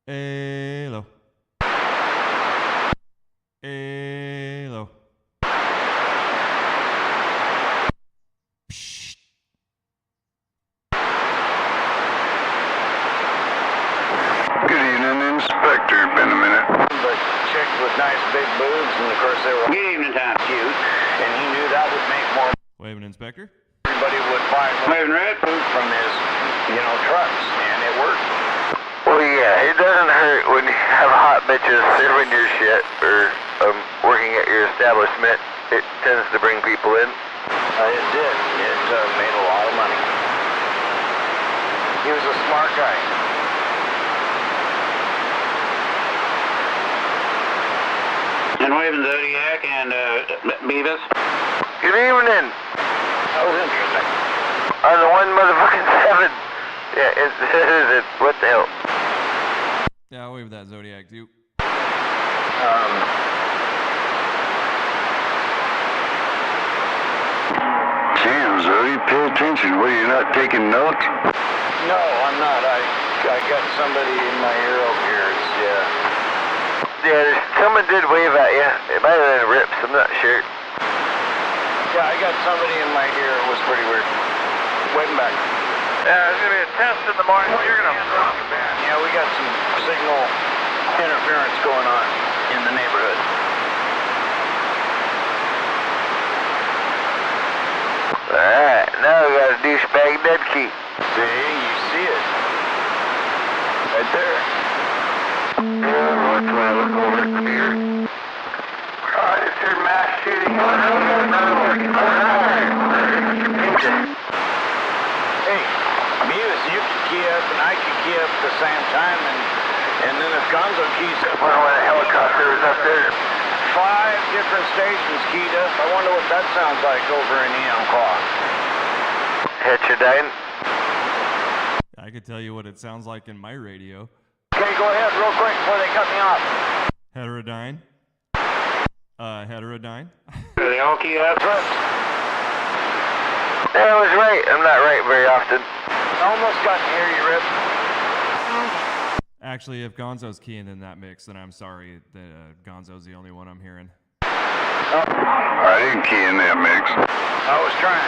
Hello. Hello. Psst. Good evening, would make more. Waving inspector. Everybody would buy red food from his, trucks, and it worked. Well, yeah, it doesn't hurt when you have hot bitches serving your shit or working at your establishment. It tends to bring people in. It did. It made a lot of money. He was a smart guy. And waving Zodiac and Beavis. Good evening. That was interesting. On the 1 motherfucking 7. Yeah, what the hell? Yeah, I'll wave that Zodiac too. Damn, Zodi, pay attention. What, you're not taking notes? No, I'm not. I got somebody in my ear over here. Yeah, someone did wave at you. It might have been Rips, I'm not sure. Yeah, I got somebody in my ear. It was pretty weird. Waving back. Yeah, there's going to be a test in the morning. You're going to rock the band. Yeah, we got some signal interference going on in the neighborhood. Alright, now we got a douchebag dead key. See, you see it. Right there. Yeah, what's that? Look over here. Is there mass shooting going on? Hey, Muse, you can key up and I can key up at the same time, and then if Gonzo keys up, I wonder why the helicopter was up there. 5 different stations keyed up. I wonder what that sounds like over in Enumclaw. Heterodyne? I could tell you what it sounds like in my radio. Okay, go ahead real quick before they cut me off. Heterodyne. Heterodyne. Are they all keyed up? Yeah, I was right. I'm not right very often. Almost got to hear you, Rip. Actually, if Gonzo's keying in that mix, then I'm sorry that Gonzo's the only one I'm hearing. I didn't key in that mix. I was trying.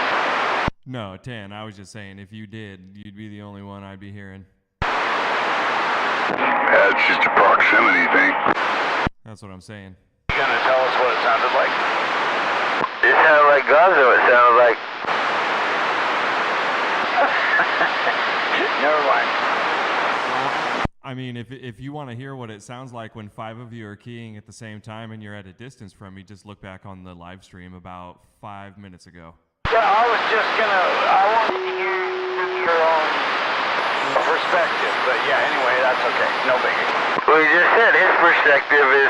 No, 10. I was just saying, if you did, you'd be the only one I'd be hearing. That's just a proximity thing. That's what I'm saying. You gonna tell us what it sounded like? It sounded like Gonzo, it sounded like. Never mind. I mean, if you want to hear what it sounds like when 5 of you are keying at the same time and you're at a distance from me, just look back on the live stream about 5 minutes ago. Yeah, I was just I wanted to hear your own perspective, but yeah, anyway, that's okay. No biggie. Well, he just said his perspective is.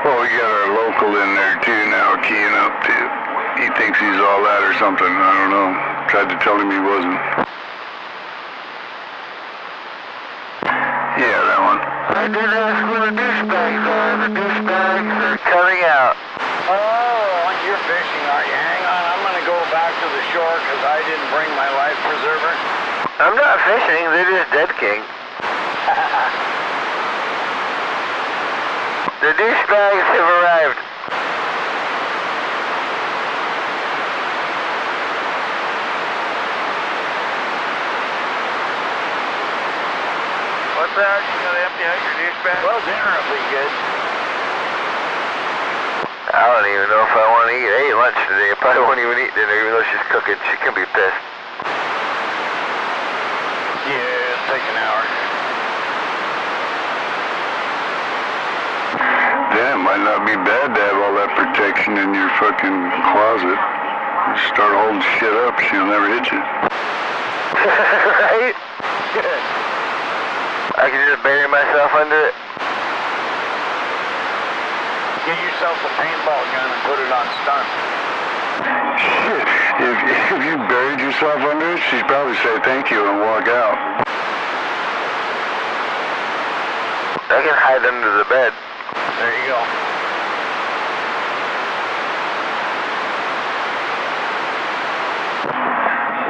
Well, we got our local in there too now, keying up too. He thinks he's all that or something. I don't know. Tried to tell him he wasn't. Yeah, that one. I did ask where the douchebags are. The douchebags are coming out. Oh, you're fishing, are you? Hang on, I'm gonna go back to the shore because I didn't bring my life preserver. I'm not fishing, they're just dead king. The douchebags have arrived. What's that? You got to empty out your douchebag? Well, dinner will be good. I don't even know if I want to eat. I ate lunch today. I probably won't even eat dinner even though she's cooking. She can be pissed. Yeah, it'll take an hour. Damn, might not be bad to have all that protection in your fucking closet. Start holding shit up, she'll never hit you. Right? Good. I can just bury myself under it. Get yourself a paintball gun and put it on stun. Shit, if you buried yourself under it, she'd probably say thank you and walk out. I can hide under the bed. There you go.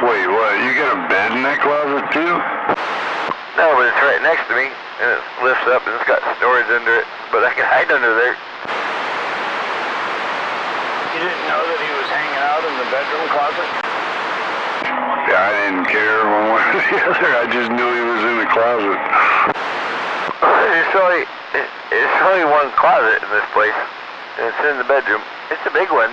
Wait, what? You got a bed in that closet too? No, but it's right next to me, and it lifts up and it's got storage under it, but I can hide under there. You didn't know that he was hanging out in the bedroom closet? Yeah, I didn't care one way or the other. I just knew he was in the closet. It's only one closet in this place, and it's in the bedroom. It's a big one.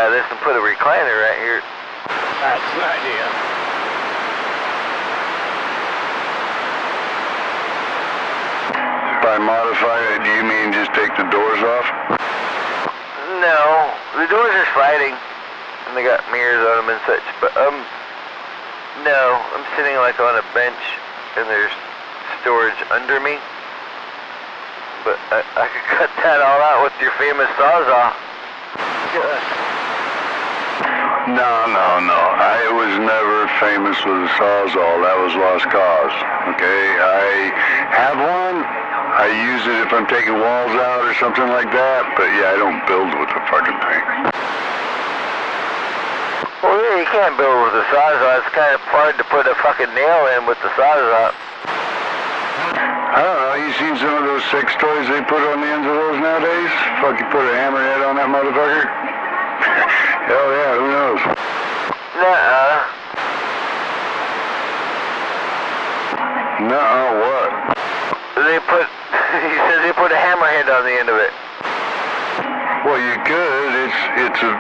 out of this and put a recliner right here. That's an idea. By modify it, do you mean just take the doors off? No, the doors are sliding, and they got mirrors on them and such, but, no, I'm sitting like on a bench, and there's storage under me, but I could cut that all out with your famous Sawzall. No. I was never famous with a Sawzall. That was lost cause, okay? I have one. I use it if I'm taking walls out or something like that, but yeah, I don't build with the fucking thing. Well, yeah, you can't build with the Sawzall. It's kind of hard to put a fucking nail in with the Sawzall. I don't know, you seen some of those sex toys they put on the ends of those nowadays? Fuck, you put a hammerhead on that motherfucker? Hell yeah, who knows? Nuh-uh. Nuh-uh, what? He says they put a hammerhead on the end of it. Well, you could. It's a...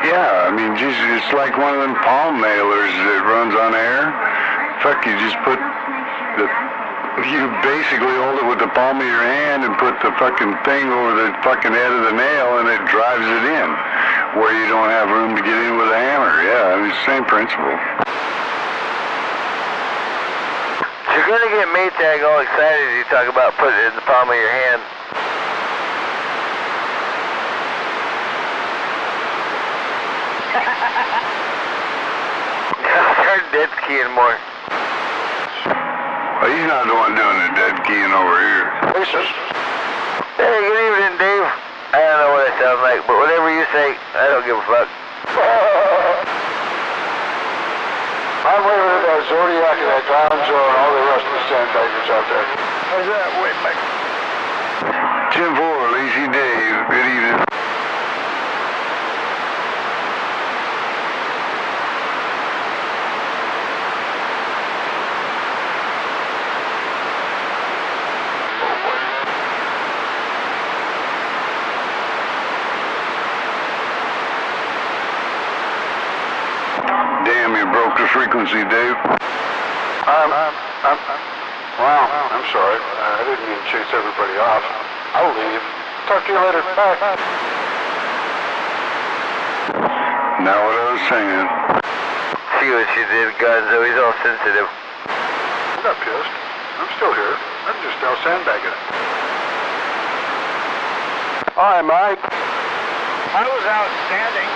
Yeah, I mean, geez, it's like one of them palm nailers that runs on air. Fuck, you just put the... You basically hold it with the palm of your hand and put the fucking thing over the fucking head of the nail and it drives it in where you don't have room to get in with a hammer. Yeah, I mean, same principle. You're gonna get Maytag all excited as you talk about putting it in the palm of your hand. Start dead skiing more. Well, he's not the one doing the dead keying over here. Hey, good evening, Dave. I don't know what I sound like, but whatever you say, I don't give a fuck. I'm waiting for that Zodiac and that Gonzo and all the rest of the sandbaggers out there. How's that? Wait, Mike. Tim Ford, Lazy Dave, good evening. Damn, you broke the frequency, Dave. Wow, I'm sorry. I didn't mean to chase everybody off. I'll leave. Talk to you later. Bye. Now what I was saying. See what she did, Gonzo. He's all sensitive. I'm not pissed. I'm still here. I'm just now sandbagging it. Hi, Mike. I was out standing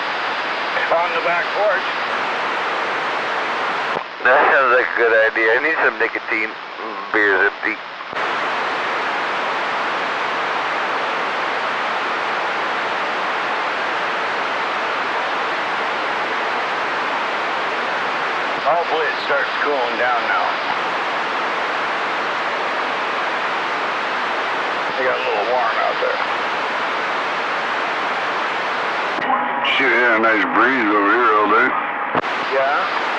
on the back porch. That sounds like a good idea. I need some nicotine. Beer's empty. Hopefully it starts cooling down now. It got a little warm out there. Shit, yeah, a nice breeze over here all day. Yeah?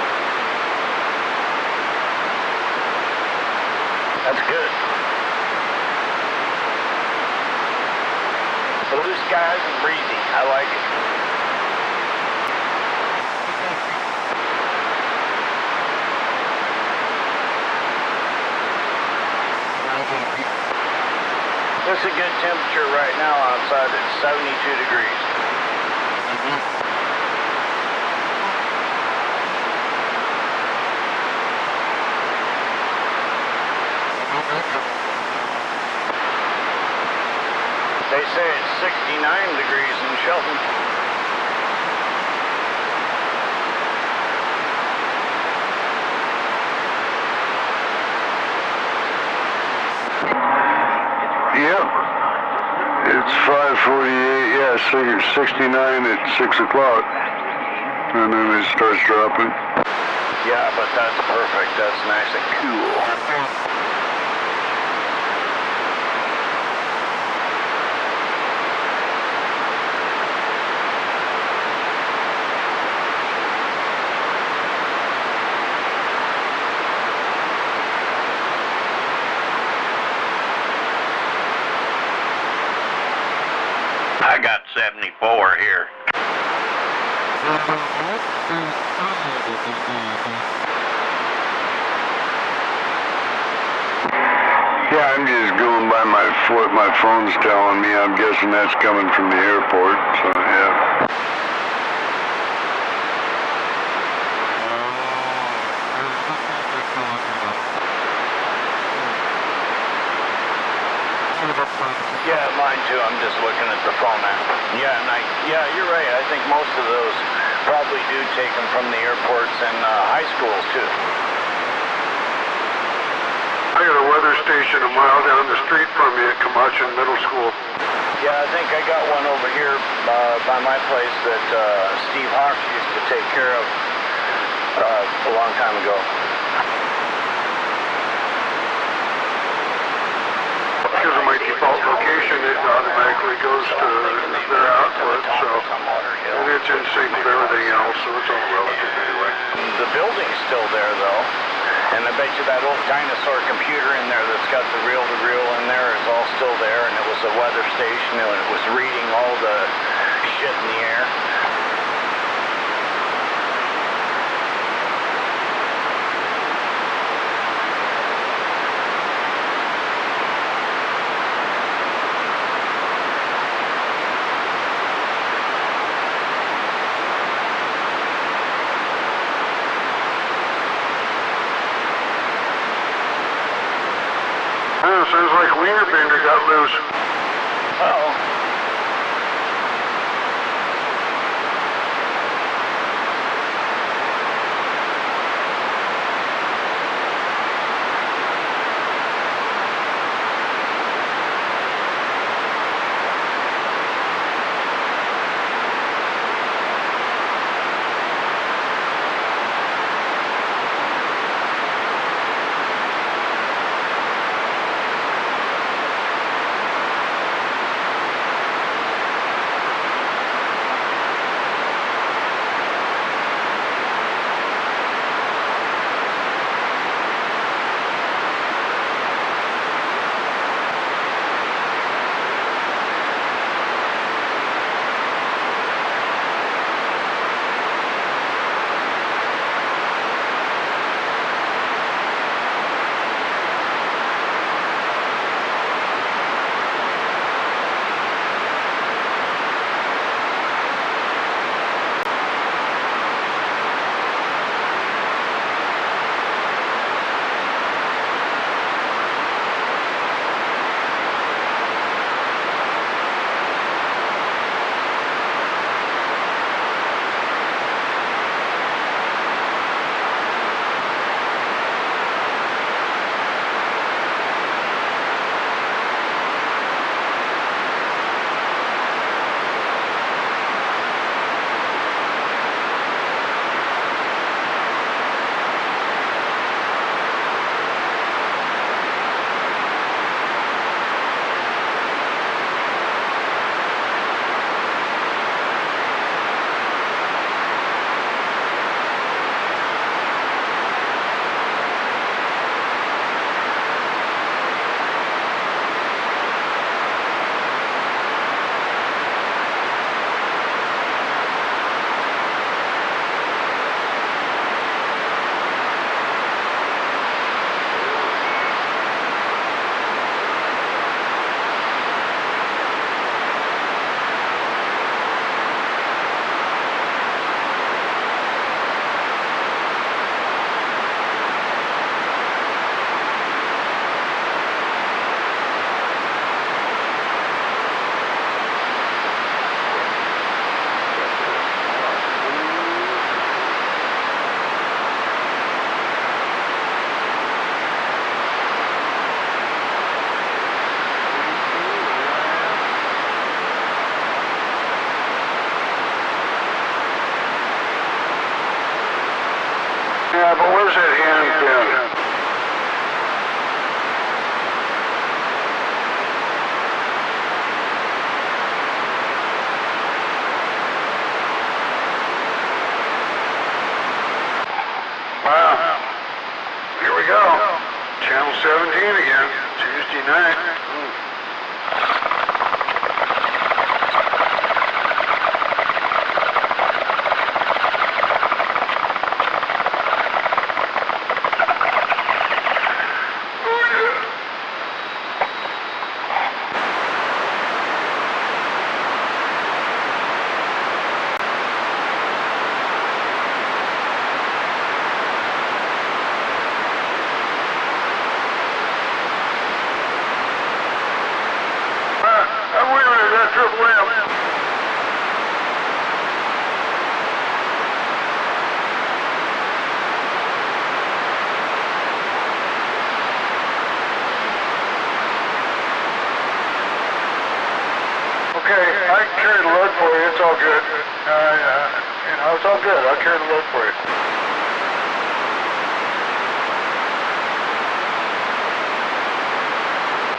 That's good. Blue skies and breezy. I like it. This is a good temperature right now outside. It's 72 degrees. They say it's 69 degrees in Shelton. Yep. It's 5:48. Yeah, so you're 69 at 6 o'clock. And then it starts dropping. Yeah, but that's perfect. That's nice and cool. I got 74 here. Yeah, I'm just going by what my phone's telling me. I'm guessing that's coming from the airport, so yeah. Yeah, mine too. I'm just looking at the phone now. Yeah, yeah, you're right. I think most of those probably do take them from the airports and high schools too. I got a weather station a mile down the street from me at Camacho Middle School. Yeah, I think I got one over here by my place that Steve Hawks used to take care of a long time ago. Because of my default location, it automatically goes to their output, so, and it's in sync with everything else, so it's all relative anyway. The building's still there, though, and I bet you that old dinosaur computer in there that's got the reel-to-reel in there is all still there, and it was a weather station, and it was reading all the shit in the air. Oh, sounds like Wienerbender got loose. Uh-oh. Yeah, but where's that hand pin? Wow. Here we go. Channel 17 again. Tuesday night. all good. You know, it's all good. I'll carry the load for you.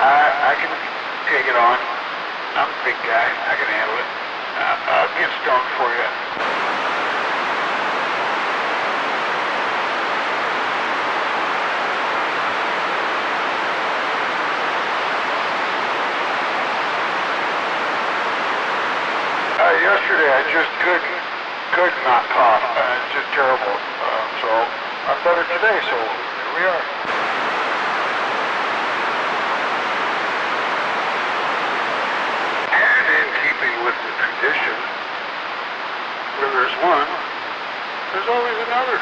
I can take it on. I'm a big guy. I can handle it. I'll get stoned for you. Yesterday I just could not cough. It's just terrible. So I'm better today, so here we are. And in keeping with the tradition, where there's one, there's always another.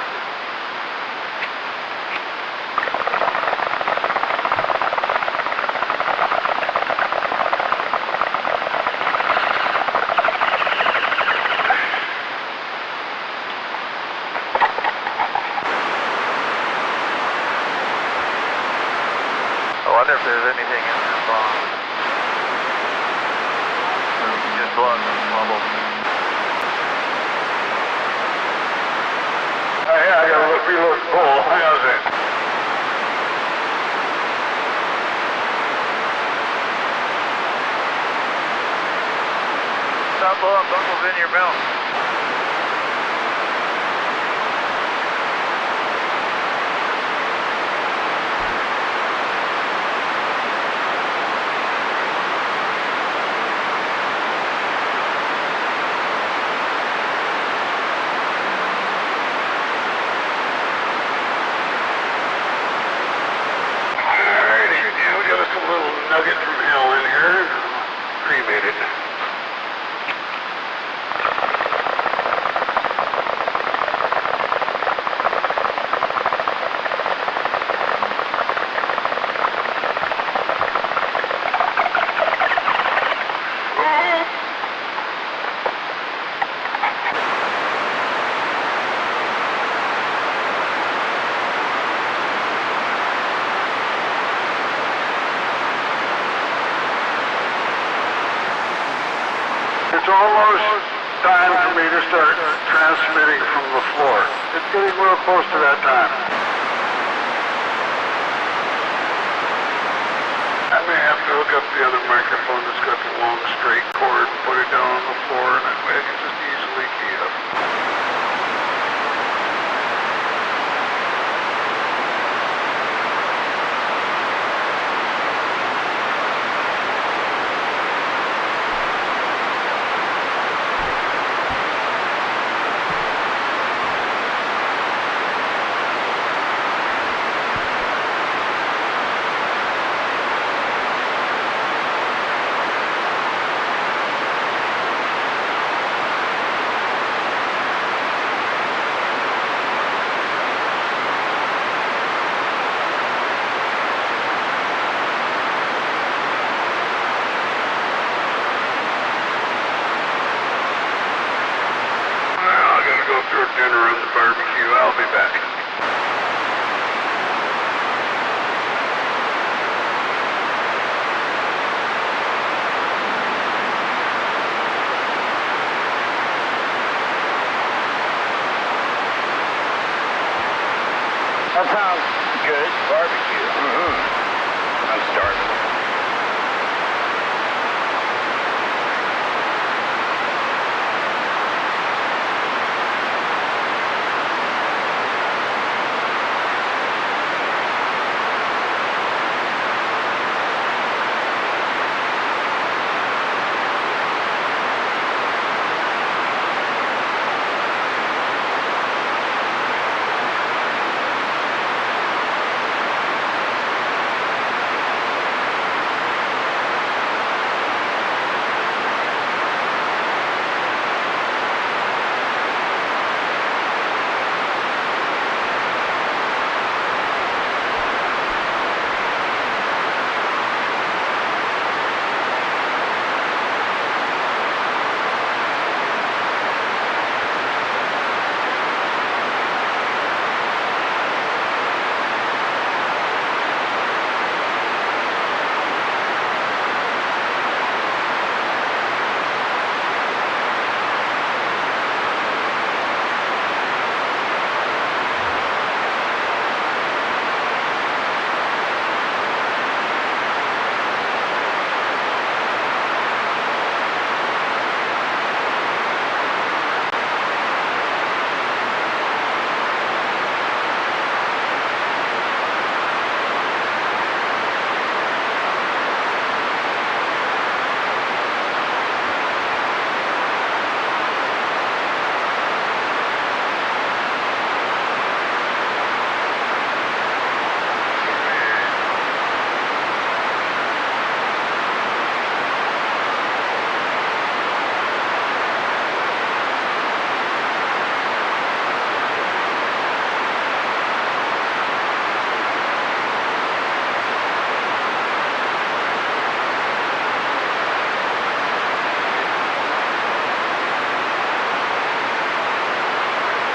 I wonder if there's anything in this bomb. Just blood bubbles. Yeah, I got a reload full. How's it? Stop blowing bubbles in your mouth. Nugget from hell in here, cremated. It's almost time for me to start transmitting from the floor. It's getting real close to that time. I may have to hook up the other microphone that's got the long straight cord and put it down on the floor, and that way I can just easily key up. Dinner on the barbecue. I'll be back. That sounds good. Barbecue. I'm starving.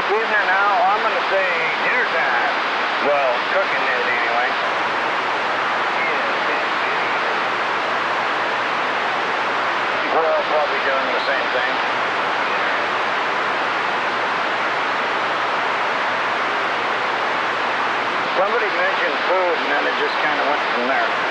Evening now, I'm going to say dinner time. Well, cooking it anyway. We're all probably doing the same thing. Somebody mentioned food, and then it just kind of went from there.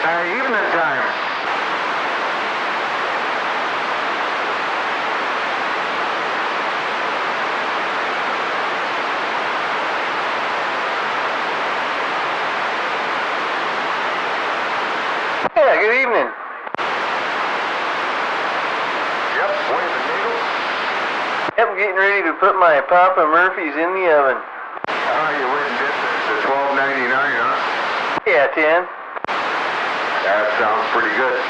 Evening time. Yeah, good evening. Yep, waving needle. Yep, I'm getting ready to put my Papa Murphy's in the oven. You went and did the $12.99, huh? Yeah, 10. That sounds pretty good.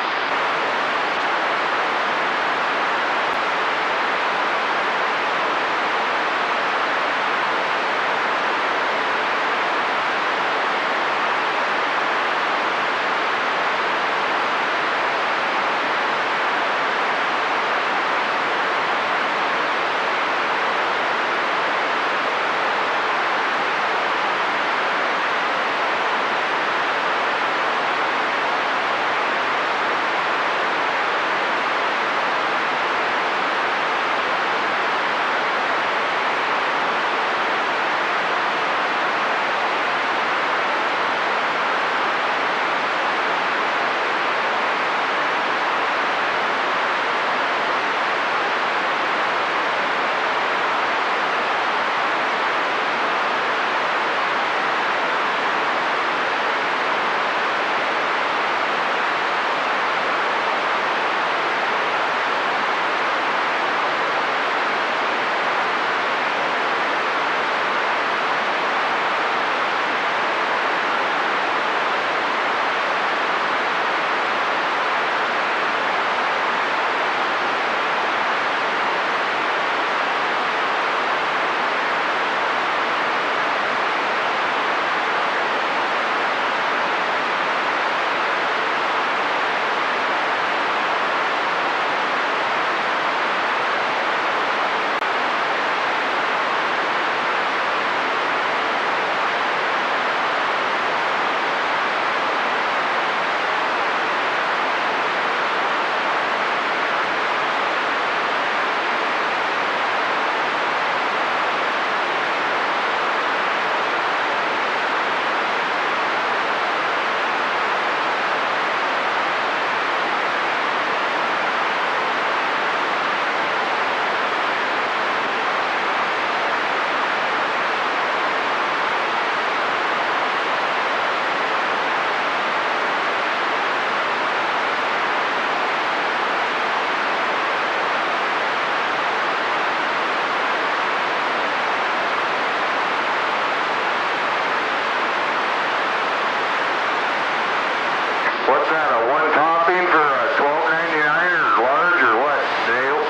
What's that, a one topping for $12.99 or large or what, Dale?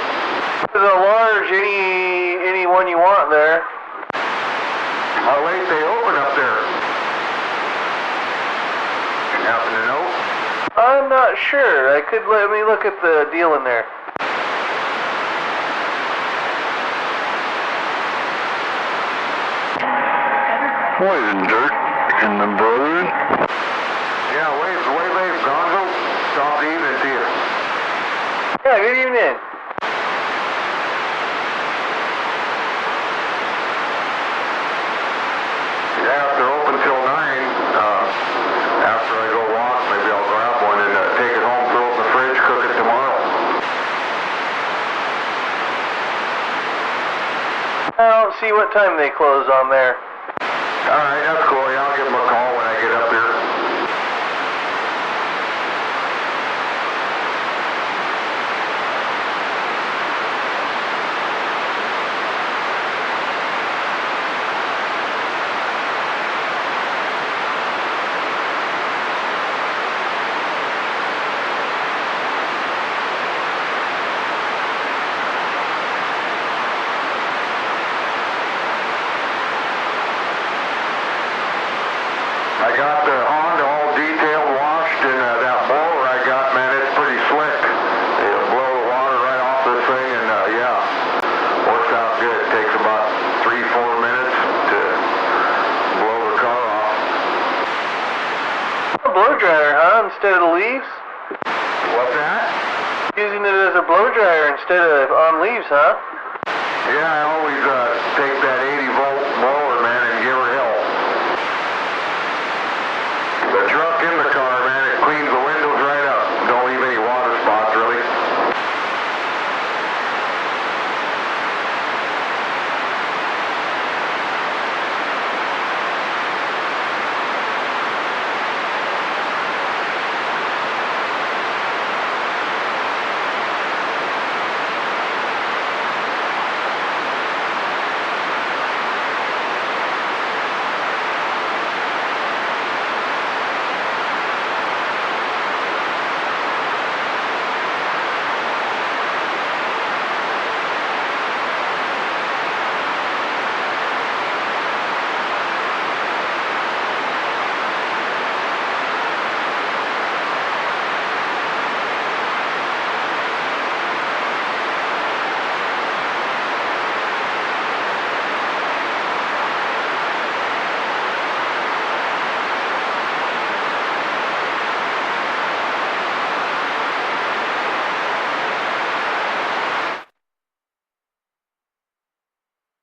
The large, any one you want there. How late they open up there? You happen to know? I'm not sure. Let me look at the deal in there. Poison dirt in the brotherhood. Yeah, wave, Gonzo. Stop the evening to you. Yeah, good evening. Yeah, if they're open till 9, after I go walk, maybe I'll grab one and take it home, throw it in the fridge, cook it tomorrow. I don't see what time they close on there. Alright, that's cool. Yeah, I'll give them a call when I get up here. I got the Honda all detailed, washed, and that blower I got, man, it's pretty slick. It'll blow the water right off this thing, and yeah, works out good. It takes about 3-4 minutes to blow the car off. A blow dryer, huh? Instead of the leaves? What's that? Using it as a blow dryer instead of on leaves, huh? Yeah, I always take that 80 volt